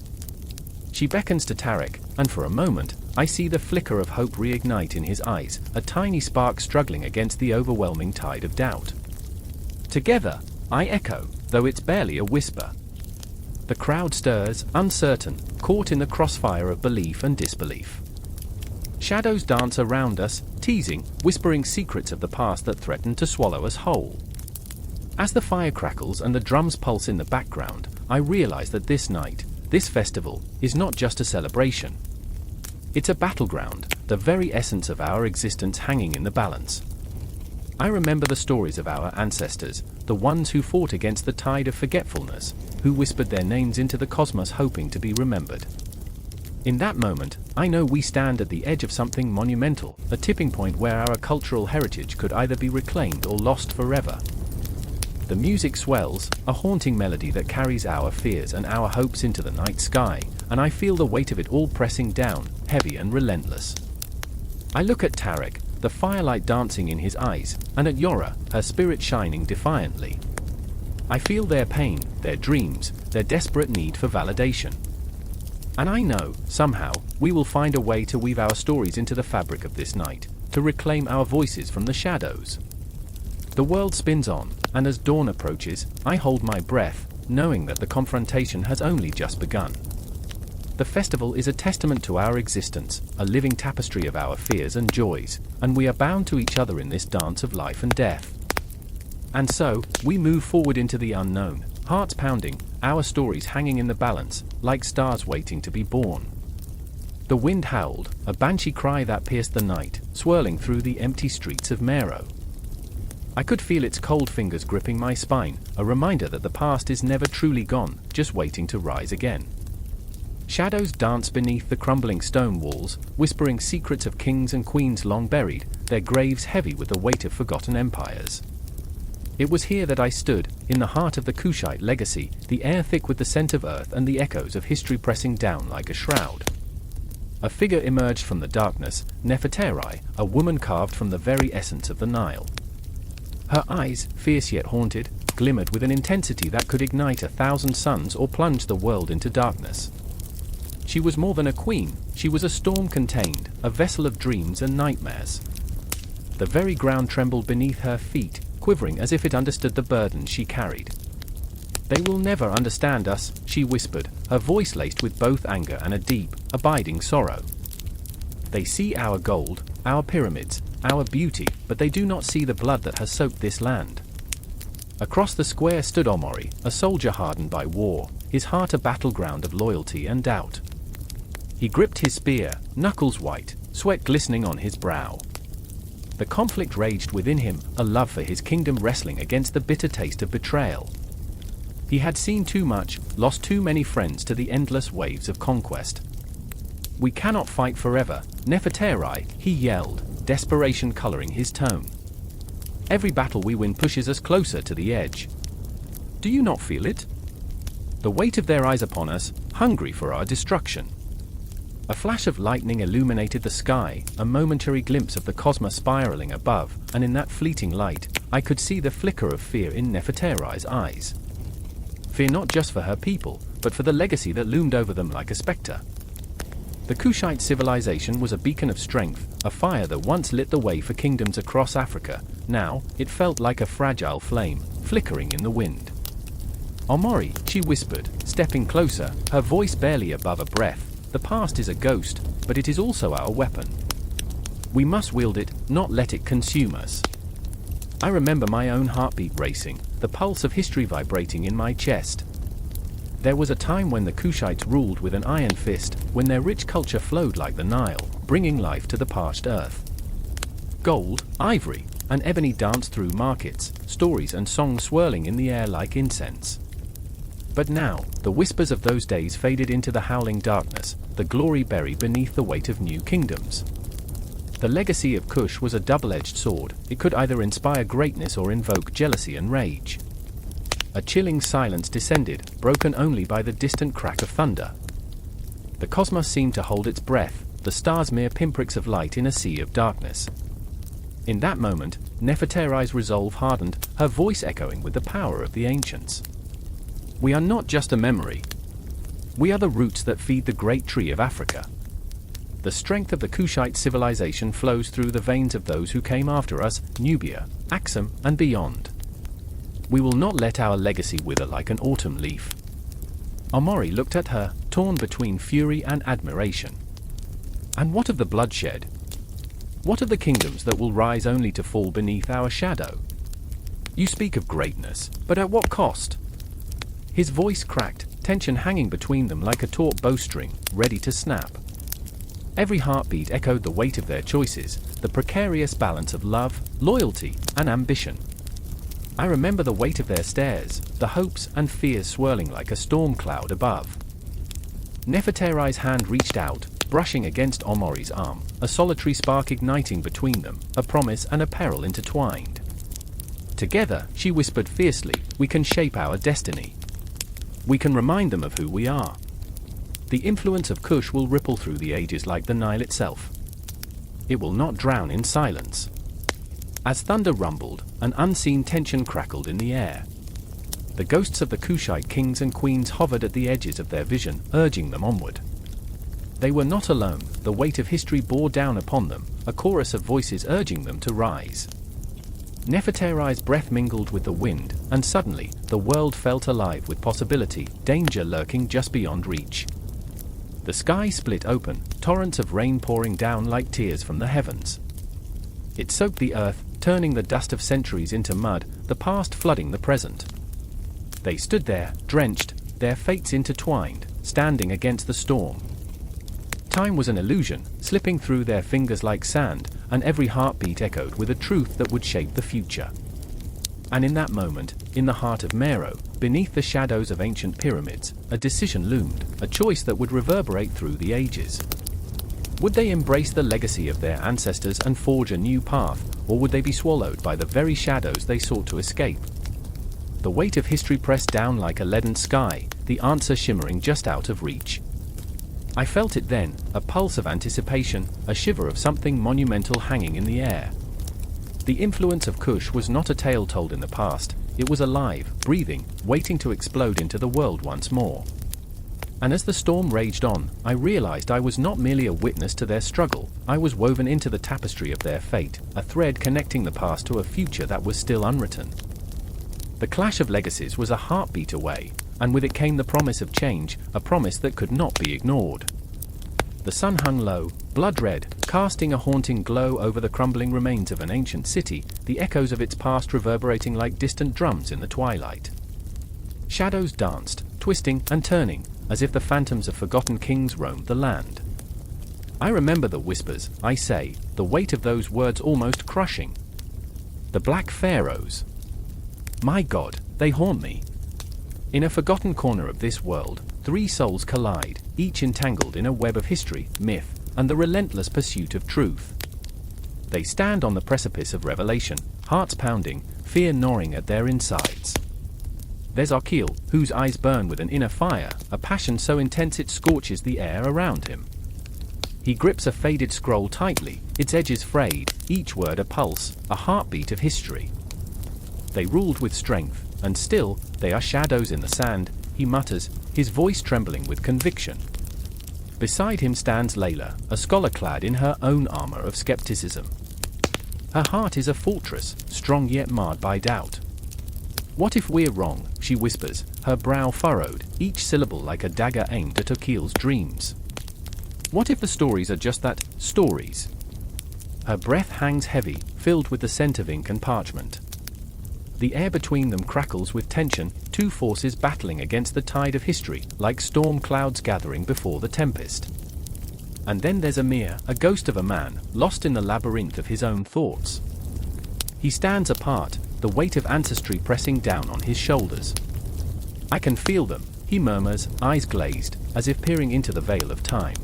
She beckons to Tarek, and for a moment, I see the flicker of hope reignite in his eyes, a tiny spark struggling against the overwhelming tide of doubt. Together, I echo, though it's barely a whisper. The crowd stirs, uncertain, caught in the crossfire of belief and disbelief. Shadows dance around us, teasing, whispering secrets of the past that threaten to swallow us whole. As the fire crackles and the drums pulse in the background, I realize that this night, this festival, is not just a celebration. It's a battleground, the very essence of our existence hanging in the balance. I remember the stories of our ancestors, the ones who fought against the tide of forgetfulness, who whispered their names into the cosmos hoping to be remembered. In that moment, I know we stand at the edge of something monumental, a tipping point where our cultural heritage could either be reclaimed or lost forever. The music swells, a haunting melody that carries our fears and our hopes into the night sky, and I feel the weight of it all pressing down, heavy and relentless. I look at Tarek, the firelight dancing in his eyes, and at Yora, her spirit shining defiantly. I feel their pain, their dreams, their desperate need for validation. And I know, somehow, we will find a way to weave our stories into the fabric of this night, to reclaim our voices from the shadows. The world spins on, and as dawn approaches, I hold my breath, knowing that the confrontation has only just begun. The festival is a testament to our existence, a living tapestry of our fears and joys, and we are bound to each other in this dance of life and death. And so, we move forward into the unknown, hearts pounding, our stories hanging in the balance, like stars waiting to be born. The wind howled, a banshee cry that pierced the night, swirling through the empty streets of Meroë. I could feel its cold fingers gripping my spine, a reminder that the past is never truly gone, just waiting to rise again. Shadows dance beneath the crumbling stone walls, whispering secrets of kings and queens long buried, their graves heavy with the weight of forgotten empires. It was here that I stood, in the heart of the Kushite legacy, the air thick with the scent of earth and the echoes of history pressing down like a shroud. A figure emerged from the darkness, Napatan, a woman carved from the very essence of the Nile. Her eyes, fierce yet haunted, glimmered with an intensity that could ignite 1,000 suns or plunge the world into darkness. She was more than a queen, she was a storm contained, a vessel of dreams and nightmares. The very ground trembled beneath her feet, quivering as if it understood the burden she carried. "They will never understand us," she whispered, her voice laced with both anger and a deep, abiding sorrow. "They see our gold, our pyramids, our beauty, but they do not see the blood that has soaked this land." Across the square stood Meroë, a soldier hardened by war, his heart a battleground of loyalty and doubt. He gripped his spear, knuckles white, sweat glistening on his brow. The conflict raged within him, a love for his kingdom wrestling against the bitter taste of betrayal. He had seen too much, lost too many friends to the endless waves of conquest. "We cannot fight forever, Nefertari," he yelled, desperation coloring his tone. "Every battle we win pushes us closer to the edge. Do you not feel it? The weight of their eyes upon us, hungry for our destruction." A flash of lightning illuminated the sky, a momentary glimpse of the cosmos spiraling above, and in that fleeting light, I could see the flicker of fear in Nefertari's eyes. Fear not just for her people, but for the legacy that loomed over them like a specter. The Kushite civilization was a beacon of strength, a fire that once lit the way for kingdoms across Africa. Now, it felt like a fragile flame, flickering in the wind. "Meroë," she whispered, stepping closer, her voice barely above a breath. "The past is a ghost, but it is also our weapon. We must wield it, not let it consume us." I remember my own heartbeat racing, the pulse of history vibrating in my chest. There was a time when the Kushites ruled with an iron fist, when their rich culture flowed like the Nile, bringing life to the parched earth. Gold, ivory, and ebony danced through markets, stories and songs swirling in the air like incense. But now, the whispers of those days faded into the howling darkness, the glory buried beneath the weight of new kingdoms. The legacy of Kush was a double-edged sword. It could either inspire greatness or invoke jealousy and rage. A chilling silence descended, broken only by the distant crack of thunder. The cosmos seemed to hold its breath, the stars mere pinpricks of light in a sea of darkness. In that moment, Nefertari's resolve hardened, her voice echoing with the power of the ancients. "We are not just a memory. We are the roots that feed the great tree of Africa. The strength of the Kushite civilization flows through the veins of those who came after us, Nubia, Axum, and beyond. We will not let our legacy wither like an autumn leaf." Meroë looked at her, torn between fury and admiration. "And what of the bloodshed? What of the kingdoms that will rise only to fall beneath our shadow? You speak of greatness, but at what cost?" His voice cracked, tension hanging between them like a taut bowstring, ready to snap. Every heartbeat echoed the weight of their choices, the precarious balance of love, loyalty, and ambition. I remember the weight of their stares, the hopes and fears swirling like a storm cloud above. Nefertari's hand reached out, brushing against Meroë's arm, a solitary spark igniting between them, a promise and a peril intertwined. "Together," she whispered fiercely, "we can shape our destiny. We can remind them of who we are. The influence of Kush will ripple through the ages like the Nile itself. It will not drown in silence." As thunder rumbled, an unseen tension crackled in the air. The ghosts of the Kushite kings and queens hovered at the edges of their vision, urging them onward. They were not alone, the weight of history bore down upon them, a chorus of voices urging them to rise. Nefertari's breath mingled with the wind, and suddenly, the world felt alive with possibility, danger lurking just beyond reach. The sky split open, torrents of rain pouring down like tears from the heavens. It soaked the earth, turning the dust of centuries into mud, the past flooding the present. They stood there, drenched, their fates intertwined, standing against the storm. Time was an illusion, slipping through their fingers like sand, and every heartbeat echoed with a truth that would shape the future. And in that moment, in the heart of Meroë, beneath the shadows of ancient pyramids, a decision loomed, a choice that would reverberate through the ages. Would they embrace the legacy of their ancestors and forge a new path, or would they be swallowed by the very shadows they sought to escape? The weight of history pressed down like a leaden sky, the answer shimmering just out of reach. I felt it then, a pulse of anticipation, a shiver of something monumental hanging in the air. The influence of Kush was not a tale told in the past, it was alive, breathing, waiting to explode into the world once more. And as the storm raged on, I realized I was not merely a witness to their struggle, I was woven into the tapestry of their fate, a thread connecting the past to a future that was still unwritten. The clash of legacies was a heartbeat away, and with it came the promise of change, a promise that could not be ignored. The sun hung low, blood-red, casting a haunting glow over the crumbling remains of an ancient city, the echoes of its past reverberating like distant drums in the twilight. Shadows danced, twisting and turning, as if the phantoms of forgotten kings roamed the land. I remember the whispers, I say, the weight of those words almost crushing. The Black Pharaohs. My God, they haunt me. In a forgotten corner of this world, three souls collide, each entangled in a web of history, myth, and the relentless pursuit of truth. They stand on the precipice of revelation, hearts pounding, fear gnawing at their insides. There's Archaeological, whose eyes burn with an inner fire, a passion so intense it scorches the air around him. He grips a faded scroll tightly, its edges frayed, each word a pulse, a heartbeat of history. They ruled with strength, and still, they are shadows in the sand, he mutters, his voice trembling with conviction. Beside him stands Layla, a scholar clad in her own armor of skepticism. Her heart is a fortress, strong yet marred by doubt. What if we're wrong, she whispers, her brow furrowed, each syllable like a dagger aimed at Archaeological's dreams. What if the stories are just that, stories? Her breath hangs heavy, filled with the scent of ink and parchment. The air between them crackles with tension, two forces battling against the tide of history, like storm clouds gathering before the tempest. And then there's Amir, a ghost of a man, lost in the labyrinth of his own thoughts. He stands apart, the weight of ancestry pressing down on his shoulders. I can feel them, he murmurs, eyes glazed, as if peering into the veil of time.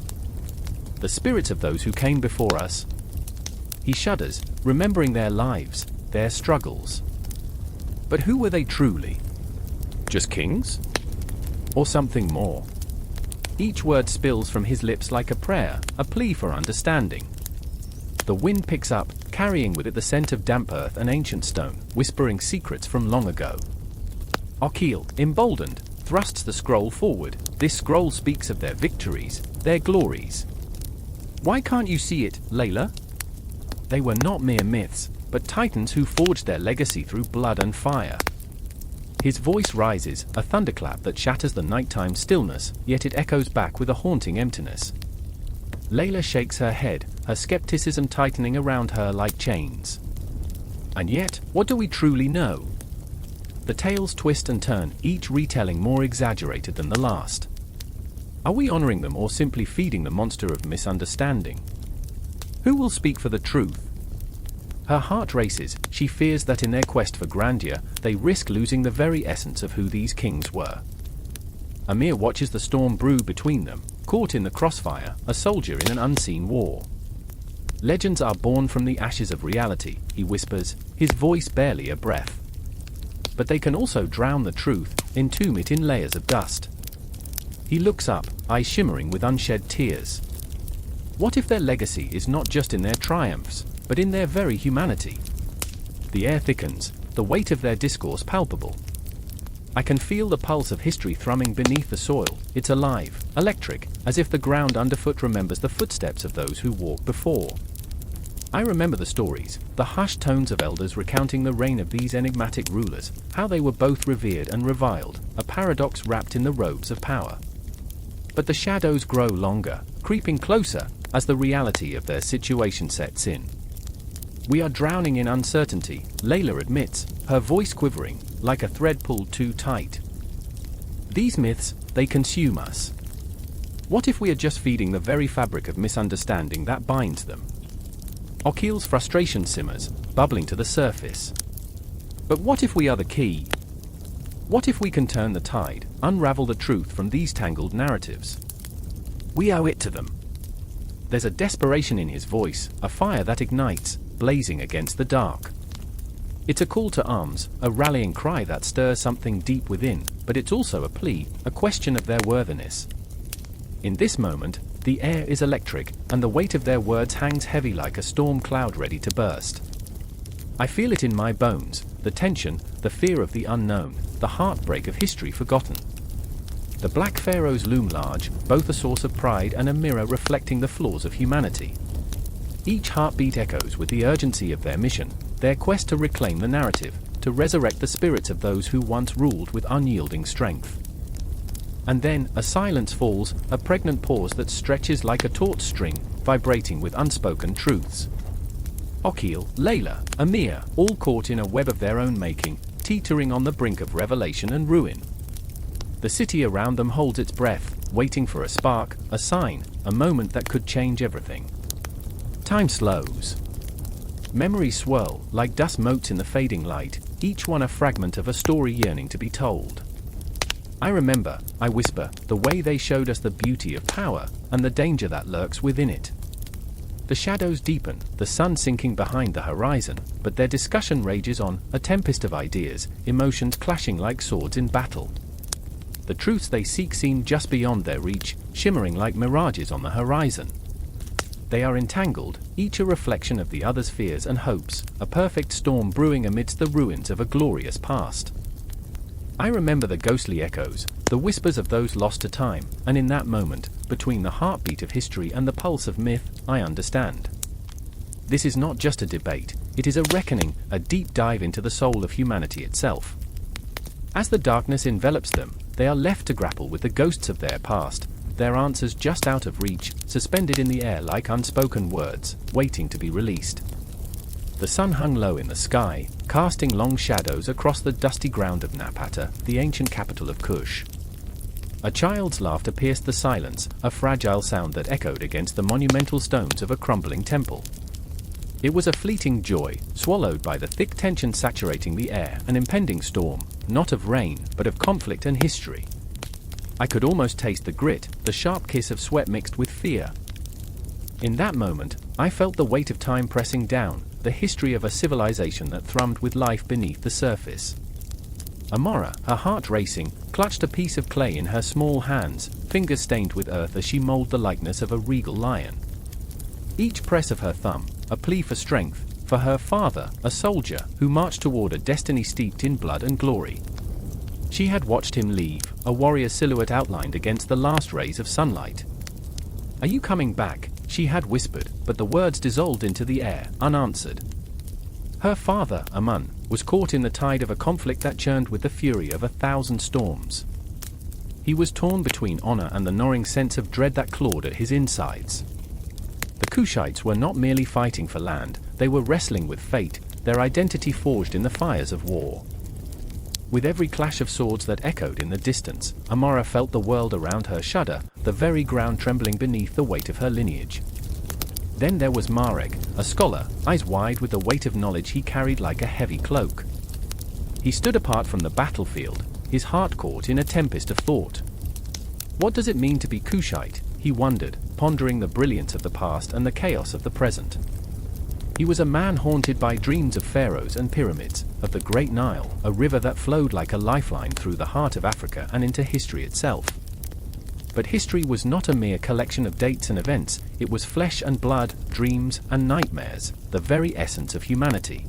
The spirits of those who came before us. He shudders, remembering their lives, their struggles. But who were they truly? Just kings? Or something more? Each word spills from his lips like a prayer, a plea for understanding. The wind picks up, carrying with it the scent of damp earth and ancient stone, whispering secrets from long ago. Archaeological, emboldened, thrusts the scroll forward. This scroll speaks of their victories, their glories. Why can't you see it, Layla? They were not mere myths, but titans who forged their legacy through blood and fire. His voice rises, a thunderclap that shatters the nighttime stillness, yet it echoes back with a haunting emptiness. Layla shakes her head, her skepticism tightening around her like chains. And yet, what do we truly know? The tales twist and turn, each retelling more exaggerated than the last. Are we honoring them or simply feeding the monster of misunderstanding? Who will speak for the truth? Her heart races, she fears that in their quest for grandeur, they risk losing the very essence of who these kings were. Amir watches the storm brew between them, caught in the crossfire, a soldier in an unseen war. Legends are born from the ashes of reality, he whispers, his voice barely a breath. But they can also drown the truth, entomb it in layers of dust. He looks up, eyes shimmering with unshed tears. What if their legacy is not just in their triumphs, but in their very humanity? The air thickens, the weight of their discourse palpable. I can feel the pulse of history thrumming beneath the soil, it's alive, electric, as if the ground underfoot remembers the footsteps of those who walked before. I remember the stories, the hushed tones of elders recounting the reign of these enigmatic rulers, how they were both revered and reviled, a paradox wrapped in the robes of power. But the shadows grow longer, creeping closer, as the reality of their situation sets in. We are drowning in uncertainty, Layla admits, her voice quivering, like a thread pulled too tight. These myths, they consume us. What if we are just feeding the very fabric of misunderstanding that binds them? Archaeological's frustration simmers, bubbling to the surface. But what if we are the key? What if we can turn the tide, unravel the truth from these tangled narratives? We owe it to them. There's a desperation in his voice, a fire that ignites, blazing against the dark. It's a call to arms, a rallying cry that stirs something deep within, but it's also a plea, a question of their worthiness. In this moment, the air is electric, and the weight of their words hangs heavy like a storm cloud ready to burst. I feel it in my bones, the tension, the fear of the unknown, the heartbreak of history forgotten. The Black Pharaohs loom large, both a source of pride and a mirror reflecting the flaws of humanity. Each heartbeat echoes with the urgency of their mission, their quest to reclaim the narrative, to resurrect the spirits of those who once ruled with unyielding strength. And then, a silence falls, a pregnant pause that stretches like a taut string, vibrating with unspoken truths. Okil, Layla, Amir, all caught in a web of their own making, teetering on the brink of revelation and ruin. The city around them holds its breath, waiting for a spark, a sign, a moment that could change everything. Time slows. Memories swirl, like dust motes in the fading light, each one a fragment of a story yearning to be told. I remember, I whisper, the way they showed us the beauty of power, and the danger that lurks within it. The shadows deepen, the sun sinking behind the horizon, but their discussion rages on, a tempest of ideas, emotions clashing like swords in battle. The truths they seek seem just beyond their reach, shimmering like mirages on the horizon. They are entangled, each a reflection of the other's fears and hopes, a perfect storm brewing amidst the ruins of a glorious past. I remember the ghostly echoes, the whispers of those lost to time, and in that moment, between the heartbeat of history and the pulse of myth, I understand. This is not just a debate, it is a reckoning, a deep dive into the soul of humanity itself. As the darkness envelops them, they are left to grapple with the ghosts of their past, their answers just out of reach, suspended in the air like unspoken words, waiting to be released. The sun hung low in the sky, casting long shadows across the dusty ground of Napatan, the ancient capital of Kush. A child's laughter pierced the silence, a fragile sound that echoed against the monumental stones of a crumbling temple. It was a fleeting joy, swallowed by the thick tension saturating the air, an impending storm, not of rain, but of conflict and history. I could almost taste the grit, the sharp kiss of sweat mixed with fear. In that moment, I felt the weight of time pressing down, the history of a civilization that thrummed with life beneath the surface. Amora, her heart racing, clutched a piece of clay in her small hands, fingers stained with earth as she molded the likeness of a regal lion. Each press of her thumb, a plea for strength, for her father, a soldier, who marched toward a destiny steeped in blood and glory. She had watched him leave, a warrior silhouette outlined against the last rays of sunlight. "Are you coming back?" she had whispered, but the words dissolved into the air, unanswered. Her father, Amun, was caught in the tide of a conflict that churned with the fury of 1,000 storms. He was torn between honor and the gnawing sense of dread that clawed at his insides. The Kushites were not merely fighting for land, they were wrestling with fate, their identity forged in the fires of war. With every clash of swords that echoed in the distance, Amora felt the world around her shudder, the very ground trembling beneath the weight of her lineage. Then there was Meroë, a scholar, eyes wide with the weight of knowledge he carried like a heavy cloak. He stood apart from the battlefield, his heart caught in a tempest of thought. What does it mean to be Kushite? He wondered, pondering the brilliance of the past and the chaos of the present. He was a man haunted by dreams of pharaohs and pyramids, of the Great Nile, a river that flowed like a lifeline through the heart of Africa and into history itself. But history was not a mere collection of dates and events, it was flesh and blood, dreams and nightmares, the very essence of humanity.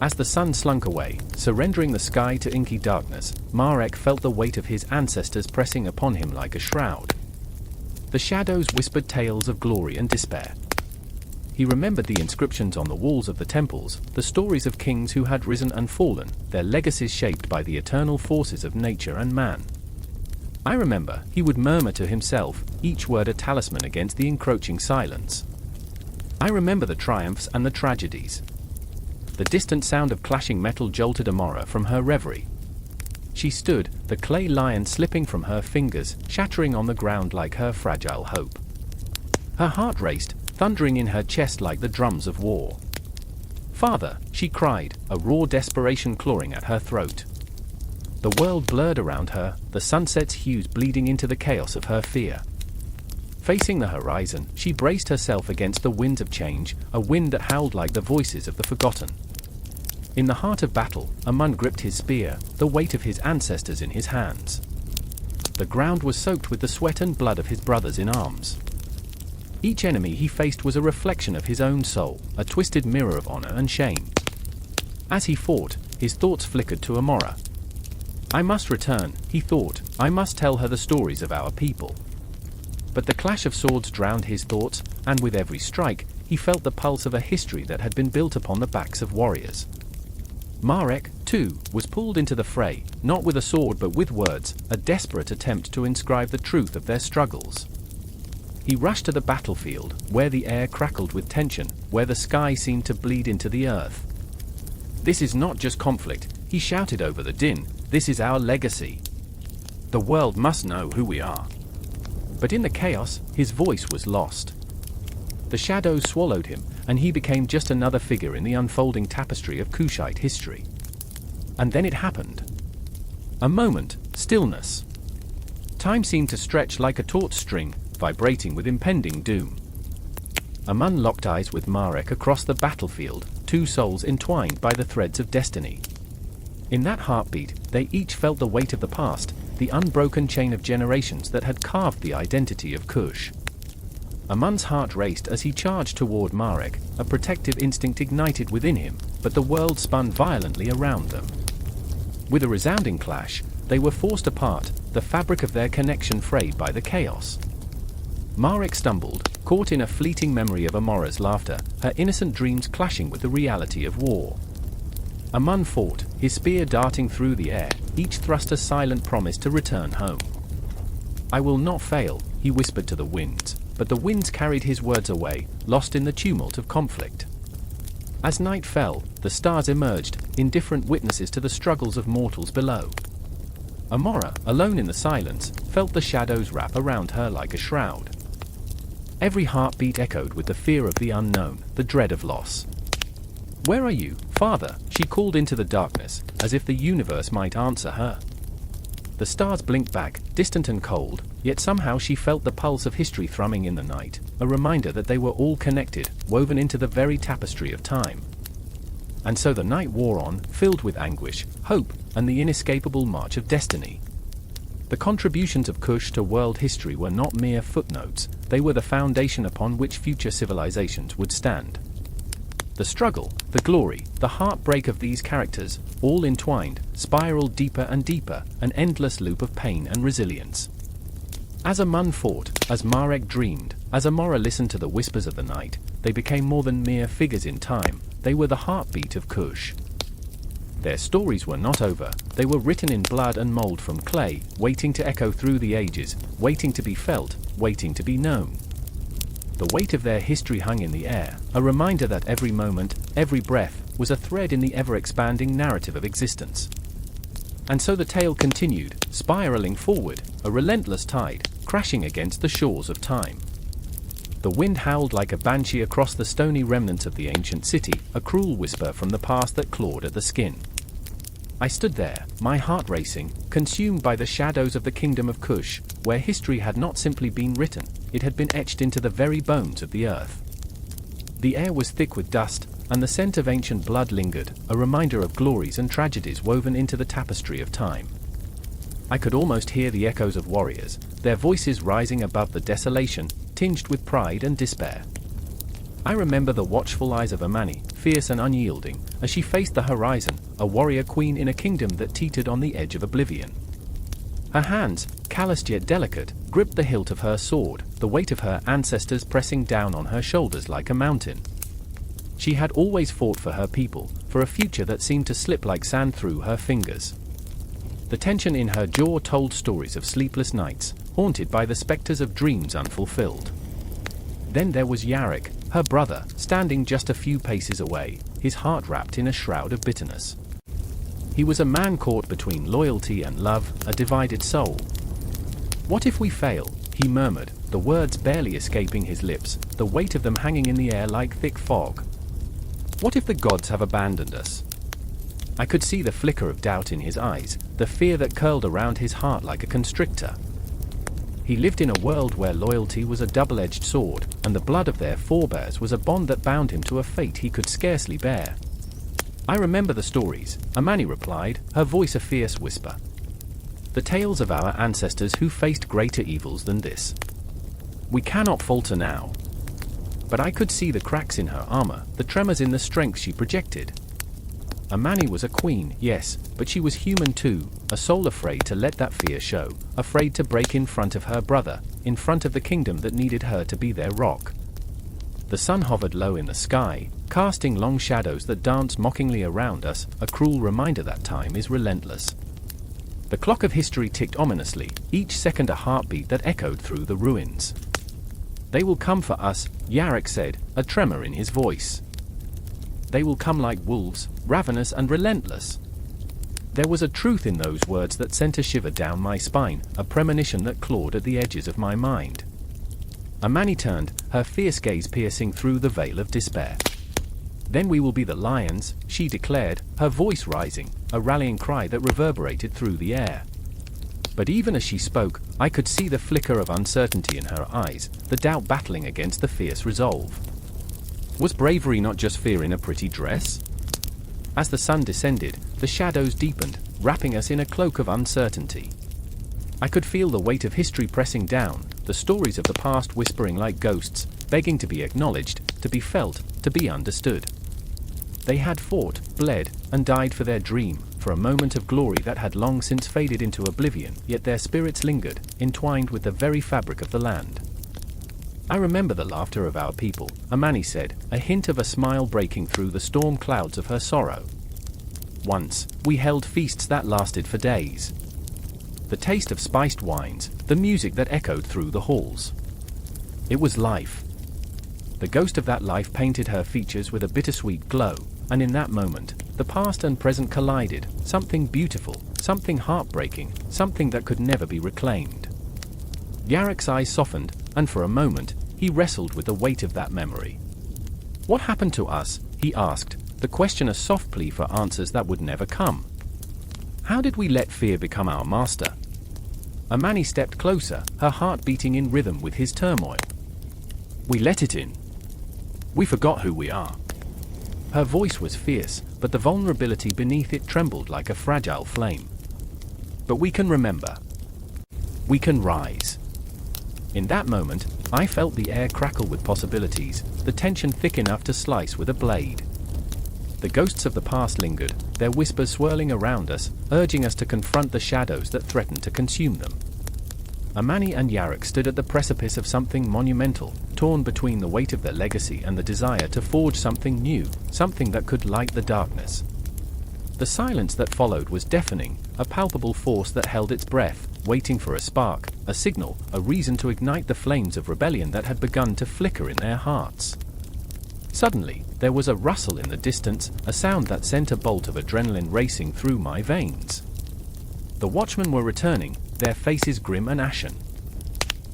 As the sun slunk away, surrendering the sky to inky darkness, Meroë felt the weight of his ancestors pressing upon him like a shroud. The shadows whispered tales of glory and despair. He remembered the inscriptions on the walls of the temples, the stories of kings who had risen and fallen, their legacies shaped by the eternal forces of nature and man. I remember, he would murmur to himself, each word a talisman against the encroaching silence. I remember the triumphs and the tragedies. The distant sound of clashing metal jolted Amora from her reverie. She stood, the clay lion slipping from her fingers, shattering on the ground like her fragile hope. Her heart raced, thundering in her chest like the drums of war. "Father," she cried, a raw desperation clawing at her throat. The world blurred around her, the sunset's hues bleeding into the chaos of her fear. Facing the horizon, she braced herself against the winds of change, a wind that howled like the voices of the forgotten. In the heart of battle, Amun gripped his spear, the weight of his ancestors in his hands. The ground was soaked with the sweat and blood of his brothers in arms. Each enemy he faced was a reflection of his own soul, a twisted mirror of honor and shame. As he fought, his thoughts flickered to Amora. I must return, he thought. I must tell her the stories of our people. But the clash of swords drowned his thoughts, and with every strike, he felt the pulse of a history that had been built upon the backs of warriors. Meroë, too, was pulled into the fray, not with a sword but with words, a desperate attempt to inscribe the truth of their struggles. He rushed to the battlefield, where the air crackled with tension, where the sky seemed to bleed into the earth. This is not just conflict, he shouted over the din, this is our legacy. The world must know who we are. But in the chaos, his voice was lost. The shadows swallowed him, and he became just another figure in the unfolding tapestry of Kushite history. And then it happened. A moment, stillness. Time seemed to stretch like a taut string, vibrating with impending doom. Amun locked eyes with Meroë across the battlefield, two souls entwined by the threads of destiny. In that heartbeat, they each felt the weight of the past, the unbroken chain of generations that had carved the identity of Kush. Amun's heart raced as he charged toward Meroë, a protective instinct ignited within him, but the world spun violently around them. With a resounding clash, they were forced apart, the fabric of their connection frayed by the chaos. Meroë stumbled, caught in a fleeting memory of Amora's laughter, her innocent dreams clashing with the reality of war. Amun fought, his spear darting through the air, each thrust a silent promise to return home. I will not fail, he whispered to the winds, but the winds carried his words away, lost in the tumult of conflict. As night fell, the stars emerged, indifferent witnesses to the struggles of mortals below. Amora, alone in the silence, felt the shadows wrap around her like a shroud. Every heartbeat echoed with the fear of the unknown, the dread of loss. Where are you, Father? She called into the darkness, as if the universe might answer her. The stars blinked back, distant and cold, yet somehow she felt the pulse of history thrumming in the night, a reminder that they were all connected, woven into the very tapestry of time. And so the night wore on, filled with anguish, hope, and the inescapable march of destiny. The contributions of Kush to world history were not mere footnotes, they were the foundation upon which future civilizations would stand. The struggle, the glory, the heartbreak of these characters, all entwined, spiraled deeper and deeper, an endless loop of pain and resilience. As Amun fought, as Meroë dreamed, as Amora listened to the whispers of the night, they became more than mere figures in time, they were the heartbeat of Kush. Their stories were not over, they were written in blood and mold from clay, waiting to echo through the ages, waiting to be felt, waiting to be known. The weight of their history hung in the air, a reminder that every moment, every breath, was a thread in the ever-expanding narrative of existence. And so the tale continued, spiraling forward, a relentless tide, crashing against the shores of time. The wind howled like a banshee across the stony remnants of the ancient city, a cruel whisper from the past that clawed at the skin. I stood there, my heart racing, consumed by the shadows of the Kingdom of Kush, where history had not simply been written, it had been etched into the very bones of the earth. The air was thick with dust, and the scent of ancient blood lingered, a reminder of glories and tragedies woven into the tapestry of time. I could almost hear the echoes of warriors, their voices rising above the desolation, tinged with pride and despair. I remember the watchful eyes of Amani, fierce and unyielding, as she faced the horizon, a warrior queen in a kingdom that teetered on the edge of oblivion. Her hands, calloused yet delicate, gripped the hilt of her sword, the weight of her ancestors pressing down on her shoulders like a mountain. She had always fought for her people, for a future that seemed to slip like sand through her fingers. The tension in her jaw told stories of sleepless nights, haunted by the specters of dreams unfulfilled. Then there was Yarrick, her brother, standing just a few paces away, his heart wrapped in a shroud of bitterness. He was a man caught between loyalty and love, a divided soul. What if we fail? He murmured, the words barely escaping his lips, the weight of them hanging in the air like thick fog. What if the gods have abandoned us? I could see the flicker of doubt in his eyes, the fear that curled around his heart like a constrictor. He lived in a world where loyalty was a double-edged sword, and the blood of their forebears was a bond that bound him to a fate he could scarcely bear. I remember the stories, Amani replied, her voice a fierce whisper. The tales of our ancestors who faced greater evils than this. We cannot falter now. But I could see the cracks in her armor, the tremors in the strength she projected. Amani was a queen, yes, but she was human too, a soul afraid to let that fear show, afraid to break in front of her brother, in front of the kingdom that needed her to be their rock. The sun hovered low in the sky, casting long shadows that danced mockingly around us, a cruel reminder that time is relentless. The clock of history ticked ominously, each second a heartbeat that echoed through the ruins. "They will come for us," Yarrick said, a tremor in his voice. "They will come like wolves, ravenous and relentless." There was a truth in those words that sent a shiver down my spine, a premonition that clawed at the edges of my mind. Amani turned, her fierce gaze piercing through the veil of despair. "Then we will be the lions," she declared, her voice rising, a rallying cry that reverberated through the air. But even as she spoke, I could see the flicker of uncertainty in her eyes, the doubt battling against the fierce resolve. Was bravery not just fear in a pretty dress? As the sun descended, the shadows deepened, wrapping us in a cloak of uncertainty. I could feel the weight of history pressing down, the stories of the past whispering like ghosts, begging to be acknowledged, to be felt, to be understood. They had fought, bled, and died for their dream, for a moment of glory that had long since faded into oblivion, yet their spirits lingered, entwined with the very fabric of the land. "I remember the laughter of our people," Amani said, a hint of a smile breaking through the storm clouds of her sorrow. "Once, we held feasts that lasted for days. The taste of spiced wines, the music that echoed through the halls. It was life." The ghost of that life painted her features with a bittersweet glow, and in that moment, the past and present collided, something beautiful, something heartbreaking, something that could never be reclaimed. Yarrick's eyes softened, and for a moment, he wrestled with the weight of that memory. "What happened to us?" he asked, the question a soft plea for answers that would never come. "How did we let fear become our master?" Amani stepped closer, her heart beating in rhythm with his turmoil. "We let it in. We forgot who we are." Her voice was fierce, but the vulnerability beneath it trembled like a fragile flame. "But we can remember. We can rise." In that moment, I felt the air crackle with possibilities, the tension thick enough to slice with a blade. The ghosts of the past lingered, their whispers swirling around us, urging us to confront the shadows that threatened to consume them. Amani and Yarrick stood at the precipice of something monumental, torn between the weight of their legacy and the desire to forge something new, something that could light the darkness. The silence that followed was deafening, a palpable force that held its breath, waiting for a spark, a signal, a reason to ignite the flames of rebellion that had begun to flicker in their hearts. Suddenly, there was a rustle in the distance, a sound that sent a bolt of adrenaline racing through my veins. The watchmen were returning, their faces grim and ashen.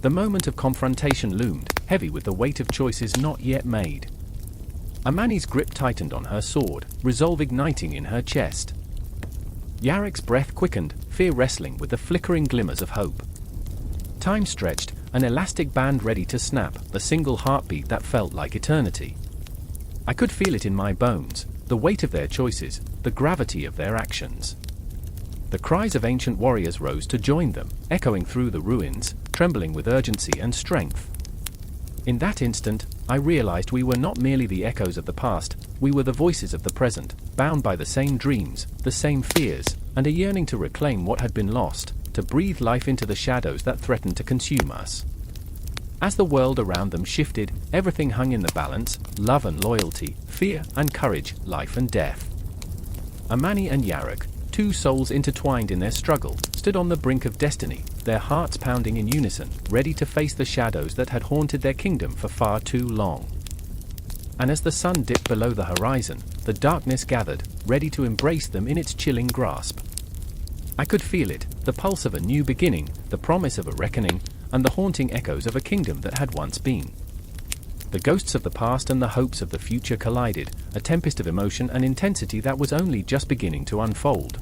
The moment of confrontation loomed, heavy with the weight of choices not yet made. Amani's grip tightened on her sword, resolve igniting in her chest. Yarrick's breath quickened, fear wrestling with the flickering glimmers of hope. Time stretched, an elastic band ready to snap, a single heartbeat that felt like eternity. I could feel it in my bones, the weight of their choices, the gravity of their actions. The cries of ancient warriors rose to join them, echoing through the ruins, trembling with urgency and strength. In that instant, I realized we were not merely the echoes of the past, we were the voices of the present, bound by the same dreams, the same fears, and a yearning to reclaim what had been lost, to breathe life into the shadows that threatened to consume us. As the world around them shifted, everything hung in the balance, love and loyalty, fear and courage, life and death. Amani and Yarrick, two souls intertwined in their struggle, stood on the brink of destiny, their hearts pounding in unison, ready to face the shadows that had haunted their kingdom for far too long. And as the sun dipped below the horizon, the darkness gathered, ready to embrace them in its chilling grasp. I could feel it, the pulse of a new beginning, the promise of a reckoning, and the haunting echoes of a kingdom that had once been. The ghosts of the past and the hopes of the future collided, a tempest of emotion and intensity that was only just beginning to unfold.